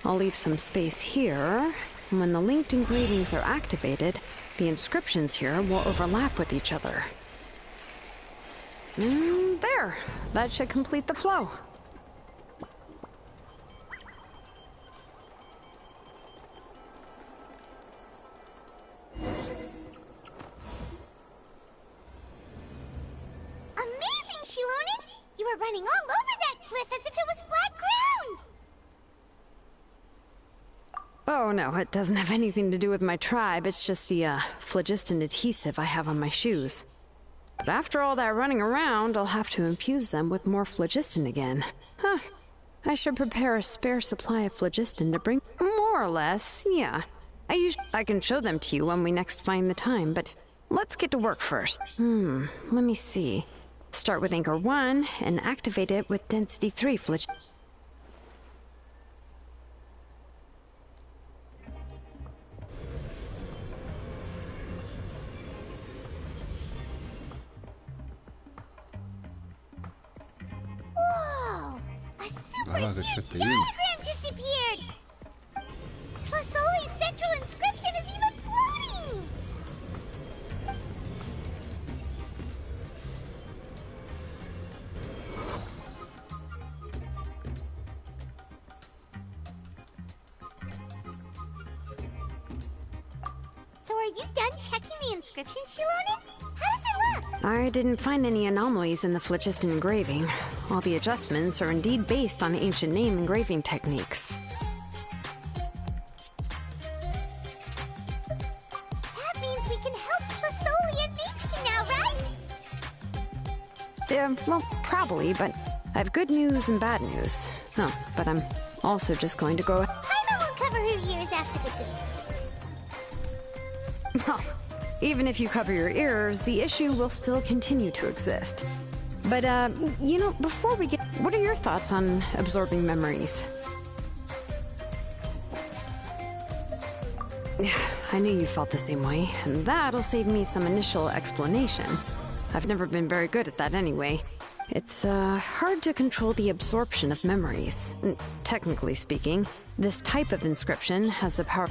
I'll leave some space here. When the linked engravings are activated, the inscriptions here will overlap with each other. There! That should complete the flow. Amazing, Shilonen! You were running all over that cliff as if it was flat ground! Oh no, it doesn't have anything to do with my tribe. It's just the, phlogiston adhesive I have on my shoes. But after all that running around, I'll have to infuse them with more phlogiston again. I should prepare a spare supply of phlogiston to bring... More or less, yeah. I can show them to you when we next find the time, but let's get to work first. Let me see. Start with Anchor 1 and activate it with Density 3 phlogiston. Whoa! A super huge diagram just appeared! Tlasoli's central inscription is even floating! So are you done checking the inscription, Shilonen? How does it look? I didn't find any anomalies in the phlogiston engraving. All the adjustments are indeed based on ancient name engraving techniques. That means we can help Tlasoli and Machka now, right? Well, probably, but I have good news and bad news. Oh, but I'm also just going to go... Paimon will cover her ears after the good news. Well, even if you cover your ears, the issue will still continue to exist. But, you know, before we get... What are your thoughts on absorbing memories? I knew you felt the same way, and that'll save me some initial explanation. I've never been very good at that anyway. It's hard to control the absorption of memories. Technically speaking, this type of inscription has the power...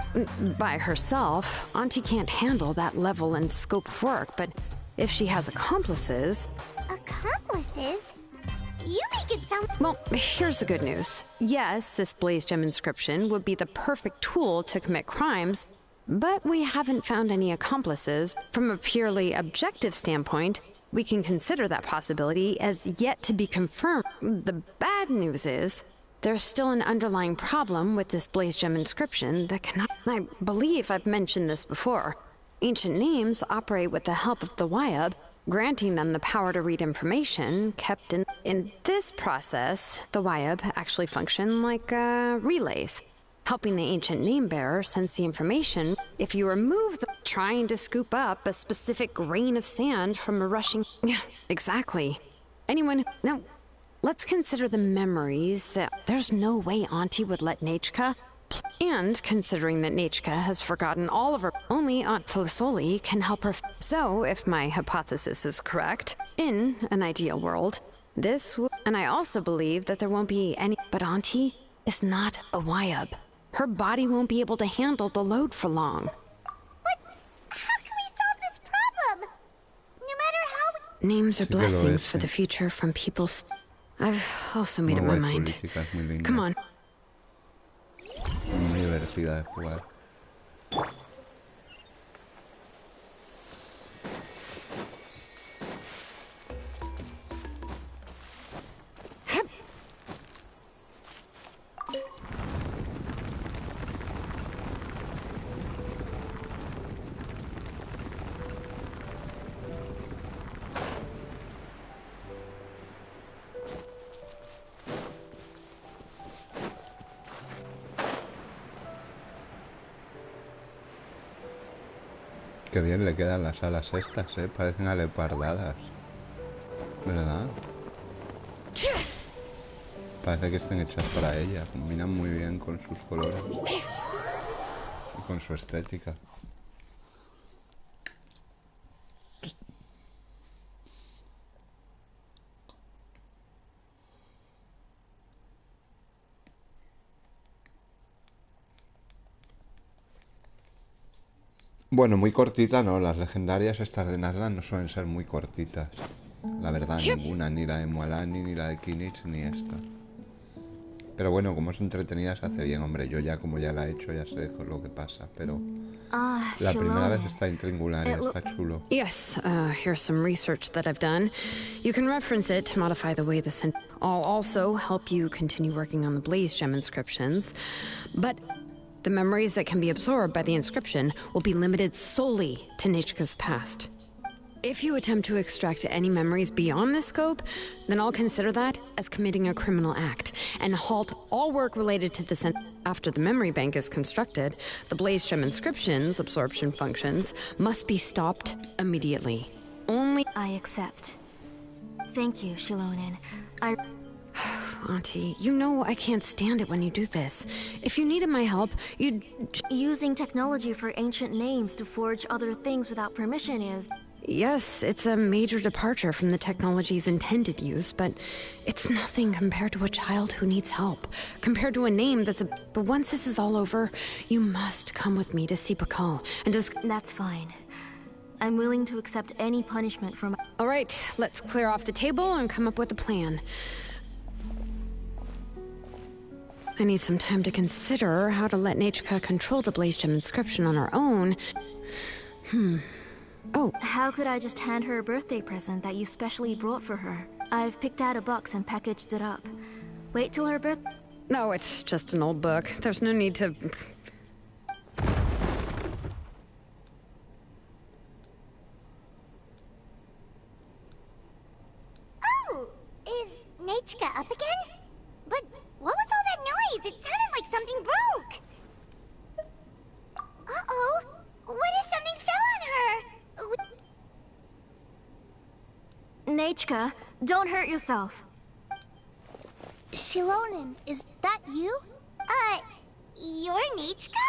By herself, Auntie can't handle that level and scope of work, but if she has accomplices... Accomplices? You make it sound... Well, here's the good news. Yes, this Blaze Gem inscription would be the perfect tool to commit crimes, but we haven't found any accomplices. From a purely objective standpoint, we can consider that possibility as yet to be confirmed. The bad news is, there's still an underlying problem with this Blaze Gem inscription that cannot... I believe I've mentioned this before. Ancient names operate with the help of the Wyab, granting them the power to read information kept in... In this process, the Wyab actually function like relays, helping the ancient name bearer sense the information. If you remove the... Trying to scoop up a specific grain of sand from a rushing... Yeah, exactly. Anyone... No, let's consider the memories that... There's no way Auntie would let Nechka... And considering that Nechka has forgotten all of her... Only Aunt Felisoli can help her... So, if my hypothesis is correct, in an ideal world, this... And I also believe that there won't be any... But Auntie is not a Wyab. Her body won't be able to handle the load for long. How can we solve this problem? No matter how... Names are blessings for the future from people's... I've also made up my mind. Come on. Muy divertida de jugar. Qué bien le quedan las alas estas, parecen aleopardadas, ¿verdad? Parece que estén hechas para ella, combinan muy bien con sus colores y con su estética. Bueno, muy cortita no, las legendarias estas de Nazlan no suelen ser muy cortitas. La verdad, ninguna, ni la de Mualani, ni la de Kinich, ni esta. Pero bueno, como es entretenida se hace bien, hombre. Yo ya, como ya la he hecho, ya sé lo que pasa, pero... La primera vez está intringularia, está chulo. Yes, here's some research that I've done. You can reference it to modify the way the... I'll also help you continue working on the Blaze Gem inscriptions, but... The memories that can be absorbed by the inscription will be limited solely to Nechka's past. If you attempt to extract any memories beyond this scope, then I'll consider that as committing a criminal act and halt all work related to this. After the memory bank is constructed, the Blaze Gem inscription's absorption functions must be stopped immediately. Only... I accept. Thank you, Shilonen. Auntie, you know I can't stand it when you do this. If you needed my help, you'd... Using technology for ancient names to forge other things without permission is... Yes, it's a major departure from the technology's intended use, but it's nothing compared to a child who needs help. Compared to a name that's a... But once this is all over, you must come with me to see Pakal and just... That's fine. I'm willing to accept any punishment from... All right, let's clear off the table and come up with a plan. I need some time to consider how to let Nechka control the Blaze Gem inscription on her own. Oh. How could I just hand her a birthday present that you specially brought for her? I've picked out a box and packaged it up. Wait till her birthday... No, it's just an old book. There's no need to... Oh! Is Nechka up again? But what was all that noise? It sounded like something broke! Uh-oh! What if something fell on her? Nechka, don't hurt yourself. Shilonen, is that you? You're Nechka?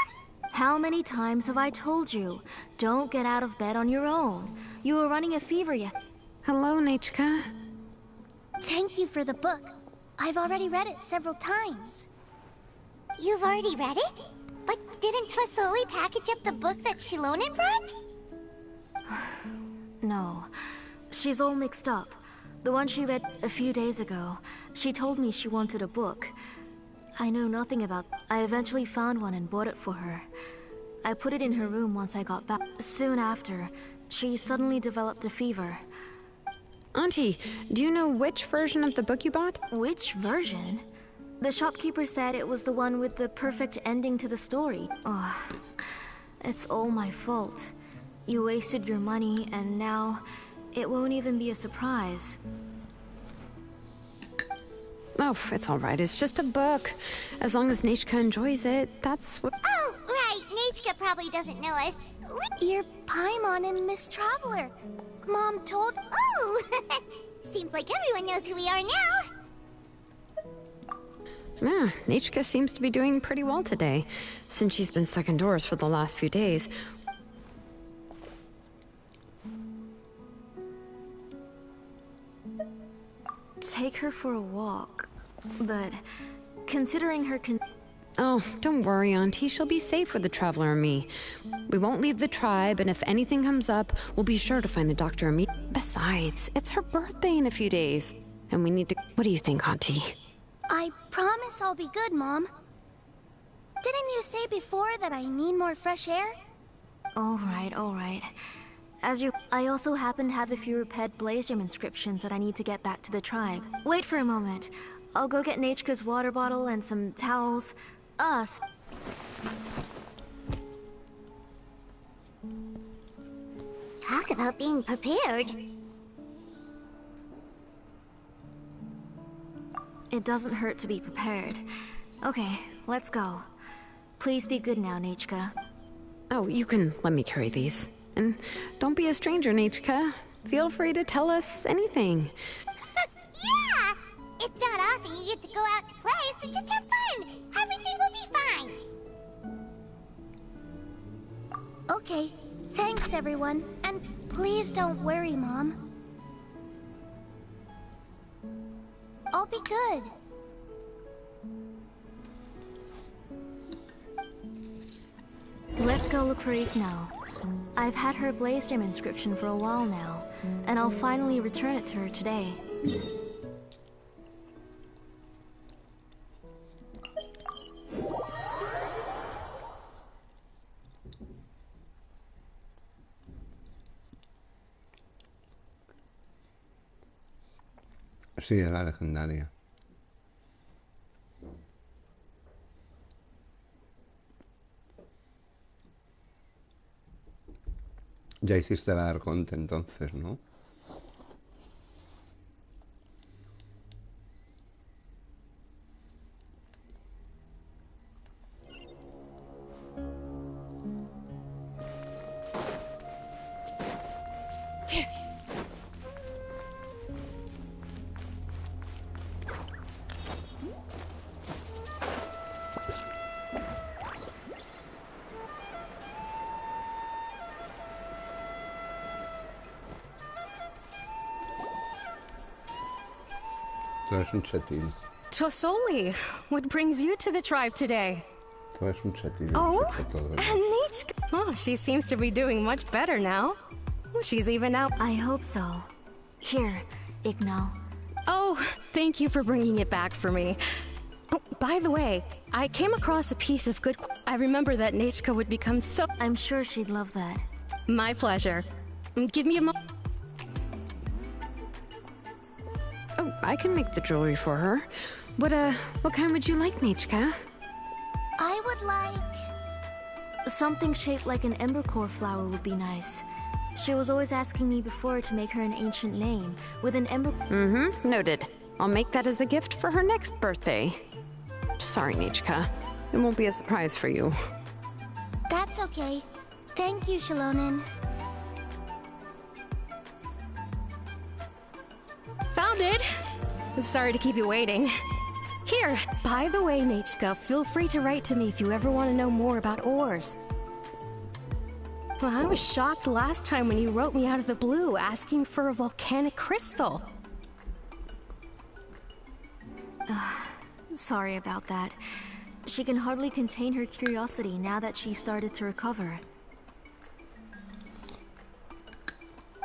How many times have I told you? Don't get out of bed on your own. You were running a fever Hello, Nechka. Thank you for the book. I've already read it several times. You've already read it? But didn't Tlasoli package up the book that Shilonen brought? No. She's all mixed up. The one she read a few days ago, she told me she wanted a book. I know nothing about... I eventually found one and bought it for her. I put it in her room once I got back. Soon after, she suddenly developed a fever. Auntie, do you know which version of the book you bought? Which version? The shopkeeper said it was the one with the perfect ending to the story. Oh, it's all my fault. You wasted your money, and now it won't even be a surprise. Oh, it's all right. It's just a book. As long as Nechka enjoys it, that's what... Oh, right. Nechka probably doesn't know us. You're Paimon and Miss Traveler. Mom told... Oh! Seems like everyone knows who we are now. Yeah, Nechka seems to be doing pretty well today, since she's been stuck indoors for the last few days. Take her for a walk, but considering her Oh, don't worry, Auntie. She'll be safe with the Traveler and me. We won't leave the tribe, and if anything comes up, we'll be sure to find the doctor and me. Besides, it's her birthday in a few days, and we need to... What do you think, Auntie? I promise I'll be good, Mom. Didn't you say before that I need more fresh air? All right. I also happen to have a few repaired blaze gem inscriptions that I need to get back to the tribe. Wait for a moment. I'll go get Nechka's water bottle and some towels. Talk about being prepared. It doesn't hurt to be prepared. Okay, let's go. Please be good now, Nechka. Oh, you can let me carry these. And don't be a stranger, Nechka. Feel free to tell us anything. Yeah! It's not often you get to go out to play, so just have fun. Everything will be fine. Okay. Thanks, everyone. And please don't worry, Mom. I'll be good. Let's go look for Eve now. I've had her blaze gem inscription for a while now, and I'll finally return it to her today. Sí, es la legendaria. Ya hiciste la Arconte entonces, ¿no? Tú eres un chetín. Tosoli, what brings you to the tribe today? Tú eres un chetín. Oh, and Nechka. Oh, she seems to be doing much better now. She's even out. I hope so. Here, Ignal. Oh, thank you for bringing it back for me. Oh, by the way, I came across a piece of good... I remember that Nechka would become so... I'm sure she'd love that. My pleasure. Give me a moment. Oh, I can make the jewelry for her. What kind would you like, Nechka? I would like... Something shaped like an embercore flower would be nice. She was always asking me before to make her an ancient name, with an ember... Mm-hmm, noted. I'll make that as a gift for her next birthday. Sorry, Nechka. It won't be a surprise for you. That's okay. Thank you, Shilonen. Found it! Sorry to keep you waiting. Here, by the way, Nechka, feel free to write to me if you ever want to know more about ores. Well, I was shocked last time when you wrote me out of the blue asking for a volcanic crystal. Sorry about that. She can hardly contain her curiosity now that she started to recover.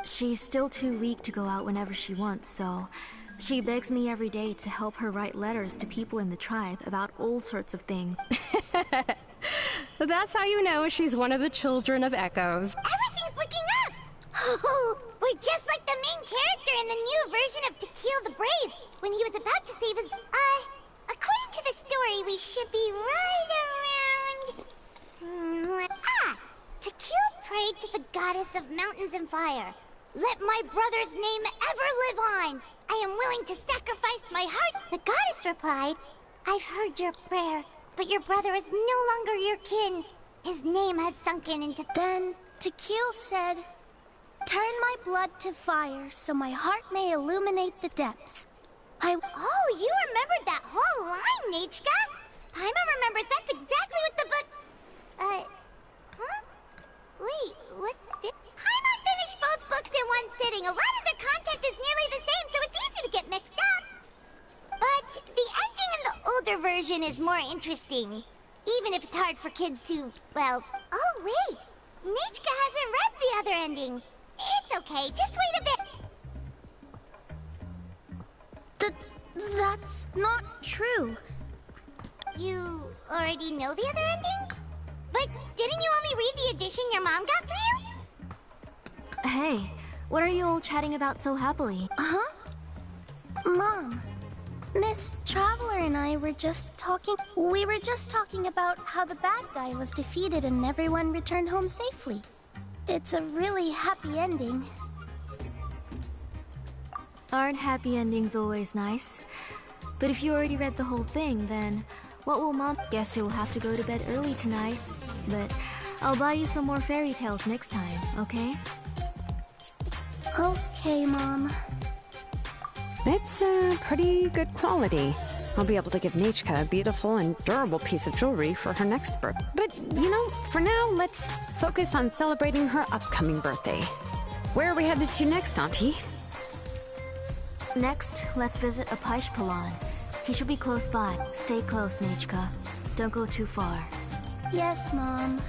She's still too weak to go out whenever she wants, so she begs me every day to help her write letters to people in the tribe about all sorts of things. That's how you know she's one of the children of Echoes. Everything's looking up! Oh, we're just like the main character in the new version of To Kill the Brave, when he was about to save his... according to the story, we should be right around... To Kill prayed to the goddess of mountains and fire. Let my brother's name ever live on! I am willing to sacrifice my heart. The goddess replied, I've heard your prayer, but your brother is no longer your kin. His name has sunken into... Then Tequil said, turn my blood to fire so my heart may illuminate the depths. Oh, you remembered that whole line, Nechka? Paimon remembers that's exactly what the book... huh? Wait, what did... Paimon finished both books in one sitting. A lot of their content is nearly the same, so it's easy to get mixed up. But the ending in the older version is more interesting. Even if it's hard for kids to, well... Oh, wait! Nechka hasn't read the other ending. It's okay, just wait a bit. That's not true. You already know the other ending? But didn't you only read the edition your mom got for you? Hey, what are you all chatting about so happily? Huh? Mom, Miss Traveler and I were just talking... We were just talking about how the bad guy was defeated and everyone returned home safely. It's a really happy ending. Aren't happy endings always nice? But if you already read the whole thing, then what will Mom... Guess you'll have to go to bed early tonight. But I'll buy you some more fairy tales next time, okay? Okay, Mom. It's pretty good quality. I'll be able to give Nechka a beautiful and durable piece of jewelry for her next birthday. But, you know, for now, let's focus on celebrating her upcoming birthday. Where are we headed to next, Auntie? Next, let's visit Ps4. He should be close by. Stay close, Nechka. Don't go too far. Yes, Mom.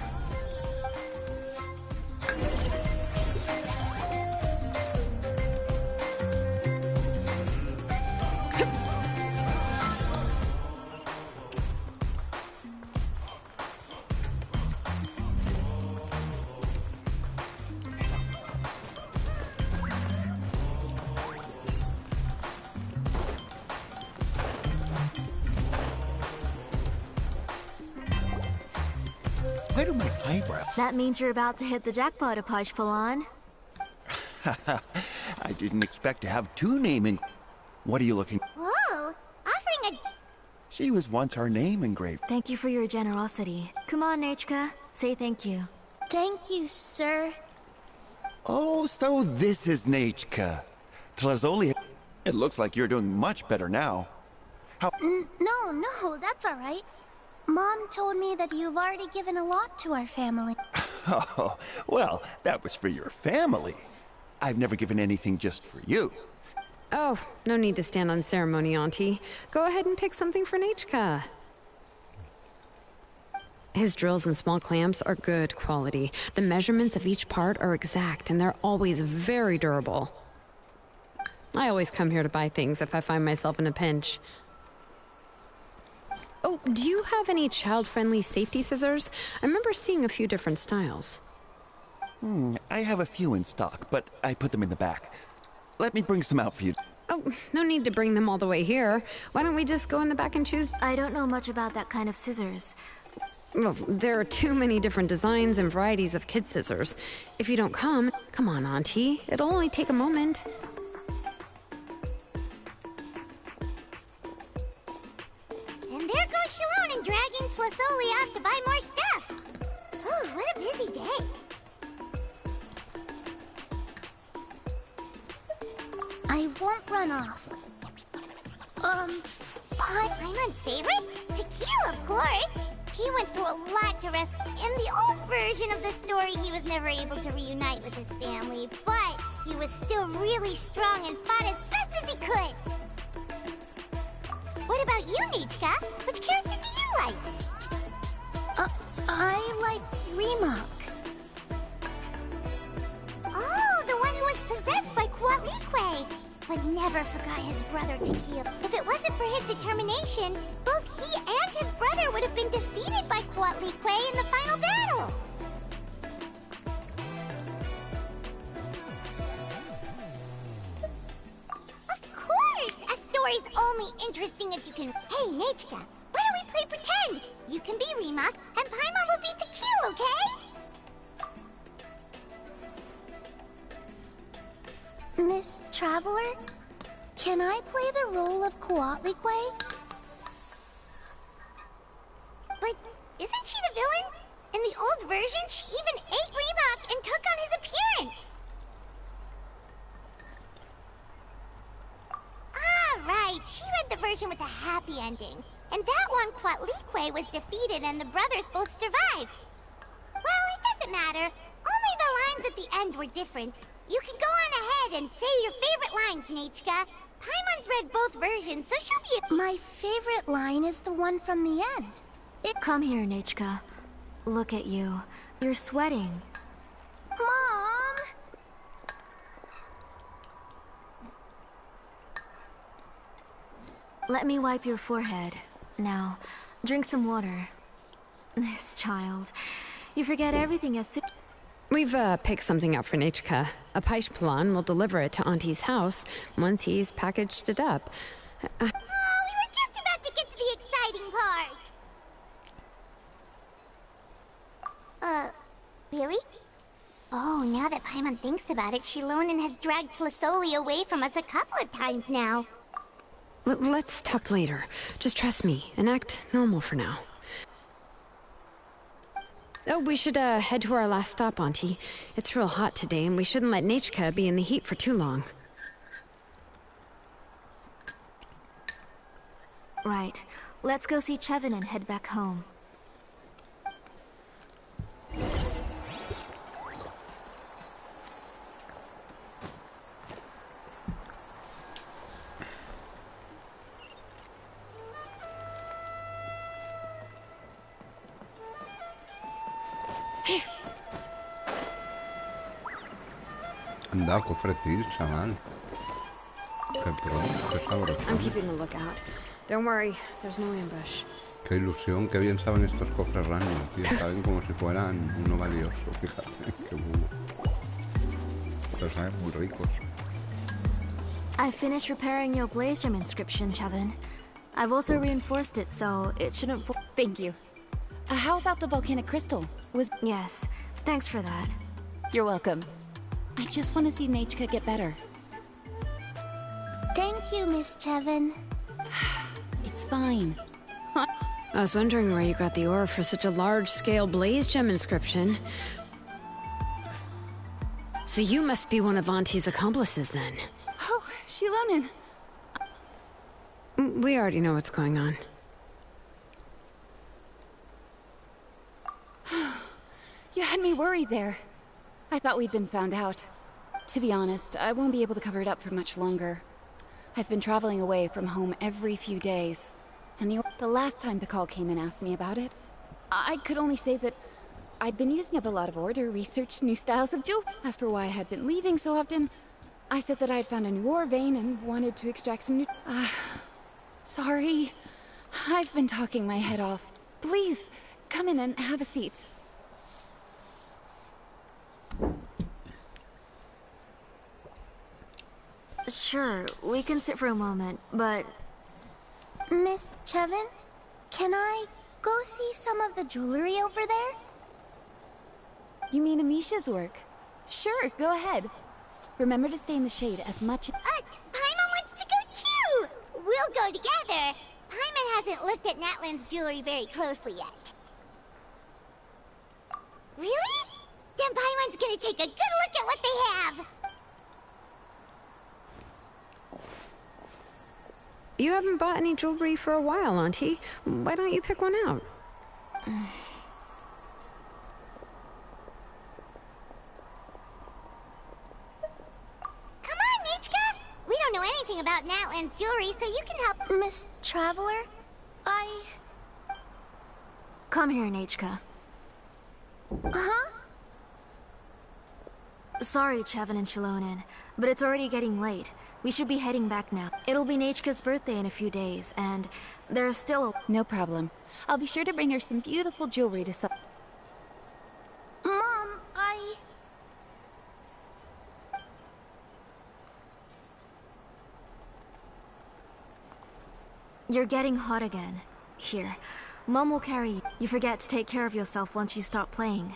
Why do my eyebrows? That means you're about to hit the jackpot, Ps4. I didn't expect to have two naming. What are you looking? Whoa! Offering a... She was once our name engraved. Thank you for your generosity. Come on, Nechka. Say thank you. Thank you, sir. Oh, so this is Nechka. Tlazoli. It looks like you're doing much better now. How? No, that's all right. Mom told me that you've already given a lot to our family. Oh, well, that was for your family. I've never given anything just for you. Oh, no need to stand on ceremony, Auntie. Go ahead and pick something for Nechka. His drills and small clamps are good quality. The measurements of each part are exact, and they're always very durable. I always come here to buy things if I find myself in a pinch. Oh, do you have any child-friendly safety scissors? I remember seeing a few different styles. I have a few in stock, but I put them in the back. Let me bring some out for you. Oh, no need to bring them all the way here. Why don't we just go in the back and choose? I don't know much about that kind of scissors. Well, there are too many different designs and varieties of kid scissors. If you don't come on, Auntie. It'll only take a moment. And there goes Shalone and dragging Flasoli off to buy more stuff. Ooh, what a busy day. I won't run off. Paimon's favorite? Tequila, of course. He went through a lot to rescue. In the old version of the story, he was never able to reunite with his family, but he was still really strong and fought as best as he could. What about you, Nichka? Which character do you like? I like Rimac. Oh, the one who was possessed by Quatlique, but never forgot his brother Tequila. If it wasn't for his determination, both he and his brother would have been defeated by Quatlique in the final battle. Of course! A story's only interesting if you can... Hey, Nichka, why don't we play pretend? You can be Rimac, and Paimon will be Tequila, okay? Miss Traveler, can I play the role of Quatlique? But isn't she the villain? In the old version, she even ate Rimac and took on his appearance. Ah, right. She read the version with a happy ending. And that one, Quatlique was defeated and the brothers both survived. Well, it doesn't matter. Only the lines at the end were different. You can go on ahead and say your favorite lines, Nichka. Paimon's read both versions, so she'll be... My favorite line is the one from the end. Come here, Nichka. Look at you. You're sweating. Mom! Let me wipe your forehead. Now, drink some water. This child. You forget everything as soon... We've picked something up for Nichka. A Paishpalan will deliver it to Auntie's house once he's packaged it up. Oh, we were just about to get to the exciting part! Really? Oh, now that Paimon thinks about it, Shilonen has dragged Tlisoli away from us a couple of times now. Let's talk later. Just trust me and act normal for now. Oh, we should head to our last stop, Auntie. It's real hot today, and we shouldn't let Nichka be in the heat for too long. Right. Let's go see Chevin and head back home. Anda, cofre til, chaval. Qué pro, qué sabroso. I'm keeping a lookout. Don't worry, there's no ambush. Qué ilusión, qué bien saben estos cofres random, tío. Saben como si fueran uno valioso, fíjate, qué bueno. Pero saben muy ricos. I finished repairing your blaze gem inscription, Chevin. I've also reinforced it, so it shouldn't... Thank you. How about the volcanic crystal? Yes, thanks for that. You're welcome. I just want to see Nichka get better. Thank you, Miss Chevin. It's fine. I was wondering where you got the ore for such a large-scale blaze gem inscription. So you must be one of Auntie's accomplices, then. Oh, Shilonen. We already know what's going on. You had me worried there. I thought we'd been found out. To be honest, I won't be able to cover it up for much longer. I've been traveling away from home every few days, and the last time Pakal came and asked me about it, I could only say that I'd been using up a lot of ore to research new styles of jewelry. As for why I had been leaving so often, I said that I'd found a new ore vein and wanted to extract some new... Sorry. I've been talking my head off. Please, come in and have a seat. Sure, we can sit for a moment, but... Miss Chevin, can I go see some of the jewelry over there? You mean Amisha's work? Sure, go ahead. Remember to stay in the shade as much... Paimon wants to go too! We'll go together. Paimon hasn't looked at Natlan's jewelry very closely yet. Really? Then Paimon's gonna take a good look at what they have! You haven't bought any jewelry for a while, Auntie. Why don't you pick one out? Come on, Nichka! We don't know anything about Natlan's jewelry, so you can help. Miss Traveler? Come here, Nachka. Huh? Sorry, Chevin and Shilonen, but it's already getting late. We should be heading back now. It'll be Nachka's birthday in a few days, and there's still a... No problem. I'll be sure to bring her some beautiful jewelry to Mom, You're getting hot again. Here, Mom will carry you. You forget to take care of yourself once you stop playing.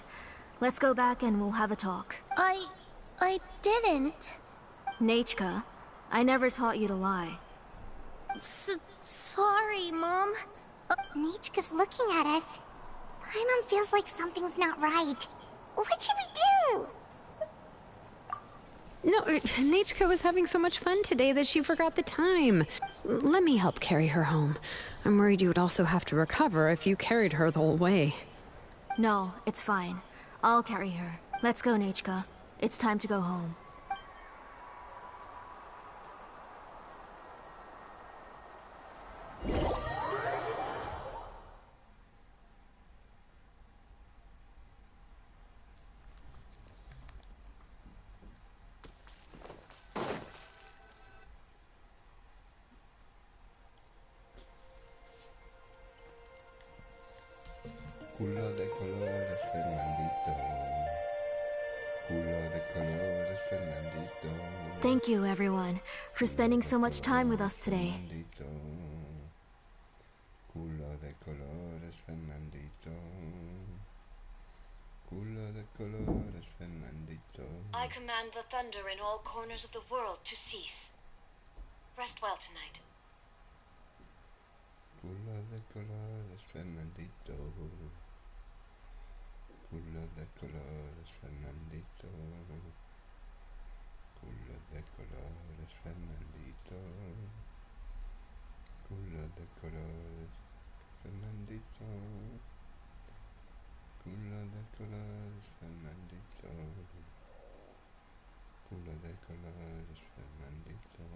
Let's go back and we'll have a talk. I didn't. Nachka, I never taught you to lie. Sorry, Mom. Nichka's looking at us. Paimon feels like something's not right. What should we do? No, Nachka was having so much fun today that she forgot the time. Let me help carry her home. I'm worried you would also have to recover if you carried her the whole way. No, it's fine. I'll carry her. Let's go, Nachka. It's time to go home. Culo de colores, Fernandito. Culo de colores, Fernandito. Thank you, everyone, for spending so much time with us today. Fernandito. Culo de colores, Fernandito. Culo de colores, Fernandito. I command the thunder in all corners of the world to cease. Rest well tonight. Culo de colores, Fernandito. Culo de colores, Fernandito. Culo de colores, Fernandito. Culo de colores, Fernandito. Culo de colores, Fernandito. Culo de colores, Fernandito.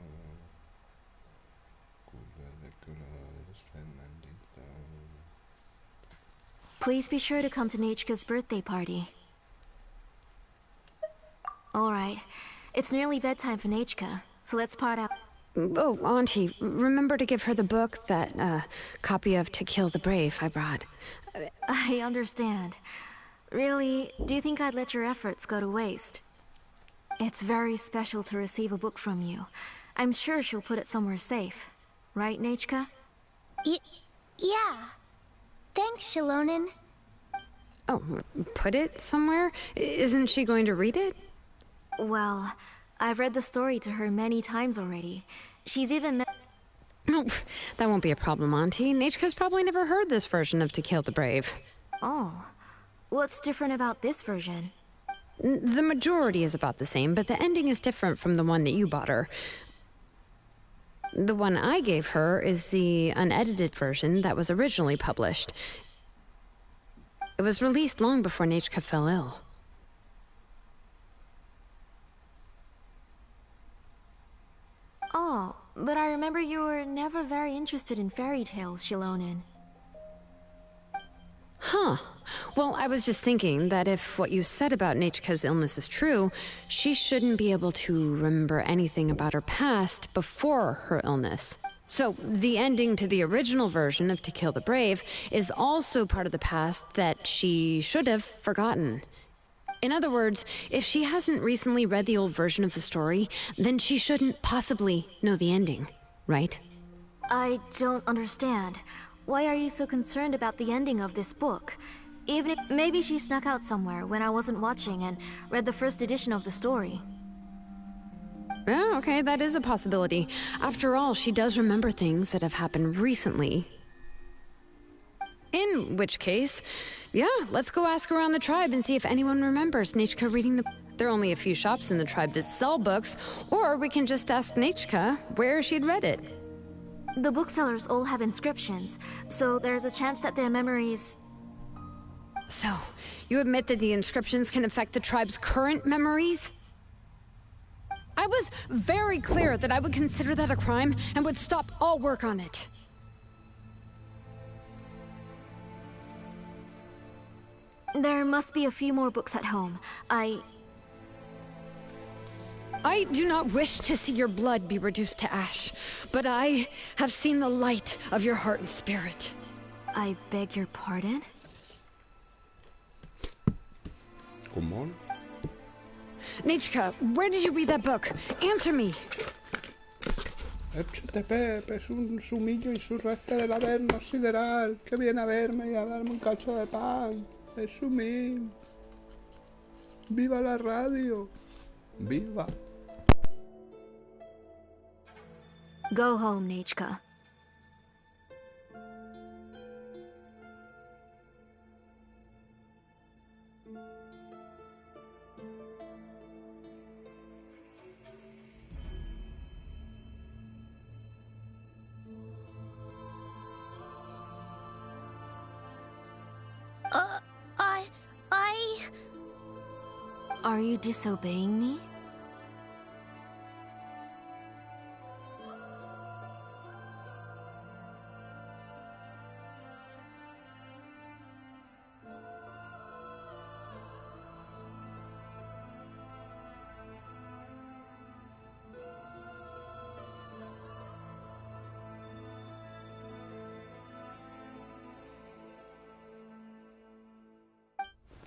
Culo de colores, Fernandito. Please be sure to come to Nachka's birthday party. Alright, it's nearly bedtime for Nachka, so let's part out. Oh, Auntie, remember to give her the book, that copy of To Kill the Brave I brought. I understand. Really, do you think I'd let your efforts go to waste? It's very special to receive a book from you. I'm sure she'll put it somewhere safe. Right, Nachka? Yeah. Thanks, Shilonen. Oh, put it somewhere? Isn't she going to read it? Well, I've read the story to her many times already. She's even No, that won't be a problem, Auntie. Nachka's probably never heard this version of To Kill the Brave. Oh. What's different about this version? The majority is about the same, but the ending is different from the one that you bought her. The one I gave her is the unedited version that was originally published. It was released long before Nachka fell ill. Oh, but I remember you were never very interested in fairy tales, Shilonen. Huh. Well, I was just thinking that if what you said about Nachka's illness is true, she shouldn't be able to remember anything about her past before her illness. So, the ending to the original version of To Kill the Brave is also part of the past that she should have forgotten. In other words, if she hasn't recently read the old version of the story, then she shouldn't possibly know the ending, right? I don't understand. Why are you so concerned about the ending of this book? Even if maybe she snuck out somewhere when I wasn't watching and read the first edition of the story. Yeah, okay, that is a possibility. After all, she does remember things that have happened recently. In which case, yeah, let's go ask around the tribe and see if anyone remembers Nachka reading the... There are only a few shops in the tribe that sell books, or we can just ask Nachka where she'd read it. The booksellers all have inscriptions, so there's a chance that their memories... So, you admit that the inscriptions can affect the tribe's current memories? I was very clear that I would consider that a crime and would stop all work on it. There must be a few more books at home. I do not wish to see your blood be reduced to ash, but I have seen the light of your heart and spirit. I beg your pardon? Come on. Nichka, where did you read that book? Answer me. Échate, Pep, es un sumillo insurrecto del Averno sideral que viene a verme y a darme un cacho de pan. Es Sumil. ¡Viva la radio! ¡Viva! Go home, Nichka. Are you disobeying me?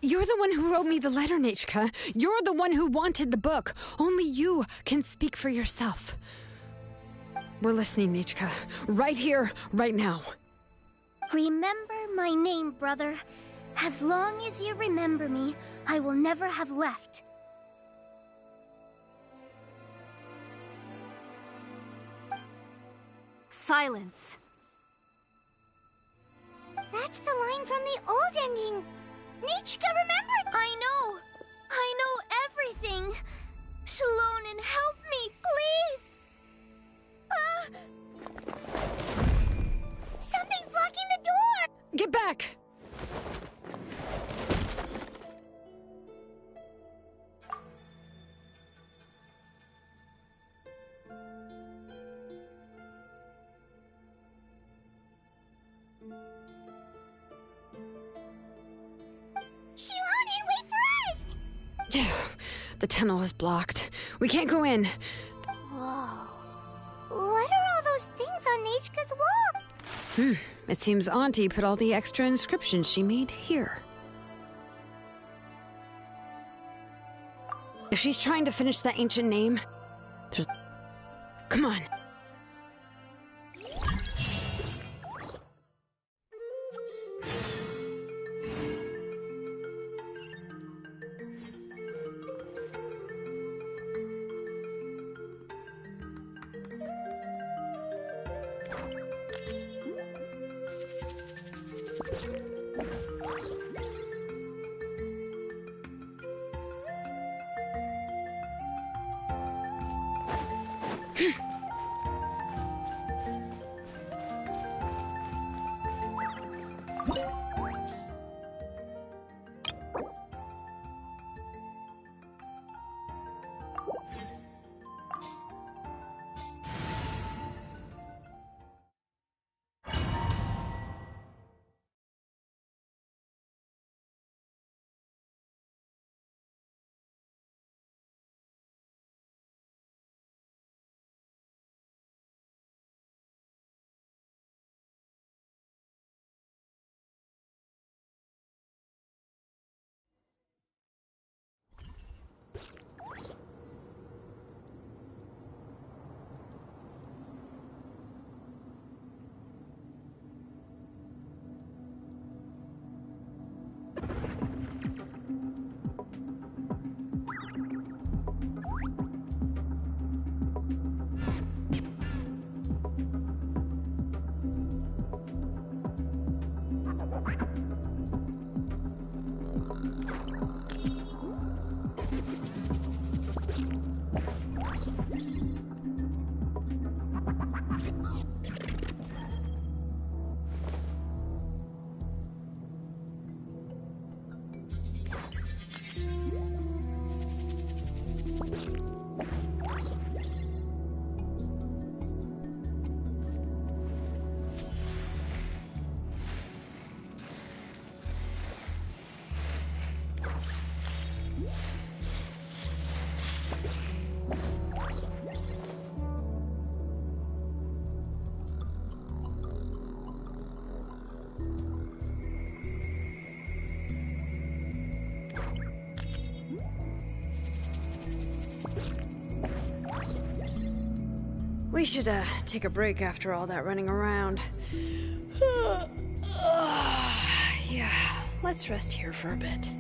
You're the one who wrote me the letter, Nichka. You're the one who wanted the book. Only you can speak for yourself. We're listening, Nichka. Right here, right now. Remember my name, brother. As long as you remember me, I will never have left. Silence. That's the line from the old ending. Nichka, remember? I know everything. Shalonen, help me, please. Something's blocking the door. Get back. Shalonen, wait for us! The tunnel is blocked. We can't go in. Whoa. What are all those things on Nichka's wall? It seems Auntie put all the extra inscriptions she made here. If she's trying to finish that ancient name, there's... Come on. We should, take a break after all that running around. Yeah, let's rest here for a bit.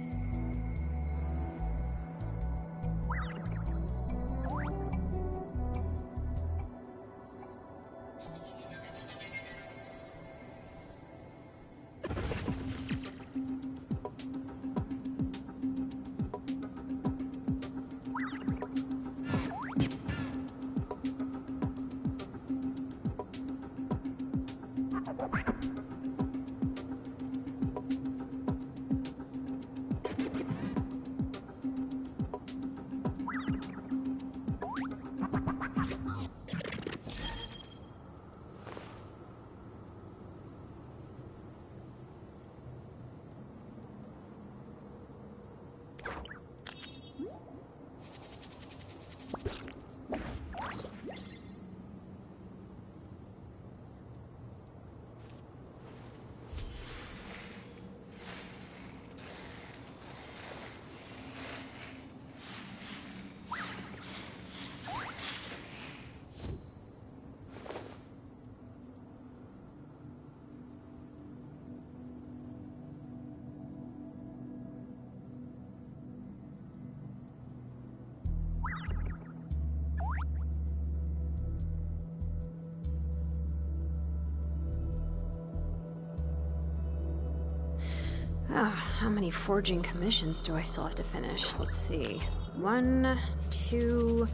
How many forging commissions do I still have to finish? Let's see. 1, 2...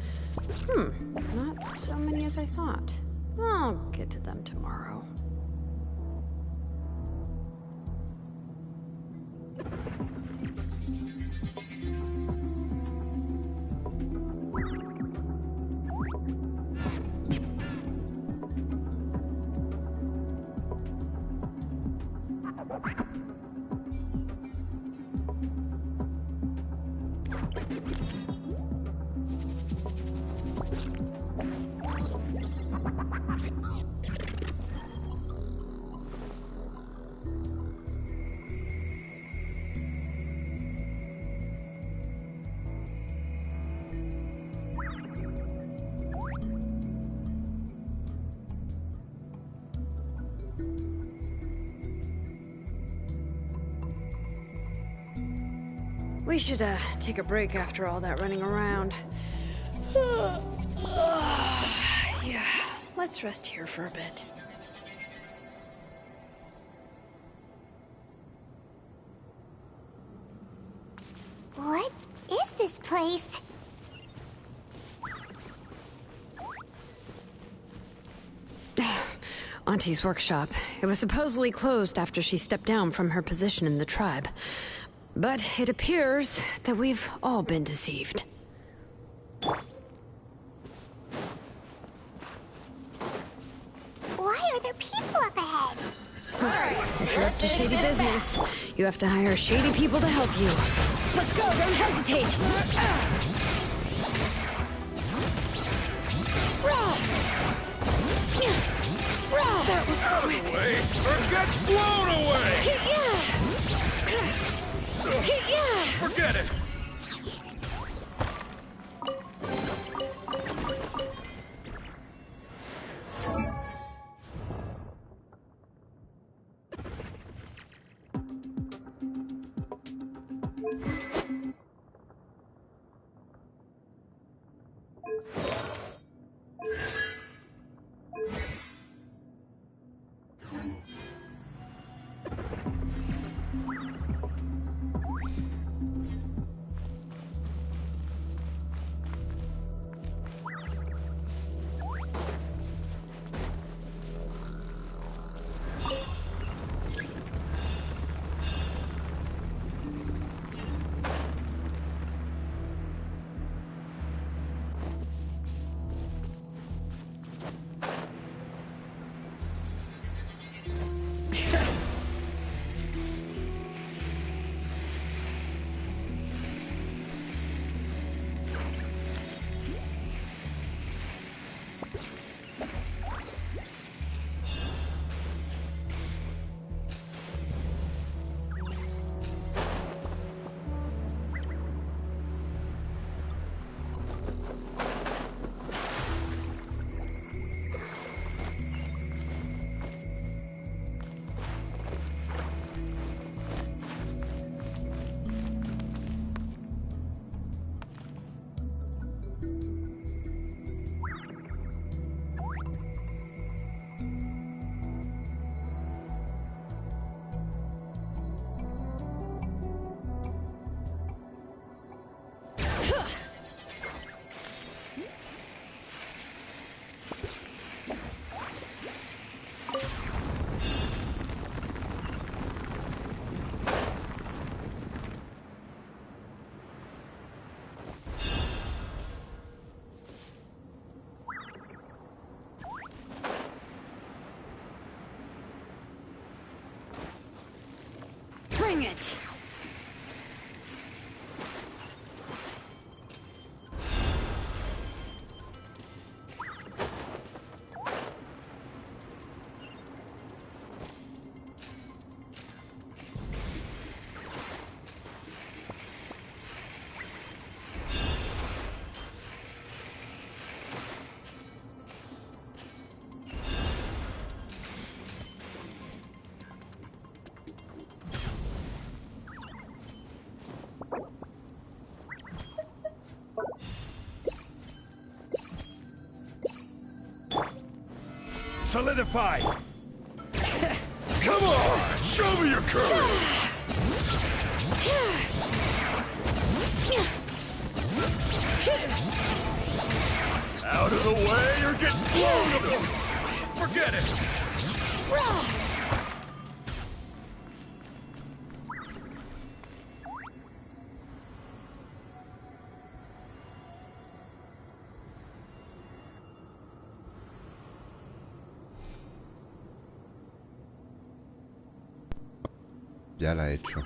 not so many as I thought. I'll get to them tomorrow. We should, take a break after all that running around. Yeah, let's rest here for a bit. What is this place? Auntie's workshop. It was supposedly closed after she stepped down from her position in the tribe. But it appears that we've all been deceived. Why are there people up ahead? If you're up to shady business, you have to hire shady people to help you. Let's go, don't hesitate! Out of the way, or get blown away! Forget it! it! Solidify! Come on! Show me your courage! Out of the way or get blown! Forget it! Ya la he hecho.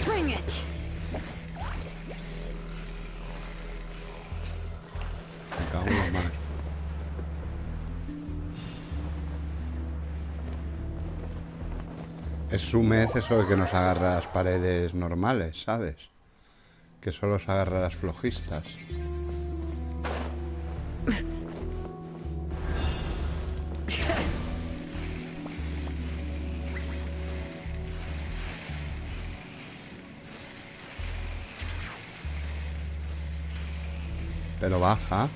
Bring it. Me cago en la mar. Es su mez eso de que nos agarra las paredes normales, ¿sabes? Que solo se agarra las flojistas. Pero baja.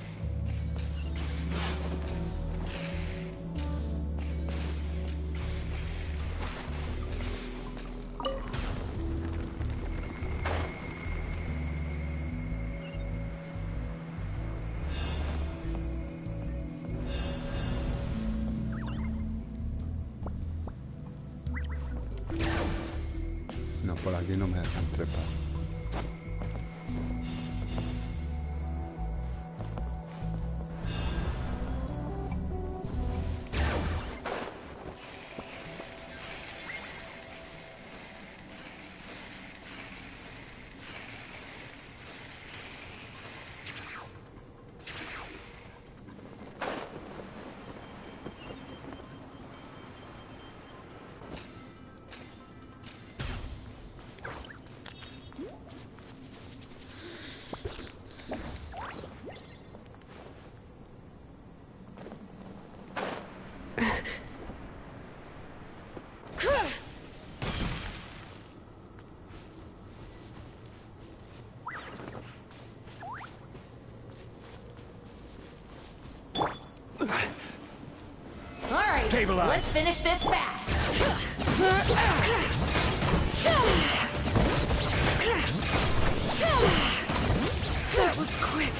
No, por aquí no me dejan trepar. Stabilize. Let's finish this fast. That was quick.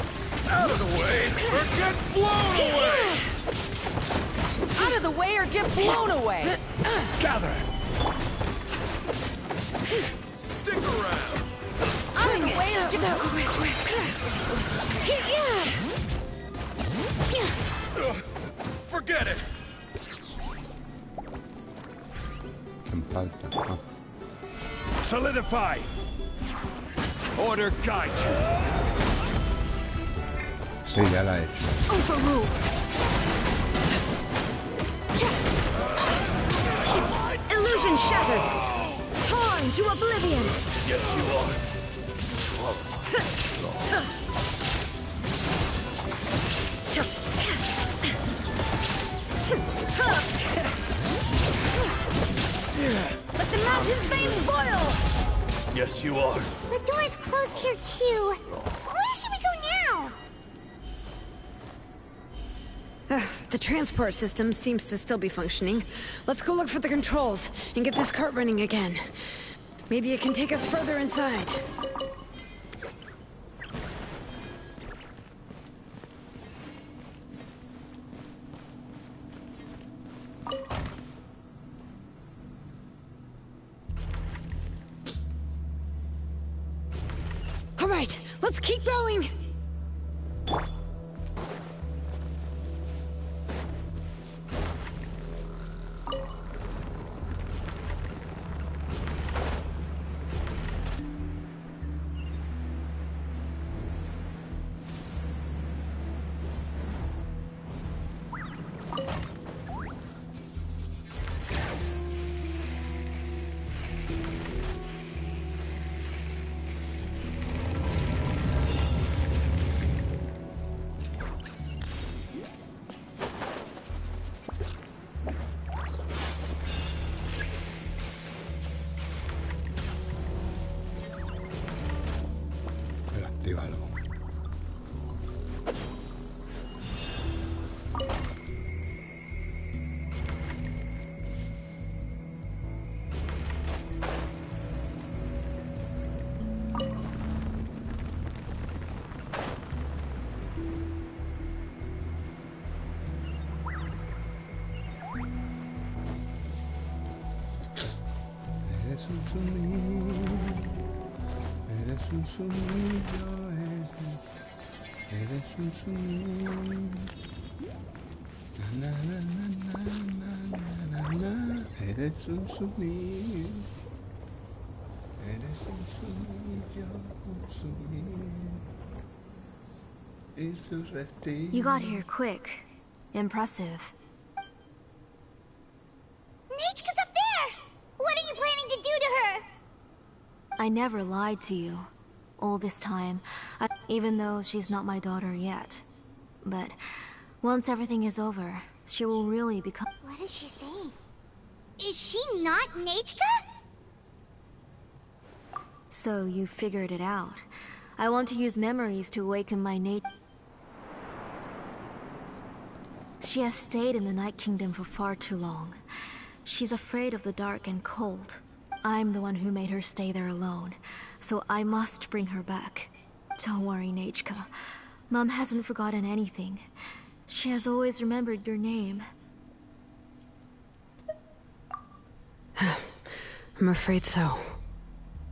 Out of the way or get blown away! Out of the way or get blown away! Gather! Stick around! Out of the way or get Forget it! ¿Quién falta? Ah. Solidify! Order guide you! Sí, ya la he hecho. Overruled! Illusion shattered! Torn to oblivion! Yes, you are. Let the mountain's veins boil! Yes, you are. The door's closed here too. Where should we go now? The transport system seems to still be functioning. Let's go look for the controls and get this cart running again. Maybe it can take us further inside. All right, let's keep going. Eres un sonido, eres un sonido. Na, na, na, na, na, na, na. Eres un sonido. Eres un sonido, un sonido. You got here quick. Impressive. Nechka's up there! What are you planning to do to her? I never lied to you. All this time, even though she's not my daughter yet. But once everything is over, she will really become... What is she saying? Is she not Nechka? So you figured it out. I want to use memories to awaken my She has stayed in the Night Kingdom for far too long. She's afraid of the dark and cold. I'm the one who made her stay there alone, so I must bring her back. Don't worry, Nechka. Mom hasn't forgotten anything. She has always remembered your name. I'm afraid so.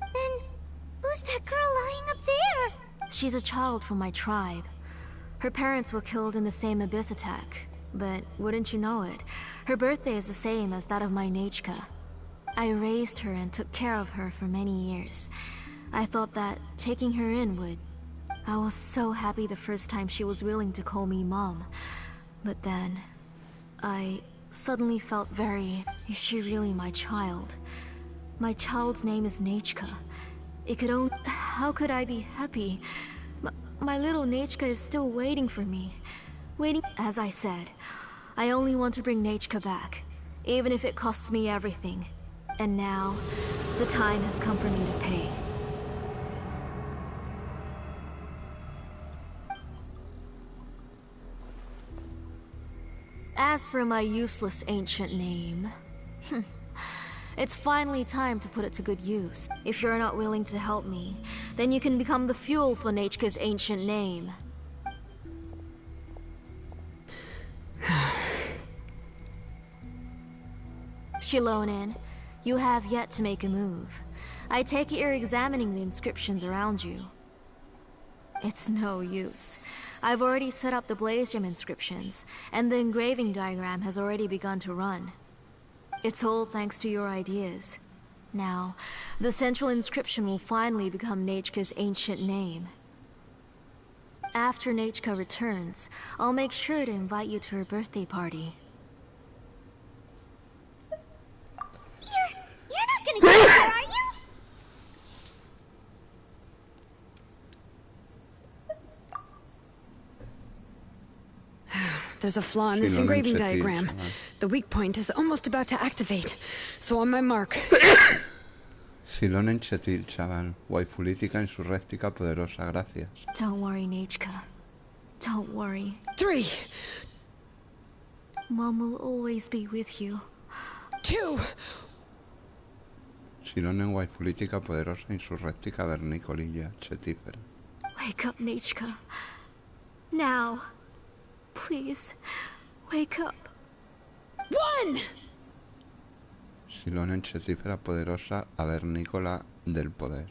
Then, who's that girl lying up there? She's a child from my tribe. Her parents were killed in the same abyss attack. But wouldn't you know it, her birthday is the same as that of my Nechka. I raised her and took care of her for many years. I thought that taking her in would... I was so happy the first time she was willing to call me Mom. But then... I suddenly felt very... Is she really my child? My child's name is Nechka. It could only... How could I be happy? My little Nechka is still waiting for me. Waiting... As I said, I only want to bring Nechka back. Even if it costs me everything. And now, the time has come for me to pay. As for my useless ancient name... It's finally time to put it to good use. If you're not willing to help me, then you can become the fuel for Nechka's ancient name. Shilonen, you have yet to make a move. I take it you're examining the inscriptions around you. It's no use. I've already set up the Blaze Gem inscriptions, and the engraving diagram has already begun to run. It's all thanks to your ideas. Now, the central inscription will finally become Nechka's ancient name. After Nechka returns, I'll make sure to invite you to her birthday party. You're not gonna get her, are you? There's a flaw in this engraving diagram. The weak point is almost about to activate. So on my mark. Silonen Chetil, chaval. Waifulítica, insurréctica, poderosa, gracias. Don't worry, Nechka. Don't worry. 3. Mom will always be with you. 2. Silonen waifulítica, poderosa, insurréctica, vernicolilla, chetífera. Wake up, Nechka. Now. Please, wake up. 1! Silonen chetífera, poderosa, avernícola del poder.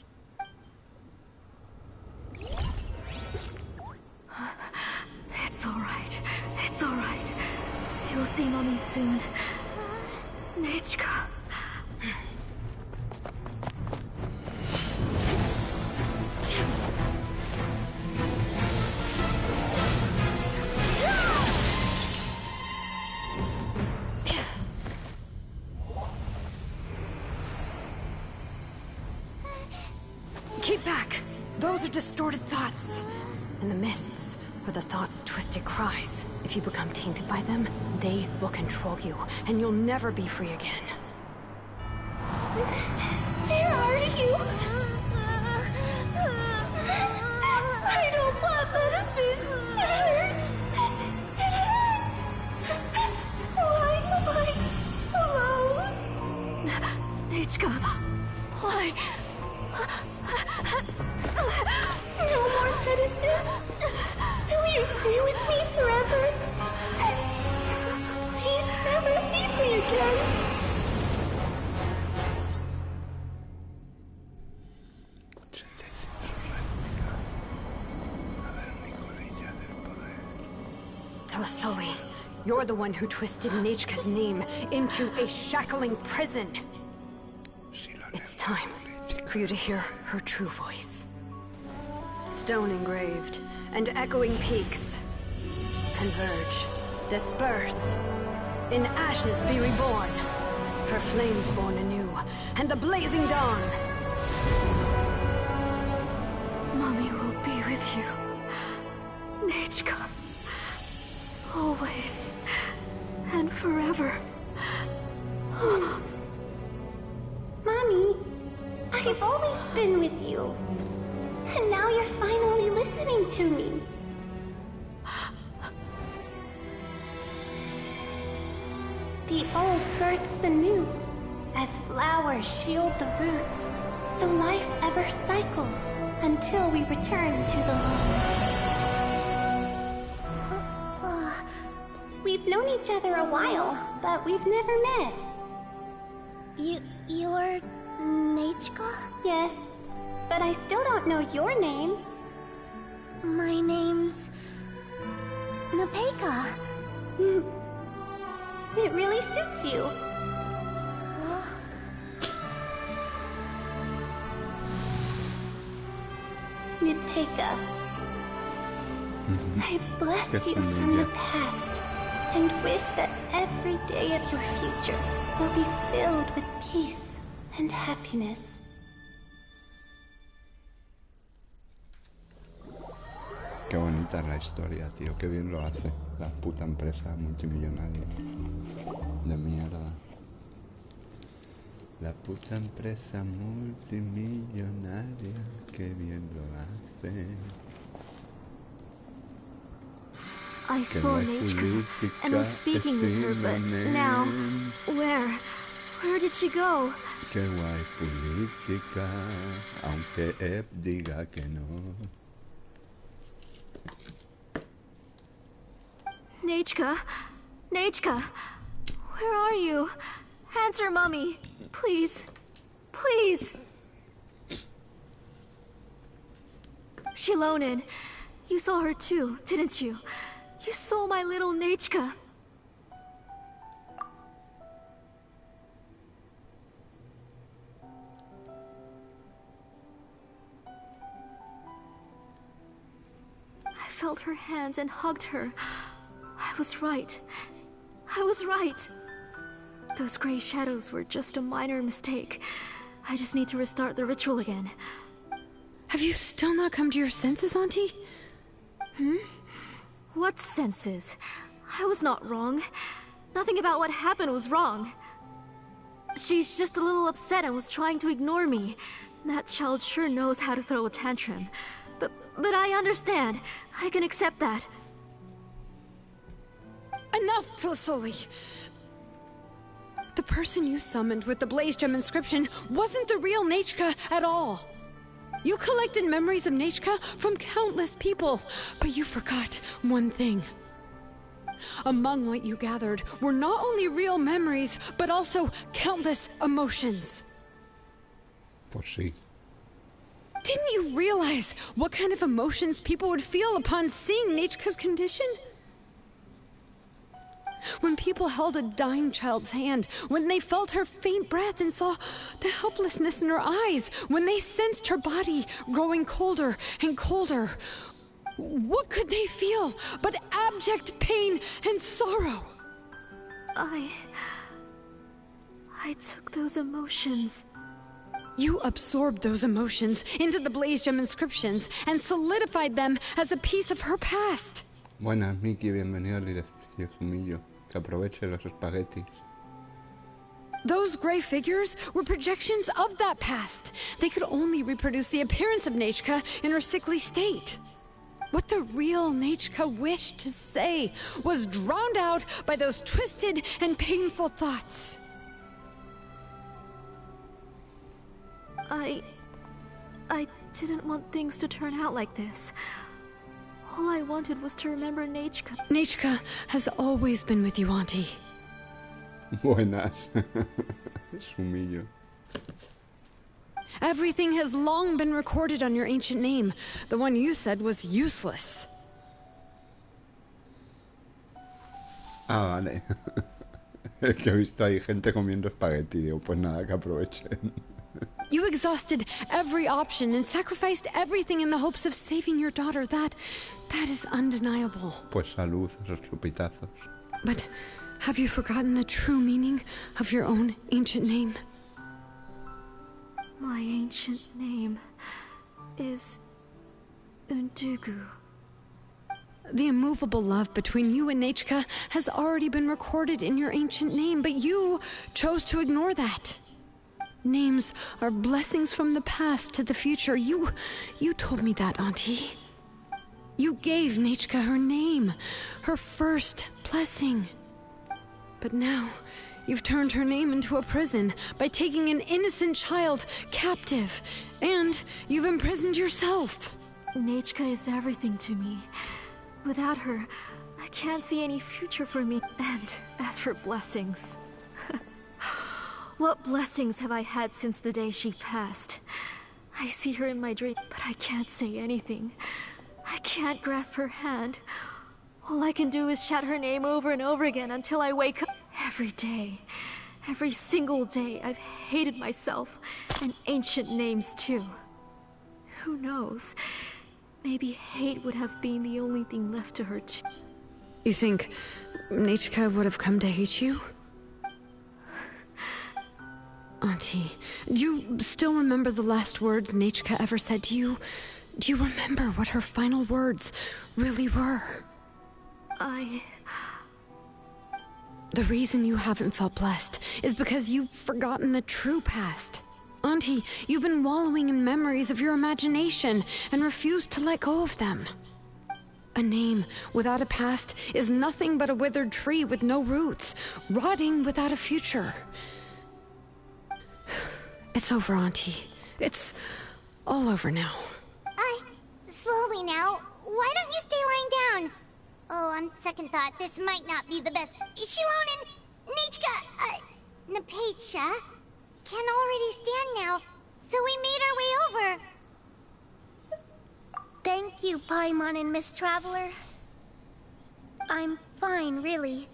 see Mommy soon. Nechka. Keep back! Those are distorted thoughts. And the mists are the thoughts' twisted cries. If you become tainted by them, they will control you, and you'll never be free again. Where are you? I don't want medicine. It hurts. It hurts. Why am I alone? Nechka, why? No more medicine. Will you stay with me forever? Please never leave me again. Tlasoli, you're the one who twisted Nechka's name into a shackling prison. It's time for you to hear her true voice. Stone engraved and echoing peaks converge, disperse, in ashes be reborn, for flames born anew, and the blazing dawn. Mommy will be with you. Nechka. Always. And forever. Mommy, I've always been with you. And now you're finally listening to me. The old births the new, as flowers shield the roots, so life ever cycles until we return to the loam. We've known each other a while, but we've never met. You're Nechka? Yes, but I still don't know your name. My name's Nepeka. It really suits you. Nepeka. I bless you from the past and wish that every day of your future will be filled with peace and happiness. Qué bonita la historia, tío. Qué bien lo hace la puta empresa multimillonaria de mierda. La puta empresa multimillonaria. Qué bien lo hace. I saw Nechka and was speaking with her, but now, where did she go? Qué guay política, aunque Ep diga que no. Nechka, Nechka, where are you? Answer, Mommy, please, please. Shilonen, you saw her too, didn't you? You saw my little Nechka. I felt her hands and hugged her. I was right. I was right. Those gray shadows were just a minor mistake. I just need to restart the ritual again. Have you still not come to your senses, Auntie? What senses? I was not wrong. Nothing about what happened was wrong. She's just a little upset and was trying to ignore me. That child sure knows how to throw a tantrum. But I understand. I can accept that. Enough, Tlasoli! The person you summoned with the Blaze Gem inscription wasn't the real Nechka at all. You collected memories of Nechka from countless people, but you forgot one thing. Among what you gathered were not only real memories, but also countless emotions. Pues sí. Didn't you realize what kind of emotions people would feel upon seeing Nechka's condition? When people held a dying child's hand, when they felt her faint breath and saw the helplessness in her eyes, when they sensed her body growing colder and colder, what could they feel but abject pain and sorrow? I took those emotions. You absorbed those emotions into the Blaze Gem inscriptions and solidified them as a piece of her past. Buenas, Mickey, bienvenido al directo, Sumillo. Que aproveche los espaguetis. Those gray figures were projections of that past. They could only reproduce the appearance of Nechka in her sickly state. What the real Nechka wished to say was drowned out by those twisted and painful thoughts. I didn't want things to turn out like this. All I wanted was to remember Nechka. Nechka has always been with you, Auntie. Buenas. Sumillo. Everything has long been recorded on your ancient name. The one you said was useless. Ah, vale. Es que he visto ahí gente comiendo espagueti. Digo, pues nada, que aprovechen. You exhausted every option and sacrificed everything in the hopes of saving your daughter. That is undeniable. Pues salud, esos chupitazos. But have you forgotten the true meaning of your own ancient name? My ancient name is Undugu. The immovable love between you and Nechka has already been recorded in your ancient name, but you chose to ignore that. Names are blessings from the past to the future. You told me that, Auntie. You gave Nechka her name, her first blessing. But now, you've turned her name into a prison by taking an innocent child captive, and you've imprisoned yourself. Nechka is everything to me. Without her, I can't see any future for me. And as for blessings... What blessings have I had since the day she passed? I see her in my dream, but I can't say anything. I can't grasp her hand. All I can do is shout her name over and over again until I wake up. Every day, every single day, I've hated myself, and ancient names too. Who knows? Maybe hate would have been the only thing left to her too. You think Nechka would have come to hate you? Auntie, do you still remember the last words Nechka ever said to you? Do you remember what her final words really were? The reason you haven't felt blessed is because you've forgotten the true past. Auntie, you've been wallowing in memories of your imagination and refused to let go of them. A name without a past is nothing but a withered tree with no roots, rotting without a future. It's over, Auntie. It's all over now. Slowly now. Why don't you stay lying down? Oh, on second thought, this might not be the best. Shilonen, Nechka, Napecha can already stand now, so we made our way over. Thank you, Paimon and Miss Traveler. I'm fine, really.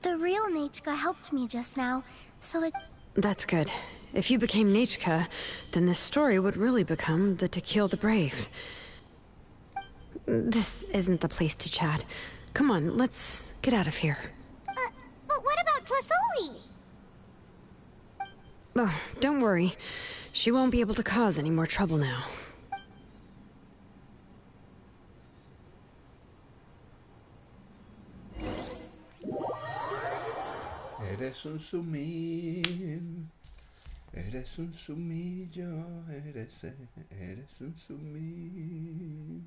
The real Nechka helped me just now, so it... That's good. If you became Nechka, then this story would really become the To Kill the Brave. This isn't the place to chat. Come on, let's get out of here. But what about Tlasoli? Oh, don't worry. She won't be able to cause any more trouble now. Eres un sumil. Eres un sumillo. Eres un sumil.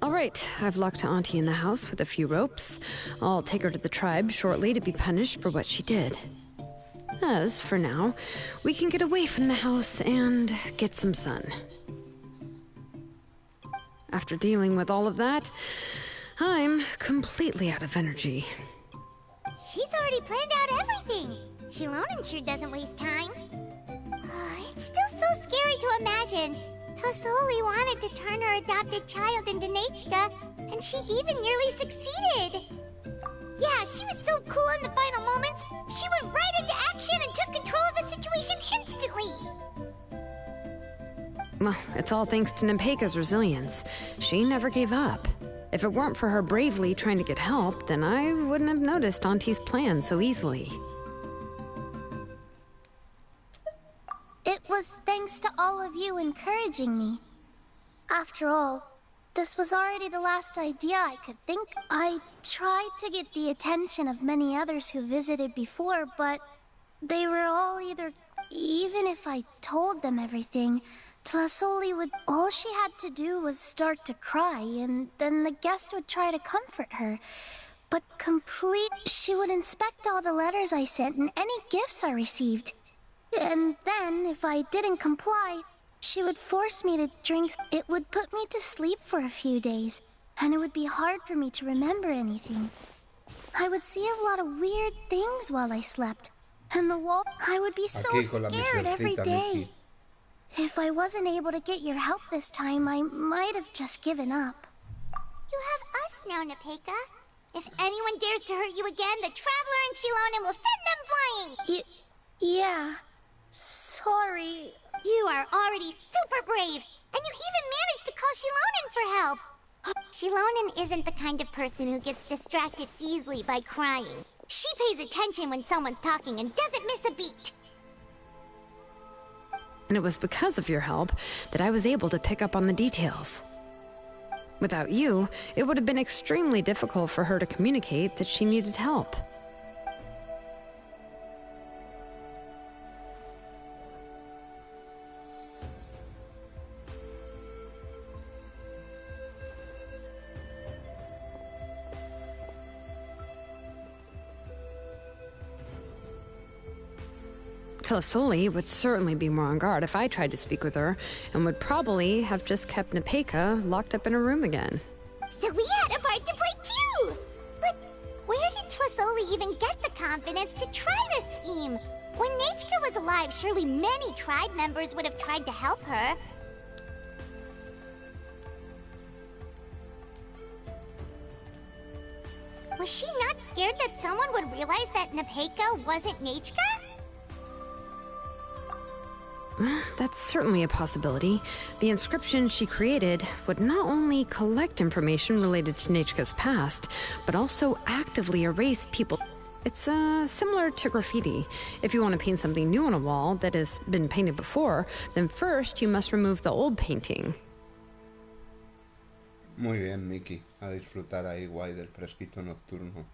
All right, I've locked Auntie in the house with a few ropes. I'll take her to the tribe shortly to be punished for what she did. As for now, we can get away from the house and get some sun. After dealing with all of that, I'm completely out of energy. She's already planned out everything. Shilonen sure doesn't waste time. It's still so scary to imagine. Tlasoli wanted to turn her adopted child into Nechka, and she even nearly succeeded. Yeah, she was so cool in the final moments. She went right into action and took control of the situation instantly. Well, it's all thanks to Nepeka's resilience. She never gave up. If it weren't for her bravely trying to get help, then I wouldn't have noticed Auntie's plan so easily. It was thanks to all of you encouraging me. After all, this was already the last idea I could think. I tried to get the attention of many others who visited before, but they were all even if I told them everything, Tlasoli would... All she had to do was start to cry, and then the guest would try to comfort her. But she would inspect all the letters I sent and any gifts I received. And then, if I didn't comply, she would force me to drink. It would put me to sleep for a few days, and it would be hard for me to remember anything. I would see a lot of weird things while I slept, and I would be so scared every day. If I wasn't able to get your help this time, I might have just given up. You have us now, Nepeka. If anyone dares to hurt you again, the Traveler and Shilonen will send them flying! Yeah. Sorry. You are already super brave, and you even managed to call Shilonen for help. Shilonen isn't the kind of person who gets distracted easily by crying. She pays attention when someone's talking and doesn't miss a beat. And it was because of your help that I was able to pick up on the details. Without you, it would have been extremely difficult for her to communicate that she needed help. Tlasoli would certainly be more on guard if I tried to speak with her, and would probably have just kept Nepeka locked up in her room again. So we had a part to play too! But where did Tlasoli even get the confidence to try this scheme? When Nechka was alive, surely many tribe members would have tried to help her. Was she not scared that someone would realize that Nepeka wasn't Nechka? That's certainly a possibility. The inscription she created would not only collect information related to Nechka's past, but also actively erase people. It's similar to graffiti. If you want to paint something new on a wall that has been painted before, then first you must remove the old painting. Muy bien, Mickey. A disfrutar ahí guay del fresquito nocturno.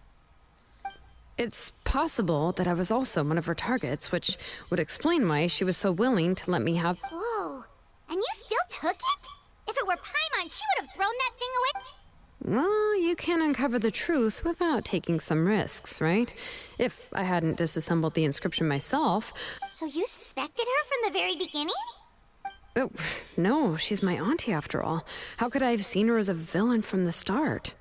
It's possible that I was also one of her targets, which would explain why she was so willing to let me have... Whoa, and you still took it? If it were Paimon, she would have thrown that thing away. Well, you can't uncover the truth without taking some risks, right? If I hadn't disassembled the inscription myself... So you suspected her from the very beginning? Oh, no, she's my auntie after all. How could I have seen her as a villain from the start?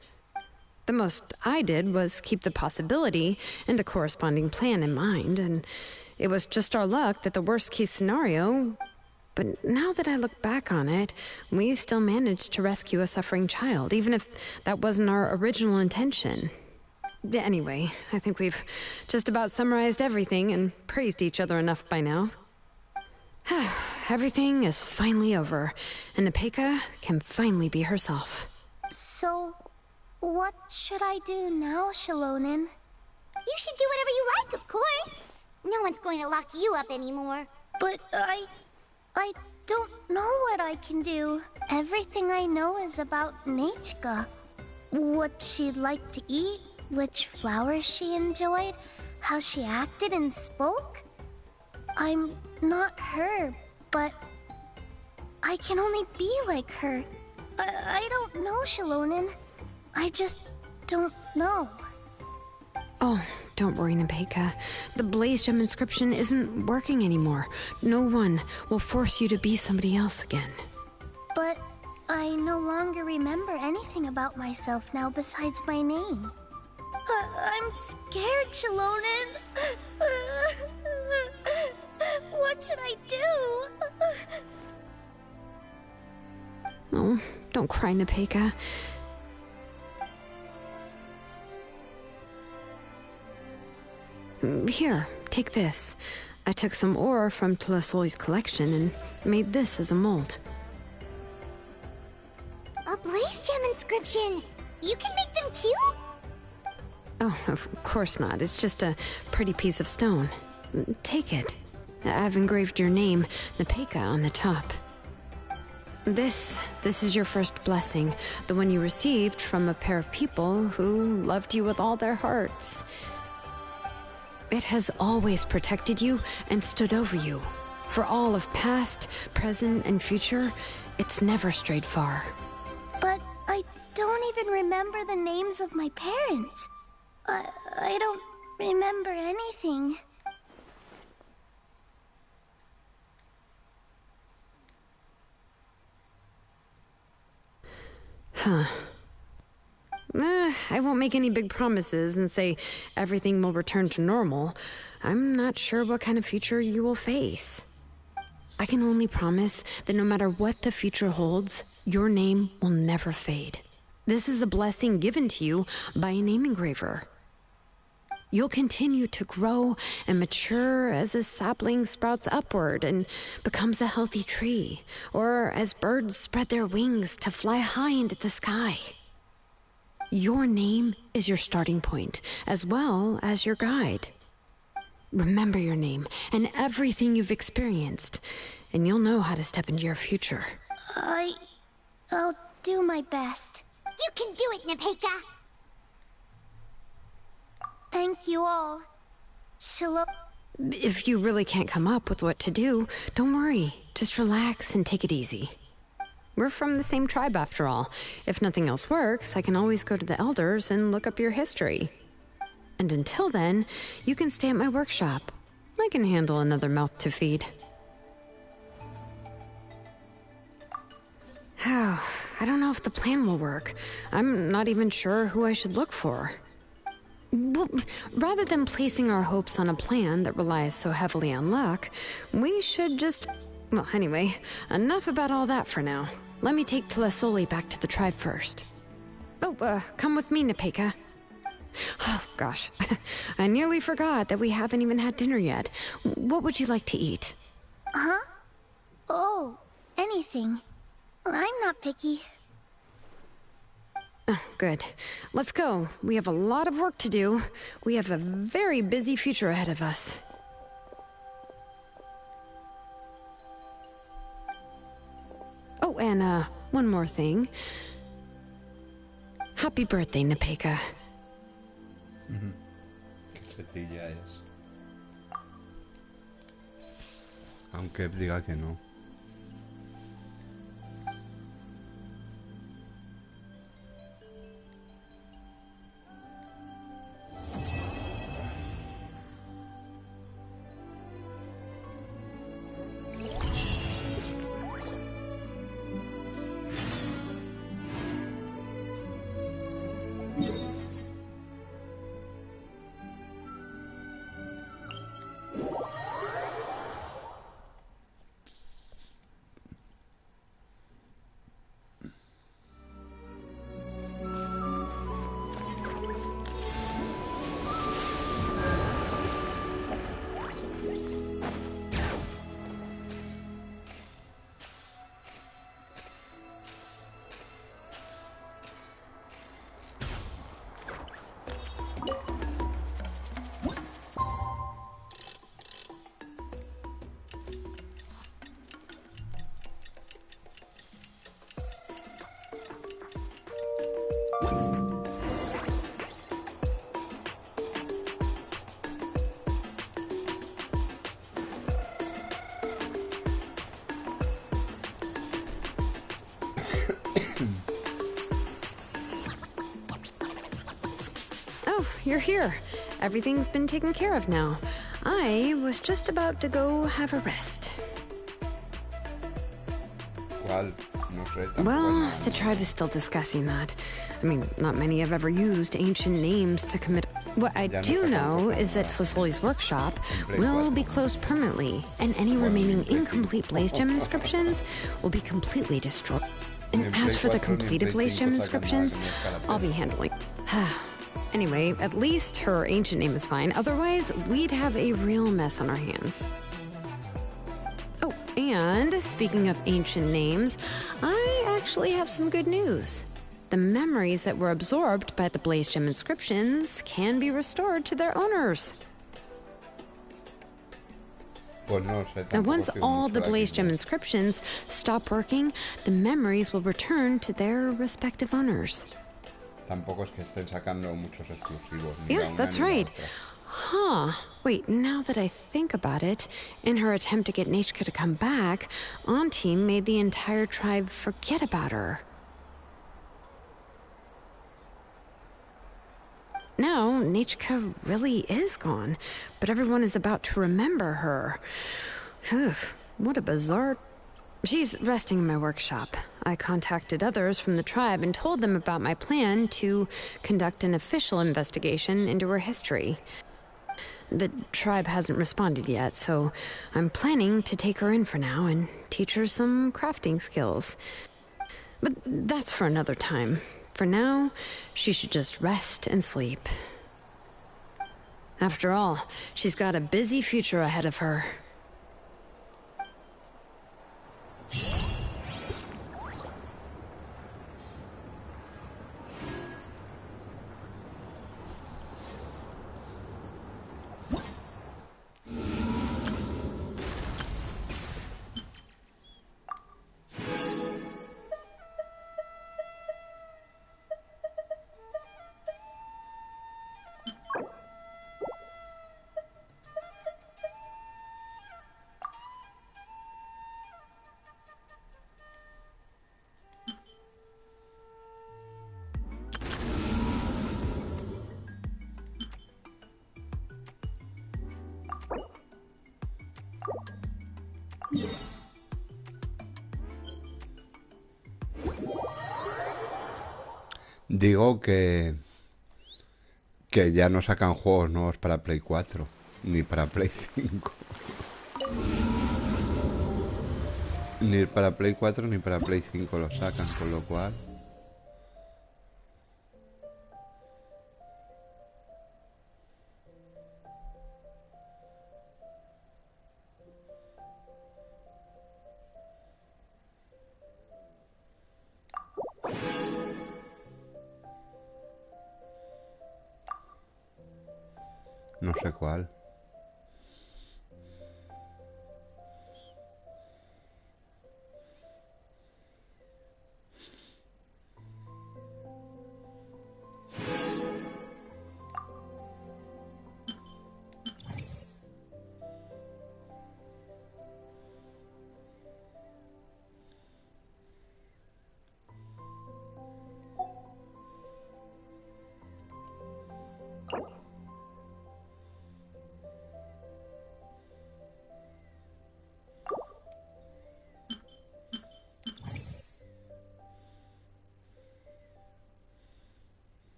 The most I did was keep the possibility and a corresponding plan in mind, and it was just our luck that the worst-case scenario... But now that I look back on it, we still managed to rescue a suffering child, even if that wasn't our original intention. Anyway, I think we've just about summarized everything and praised each other enough by now. Everything is finally over, and Nepeka can finally be herself. So... what should I do now, Shilonen? You should do whatever you like, of course. No one's going to lock you up anymore. But I don't know what I can do. Everything I know is about Nechka. What she'd like to eat, which flowers she enjoyed, how she acted and spoke. I'm not her, but I can only be like her. I don't know, Shalonen. I just don't know. Oh, don't worry, Nepeka. The Blaze Gem inscription isn't working anymore. No one will force you to be somebody else again. But I no longer remember anything about myself now besides my name. I'm scared, Shalonen. What should I do? Oh, don't cry, Nepeka. Here, take this. I took some ore from Tulasol's collection and made this as a mold. A Blaze Gem inscription! You can make them too? Oh, of course not. It's just a pretty piece of stone. Take it. I've engraved your name, Nepeka, on the top. This is your first blessing, the one you received from a pair of people who loved you with all their hearts. It has always protected you and stood over you. For all of past, present, and future, it's never strayed far. But I don't even remember the names of my parents. I don't remember anything. Huh. I won't make any big promises and say everything will return to normal. I'm not sure what kind of future you will face. I can only promise that no matter what the future holds, your name will never fade. This is a blessing given to you by a name engraver. You'll continue to grow and mature as a sapling sprouts upward and becomes a healthy tree, or as birds spread their wings to fly high into the sky. Your name is your starting point, as well as your guide. Remember your name and everything you've experienced, and you'll know how to step into your future. I'll do my best. You can do it, Nepeka! Thank you all. If you really can't come up with what to do, don't worry. Just relax and take it easy. We're from the same tribe after all. If nothing else works, I can always go to the elders and look up your history. And until then, you can stay at my workshop. I can handle another mouth to feed. Oh, I don't know if the plan will work. I'm not even sure who I should look for. Well, rather than placing our hopes on a plan that relies so heavily on luck, we should just... Well, anyway, enough about all that for now. Let me take Tulasolli back to the tribe first. Oh, come with me, Nepeka. Oh, gosh. I nearly forgot that we haven't even had dinner yet. What would you like to eat? Huh? Oh, anything. I'm not picky. Oh, good. Let's go. We have a lot of work to do. We have a very busy future ahead of us. Oh, and, one more thing. Happy birthday, Nepeka. Qué setilla es. Aunque diga que no. you're here. Everything's been taken care of now. I was just about to go have a rest. ¿Cuál? No sé. Well, the tribe is still discussing that. I mean, not many have ever used ancient names to commit. What I do know is that Slisoli's workshop will be closed permanently, and any remaining incomplete Blaze Gem inscriptions will be completely destroyed. And as for the completed Blaze Gem inscriptions, I'll be handling. Anyway, at least her ancient name is fine. Otherwise, we'd have a real mess on our hands. Oh, and speaking of ancient names, I actually have some good news. The memories that were absorbed by the Blaze Gem inscriptions can be restored to their owners. Now, once all the Blaze Gem inscriptions stop working, the memories will return to their respective owners. Tampoco es que estén sacando muchos exclusivos. Yeah, that's right. Huh. Wait, now that I think about it, in her attempt to get Nechka to come back, Auntie made the entire tribe forget about her. Now, Nechka really is gone, but everyone is about to remember her. Phew, what a bizarre... She's resting in my workshop. I contacted others from the tribe and told them about my plan to conduct an official investigation into her history. The tribe hasn't responded yet, so I'm planning to take her in for now and teach her some crafting skills. But that's for another time. For now, she should just rest and sleep. After all, she's got a busy future ahead of her. Digo que ya no sacan juegos nuevos para Play 4 ni para Play 5. Ni para Play 4 ni para Play 5 lo sacan, con lo cual no sé cuál.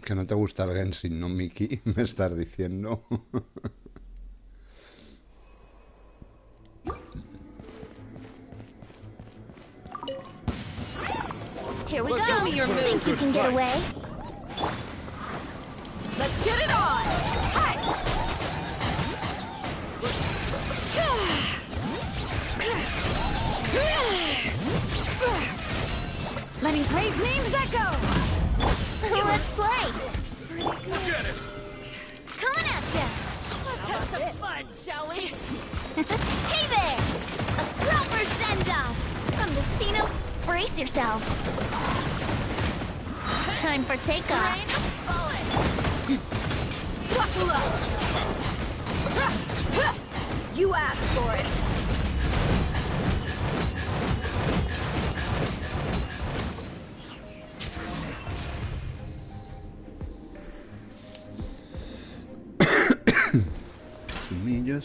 Que no te gusta el Genshin, ¿no, Miki? Me estás diciendo. Here we go. Show me your move. Think you can get away? Let's get it on! Hi! Letting brave names echo! Let's play! Forget it! Coming at ya! Let's have some fun, shall we? Hey there! A proper send-off! From the Spino, brace yourselves. Time for takeoff. Buckle up! You asked for it! Sumillo,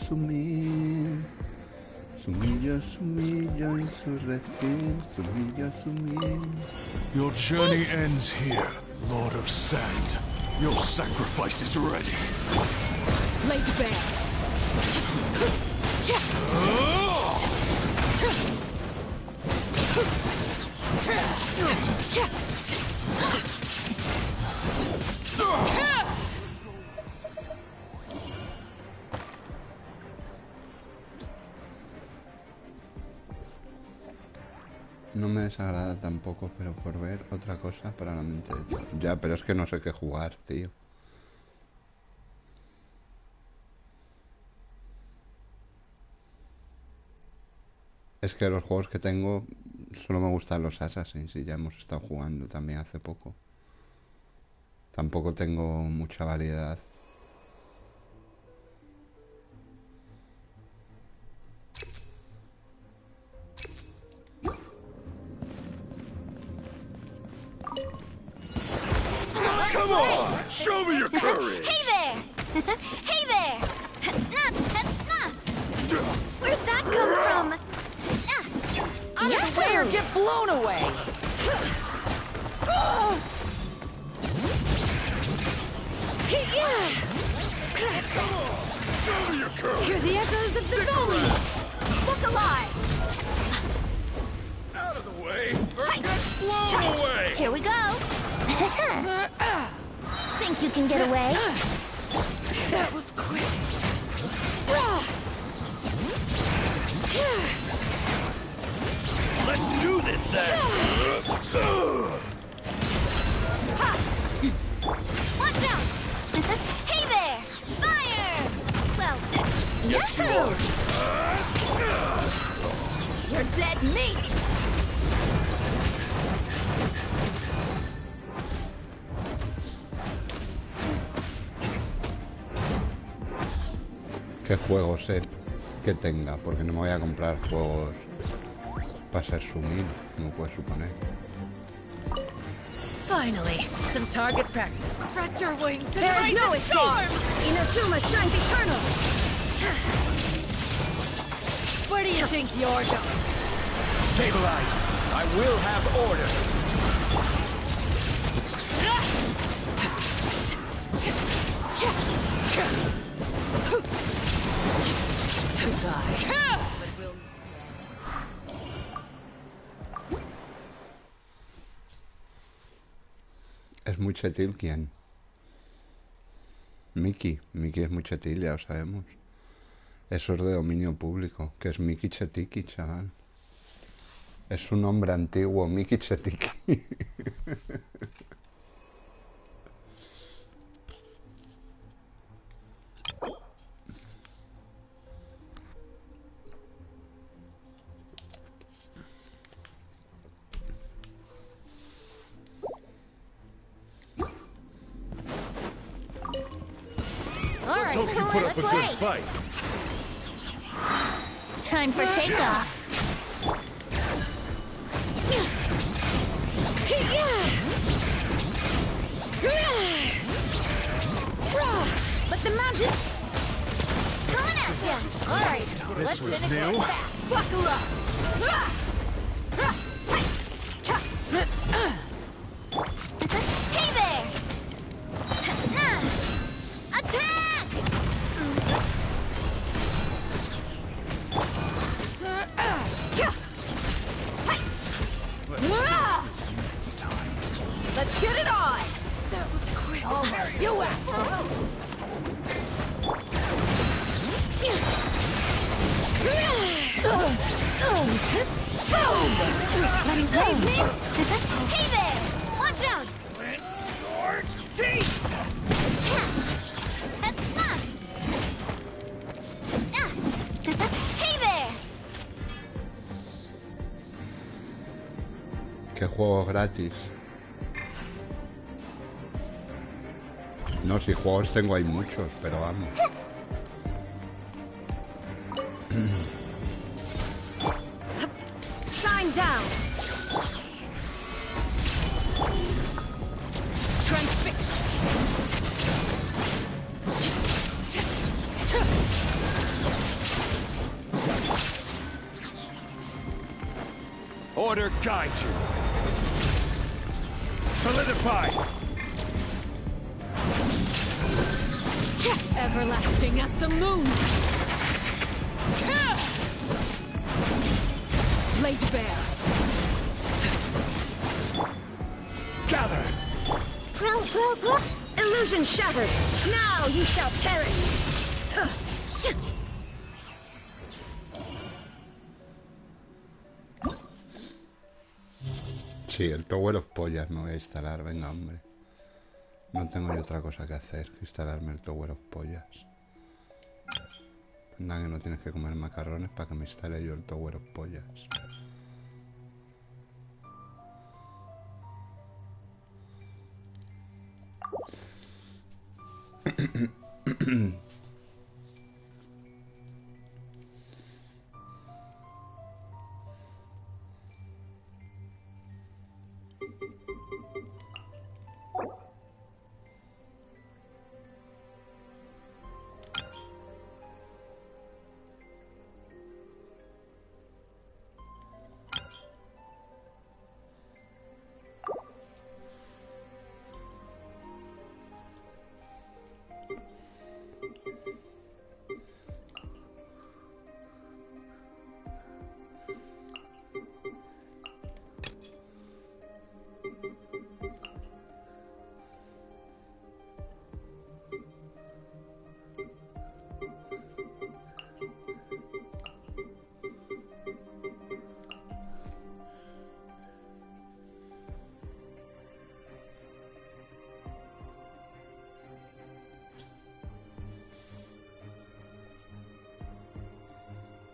sumillo, sumillo, insurrección, sumillo, sumillo. Your journey ends here, Lord of Sand. Your sacrifice is ready. Lay to bear! No me desagrada tampoco, pero por ver otra cosa para la mente. Ya, pero es que no sé qué jugar, tío. Es que los juegos que tengo solo me gustan los Assassins y ya hemos estado jugando también hace poco. Tampoco tengo mucha variedad. Come on! Show me your courage! Hey there! Hey there! Where's that come from? Out of the way or get blown away! Come on! Show me your courage! Hear the echoes of the valley! Look alive! Out of the way or get blown away! Here we go! Think you can get away? That was quick! Let's do this then! Watch out! Hey there! Fire! Well, yahoo! You're dead meat! ¿Qué juegos que tenga? Porque no me voy a comprar juegos para ser sumido, como puedes suponer. Finally, some target practice. Spread your wings and There is raise no a storm! escape! Inazuma shines eternal! Where do you think you're going? Stabilize! I will have order! To die. Es muy chetil, ¿quién? Mickey. Mickey es muy chetil, ya lo sabemos. Eso es de dominio público, que es Mickey Chetiki, chaval. Es un nombre antiguo, Mickey Chetiki. Alright, Let's hope you put up a let's good play! fight. Time for takeoff. Let the mountain... Coming at ya! Alright, let's was finish new. this fast. Buckle up! Hey there! Let me save me! Hey there! Watch out! Clench your teeth! That's not! Hey there! ¿Qué juegos gratis? No, si juegos tengo hay muchos, pero vamos. Shine down! Transfixed! Order guide you. Solidify! Everlasting as the moon! Laid bare! Gather! Illusion shattered! Now you shall perish! Sí, el Tower of Pollas me voy a instalar, venga, hombre. No tengo yo otra cosa que hacer que instalarme el Tower of Pollas. Anda que no tienes que comer macarrones para que me instale yo el Tower of Pollas.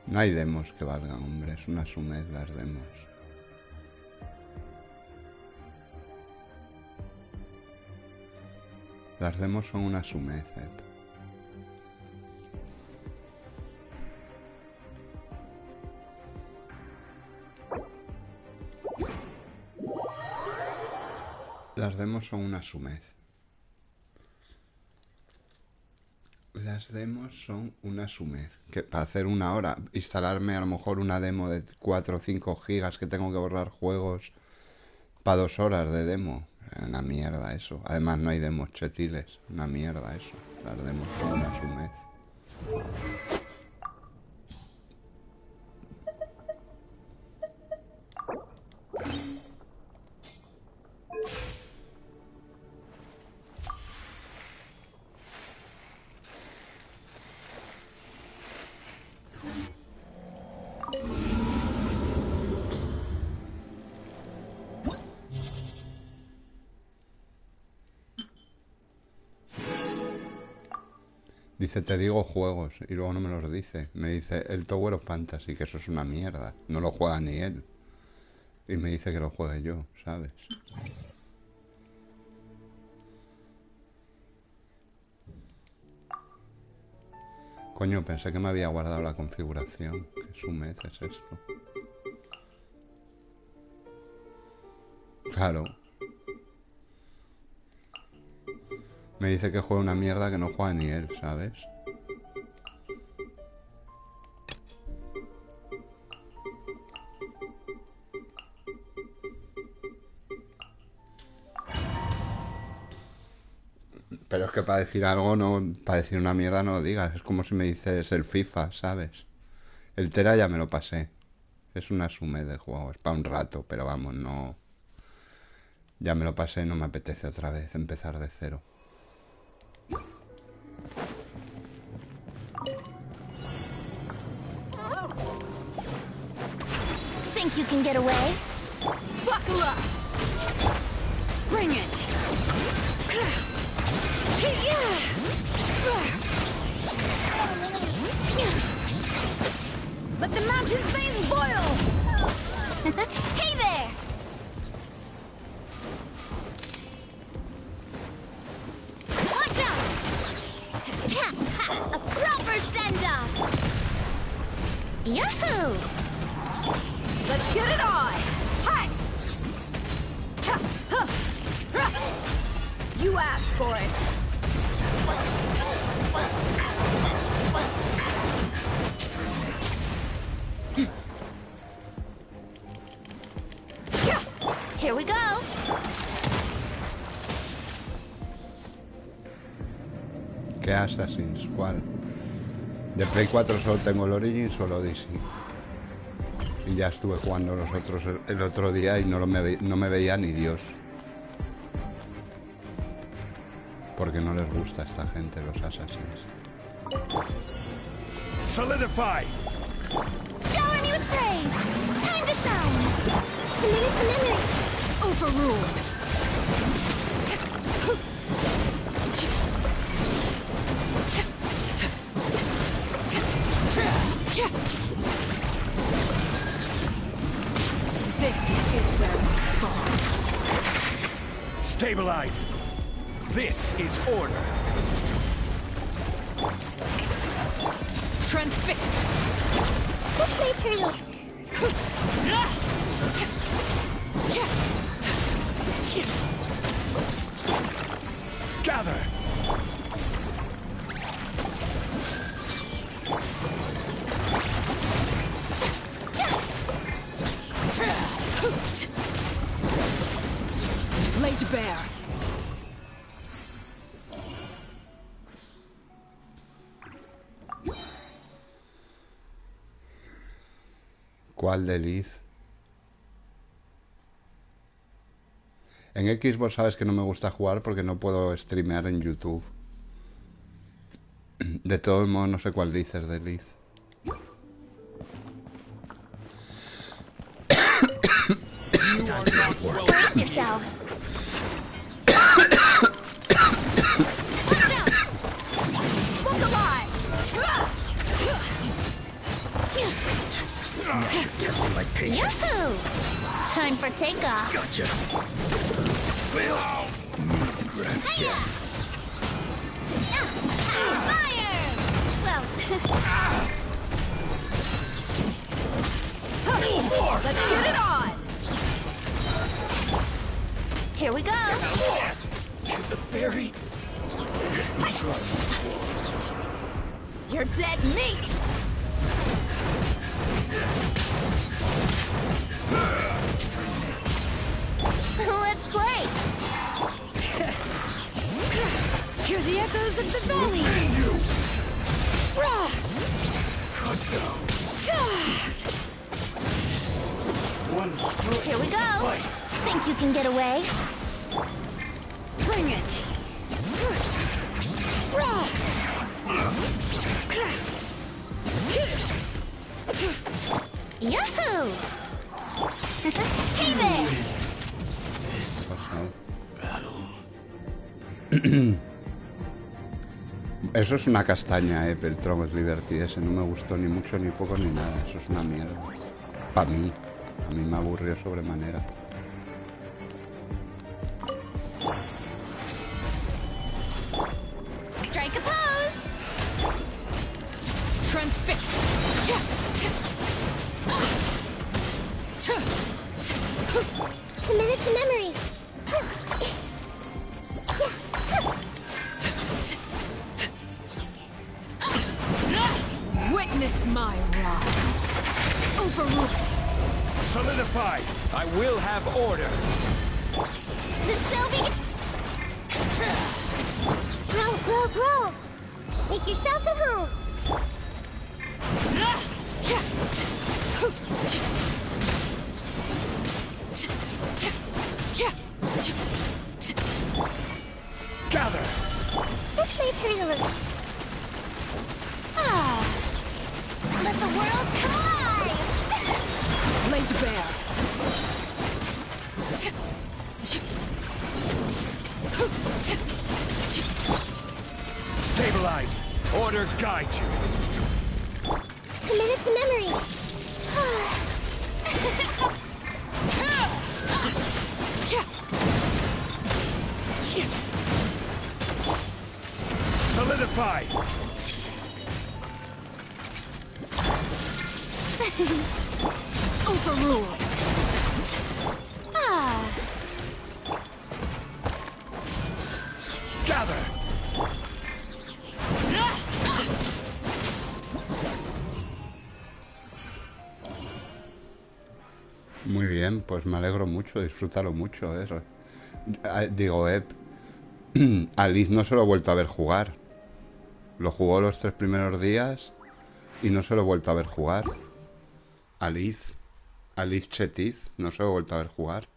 No hay demos que valgan, hombre, es una sumez las demos. Las demos son una sumez, Las demos son una sumez. Las demos son una sumez. Que para hacer una hora, instalarme a lo mejor una demo de 4 o 5 gigas que tengo que borrar juegos para 2 horas de demo. Una mierda eso. Además no hay demos chetiles. Una mierda eso. Las demos son una sumez. Dice, te digo juegos, y luego no me los dice. Me dice, el Tower of Fantasy, que eso es una mierda. No lo juega ni él. Y me dice que lo juegue yo, ¿sabes? Coño, pensé que me había guardado la configuración. Qué sumez es esto. Claro. Me dice que juega una mierda que no juega ni él, ¿sabes? Pero es que para decir algo, no, para decir una mierda no lo digas. Es como si me dices el FIFA, ¿sabes? El Tera ya me lo pasé. Es una sume de juego, es para un rato, pero vamos, no... Ya me lo pasé, no me apetece otra vez empezar de cero. Think you can get away? Buckle up! Bring it! Let the mountain's veins boil! Hey there! Watch out! A proper send-off! Yahoo! Let's get it on! Hi! You asked for it! Here we go! ¿Qué Assassins? ¿Cuál? De Play 4 solo tengo el Origins o el Odyssey. Y ya estuve jugando los otros el otro día y no me veía ni Dios. Porque no les gusta a esta gente los Assassins. Solidify! Shower me with praise! Time to shine! A minute to memory! Overruled! This is where we fall. Stabilize! This is order! Transfixed! This may turn... Gather! Laid bare! ¿Cuál de Liz? En Xbox sabes que no me gusta jugar porque no puedo streamear en YouTube. De todos modos no sé cuál dices de Liz. Brace yourselves! Look alive! Testing my patience. Yahoo! Time for takeoff. Gotcha. Well, needs grab. Hiya! Fire! Well... Let's get it on! Here we go! The berry. You're dead meat! Let's play! Hear the echoes of the valley! Here we go! Think you can get away? Bring it! Yahoo! Hey there! Eso es una castaña, Peltron, es Liberty. Ese no me gustó ni mucho, ni poco, ni nada. Eso es una mierda. Para mí. A mí me aburrió sobremanera. Strike a pose! Transfixed! A minute to memory! Witness my rise! Overruled! Solidify! I will have order! The show begins! Grow, grow, grow! Make yourselves at home! Gather! This may turn a little... Ah! Let the world come alive! Laid bare. Stabilize. Order guide you. Commit it to memory. Solidify. Overruled. Gather. Muy bien, pues me alegro mucho, disfrútalo mucho eso. Digo, a Liz no se lo he vuelto a ver jugar. Lo jugó los 3 primeros días y no se lo he vuelto a ver jugar. A Liz Chetiz, no se lo he vuelto a ver jugar.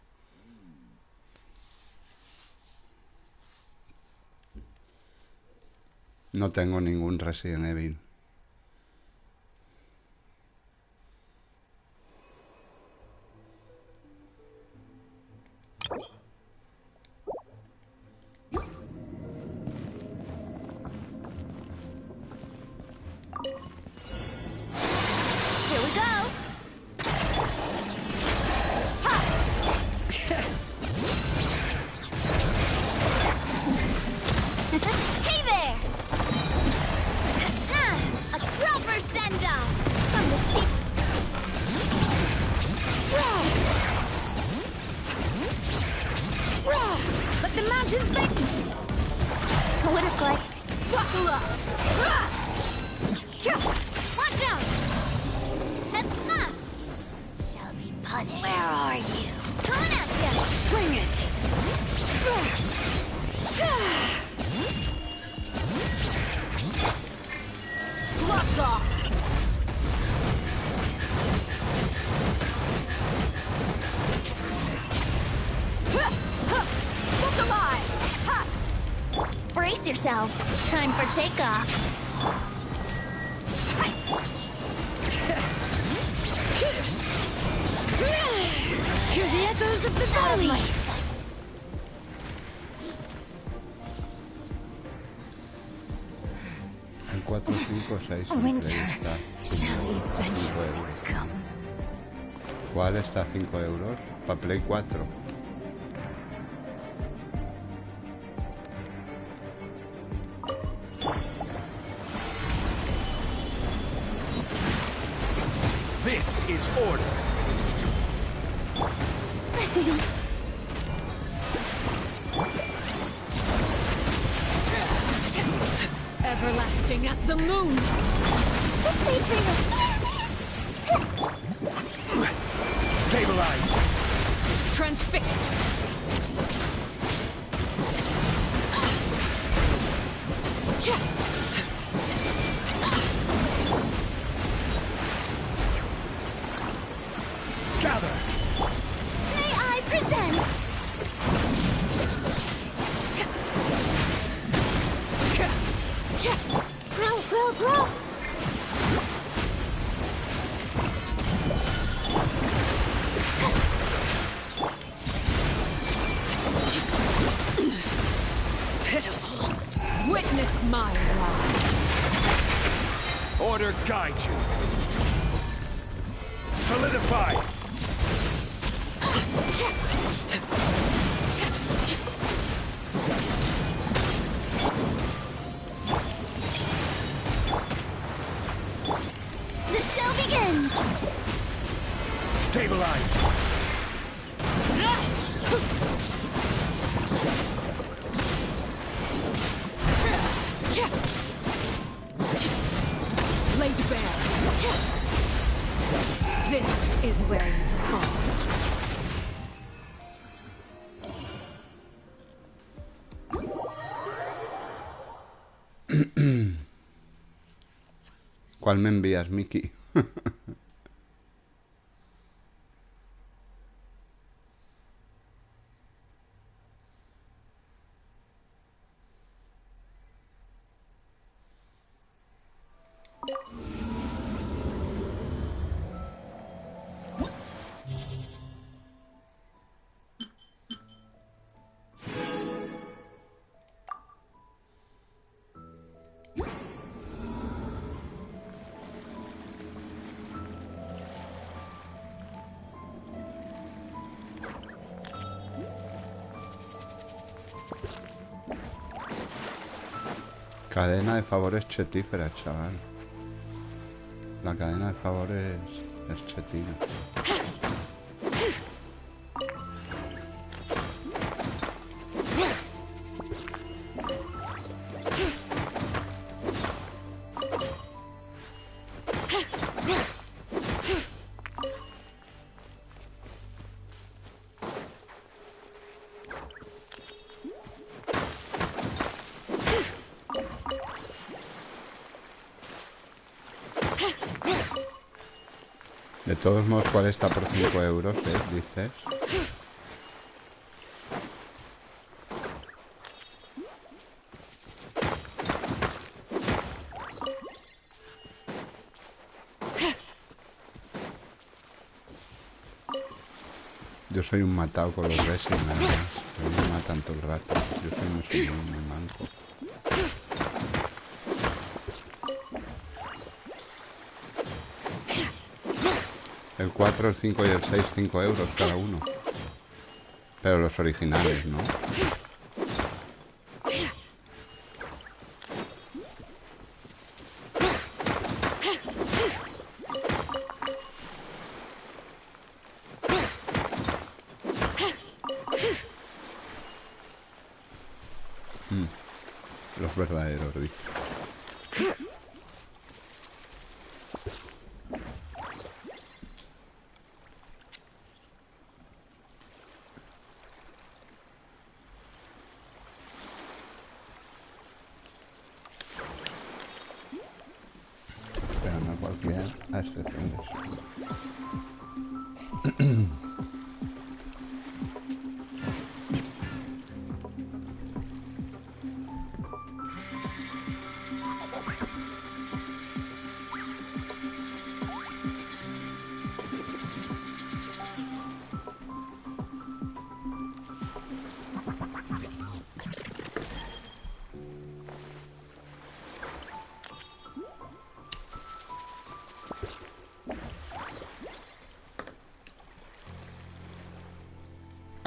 No tengo ningún Resident Evil. Here we go. Hey there. A proper send-off from the steep. Let the mountains make. What if like buckle up. Watch out. Shall be punished. Where are you? Coming at you. Bring it. Gloves off. Look alive. Brace yourselves. Time for takeoff. Hear the echoes of the valley. El 4, 5, 6, Winter 5 euros. ¿Cuál está a 5 euros? Para Play 4. This is order. Everlasting as the moon. This made for you. Stabilize. Transfixed. Gather. May I present? Grow, grow, grow. Pitiful. Witness my lies. Order guide you. Solidify. The show begins. Stabilize. Laid bare. This is where you fall. ¿Cuál me envías, Mickey? Cadena de favores chetífera, chaval. La cadena de favores es chetina. De todos modos, ¿cuál está por 5 euros, dices? Yo soy un matado con los Resin, nada más. A mí me matan todo el rato. Yo soy muy subido, muy manco. El 4, el 5 y el 6, 5 euros cada uno. Pero los originales, ¿no? Los verdaderos, dice. Pero no cualquiera, a excepción de eso.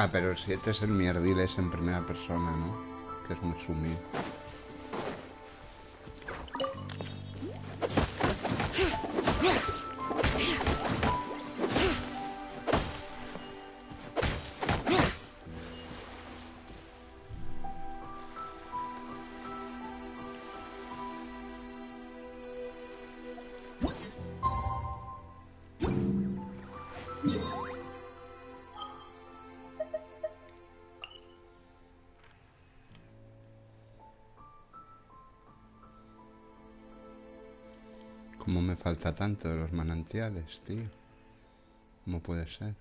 Ah, pero el 7 es el mierdiles en primera persona, ¿no? Que es muy sumido. ¿Cómo me falta tanto de los manantiales, tío? ¿Cómo puede ser?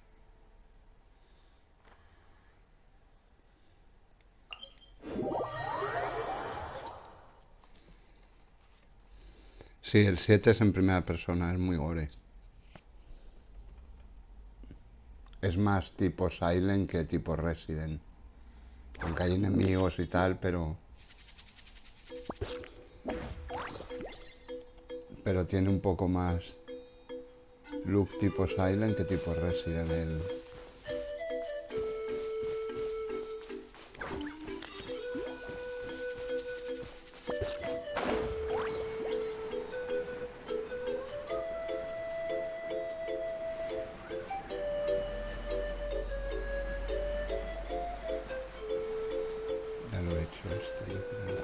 Sí, el 7 es en primera persona, es muy gore. Es más tipo Silent que tipo Resident. Aunque hay enemigos y tal, pero tiene un poco más look tipo Silent que tipo Resident. Ya lo he hecho este, yo creo.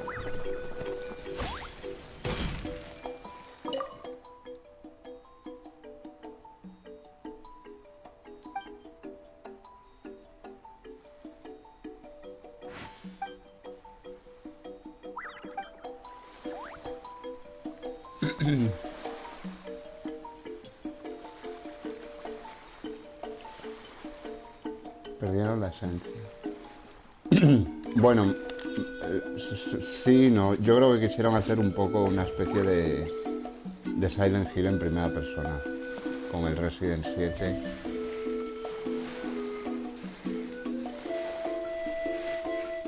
Perdieron la esencia. Bueno, sí, no. Yo creo que quisieron hacer un poco una especie de Silent Hill en primera persona, con el Resident 7.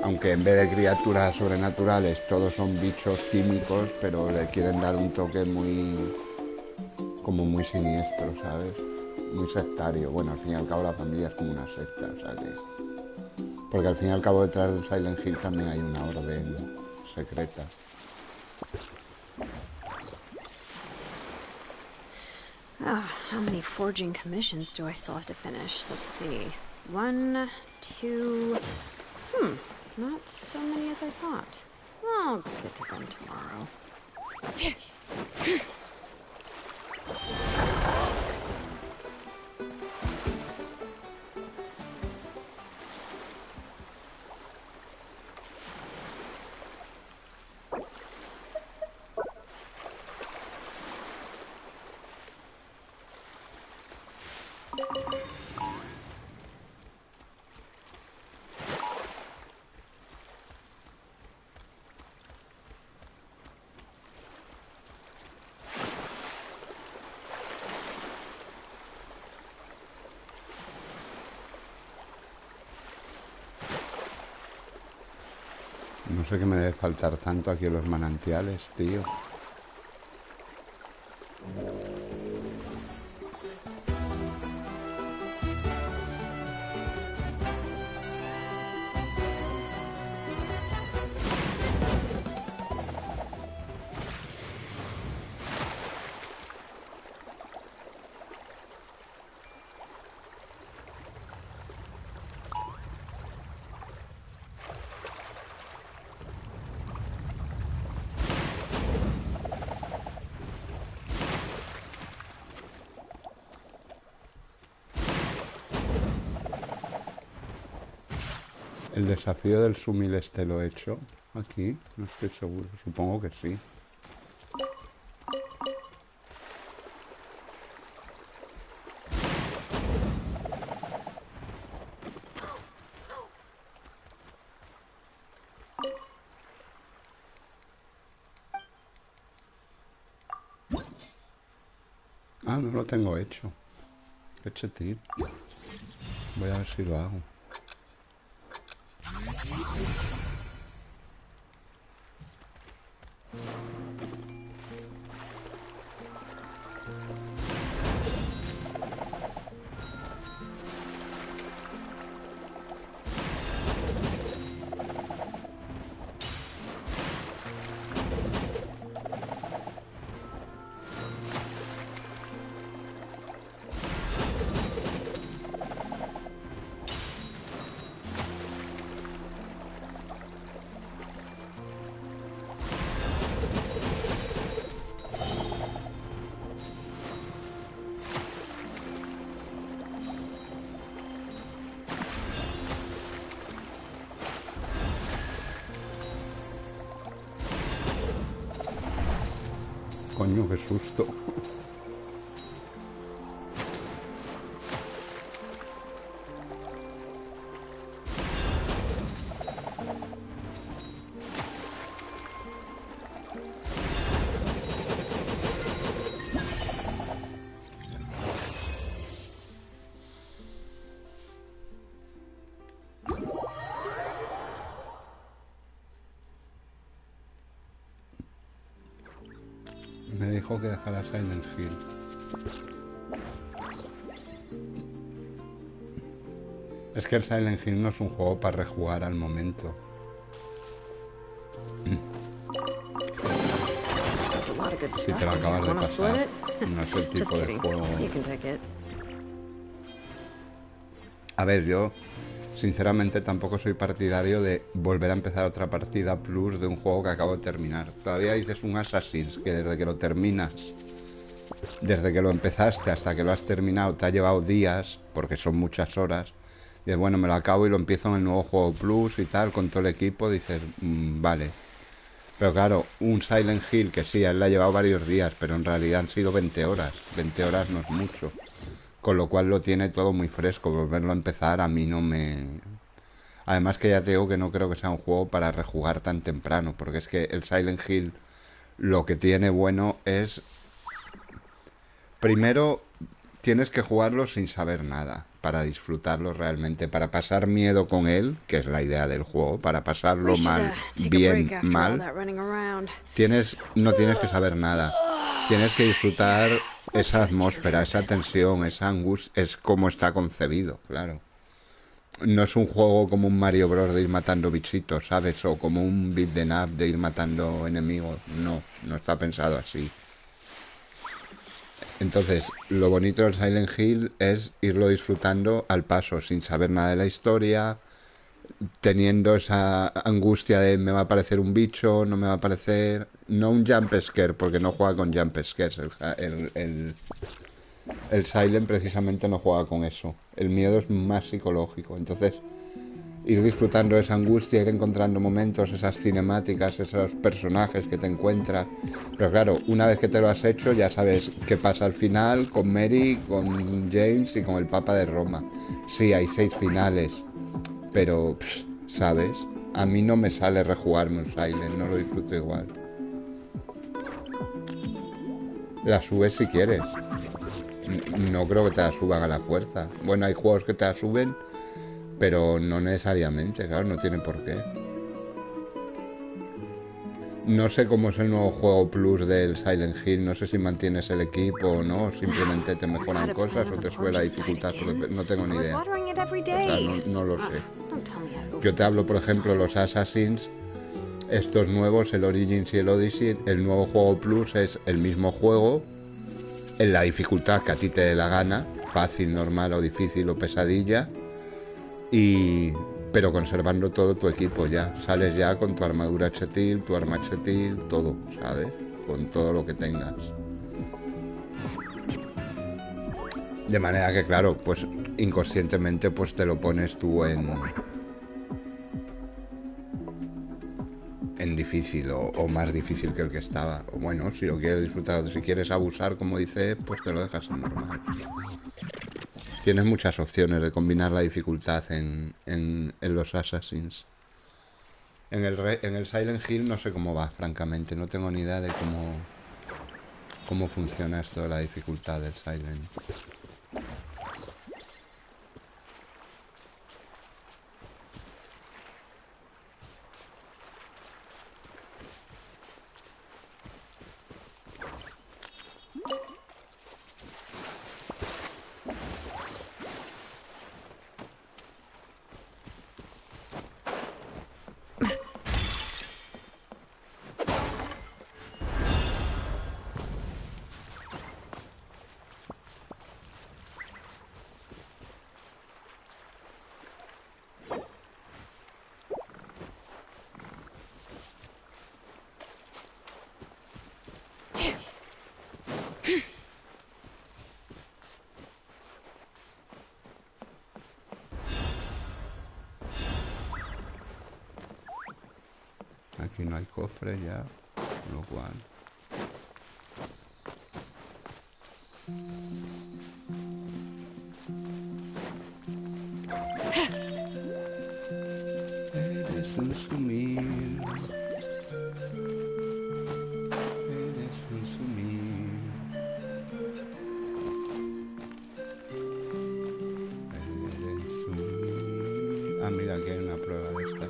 Aunque en vez de criaturas sobrenaturales todos son bichos químicos, pero le quieren dar un toque como muy siniestro, ¿sabes? Muy sectario. Bueno, al fin y al cabo la familia es como una secta, o sea que... Porque al fin y al cabo detrás del Silent Hill también hay una orden secreta. How many forging commissions do I still have to finish? Let's see. 1, 2... not so many as I thought. I'll get to them tomorrow. No sé qué me debe faltar tanto aquí en los manantiales, tío. El desafío del sumil este lo he hecho aquí, no estoy seguro, supongo que sí. Ah, no lo tengo hecho. Eche tip. Voy a ver si lo hago. Coño, qué susto. Me dijo que dejara Silent Hill. Es que el Silent Hill no es un juego para rejugar al momento. Si te lo acabas de pasar, no es el tipo de juego. A ver, yo sinceramente tampoco soy partidario de volver a empezar otra partida plus de un juego que acabo de terminar. Todavía dices un Assassin's que desde que lo terminas, desde que lo empezaste hasta que lo has terminado, te ha llevado días, porque son muchas horas. Y dices, bueno, me lo acabo y lo empiezo en el nuevo juego plus y tal, con todo el equipo, dices, vale. Pero claro, un Silent Hill que sí, a él le ha llevado varios días, pero en realidad han sido 20 horas. 20 horas no es mucho. Con lo cual lo tiene todo muy fresco. Volverlo a empezar a mí no me... Además que ya te digo que no creo que sea un juego para rejugar tan temprano. Porque es que el Silent Hill lo que tiene bueno es... Primero, tienes que jugarlo sin saber nada. Para disfrutarlo realmente. Para pasar miedo con él, que es la idea del juego. Para pasarlo mal, bien, mal. No tienes que saber nada. Tienes que disfrutar esa atmósfera, esa tensión, esa angustia. Es como está concebido, claro. no es un juego como un Mario Bros. De ir matando bichitos, ¿sabes? O como un beat'em up de ir matando enemigos. No, no está pensado así. Entonces, lo bonito del Silent Hill es irlo disfrutando al paso, sin saber nada de la historia, teniendo esa angustia de me va a aparecer un bicho, no me va a aparecer... No un jump scare, porque no juega con jump scares. El Silent precisamente no juega con eso. El miedo es más psicológico. Entonces, ir disfrutando de esa angustia, ir encontrando momentos, esas cinemáticas, esos personajes que te encuentras. Pero claro, una vez que te lo has hecho, ya sabes qué pasa al final con Mary, con James y con el Papa de Roma. Sí, hay 6 finales, pero, ¿sabes? A mí no me sale rejugarme un Silent, no lo disfruto igual. La subes si quieres. No creo que te la suban a la fuerza. Bueno, hay juegos que te la suben, pero no necesariamente, claro, no tiene por qué. No sé cómo es el nuevo juego Plus del Silent Hill, no sé si mantienes el equipo o no, simplemente te mejoran cosas o te sube la dificultad, no tengo ni idea. O sea, no lo sé. Yo te hablo, por ejemplo, los Assassins, estos nuevos, el Origins y el Odyssey, el nuevo juego Plus es el mismo juego, en la dificultad que a ti te dé la gana, fácil, normal o difícil o pesadilla, pero conservando todo tu equipo ya. Sales ya con tu armadura chetil, tu arma chetil, todo, ¿sabes? Con todo lo que tengas. De manera que, claro, pues inconscientemente pues te lo pones tú en difícil o más difícil que el que estaba. O bueno, si lo quieres disfrutar, si quieres abusar, como dice, pues te lo dejas en normal. Tienes muchas opciones de combinar la dificultad en los Assassins. En el Silent Hill no sé cómo va, francamente. No tengo ni idea de cómo funciona esto de la dificultad del Silent. Aquí no hay cofre ya, lo cual... Eres un sumir. Eres un sumir. Eres sumir. Ah, mira, aquí hay una prueba de esta.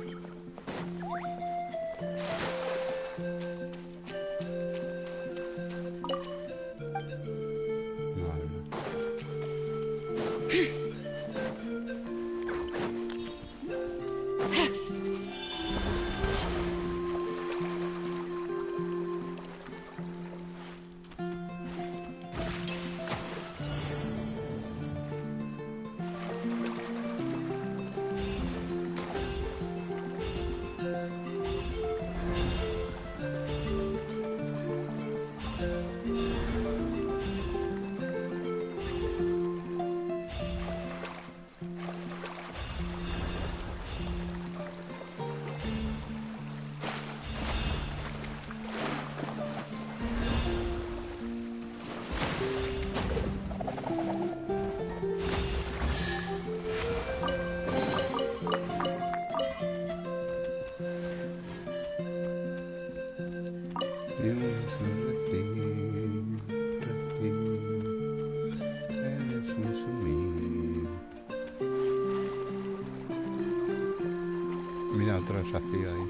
Mira otro desafío ahí.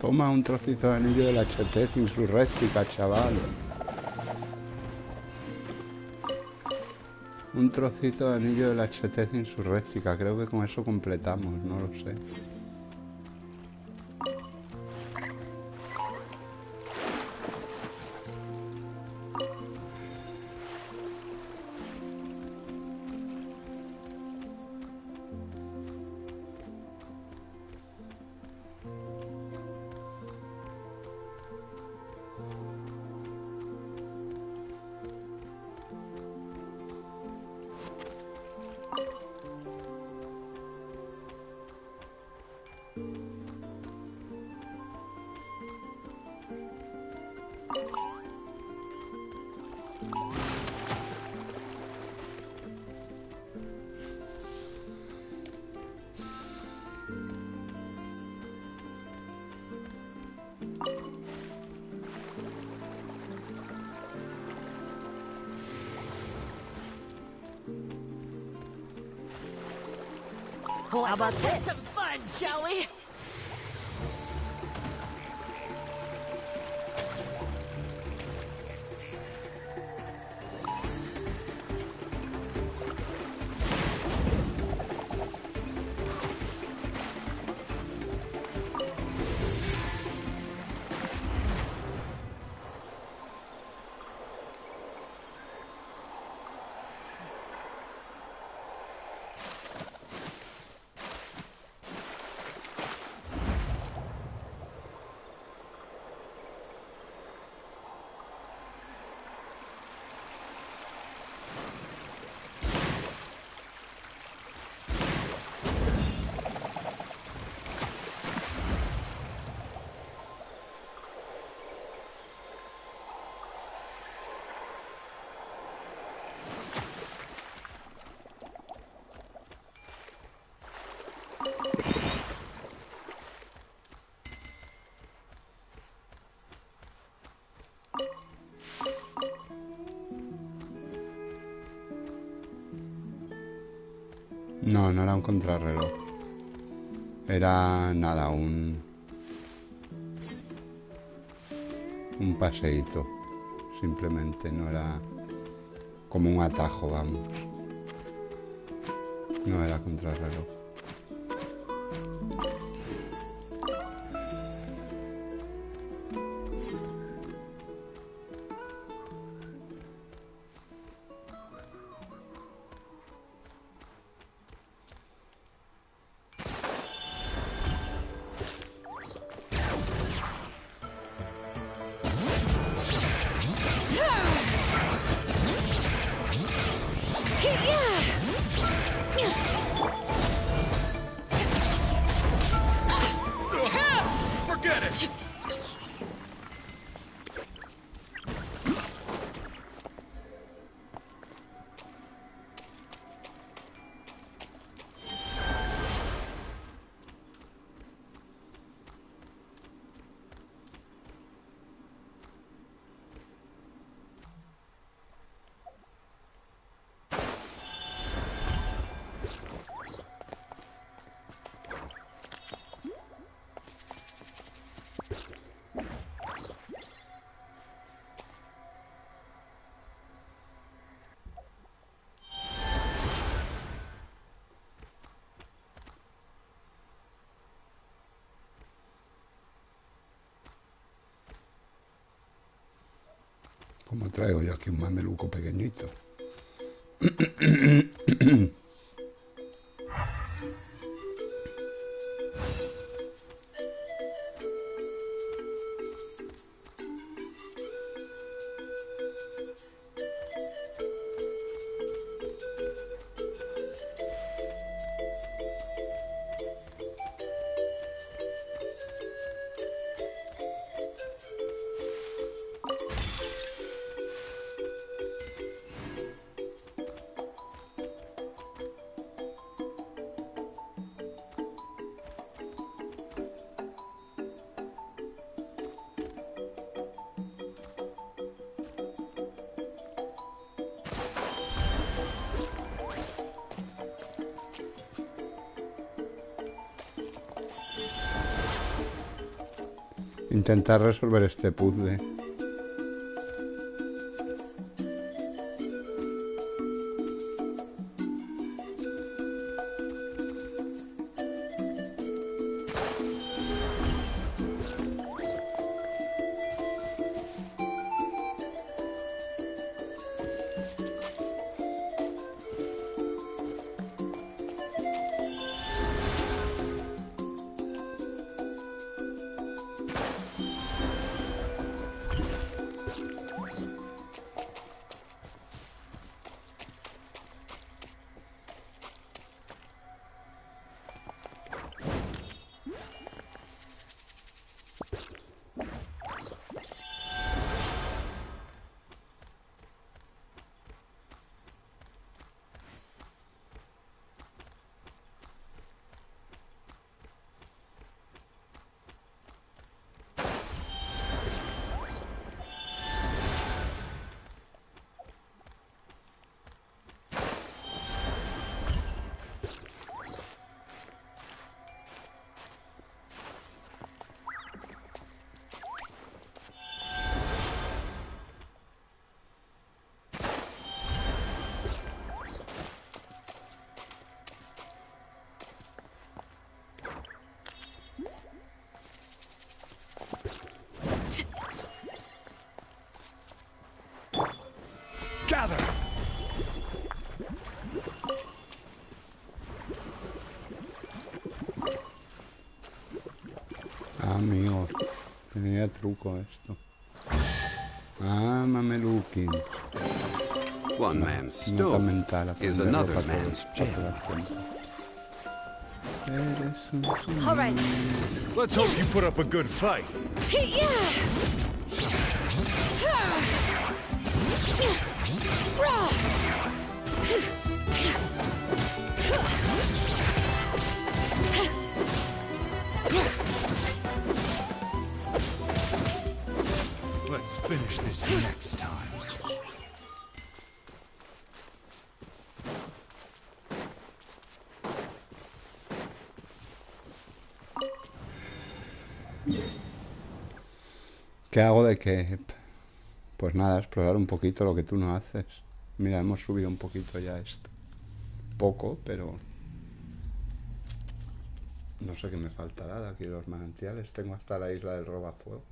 Toma un trocito de anillo del HT sin su réplica, chaval. Un trocito de anillo del HT sin su réplica. Creo que con eso completamos, no lo sé. Well, how about this? Some fun, shall we? No, no era un contrarreloj. Era nada, un paseíto. Simplemente no era como un atajo, vamos. No era contrarreloj. Forget it! Como traigo yo aquí un mameluco pequeñito. Intentar resolver este puzzle. Amigo, tenía truco esto. Ah, mameluki. One man's stove is another man's jail. All right. Let's hope you put up a good fight. Let's finish this next time. ¿Qué hago de qué? Pues nada, explorar un poquito lo que tú no haces. Mira, hemos subido un poquito ya esto. Poco, pero... No sé qué me faltará de aquí los manantiales. Tengo hasta la isla del robafuegos.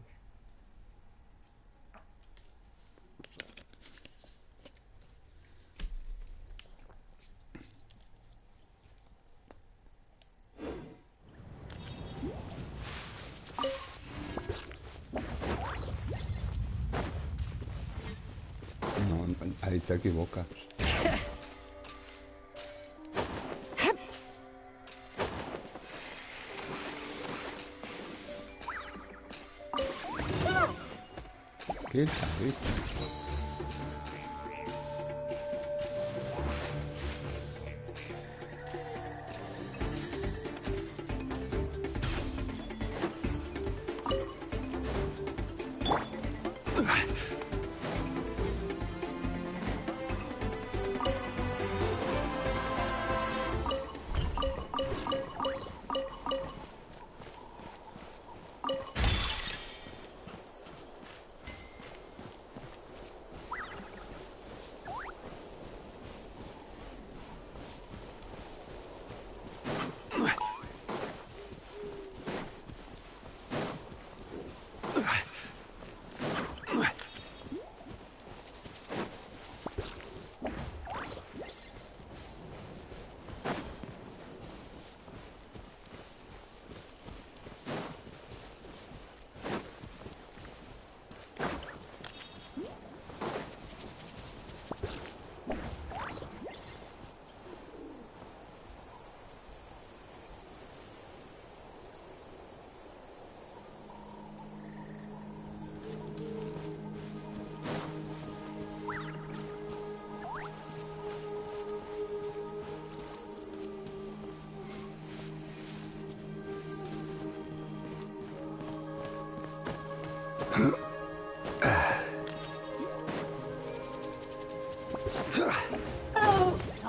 No, ahí te equivocas. ¿Qué tal?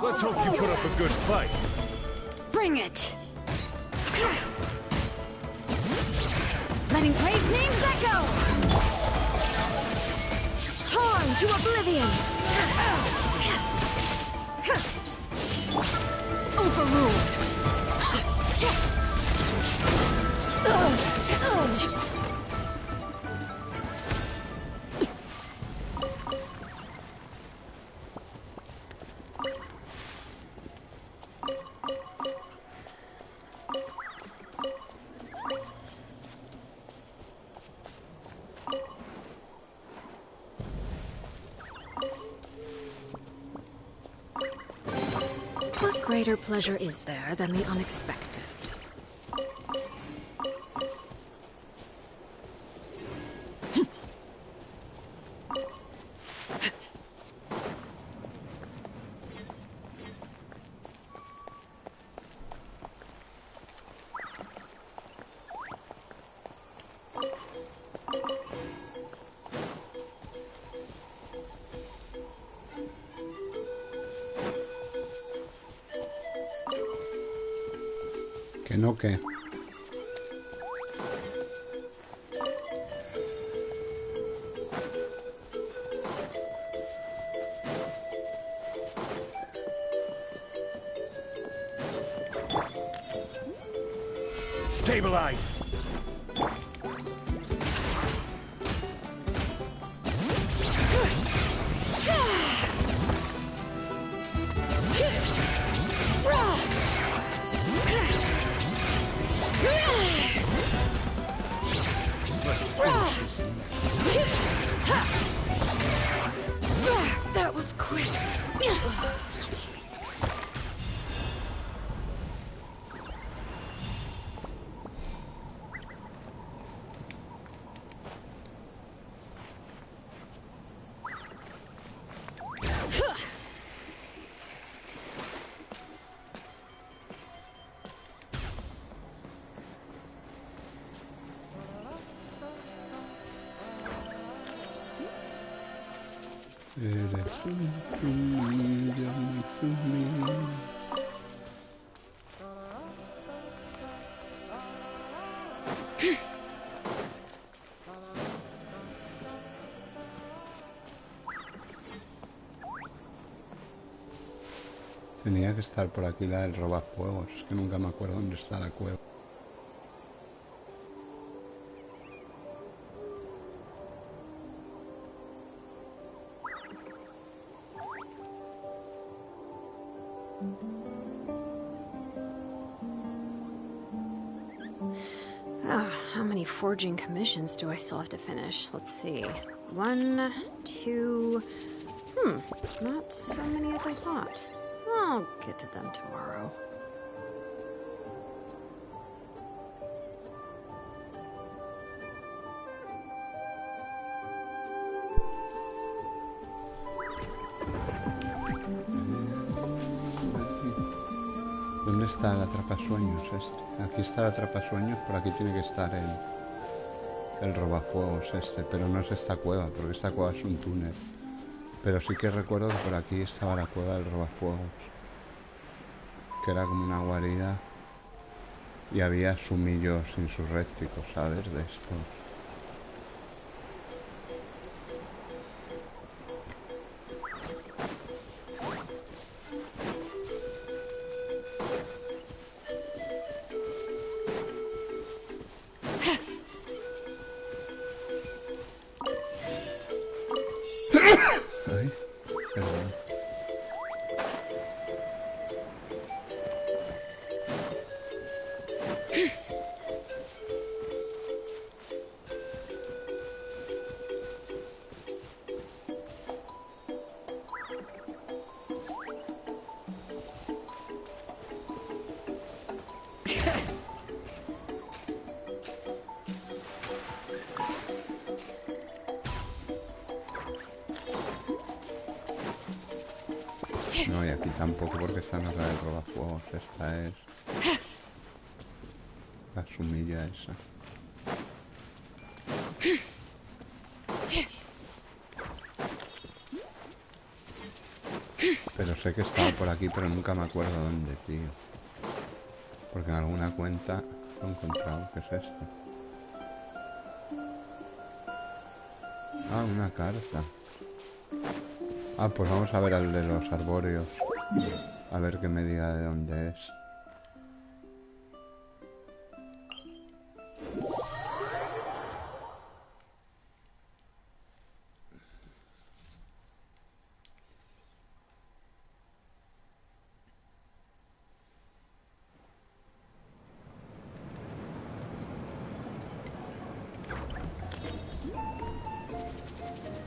Let's hope you put up a good fight. Bring it! Let hiding place name's Echo! Torn to oblivion! Overruled! What greater pleasure is there than the unexpected? Que no, que... Stabilize! That was quick. Eres un zumillo, un zumillo. Tenía que estar por aquí la del robafuegos, es que nunca me acuerdo dónde está la cueva. How many forging commissions do I still have to finish? Let's see. 1, 2... not so many as I thought. I'll get to them tomorrow. ¿Dónde está el atrapasueños este? Aquí está el atrapasueños, por aquí tiene que estar el robafuegos este, pero no es esta cueva, porque esta cueva es un túnel. Pero sí que recuerdo que por aquí estaba la cueva del robafuegos, que era como una guarida y había sumillos insurrécticos, ¿sabes? De estos. No, y aquí tampoco, porque esta no es la del robafuegos, esta es la sumilla esa. Pero sé que estaba por aquí, pero nunca me acuerdo dónde, tío. Porque en alguna cuenta lo he encontrado, ¿qué es esto? Ah, una carta. Ah, pues vamos a ver al de los arbóreos. A ver que me diga de dónde es.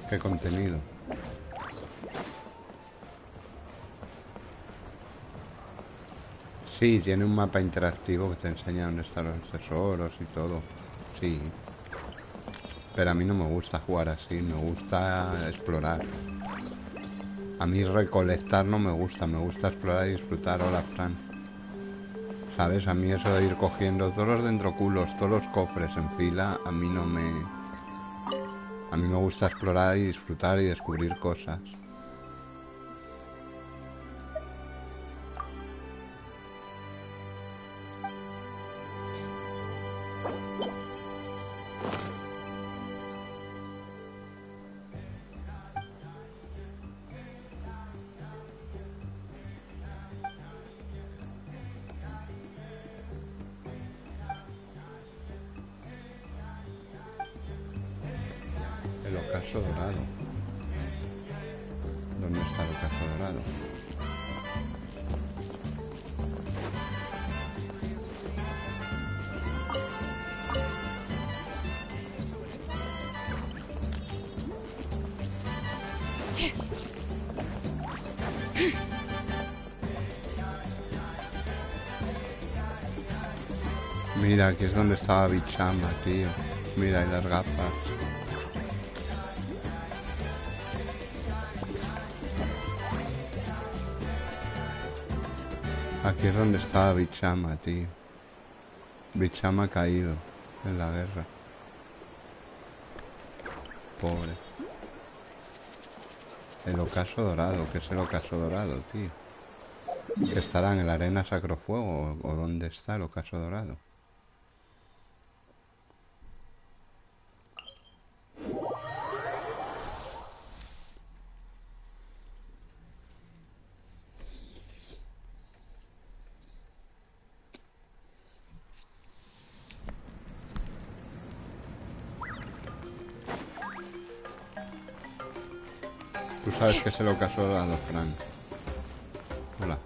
¿Qué contenido? Sí, tiene un mapa interactivo que te enseña dónde están los tesoros y todo. Sí. Pero a mí no me gusta jugar así, me gusta explorar. A mí recolectar no me gusta explorar y disfrutar. Hola, Fran. ¿Sabes? A mí eso de ir cogiendo todos los dentroculos, todos los cofres en fila, a mí no me... A mí me gusta explorar y disfrutar y descubrir cosas. El ocaso dorado. ¿Dónde está el ocaso dorado? Mira, aquí es donde estaba Bichama, tío. Mira, y las gafas. Aquí es donde estaba Bichama, tío. Bichama caído en la guerra. Pobre. El ocaso dorado. ¿Qué es el ocaso dorado, tío? ¿Que estará en la arena Sacrofuego? ¿O dónde está el ocaso dorado? Tú sabes que es el ocaso dorado, Fran. Hola.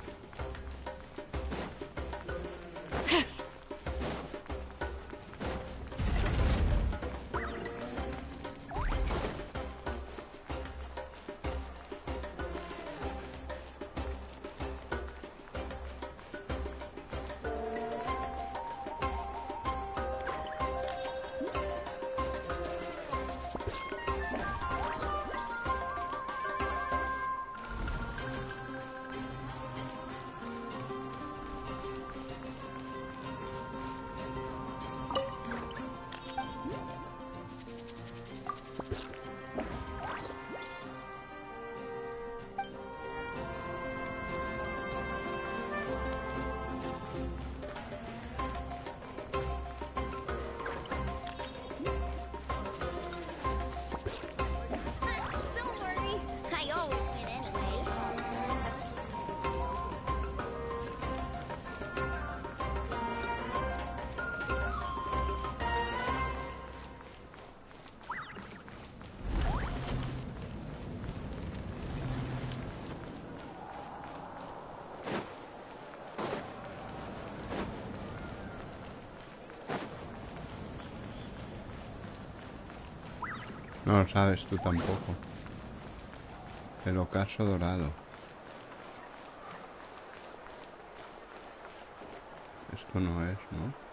No lo sabes tú tampoco. El ocaso dorado. Esto no es, ¿no?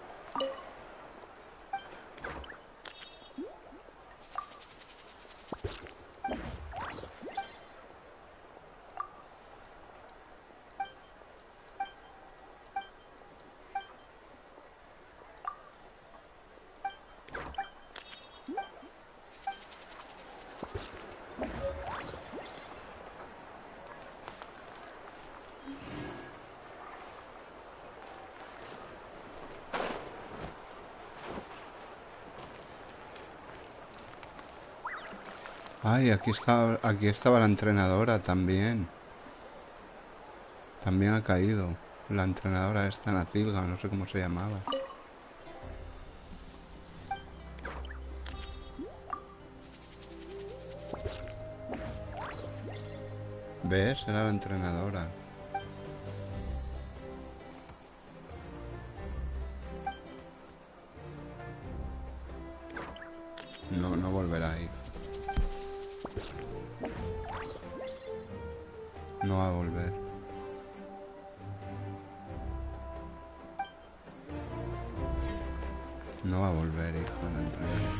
Ay, aquí estaba la entrenadora también. También ha caído. La entrenadora esta Natilga, no sé cómo se llamaba. ¿Ves? Era la entrenadora. No volverá ahí. No va a volver. No va a volver, hijo, la entrenadora.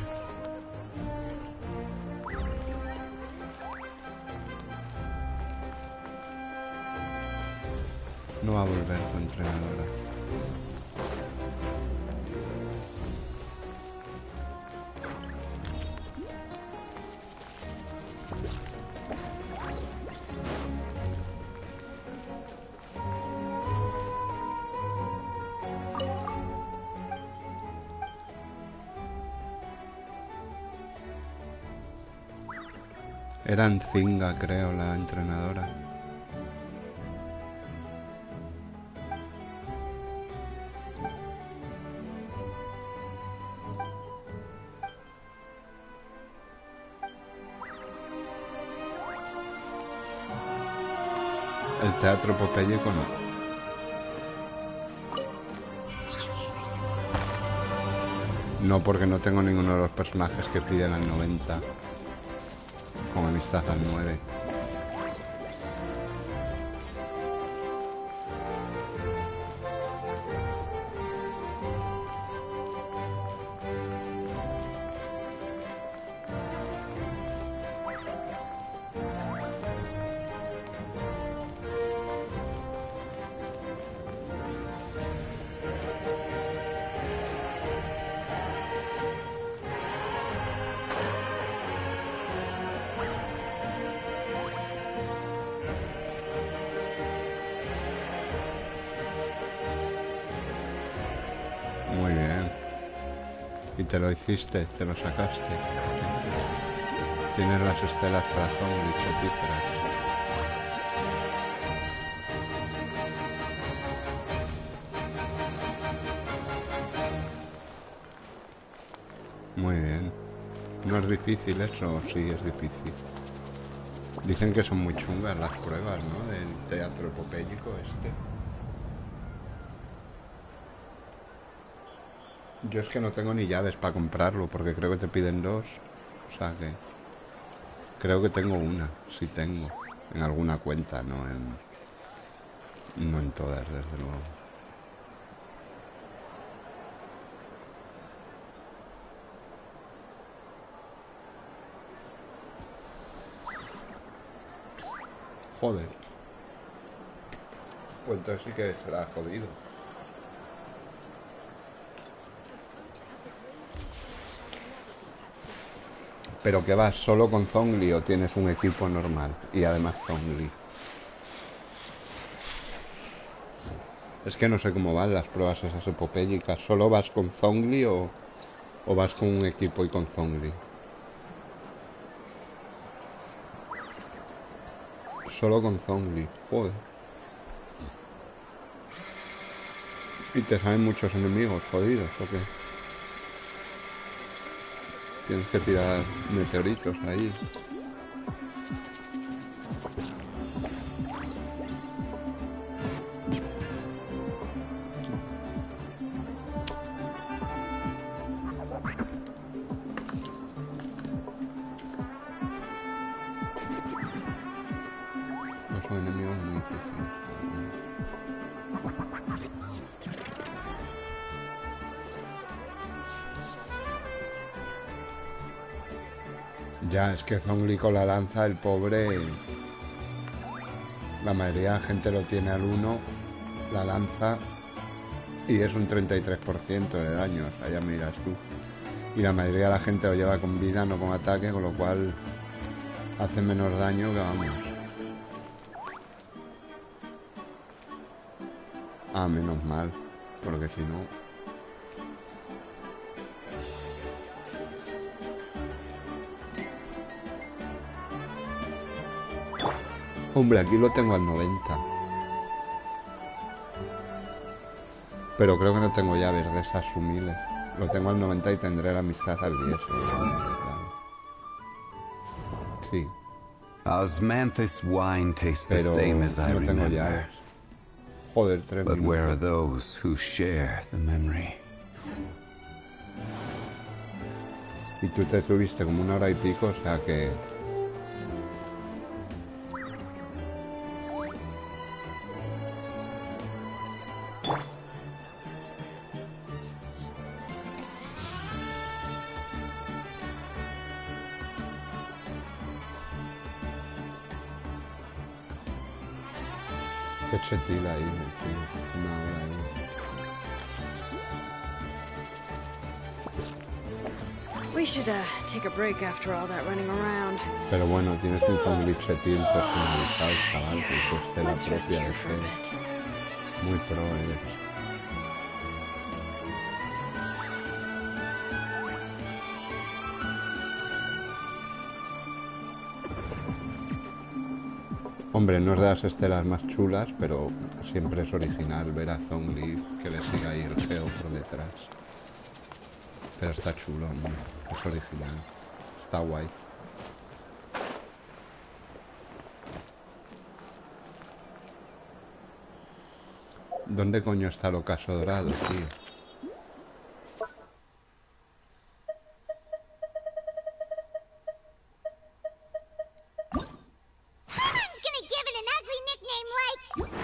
No va a volver tu entrenadora. Era Nzinga, creo, la entrenadora. El teatro popéyico no. No, porque no tengo ninguno de los personajes que piden al 90. Con amistad al 9. Muy bien. Y te lo hiciste, te lo sacaste. Tienes las estelas para zombies chatíferas. Muy bien. ¿No es difícil eso? Sí, es difícil. Dicen que son muy chungas las pruebas, ¿no? Del teatro popéyico este. Yo es que no tengo ni llaves para comprarlo, porque creo que te piden 2. O sea que... creo que tengo una, sí tengo. En alguna cuenta, no en todas, desde luego. Joder. Pues entonces sí que será jodido. ¿Pero que vas solo con Zhongli o tienes un equipo normal? Y además Zhongli. Es que no sé cómo van las pruebas esas epopélicas. ¿Solo vas con Zhongli o vas con un equipo y con Zhongli? Solo con Zhongli. Joder. ¿Y te salen muchos enemigos jodidos o qué? Tienes que tirar meteoritos ahí. No son enemigos muy difíciles. Ya, es que Zhongli con la lanza, el pobre... La mayoría de la gente lo tiene al 1, la lanza, y es un 33% de daño, o sea, ya miras tú. Y la mayoría de la gente lo lleva con vida, no con ataque, con lo cual hace menos daño que vamos. Ah, menos mal, porque si no... Hombre, aquí lo tengo al 90. Pero creo que no tengo llaves de esas sumiles. Lo tengo al 90 y tendré la amistad al 10, seguramente, claro. Sí. Osmanthus wine tastes the Pero same as I no tengo remember. llaves. Joder, 3 But minutos. where are those who share the memory? Y tú te tuviste como 1 hora y pico, o sea que... Qué chetila ahí, tío. 1 hora ahí. We should take a break after all that running around. Pero bueno, tienes un family chetín personalizado, chaval, que es la Let's rest propia here de for a ser. bit. Muy pro eres. Hombre, no es de las estelas más chulas, pero siempre es original ver a Zhongli que le siga ahí el geo por detrás. Pero está chulo, ¿no? Es original. Está guay. ¿Dónde coño está el ocaso dorado, tío?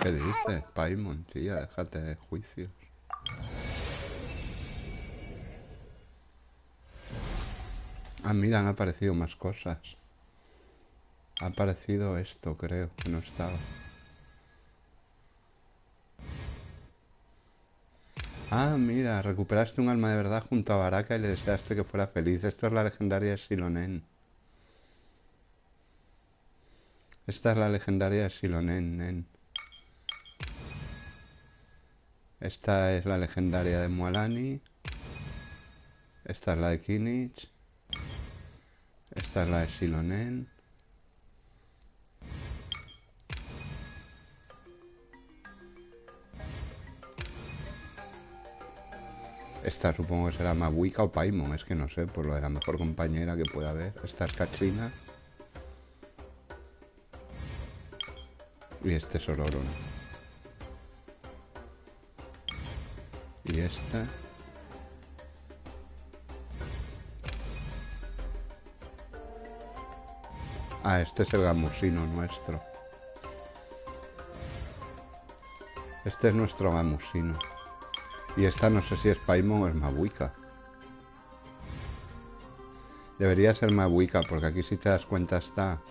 ¿Qué dices, Paimon, tía? Déjate de juicios. Ah, mira, han aparecido más cosas. Ha aparecido esto, creo, que no estaba. Ah, mira, recuperaste un alma de verdad junto a Baraka y le deseaste que fuera feliz. Esto es la legendaria de Silonen. Esta es la legendaria de Silonen, nen. Esta es la legendaria de Mualani. Esta es la de Kinich. Esta es la de Silonen. Esta supongo que será Mabuika o Paimon, es que no sé, por lo de la mejor compañera que pueda haber. Esta es Kachina. Y este es Ororon. Y esta. Ah, este es el gamusino nuestro. Este es nuestro gamusino. Y esta no sé si es Paimon o es Mabuika. Debería ser Mabuika, porque aquí si te das cuenta está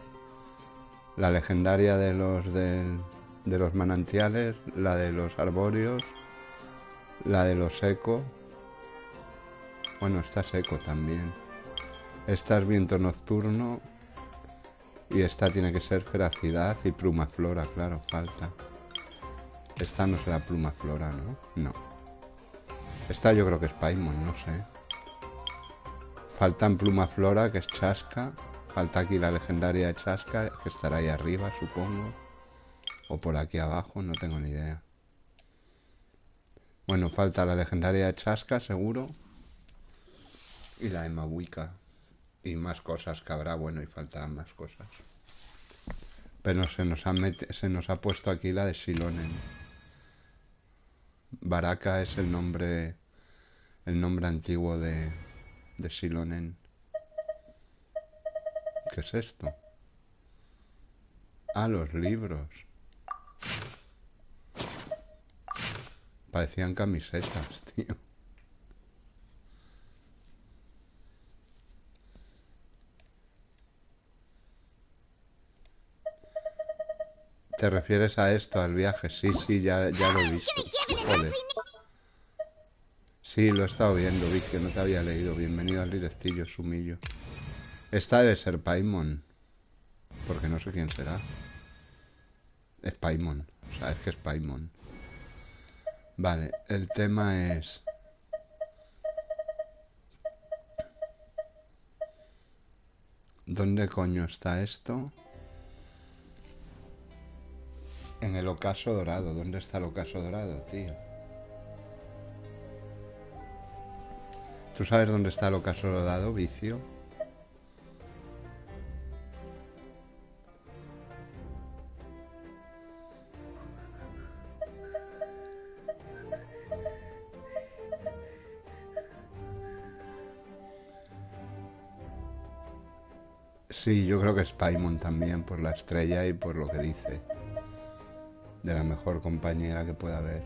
la legendaria de los manantiales, la de los arbóreos, la de los eco. Bueno, esta es eco también. Esta es viento nocturno. Y esta tiene que ser feracidad y pluma flora, claro, falta. Esta no será pluma flora, ¿no? No. Esta yo creo que es Paimon, no sé. Faltan pluma flora, que es Chasca. Falta aquí la legendaria de Chasca, que estará ahí arriba, supongo. O por aquí abajo, no tengo ni idea. Bueno, falta la legendaria de Chasca, seguro. Y la de Mabuika. Y más cosas que habrá, bueno, y faltarán más cosas. Pero se nos ha puesto aquí la de Silonen. Baraka es el nombre antiguo de Silonen. ¿Qué es esto? Ah, los libros. Parecían camisetas, tío. ¿Te refieres a esto, al viaje? Sí, sí, ya lo he visto. Joder. Sí, lo he estado viendo, vi que no te había leído. Bienvenido al directillo, Sumillo. Esta debe ser Paimon. Porque no sé quién será. Es Paimon. O sea, es que es Paimon. Vale, el tema es... ¿Dónde coño está esto? En el ocaso dorado. ¿Dónde está el ocaso dorado, tío? ¿Tú sabes dónde está el ocaso dorado, Vicio? Sí, yo creo que es Paimon también, por la estrella y por lo que dice. De la mejor compañera que pueda haber.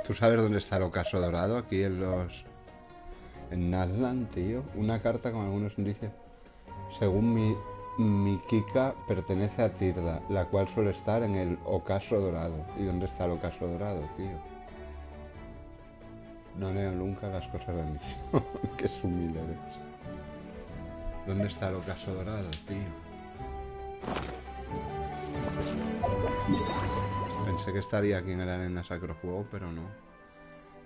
¿Tú sabes dónde está el ocaso dorado? Aquí en los... En Nazlan, tío. Una carta con algunos indicios. Según mi Kika pertenece a Tirda, la cual suele estar en el ocaso dorado. ¿Y dónde está el ocaso dorado, tío? No leo nunca las cosas de Misión. Qué humilde eres. ¿Dónde está el ocaso dorado, tío? Pensé que estaría aquí en el arena Sacrojuego, pero no.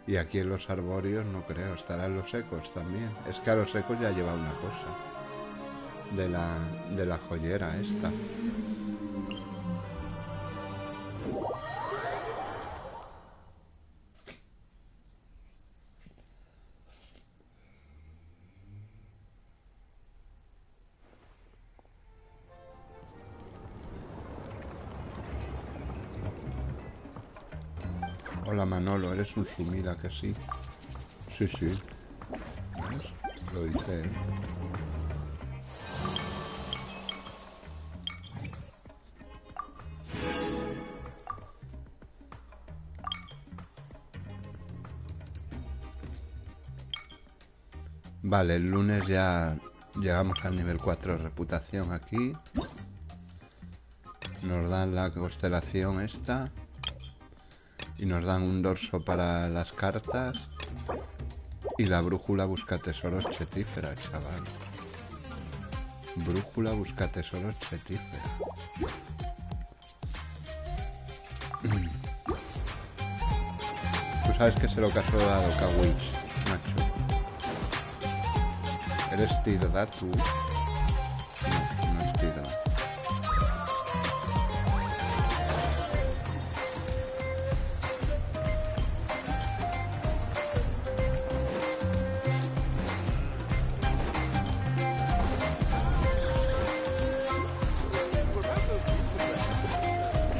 Y aquí en los arbóreos no creo. Estará en los ecos también. Es que a los ecos ya lleva una cosa. De la joyera esta. Hola Manolo, eres un Zumila, que sí. Sí, sí. ¿Ves? Lo dice él. Vale, el lunes ya llegamos al nivel 4 de reputación aquí. Nos dan la constelación esta. Y nos dan un dorso para las cartas. Y la brújula busca tesoros chetífera, chaval. Brújula busca tesoros chetífera. Tú sabes que es el ocaso dorado, Kawich, macho. ¿Eres Tirda tú? No, no es Tirda.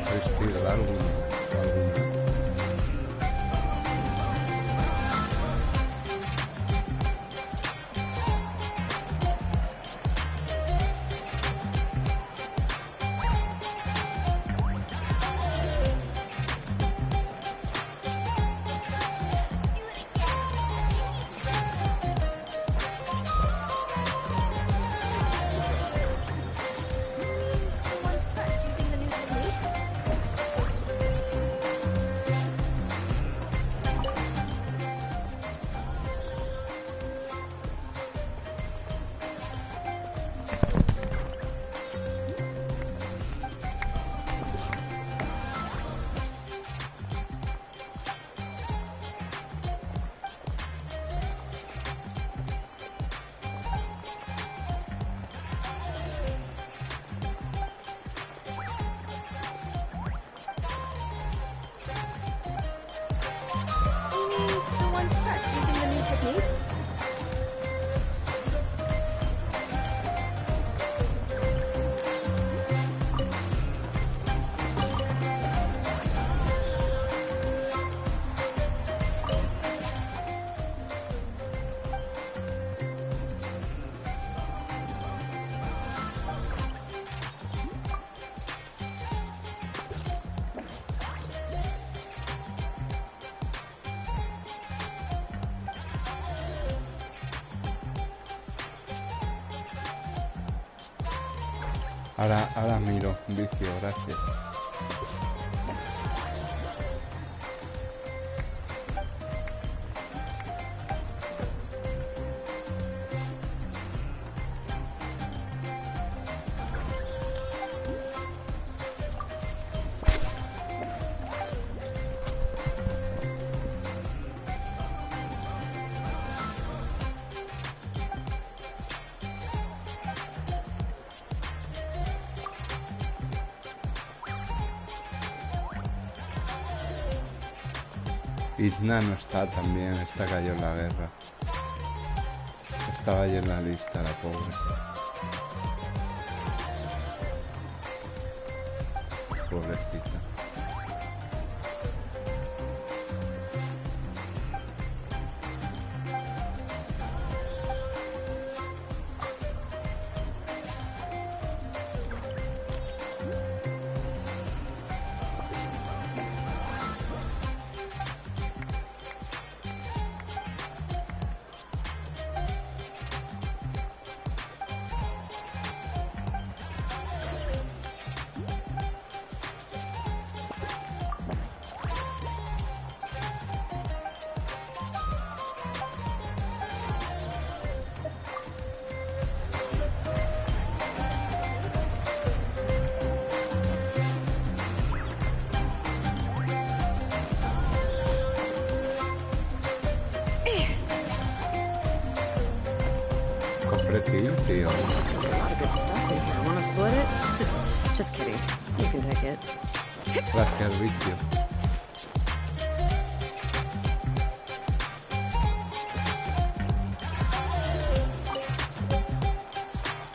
¿Sois Tirda alguno o alguna? Ahora miro, Vicio, gracias. Izna no está también, esta cayó en la guerra. Estaba ahí en la lista, la pobre. Pobrecita. Tío. There's a lot of good stuff in here. Wanna split it? Just kidding. You can take it. Gracias, vicio.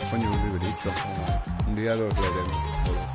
Coño, un librito. Un día los leeremos todos.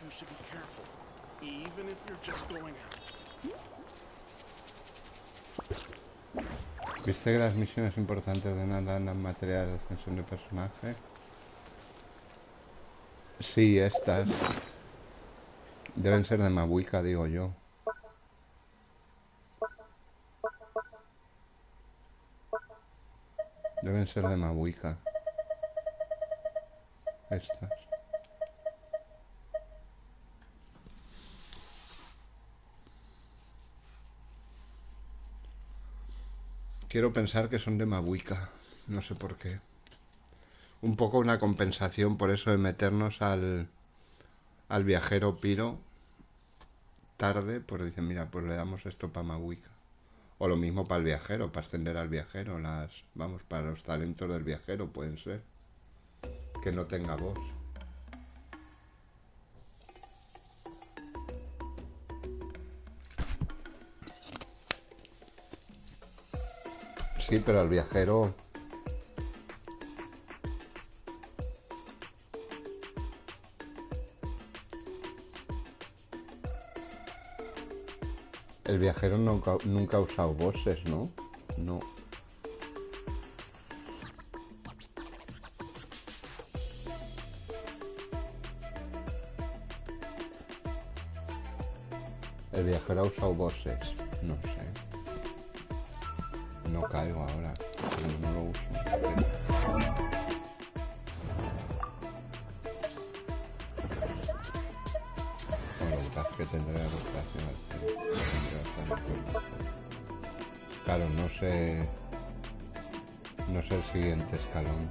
You should be careful, even if you're just going out. ¿Viste que las misiones importantes de nada dan materiales de extensión de personaje? Sí, estas deben ser de Mabuika, digo yo. Deben ser de Mabuika. Estas. Quiero pensar que son de Mabuika, no sé por qué. Un poco una compensación por eso de meternos al viajero Piro tarde, pues dicen, mira, pues le damos esto para Mabuika. O lo mismo para el viajero, para extender al viajero, vamos, para los talentos del viajero pueden ser. Que no tenga voz. Sí, pero al viajero... El viajero nunca ha usado voces, ¿no? No. El viajero ha usado voces, no sé. No caigo ahora, pero no lo uso. Bueno, lo que pasa es que tendré claro, no sé el siguiente escalón.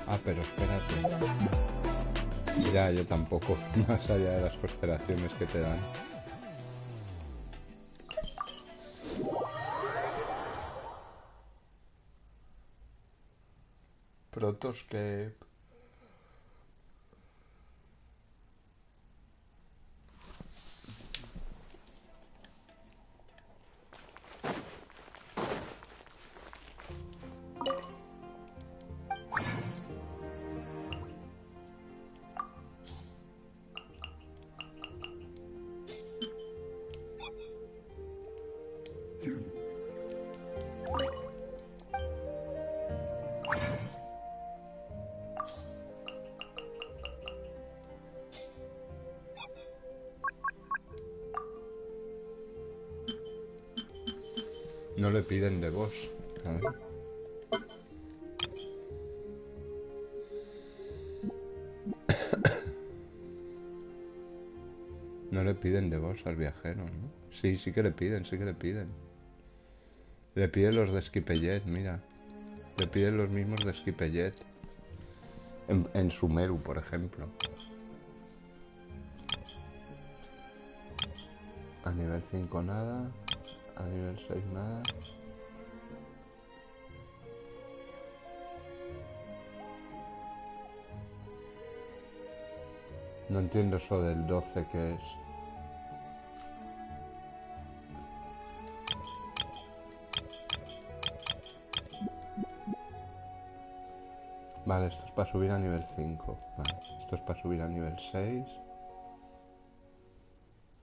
Ah, pero espérate. Ya, yo tampoco, más allá de las constelaciones que te dan. Protoscape. No le piden de voz. A ver. No le piden de voz al viajero, ¿no? Sí, sí que le piden, sí que le piden. Le piden los de Skipellet, mira. Le piden los mismos de Skipellet. En Sumeru, por ejemplo. A nivel 5 nada. A nivel 6 nada. No entiendo eso del 12 que es. Vale, esto es para subir a nivel 5. Vale, esto es para subir a nivel 6.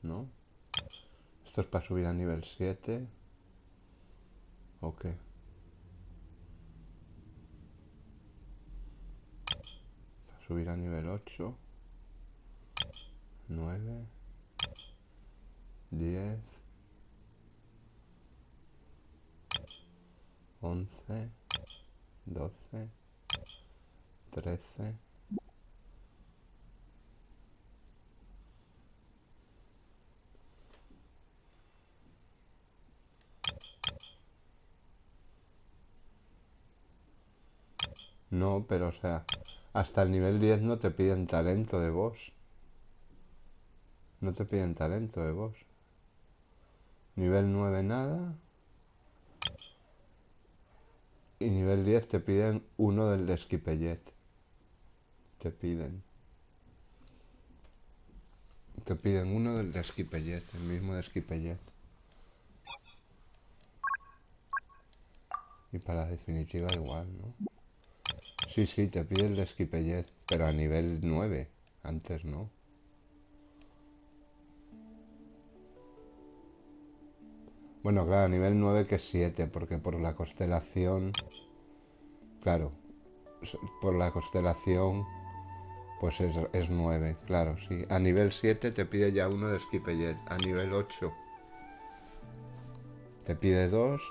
¿No? Esto es para subir a nivel 7. ¿O qué? Para subir a nivel 8. 9. 10. 11. 12. 13. No, pero o sea, hasta el nivel 10 no te piden talento de voz. No te piden talento de voz. Nivel 9 nada. Y nivel 10 te piden uno del de Skipellet. Te piden. Te piden uno del de Skipellet, el mismo de Skipellet. Y para la definitiva igual, ¿no? Sí, sí, te pide el de Skipellet, pero a nivel 9. Antes no. Bueno, claro, a nivel 9 que es 7, porque por la constelación... Claro, por la constelación pues es 9, claro, sí. A nivel 7 te pide ya uno de Skipellet. A nivel 8 te pide 2.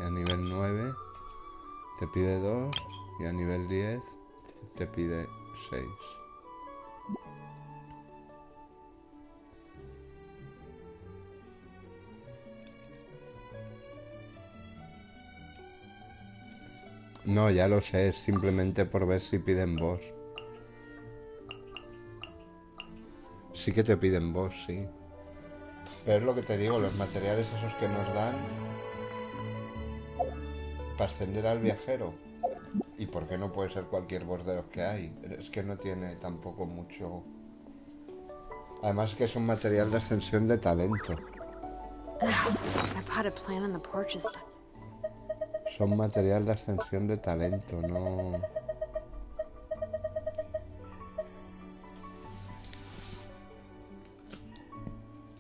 Y a nivel 9 te pide 2. Y a nivel 10 te pide 6. No, ya lo sé, es simplemente por ver si piden voz. Sí que te piden voz, sí. Pero es lo que te digo, los materiales esos que nos dan para ascender al viajero. ¿Y por qué no puede ser cualquier voz de los que hay? Es que no tiene tampoco mucho... Además que es un material de ascensión de talento. Son material de ascensión de talento, no...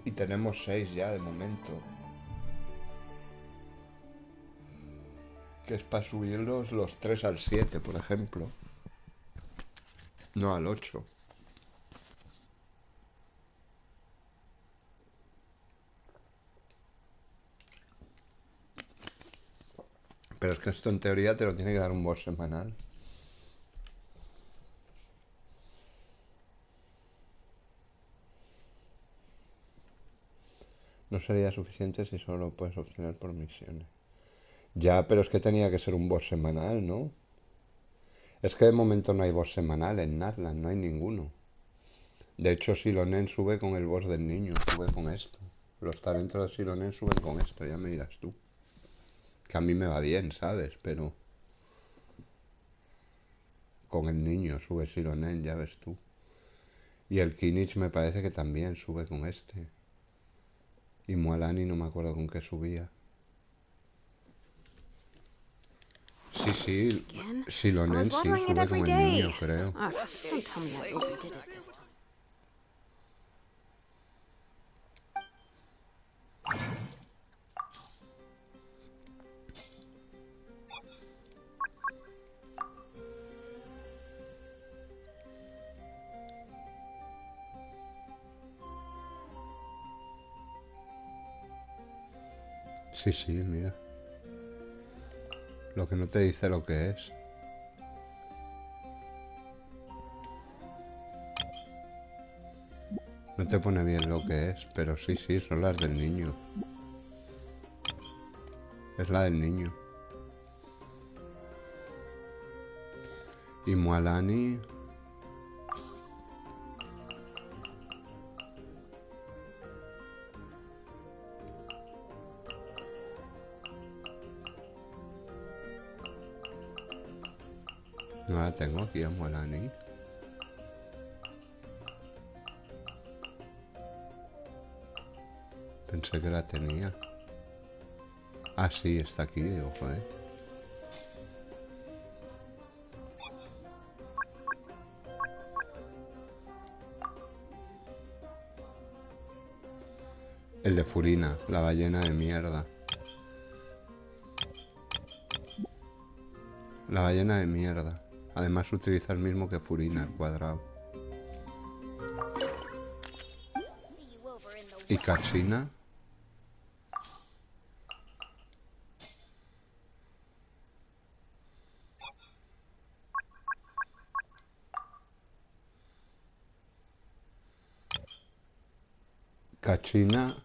Y tenemos 6 ya de momento. Que es para subirlos los 3 al 7, por ejemplo. No al 8. Pero es que esto en teoría te lo tiene que dar un boss semanal. No sería suficiente si solo lo puedes obtener por misiones. Ya, pero es que tenía que ser un boss semanal, ¿no? Es que de momento no hay boss semanal en Natlan, no hay ninguno. De hecho, Silonen sube con el boss del niño, sube con esto. Los talentos de Silonen suben con esto, ya me dirás tú. Que a mí me va bien, ¿sabes? Pero... con el niño sube Silonen, ya ves tú. Y el Kinich me parece que también sube con este. Y Mualani no me acuerdo con qué subía. Sí, sí, Silonen sí sube con el niño, creo. Sí, sí, mira. Lo que no te dice lo que es. No te pone bien lo que es, pero sí, sí, son las del niño. Es la del niño. Y Mualani... No la tengo aquí a Mualani. Pensé que la tenía. Ah, sí, está aquí, digo, joder. El de Furina, la ballena de mierda. La ballena de mierda. Además utiliza el mismo que Furina, el cuadrado. ¿Y Katsina? Katsina...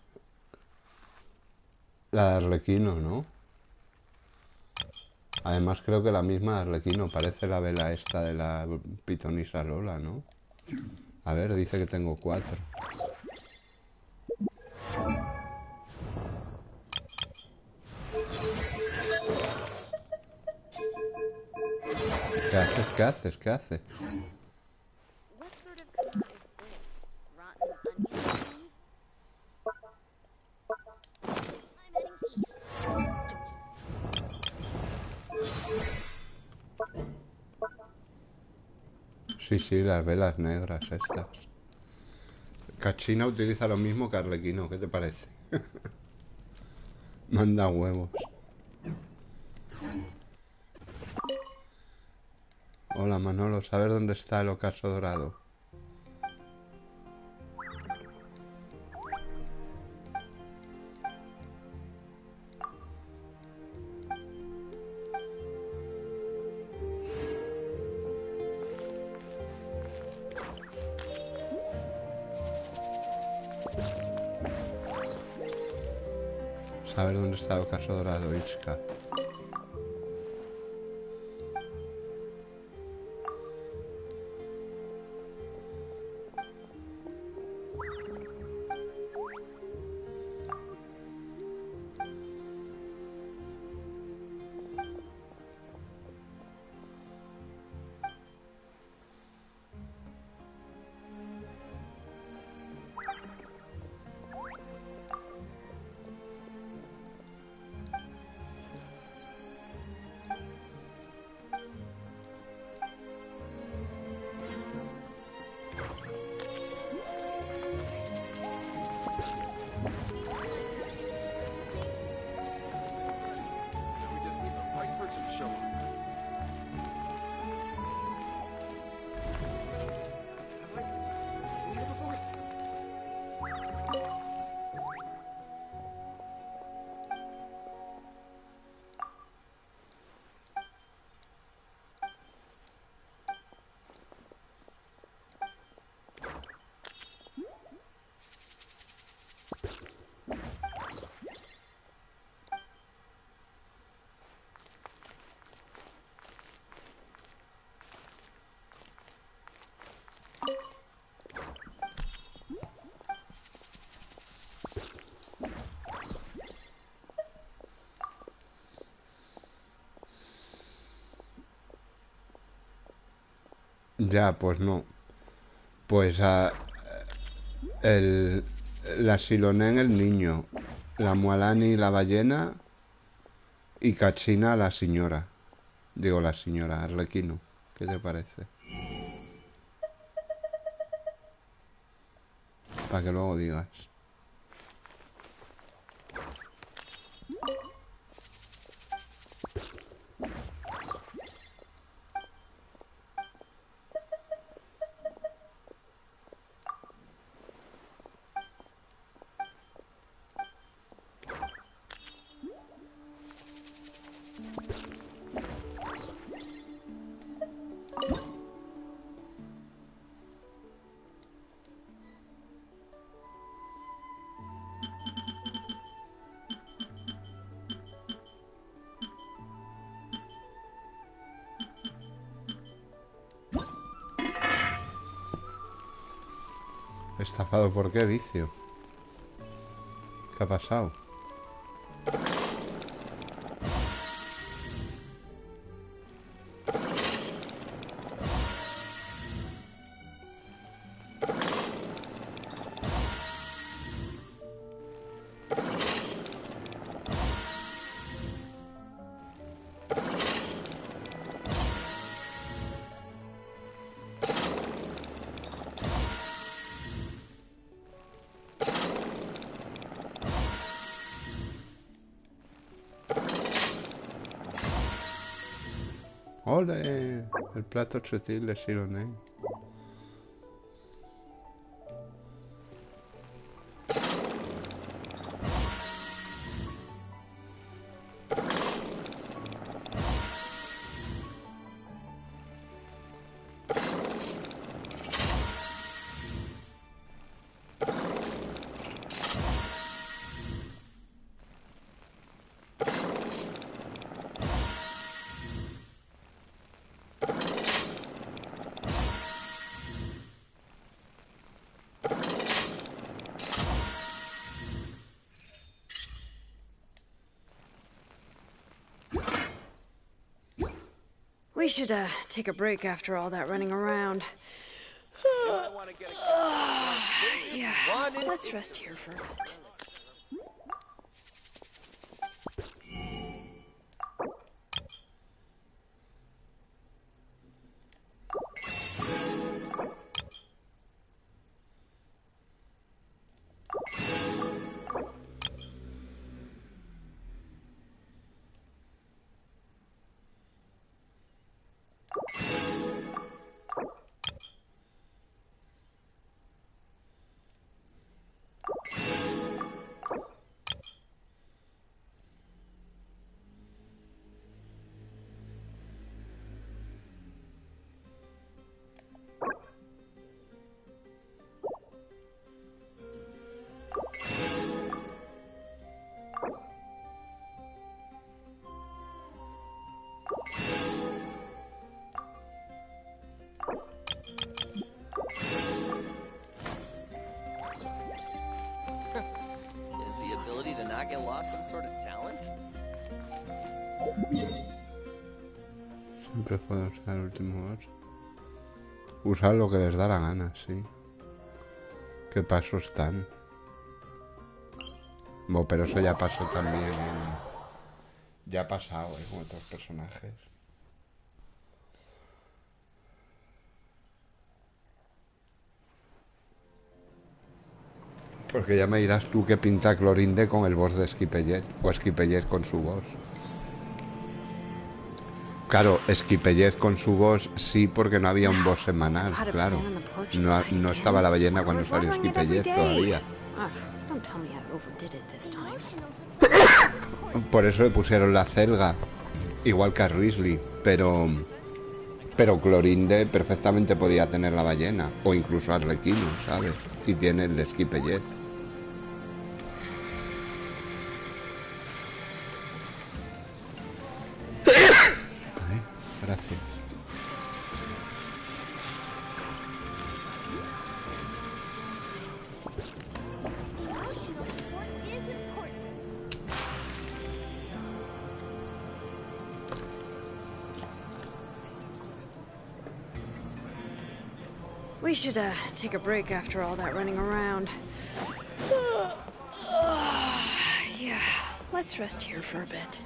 La de Arlequino, ¿no? Además creo que la misma de Arlequino. Parece la vela esta de la pitonisa Lola, ¿no? A ver, dice que tengo 4. ¿Qué haces? ¿Qué haces? ¿Qué haces? Sí, sí, las velas negras estas. Cachina utiliza lo mismo que Arlequino, ¿qué te parece? Manda huevos. Hola Manolo, ¿sabes dónde está el ocaso dorado? ¿Sabes dónde está el ocaso dorado, Ichka? Ya, pues no. Pues la Silonen el niño, la Mualani la ballena y Kachina la señora. Digo la señora Arlequino. ¿Qué te parece? Para que luego digas. ¿Estafado por qué, vicio? ¿Qué ha pasado? ¡Ole! El plato sutil de Sironei. We should, take a break after all that running around. Yeah, let's rest here for a bit. Get lost some sort of talent? Siempre puedo usar el último boss. Usar lo que les da la gana, sí. ¿Qué pasos están? Bueno, pero eso ya pasó también ya ha pasado, con otros personajes. Porque ya me dirás tú qué pinta Clorinde con el boss de Skipper o Skipper con su boss. Claro, Skipper con su boss sí, porque no había un boss semanal, claro. No estaba la ballena cuando salió Skipper todavía. Por eso le pusieron la celga, igual que a Risley, pero Clorinde perfectamente podía tener la ballena, o incluso Arlequino, ¿sabes? Y tiene el de Skipper. Gracias. We should, take a break after all that running around. Yeah, let's rest here for a bit.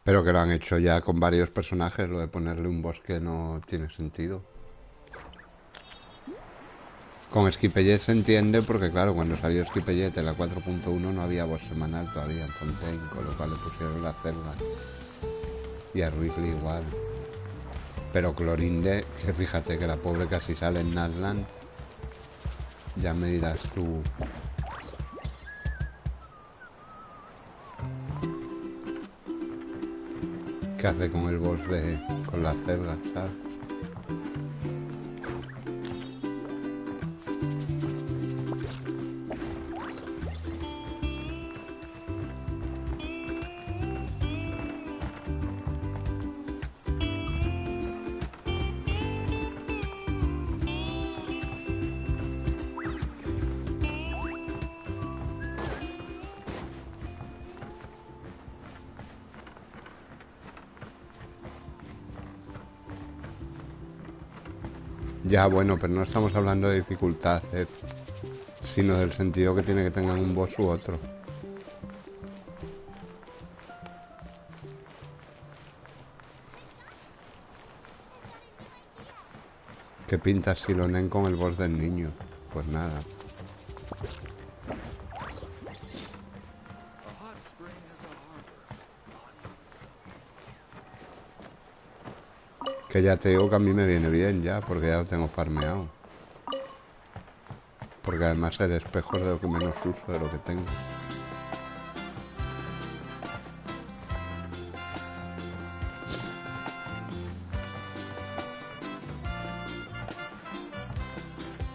Pero que lo han hecho ya con varios personajes, lo de ponerle un boss que no tiene sentido. Con Skipper se entiende porque, claro, cuando salió Skipper en la 4.1 no había voz semanal todavía en Fontaine, con lo cual le pusieron la celda. Y a Ruisley igual. Pero Clorinde, que fíjate que la pobre casi sale en Natlan. Ya me dirás tú. ¿Qué hace con el boss con la celda, sabes? Ya, bueno, pero no estamos hablando de dificultad, sino del sentido que tiene que tengan un boss u otro. ¿Qué pinta Silonen con el boss del niño? Pues nada. Que ya te digo que a mí me viene bien ya, porque ya lo tengo farmeado. Porque además el espejo es de lo que menos uso de lo que tengo.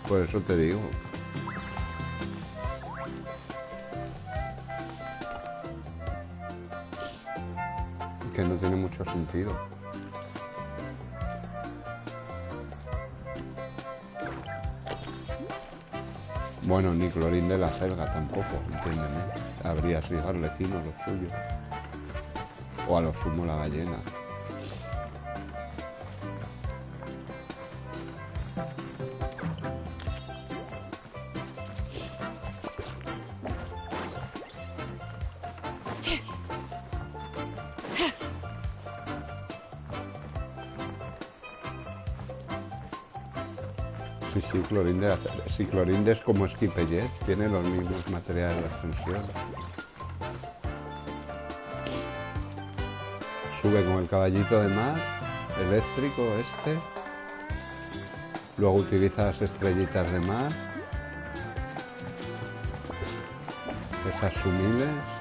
Por eso te digo. Que no tiene mucho sentido. Bueno, ni Clorín de la Celga tampoco, entiéndeme. Habría sido Arlequino lo suyo. O a lo sumo la ballena. Sí, Clorinde, si Clorinde es como Skipper, tiene los mismos materiales de ascensión. Sube con el caballito de mar, eléctrico este. Luego utiliza las estrellitas de mar. Esas sumiles.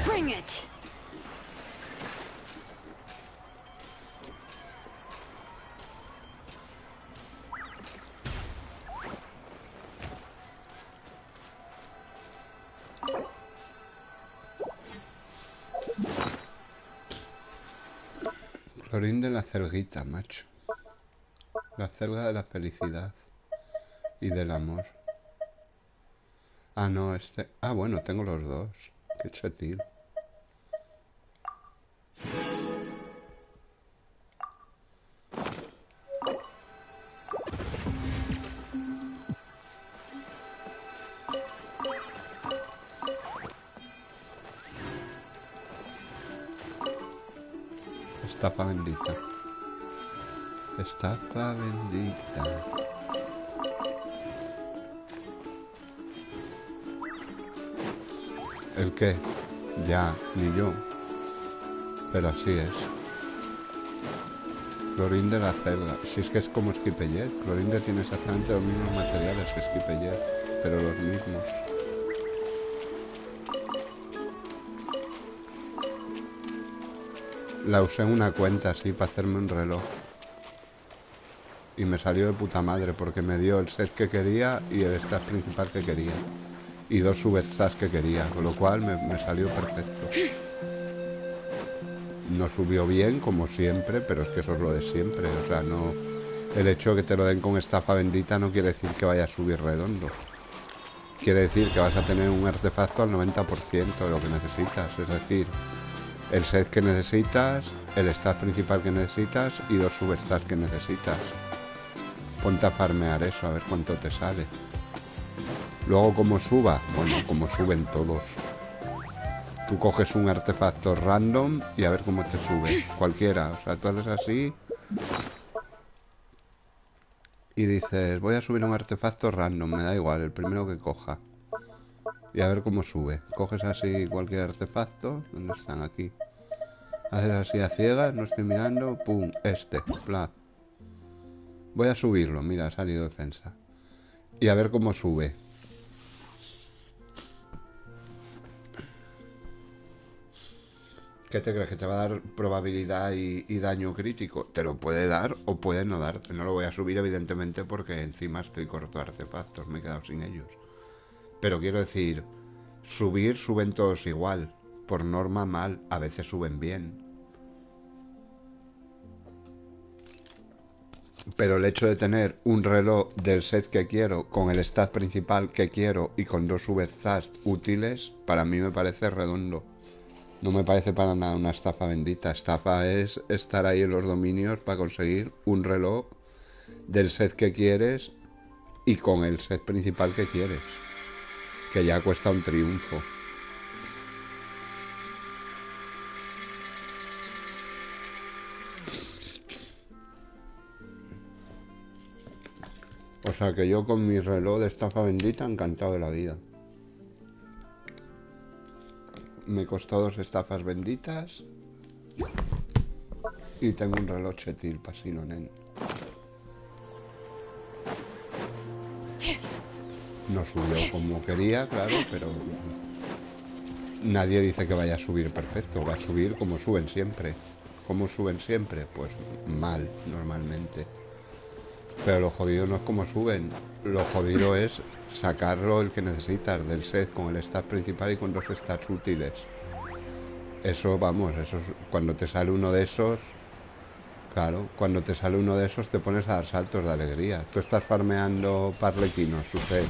Bring it! Clorín de la celguita, macho. La celga de la felicidad y del amor. Ah, no, este... Ah, bueno, tengo los dos. Qué chetil. Estafa bendita. Estafa bendita. ¿El qué? Ya, ni yo. Pero así es. Clorinde la celda. Si es que es como Skipper. Clorinde tiene exactamente los mismos materiales que Skipper, pero los mismos. La usé en una cuenta así para hacerme un reloj. Y me salió de puta madre porque me dio el set que quería y el staff principal que quería. Y 2 substats que quería, con lo cual me salió perfecto. No subió bien, como siempre, pero es que eso es lo de siempre. O sea, no... El hecho de que te lo den con estafa bendita no quiere decir que vaya a subir redondo. Quiere decir que vas a tener un artefacto al 90% de lo que necesitas. Es decir, el set que necesitas, el staff principal que necesitas y 2 substats que necesitas. Ponte a farmear eso, a ver cuánto te sale. Luego, como suba, bueno, como suben todos. Tú coges un artefacto random y a ver cómo te sube. Cualquiera, o sea, tú haces así y dices, voy a subir un artefacto random, me da igual, el primero que coja. Y a ver cómo sube. Coges así cualquier artefacto, ¿dónde están? Aquí. Haces así a ciegas, no estoy mirando, pum, bla. Voy a subirlo, mira, ha salido defensa. Y a ver cómo sube. ¿Qué te crees? ¿Que te va a dar probabilidad y daño crítico? Te lo puede dar o puede no darte. No lo voy a subir evidentemente porque encima estoy corto de artefactos, me he quedado sin ellos. Pero quiero decir, suben todos igual. Por norma mal, a veces suben bien. Pero el hecho de tener un reloj del set que quiero, con el stat principal que quiero y con 2 substats útiles, para mí me parece redondo. No me parece para nada una estafa bendita. Estafa es estar ahí en los dominios para conseguir un reloj del set que quieres y con el set principal que quieres. Que ya cuesta un triunfo. O sea que yo con mi reloj de estafa bendita encantado de la vida. Me costó 2 estafas benditas y tengo un reloj chetil pasino, nen. No subió como quería, claro, pero nadie dice que vaya a subir perfecto. Va a subir como suben siempre. ¿Cómo suben siempre? Pues mal, normalmente. Pero lo jodido no es como suben. Lo jodido es sacarlo el que necesitas del set con el stat principal y con 2 stats útiles. Eso, vamos, eso es, cuando te sale uno de esos, claro, cuando te sale uno de esos te pones a dar saltos de alegría. Tú estás farmeando parlequinos, su set,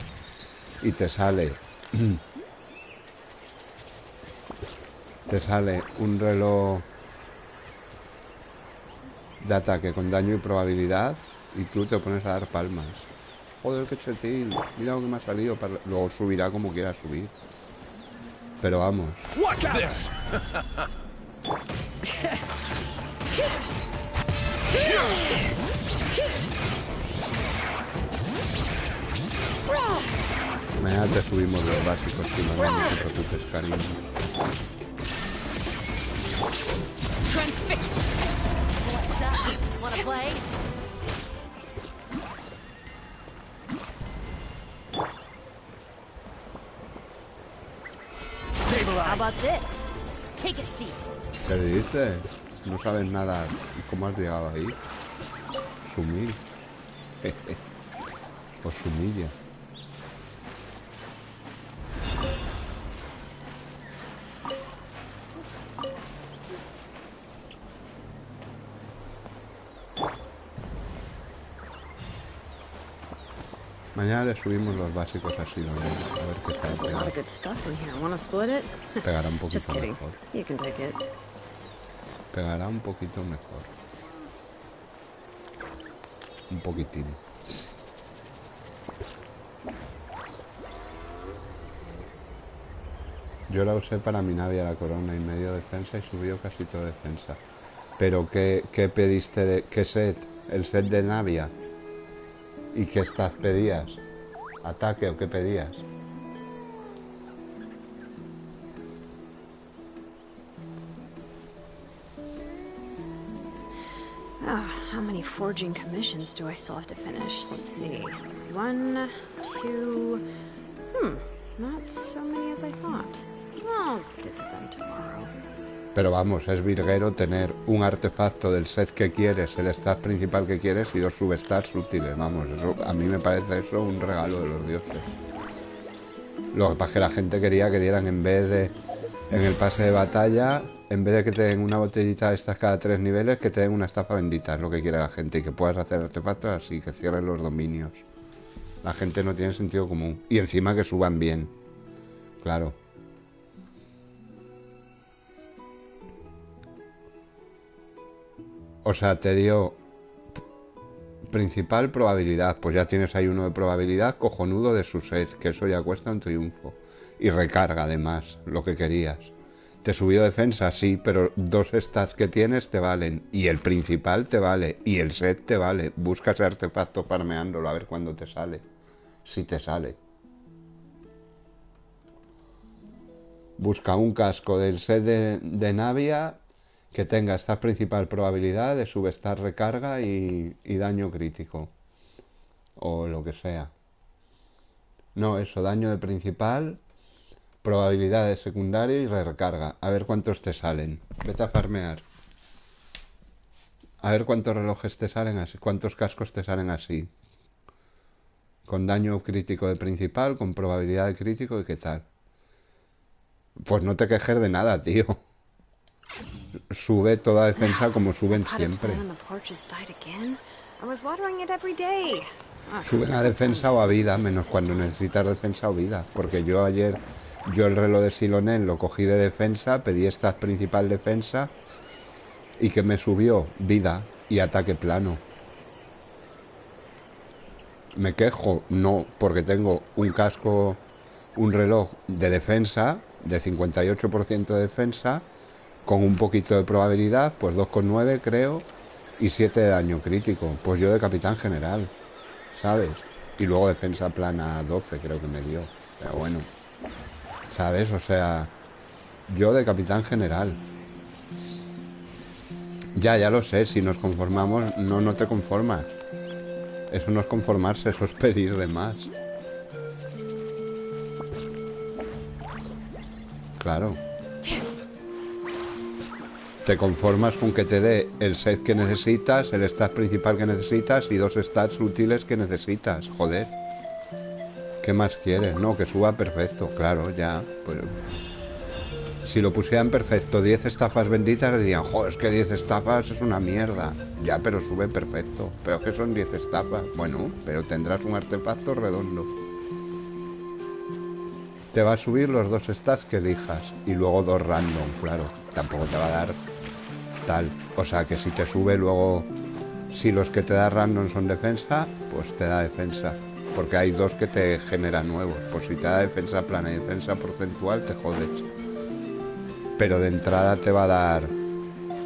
y te sale un reloj de ataque con daño y probabilidad y tú te pones a dar palmas. Joder, qué chetil, mira lo que me ha salido. Luego subirá como quiera subir. Pero vamos. Mañana te subimos los básicos, si no te preocupes, cariño. How about this? Take a seat. ¿Qué dices? No sabes nada. ¿Cómo has llegado ahí? Sumir. Pues sumilla. Mañana le subimos los básicos así, ¿no? A ver qué tal. There's a lot of good stuff in here. Wanna split it? Pegará un Just poquito kidding. mejor. You can take it. Pegará un poquito mejor. Un poquitín. Yo la usé para mi nave a la corona y medio defensa y subió casi toda defensa. Pero ¿qué pediste de... ¿Qué set? ¿El set de Navia? ¿Y qué stats pedías? ¿Ataque o qué pedías? How many forging commissions do I still have to finish? Let's see. 1, 2... not so many as I thought. I'll get to them tomorrow. Pero vamos, es virguero tener un artefacto del set que quieres, el stat principal que quieres y 2 substats útiles. Vamos, eso, a mí me parece eso un regalo de los dioses. Lo que pasa es que la gente quería que dieran en vez de... En el pase de batalla, en vez de que te den una botellita de estas cada 3 niveles, que te den una estafa bendita, es lo que quiere la gente. Y que puedas hacer artefactos así, que cierren los dominios. La gente no tiene sentido común. Y encima que suban bien. Claro. O sea, te dio principal probabilidad. Pues ya tienes ahí uno de probabilidad cojonudo de su set, que eso ya cuesta un triunfo. Y recarga además, lo que querías. Te subió defensa, sí, pero 2 stats que tienes te valen. Y el principal te vale. Y el set te vale. Busca ese artefacto farmeándolo a ver cuándo te sale. Si te sale. Busca un casco del set de Navia que tenga esta principal probabilidad de subestar recarga y daño crítico. O lo que sea. No, eso, daño de principal, probabilidad de secundario y recarga. A ver cuántos te salen. Vete a farmear. A ver cuántos relojes te salen así, cuántos cascos te salen así. Con daño crítico de principal, con probabilidad de crítico y qué tal. Pues no te quejes de nada, tío. Sube toda defensa como suben siempre. Suben a defensa o a vida, menos cuando necesitas defensa o vida. Porque yo ayer, el reloj de Silonen lo cogí de defensa, pedí esta principal defensa y que me subió vida y ataque plano. ¿Me quejo? No, porque tengo un casco, un reloj de defensa, de 58% de defensa, con un poquito de probabilidad, pues 2,9 creo, y 7 de daño crítico. Pues yo de capitán general, ¿sabes? Y luego defensa plana 12 creo que me dio. Pero bueno, ¿sabes? O sea, yo de capitán general. Ya lo sé, si nos conformamos, no te conformas. Eso no es conformarse, eso es pedir de más. Claro. Te conformas con que te dé el set que necesitas, el stat principal que necesitas y 2 stats útiles que necesitas. Joder. ¿Qué más quieres? No, que suba perfecto. Claro, ya. Pues, si lo pusieran perfecto, 10 estafas benditas, dirían, joder, es que 10 estafas es una mierda. Ya, pero sube perfecto. Pero que son 10 estafas. Bueno, pero tendrás un artefacto redondo. Te va a subir los 2 stats que elijas. Y luego 2 random, claro. Tampoco te va a dar tal. O sea que si te sube luego, si los que te da random son defensa, pues te da defensa. Porque hay 2 que te generan nuevos. Pues si te da defensa plana y defensa porcentual, te jodes. Pero de entrada te va a dar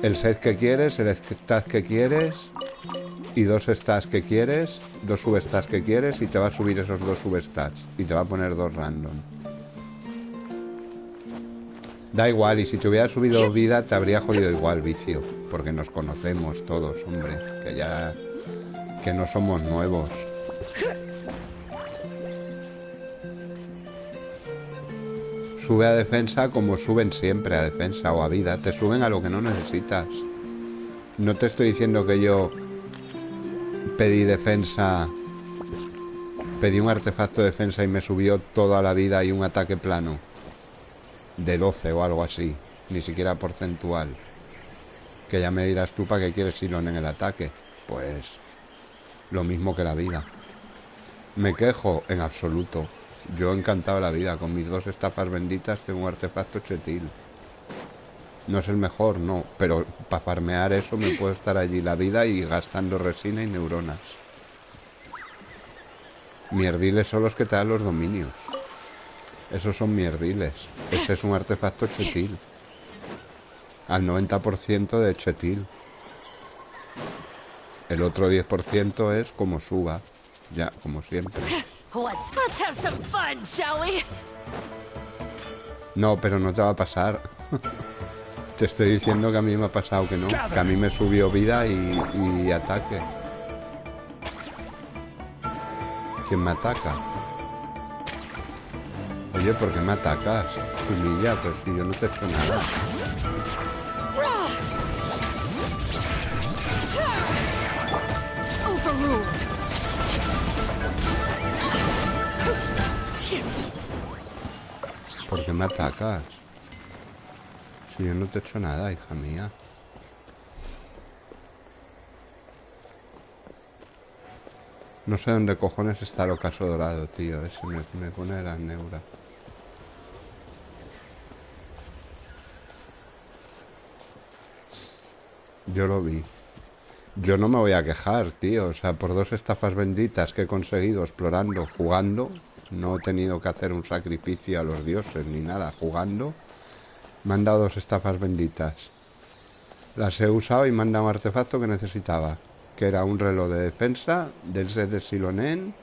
el set que quieres, el stat que quieres y 2 stats que quieres, 2 substats que quieres y te va a subir esos 2 substats y te va a poner 2 random. Da igual, y si te hubiera subido vida te habría jodido igual, vicio, porque nos conocemos todos, hombre, que no somos nuevos. Sube a defensa como suben siempre a defensa o a vida. Te suben a lo que no necesitas. No te estoy diciendo que yo pedí defensa, pedí un artefacto de defensa y me subió toda la vida y un ataque plano de 12 o algo así, ni siquiera porcentual. Que ya me dirás tú para qué quieres Silon en el ataque. Pues lo mismo que la vida. ¿Me quejo? En absoluto. Yo he encantado la vida. Con mis 2 estafas benditas tengo un artefacto chetil. No es el mejor, no, pero para farmear eso me puedo estar allí la vida y gastando resina y neuronas. Mierdiles son los que te dan los dominios. Esos son mierdiles. Este es un artefacto chetil. al 90% de chetil. El otro 10% es como suba, ya, como siempre. Let's have some fun, shall we? No, pero no te va a pasar. Te estoy diciendo que a mí me ha pasado que no. Que a mí me subió vida y ataque. ¿Quién me ataca? Oye, ¿por qué me atacas? Humilla, pero si yo no te he hecho nada. ¿Por qué me atacas? Si yo no te he hecho nada, hija mía. No sé dónde cojones está el ocaso dorado, tío. Ese me pone la neura. Yo lo vi. Yo no me voy a quejar, tío. O sea, por 2 estafas benditas que he conseguido explorando, jugando. No he tenido que hacer un sacrificio a los dioses ni nada. Jugando. Me han dado 2 estafas benditas. Las he usado y me han dado un artefacto que necesitaba. Que era un reloj de defensa del set de Silonen.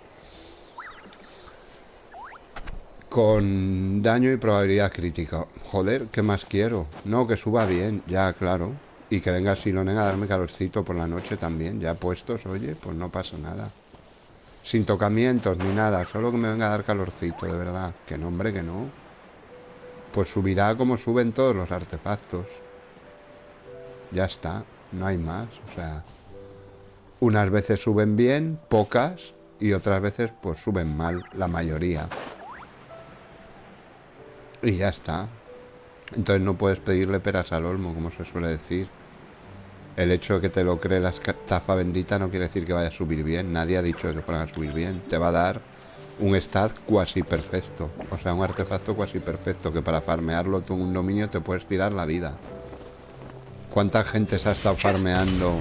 Con daño y probabilidad crítica. Joder, ¿qué más quiero? No, que suba bien, ya, claro. Y que venga Silonen a darme calorcito por la noche también. Ya puestos, oye, pues no pasa nada. Sin tocamientos ni nada, solo que me venga a dar calorcito, de verdad. Que no, hombre, que no. Pues subirá como suben todos los artefactos. Ya está, no hay más, o sea... Unas veces suben bien, pocas, y otras veces pues suben mal, la mayoría. Y ya está. Entonces no puedes pedirle peras al olmo, como se suele decir. El hecho de que te lo cree la estafa bendita no quiere decir que vaya a subir bien. Nadie ha dicho que pueda subir bien. Te va a dar un stat cuasi perfecto. O sea, un artefacto cuasi perfecto que para farmearlo tú en un dominio te puedes tirar la vida. ¿Cuánta gente se ha estado farmeando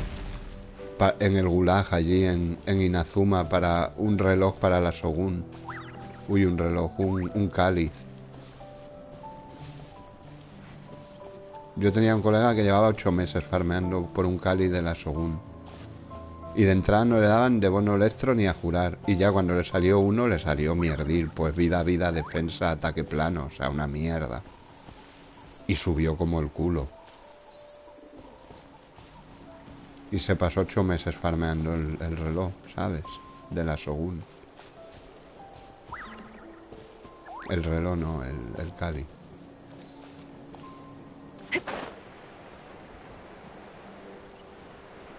en el Gulag allí en Inazuma para un reloj para la Shogun? Uy, un reloj, un cáliz. Yo tenía un colega que llevaba 8 meses farmeando por un cáliz de la Shogun. Y de entrada no le daban de bono electro ni a jurar. Y ya cuando le salió uno, le salió mierdil. Pues vida, defensa, ataque plano. O sea, una mierda. Y subió como el culo. Y se pasó 8 meses farmeando el reloj, ¿sabes? De la Shogun. El reloj no, el cáliz.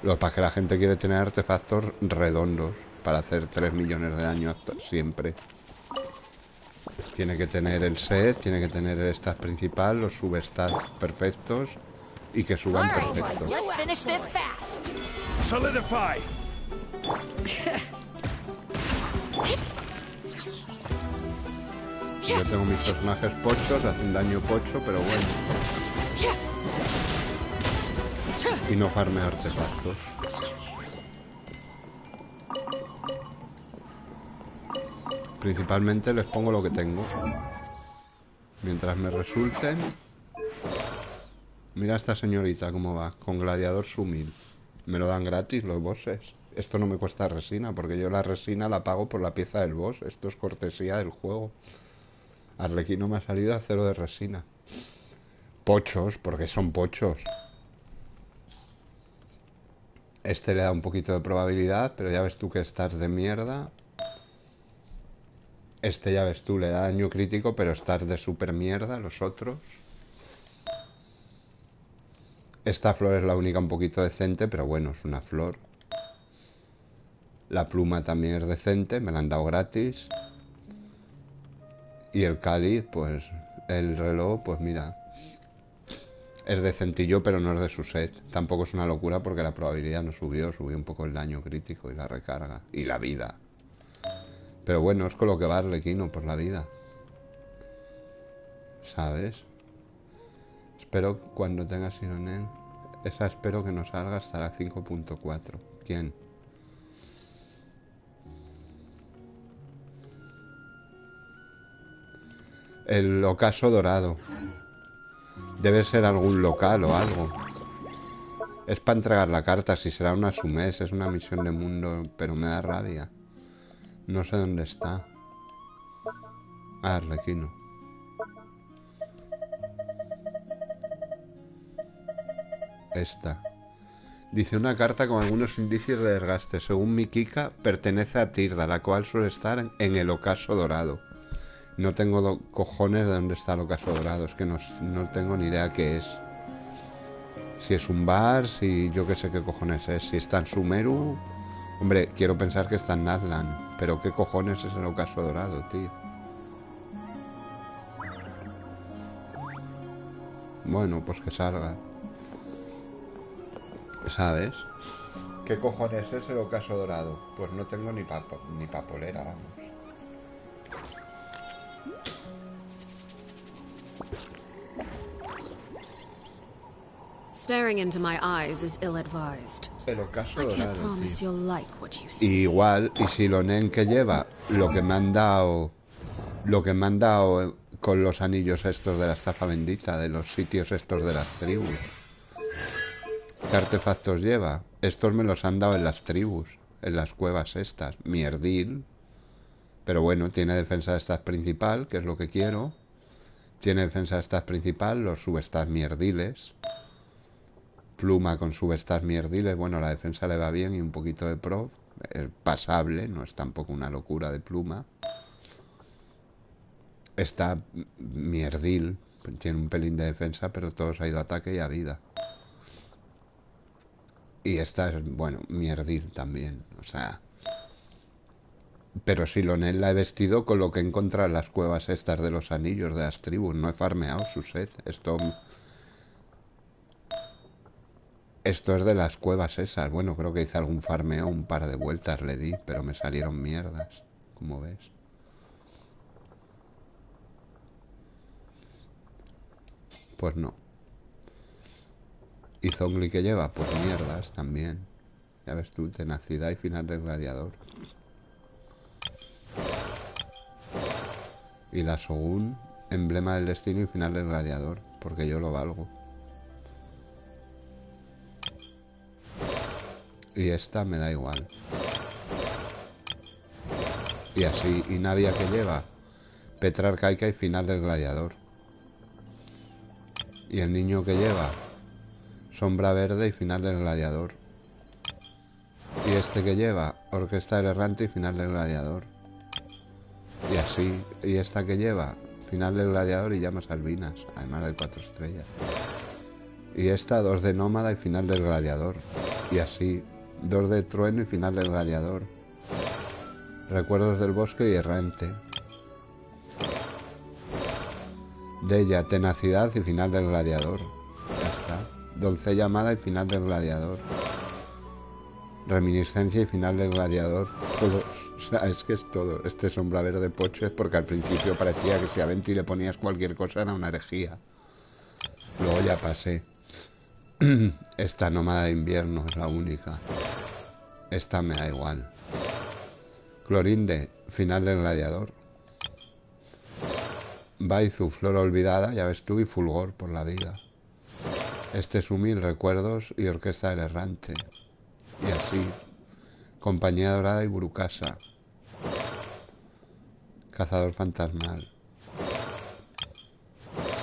Lo que pasa es que la gente quiere tener artefactos redondos para hacer 3 millones de daño siempre. Tiene que tener el set, tiene que tener el stat principal, los substats perfectos y que suban perfectos. Solidify. Yo tengo mis personajes pochos, hacen daño pocho, pero bueno. Y no farme artefactos. Principalmente les pongo lo que tengo. Mientras me resulten. Mira esta señorita cómo va, con gladiador sumil. Me lo dan gratis los bosses. Esto no me cuesta resina, porque yo la resina la pago por la pieza del boss. Esto es cortesía del juego. Arlequino me ha salido a 0 de resina. Pochos, porque son pochos. Este le da un poquito de probabilidad, pero ya ves tú que estás de mierda. Este ya ves tú, le da daño crítico, pero estás de super mierda, los otros. Esta flor es la única un poquito decente, pero bueno, es una flor. La pluma también es decente, me la han dado gratis. Y el cáliz, pues, el reloj, pues mira... Es decentillo, pero no es de su set. Tampoco es una locura porque la probabilidad no subió. Subió un poco el daño crítico y la recarga. Y la vida. Pero bueno, es con lo que va Arlequino por la vida. ¿Sabes? Espero cuando tenga Sironen. Esa espero que no salga hasta la 5.4. ¿Quién? El ocaso dorado. Debe ser algún local o algo. Es para entregar la carta, si será una sumés, es una misión de mundo, pero me da rabia. No sé dónde está. Ah, Arlequino. Esta. Dice una carta con algunos indicios de desgaste. Según mi Kika, pertenece a Tirda, la cual suele estar en el ocaso dorado. No tengo cojones de dónde está el ocaso dorado. Es que no tengo ni idea qué es. Si es un bar, si yo qué sé qué cojones es. Si está en Sumeru... Hombre, quiero pensar que está en Natlan. Pero qué cojones es el ocaso dorado, tío. Bueno, pues que salga. ¿Sabes? ¿Qué cojones es el ocaso dorado? Pues no tengo ni papolera, vamos. Staring into my eyes is ill-advised. El ocaso I dorado, can't promise tío. you'll like what you see. Igual, y si lo nen que lleva, lo que me han dado con los anillos estos de la estafa bendita, de los sitios estos de las tribus. ¿Qué artefactos lleva? Estos me los han dado en las tribus, en las cuevas estas. Mierdil. Pero bueno, tiene defensa de stats principal, que es lo que quiero. Tiene defensa de stats principal, los substats mierdiles. Pluma con substats mierdiles. Bueno, la defensa le va bien y un poquito de prof. Es pasable, no es tampoco una locura de pluma. Está mierdil. Tiene un pelín de defensa, pero todo se ha ido a ataque y a vida. Y esta es, bueno, mierdil también, o sea... Pero si Lonel la he vestido con lo que he encontrado en las cuevas estas de los anillos de las tribus. No he farmeado su set. Esto es de las cuevas esas. Bueno, creo que hice algún farmeo, un par de vueltas le di, pero me salieron mierdas, como ves. Pues no. ¿Y Zongli que lleva? Pues mierdas también. Ya ves tú, tenacidad y final del gladiador. Y la Shogun, emblema del destino y final del gladiador. Porque yo lo valgo. Y esta me da igual. Y así, y Nadia que lleva Petrarcaica y final del gladiador. Y el niño que lleva Sombra Verde y final del gladiador. Y este que lleva Orquesta del Errante y final del gladiador. Y así, y esta que lleva final del gladiador y llamas albinas, además de 4 estrellas. Y esta 2 de nómada y final del gladiador. Y así, 2 de trueno y final del gladiador. Recuerdos del bosque y errante. De ella, tenacidad y final del gladiador. Ya está. Doncella amada y final del gladiador. Reminiscencia y final del gladiador. Todos. O sea, es que es todo. Este sombra verde pocho es porque al principio parecía que si a Venti le ponías cualquier cosa era una herejía. Luego ya pasé. Esta nómada de invierno es la única. Esta me da igual. Clorinde, final del gladiador. Baizu, flor olvidada, ya ves tú, y fulgor por la vida. Este es Humil, recuerdos y orquesta del errante. Y así, compañía dorada y Burukasa. Cazador fantasmal.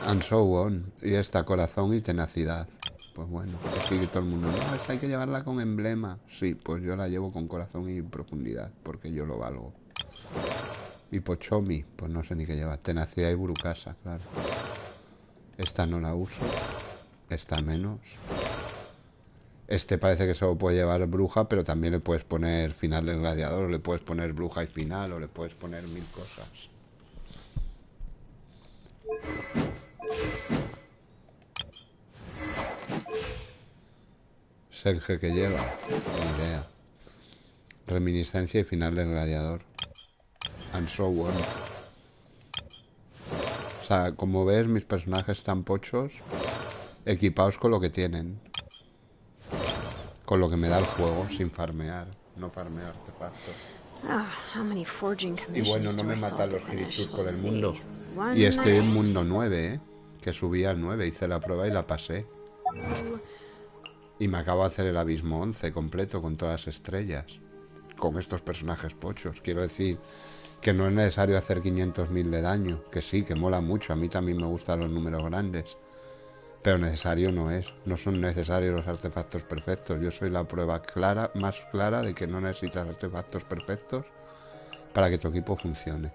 And so on. Y esta, corazón y tenacidad. Pues bueno, pues sigue todo el mundo. No, esta hay que llevarla con emblema. Sí, pues yo la llevo con corazón y profundidad, porque yo lo valgo. Y Pochomi, pues no sé ni qué lleva. Tenacidad y Burukasa, claro. Esta no la uso. Esta menos. Este parece que solo puede llevar bruja, pero también le puedes poner final del gladiador, o le puedes poner bruja y final, o le puedes poner 1000 cosas. Serge que lleva, ni idea. Reminiscencia y final del gladiador. And so on. O sea, como ves, mis personajes están pochos, equipados con lo que tienen. Con lo que me da el juego, sin farmear. No farmeo artefactos. Y bueno, no me matan los giriturcos del mundo. Y estoy en mundo 9, ¿eh? que subí al 9, hice la prueba y la pasé. Y me acabo de hacer el abismo 11 completo con todas las estrellas. Con estos personajes pochos. Quiero decir que no es necesario hacer 500.000 de daño. Que sí, que mola mucho. A mí también me gustan los números grandes. Pero necesario no es. No son necesarios los artefactos perfectos. Yo soy la prueba clara, más clara de que no necesitas artefactos perfectos para que tu equipo funcione.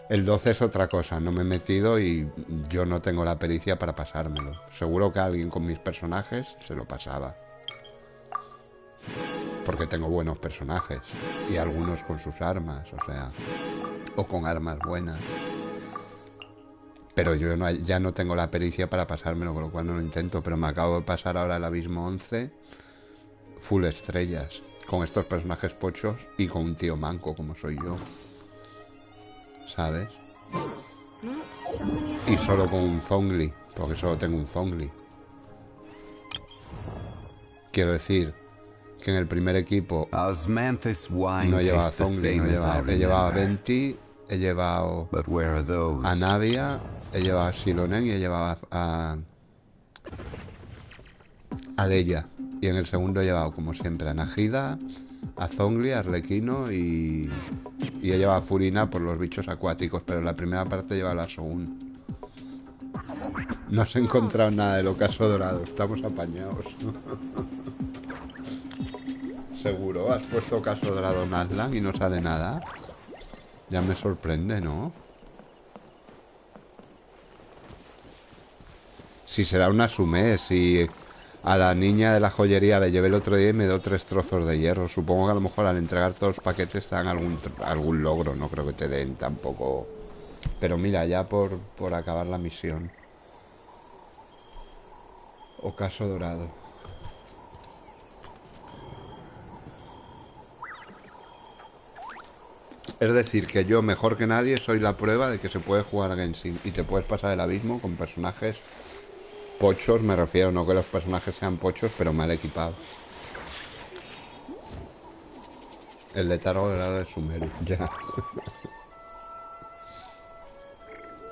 El 12 es otra cosa. No me he metido y yo no tengo la pericia para pasármelo. Seguro que alguien con mis personajes se lo pasaba. Porque tengo buenos personajes. Y algunos con sus armas, o sea... O con armas buenas. Pero yo ya no tengo la pericia para pasármelo, con lo cual no lo intento. Pero me acabo de pasar ahora el abismo 11 full estrellas. Con estos personajes pochos y con un tío manco como soy yo. ¿Sabes? Y solo con un Zhongli. Porque solo tengo un Zhongli. Quiero decir... que en el primer equipo no he llevado a Zhongli, he llevado a Venti, he llevado a Navia, he llevado a Silonen y he llevado a Leia. Y en el segundo he llevado, como siempre, a Najida, a Zhongli, a Arlequino y he llevado a Furina por los bichos acuáticos, pero en la primera parte he llevado a la Shogun. No has encontrado nada del ocaso dorado, estamos apañados. Seguro, has puesto caso dorado en Aslan y no sale nada. Ya me sorprende, ¿no? Si será una sumé, si a la niña de la joyería le llevé el otro día y me dio 3 trozos de hierro. Supongo que a lo mejor al entregar todos los paquetes te dan algún logro, no creo que te den tampoco. Pero mira, ya por acabar la misión. Ocaso dorado. Es decir, que yo, mejor que nadie, soy la prueba de que se puede jugar a Genshin y te puedes pasar el abismo con personajes pochos, me refiero, no que los personajes sean pochos, pero mal equipados. El letargo dorado de Sumeru, ya.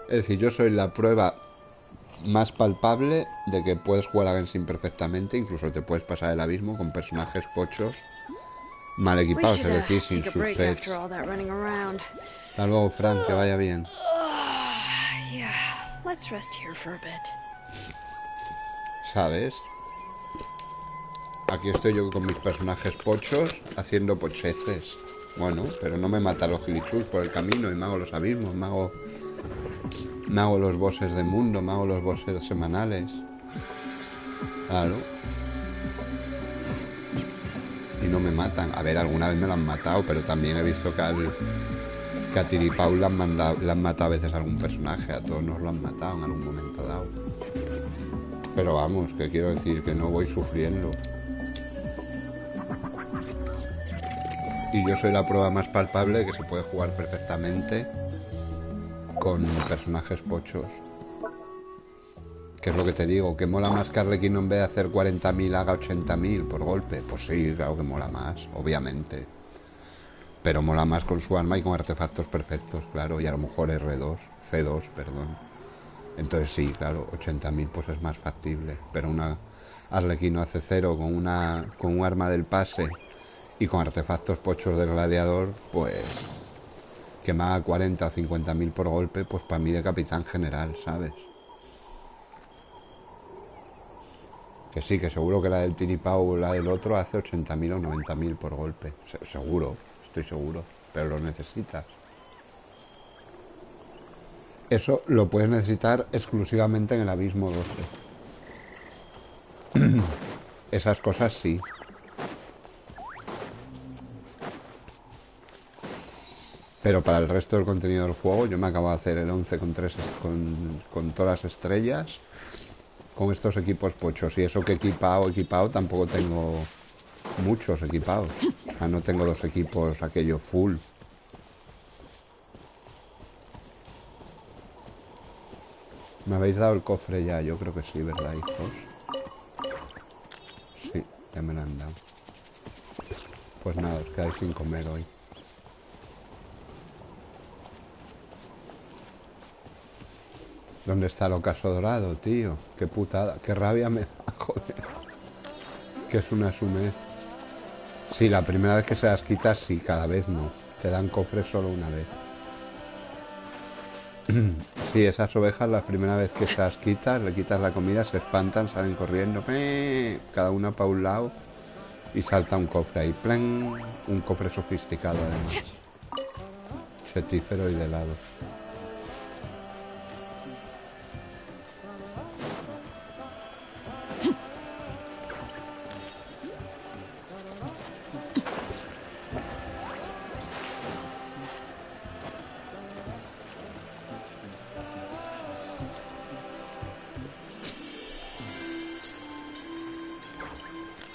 Es decir, yo soy la prueba más palpable de que puedes jugar a Genshin perfectamente, incluso te puedes pasar el abismo con personajes pochos mal equipados, es decir, sin sus sets. Hasta luego, Frank, que vaya bien. ¿Sabes? Aquí estoy yo con mis personajes pochos haciendo pocheces. Bueno, pero no me matan los gilichus por el camino y me hago los abismos, me hago los bosses de mundo, me hago los bosses semanales. Claro. Y no me matan. A ver, alguna vez me lo han matado, pero también he visto que a Tiripau le han matado a veces a algún personaje. A todos nos lo han matado en algún momento dado. Pero vamos, que quiero decir que no voy sufriendo. Y yo soy la prueba más palpable de que se puede jugar perfectamente con personajes pochos. Que es lo que te digo, que mola más que Arlequino en vez de hacer 40.000 haga 80.000 por golpe. Pues sí, claro que mola más, obviamente. Pero mola más con su arma y con artefactos perfectos, claro. Y a lo mejor C2, perdón. Entonces sí, claro, 80.000 pues es más factible. Pero una Arlequino hace 0 con un arma del pase y con artefactos pochos del gladiador, pues que me haga 40 o 50.000 por golpe, pues para mí de capitán general, ¿sabes? Que sí, que seguro que la del Tiripau o la del otro hace 80.000 o 90.000 por golpe. Seguro, estoy seguro. Pero lo necesitas. Eso lo puedes necesitar exclusivamente en el abismo 12. Esas cosas sí. Pero para el resto del contenido del juego, yo me acabo de hacer el 11 con todas las estrellas. Con estos equipos pochos. Y eso que equipado, tampoco tengo muchos equipados. O sea, no tengo 2 equipos aquello full. ¿Me habéis dado el cofre ya? Yo creo que sí, ¿verdad, hijos? Sí, ya me lo han dado. Pues nada, os quedáis sin comer hoy. ¿Dónde está el ocaso dorado, tío? Qué putada, qué rabia me da, joder. Que es una sumez. Sí, la primera vez que se las quitas, sí, cada vez no. Te dan cofres solo una vez. Sí, esas ovejas, la primera vez que se las quitas, le quitas la comida, se espantan, salen corriendo. Cada una para un lado. Y salta un cofre ahí. ¡Plan! Un cofre sofisticado, además. Setífero y de lado.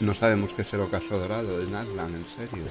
No sabemos qué es el ocaso dorado de Natlan, en serio.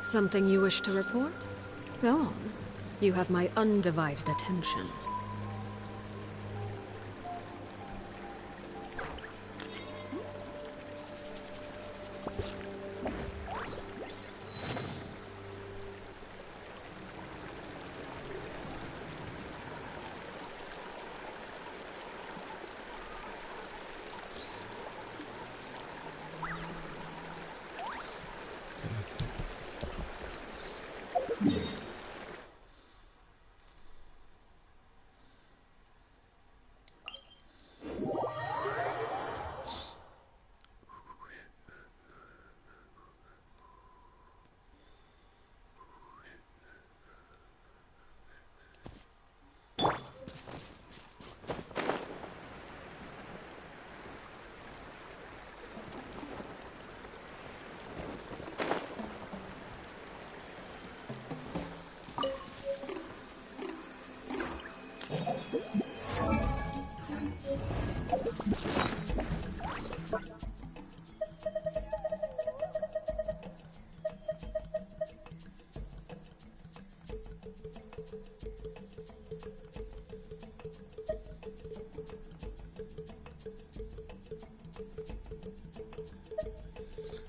Something you wish to report? Go on. You have my undivided attention.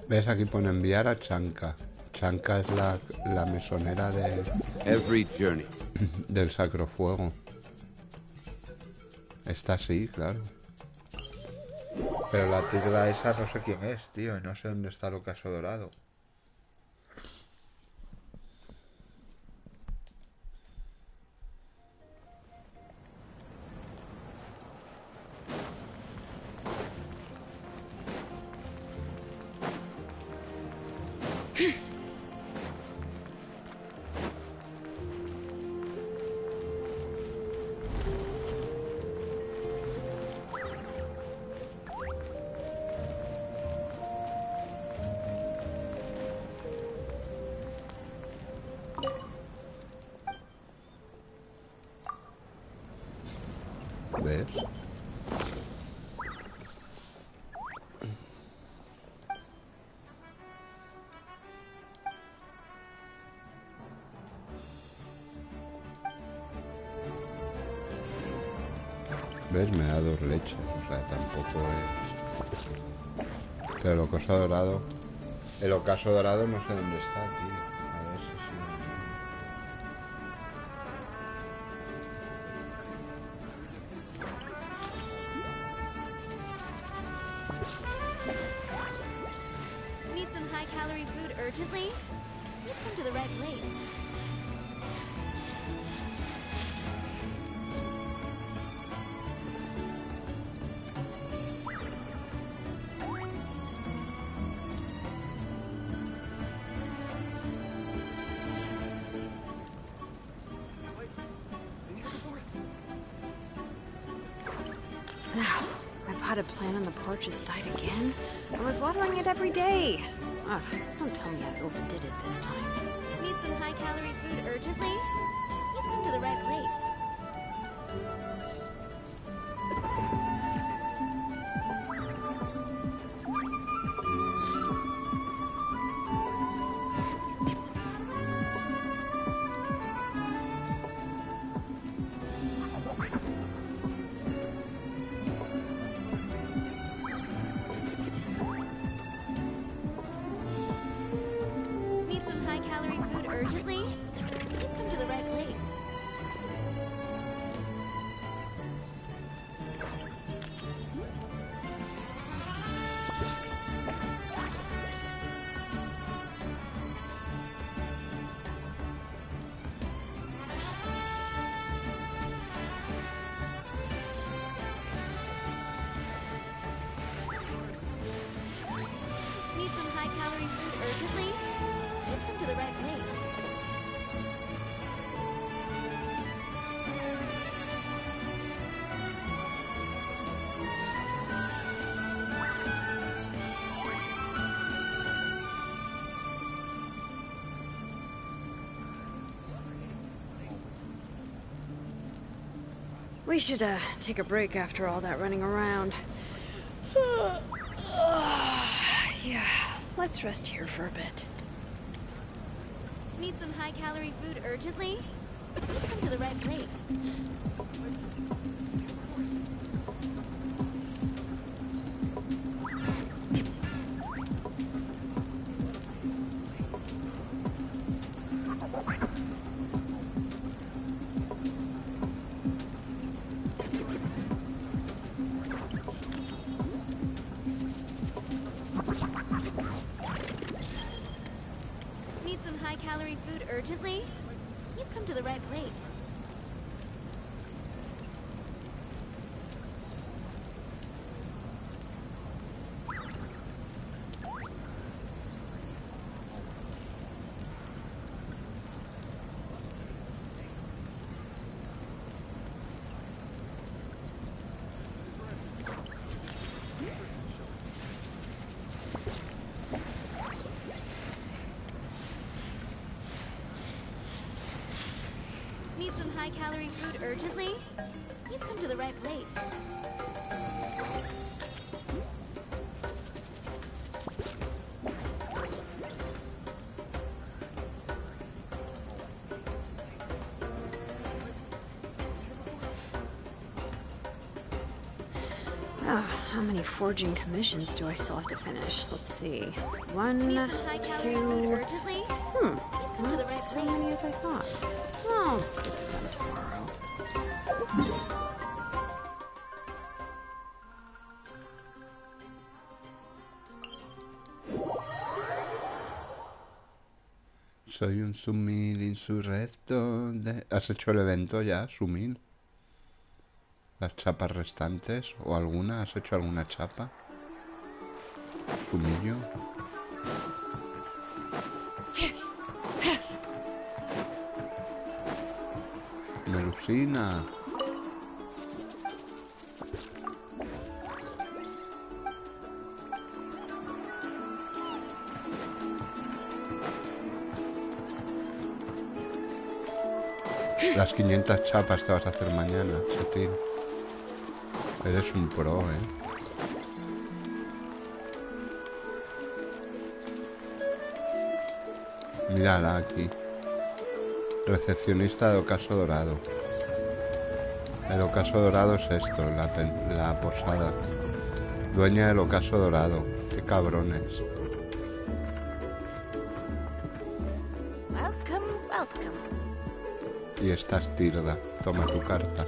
¿Ves? Aquí pone enviar a Chanka. Chanka es la mesonera de... Every journey. del Sacro Fuego. Está sí, claro. Pero la tigla esa no sé quién es, tío. Y no sé dónde está el ocaso dorado. ¿Ves? ¿Ves? Me da 2 leches, o sea, tampoco es... Pero el ocaso dorado... El ocaso dorado no sé dónde está, tío. A ver si... Need some high-calorie food urgently? You've come to the right place. My potted plant on the porch has died again. I was watering it every day. Ugh, don't tell me I overdid it this time. Need some high-calorie food urgently? You've come to the right place. Need some high-calorie food urgently? You've come to the right place. Need some high-calorie food urgently? You've come to the right place. We should, take a break after all that running around. Yeah, let's rest here for a bit. Need some high-calorie food urgently? You've come to the right place. Need some high-calorie food urgently? You've come to the right place. Need some high-calorie food urgently? You've come to the right place. How many forging commissions do I still have to finish? Let's see. 1, 2... Not so many as I thought. I'll get to them tomorrow. Soy un sumil insurrecto de... ¿Has hecho el evento ya, sumil? ¿Las chapas restantes? ¿O alguna? ¿Has hecho alguna chapa? ¿Sumillo? Melusina. Las 500 chapas te vas a hacer mañana, Chetín. Eres un pro, Mírala aquí. Recepcionista de ocaso dorado. El ocaso dorado es esto, la posada. Dueña del ocaso dorado. Qué cabrones. Welcome, welcome. Y esta es Tirda. Toma tu carta.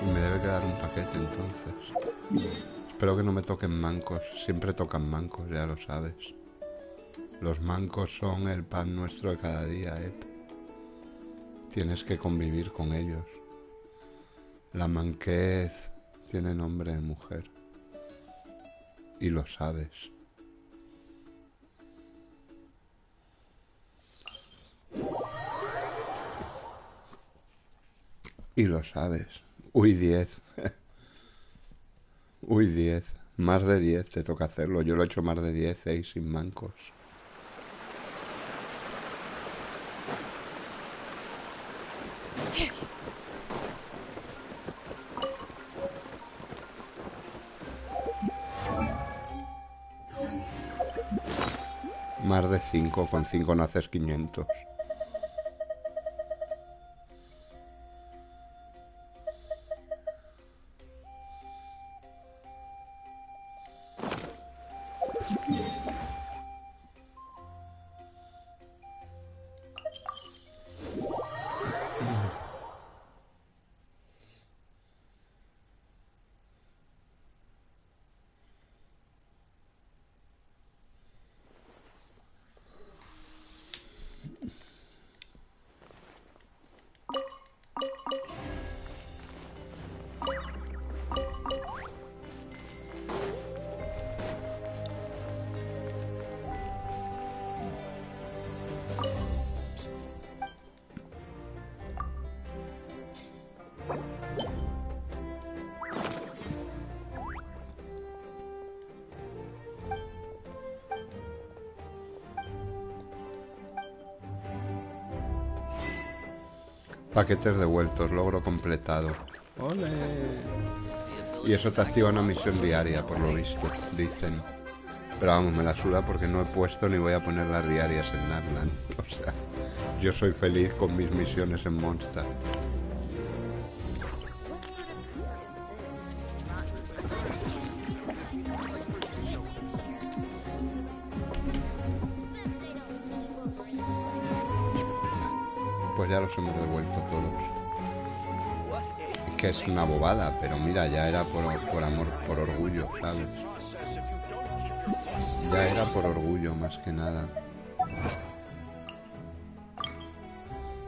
Me debe quedar un paquete entonces. Espero que no me toquen mancos. Siempre tocan mancos, ya lo sabes. Los mancos son el pan nuestro de cada día, Tienes que convivir con ellos. La manquez tiene nombre de mujer. Y lo sabes. Y lo sabes. Uy, 10. Uy, 10. Más de 10 te toca hacerlo. Yo lo he hecho más de 10 y sin mancos. Más de 5. Con 5 no haces 500. Paquetes devueltos, logro completado. ¡Ole! Y eso te activa una misión diaria, por lo visto, dicen. Pero vamos, me la suda porque no he puesto ni voy a poner las diarias en Natlan. O sea, yo soy feliz con mis misiones en Mondstadt. Pues ya los hemos devuelto todos. Es que es una bobada, pero mira, ya era por amor, por orgullo, ¿sabes? Ya era por orgullo, más que nada.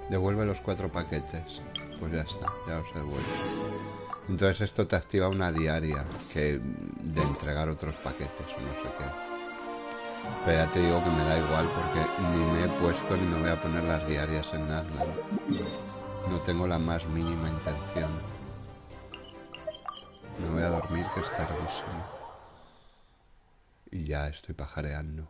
Devuelve los 4 paquetes. Pues ya está, ya los he devuelto. Entonces esto te activa una diaria que de entregar otros paquetes o no sé qué. Pero ya te digo que me da igual porque ni me he puesto ni me voy a poner las diarias en Natlan. No tengo la más mínima intención. Me voy a dormir, que es tardísimo. Y ya estoy pajareando.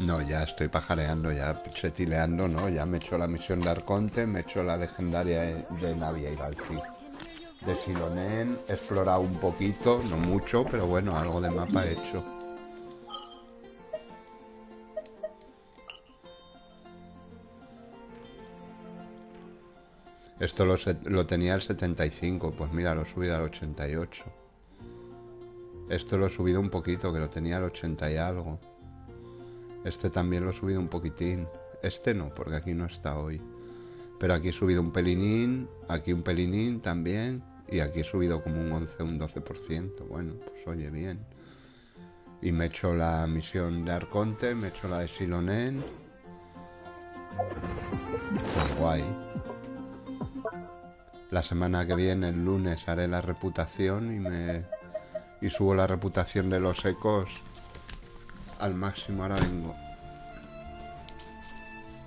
No, ya estoy pajareando, ya setileando, ¿no? Ya me he hecho la misión de Arconte, me he hecho la legendaria de Navia y Galci. De Silonen he explorado un poquito, no mucho, pero bueno, algo de mapa he hecho. Esto lo tenía al 75, pues mira, lo he subido al 88. Esto lo he subido un poquito, que lo tenía al 80 y algo. Este también lo he subido un poquitín. Este no, porque aquí no está hoy. Pero aquí he subido un pelinín, aquí un pelinín también. Y aquí he subido como un 11, un 12%. Bueno, pues oye, bien. Y me he hecho la misión de Arconte, me he hecho la de Silonen. Pues guay. La semana que viene, el lunes, haré la reputación y subo la reputación de los ecos al máximo. Ahora vengo.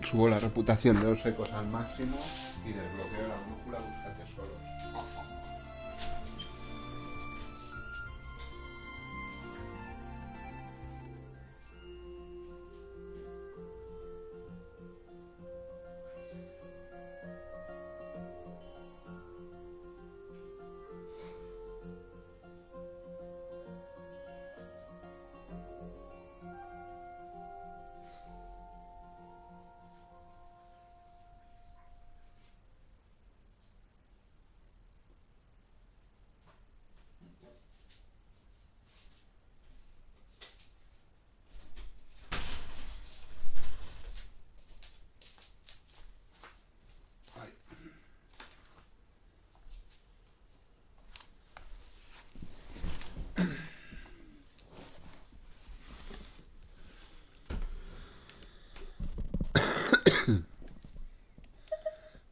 Subo la reputación de los ecos al máximo y desbloqueo la brújula busca tesoros.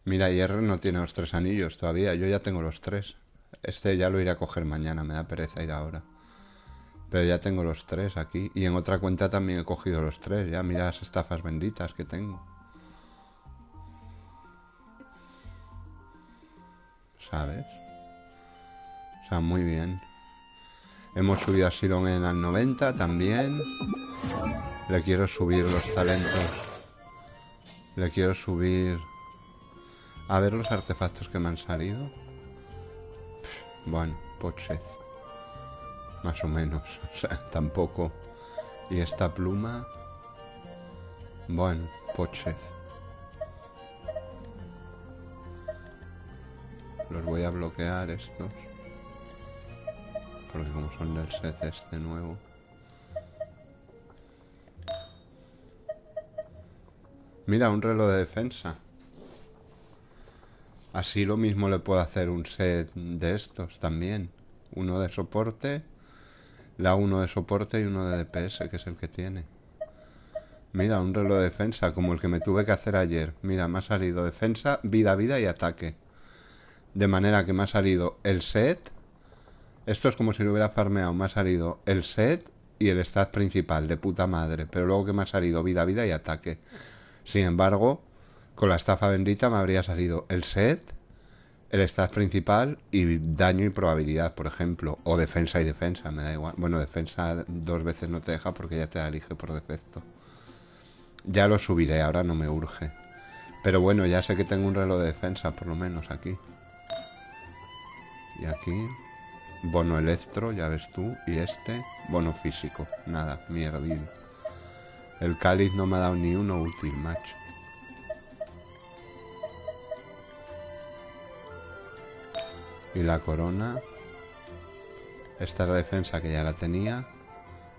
Mira, IR no tiene los 3 anillos todavía. Yo ya tengo los 3. Este ya lo iré a coger mañana. Me da pereza ir ahora. Pero ya tengo los 3 aquí. Y en otra cuenta también he cogido los 3. Ya mira las estafas benditas que tengo. ¿Sabes? O sea, muy bien. Hemos subido a Silonen al 90 también. Le quiero subir los talentos. Le quiero subir... A ver los artefactos que me han salido. Bueno, pochez. Más o menos. O sea, tampoco. Y esta pluma... Bueno, pochez. Los voy a bloquear estos. Porque como son del set este nuevo. Mira, un reloj de defensa. Así lo mismo le puedo hacer un set de estos también. Uno de soporte, uno de soporte y uno de DPS, que es el que tiene. Mira, un reloj de defensa, como el que me tuve que hacer ayer. Mira, me ha salido defensa, vida, vida y ataque. De manera que me ha salido el set. Esto es como si lo hubiera farmeado. Me ha salido el set y el stat principal, de puta madre. Pero luego que me ha salido vida, vida y ataque. Sin embargo... Con la estafa bendita me habría salido el set, el stat principal y daño y probabilidad, por ejemplo. O defensa y defensa, me da igual. Bueno, defensa 2 veces no te deja porque ya te la elige por defecto. Ya lo subiré, ahora no me urge. Pero bueno, ya sé que tengo un reloj de defensa, por lo menos aquí. Y aquí, bono electro, ya ves tú. Y este, bono físico. Nada, mierdil. El cáliz no me ha dado ni uno útil, macho. Y la corona. Esta es la defensa que ya la tenía.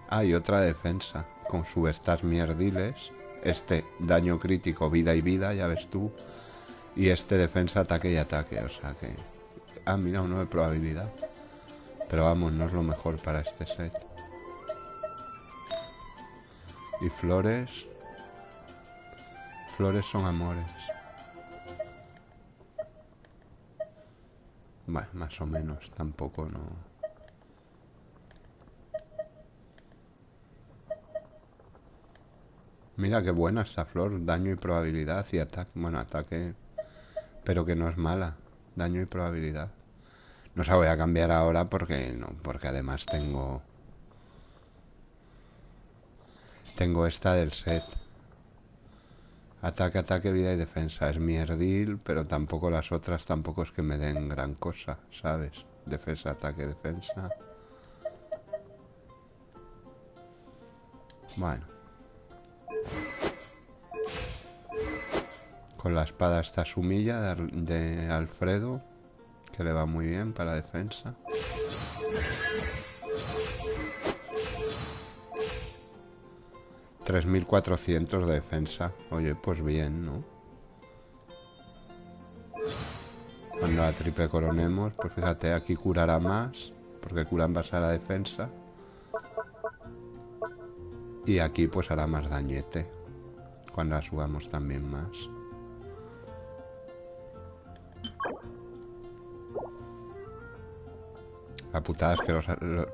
Ah, y otra defensa. Con estas mierdiles. Este daño crítico, vida y vida, ya ves tú. Y este defensa, ataque y ataque. O sea que... Ah, mira, uno de probabilidad. Pero vamos, no es lo mejor para este set. Y flores. Flores son amores. Bueno, más o menos, tampoco no... Mira qué buena esta flor, daño y probabilidad y ataque. Bueno, ataque, pero que no es mala. Daño y probabilidad. No se la voy a cambiar ahora porque no, porque además tengo... Tengo esta del set. Ataque, ataque, vida y defensa. Es mierdil, pero tampoco las otras tampoco es que me den gran cosa, ¿sabes? Defensa, ataque, defensa. Bueno. Con la espada esta sumilla de Alfredo, que le va muy bien para defensa. $3.400 de defensa. Oye, pues bien, ¿no? Cuando la triple coronemos, pues fíjate, aquí curará más, porque cura en base a la defensa. Y aquí pues hará más dañete, cuando la subamos también más. La putada es que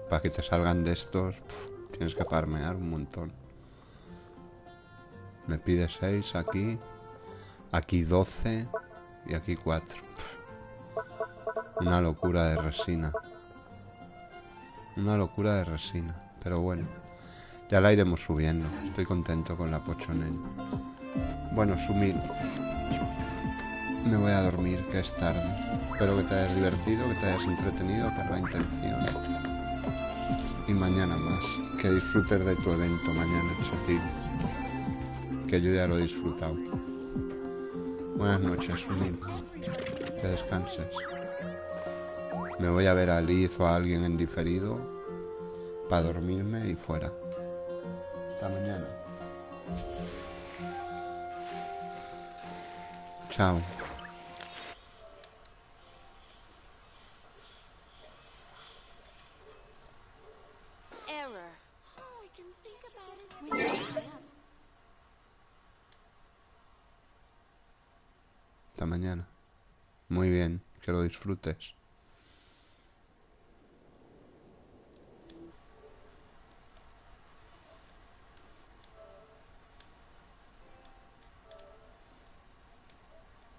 para que te salgan de estos, tienes que farmear un montón. Me pide 6 aquí, aquí 12 y aquí 4. Una locura de resina. Una locura de resina, pero bueno, ya la iremos subiendo. Estoy contento con la Pochonen. Bueno, Sumil, me voy a dormir, que es tarde. Espero que te hayas divertido, que te hayas entretenido, que es la intención. Y mañana más. Que disfrutes de tu evento mañana, Chatil. Que yo ya lo he disfrutado. Buenas noches, Sumil. Que descanses. Me voy a ver a Liz o a alguien en diferido para dormirme y fuera. Hasta mañana. Chao. Hasta mañana. Muy bien, que lo disfrutes.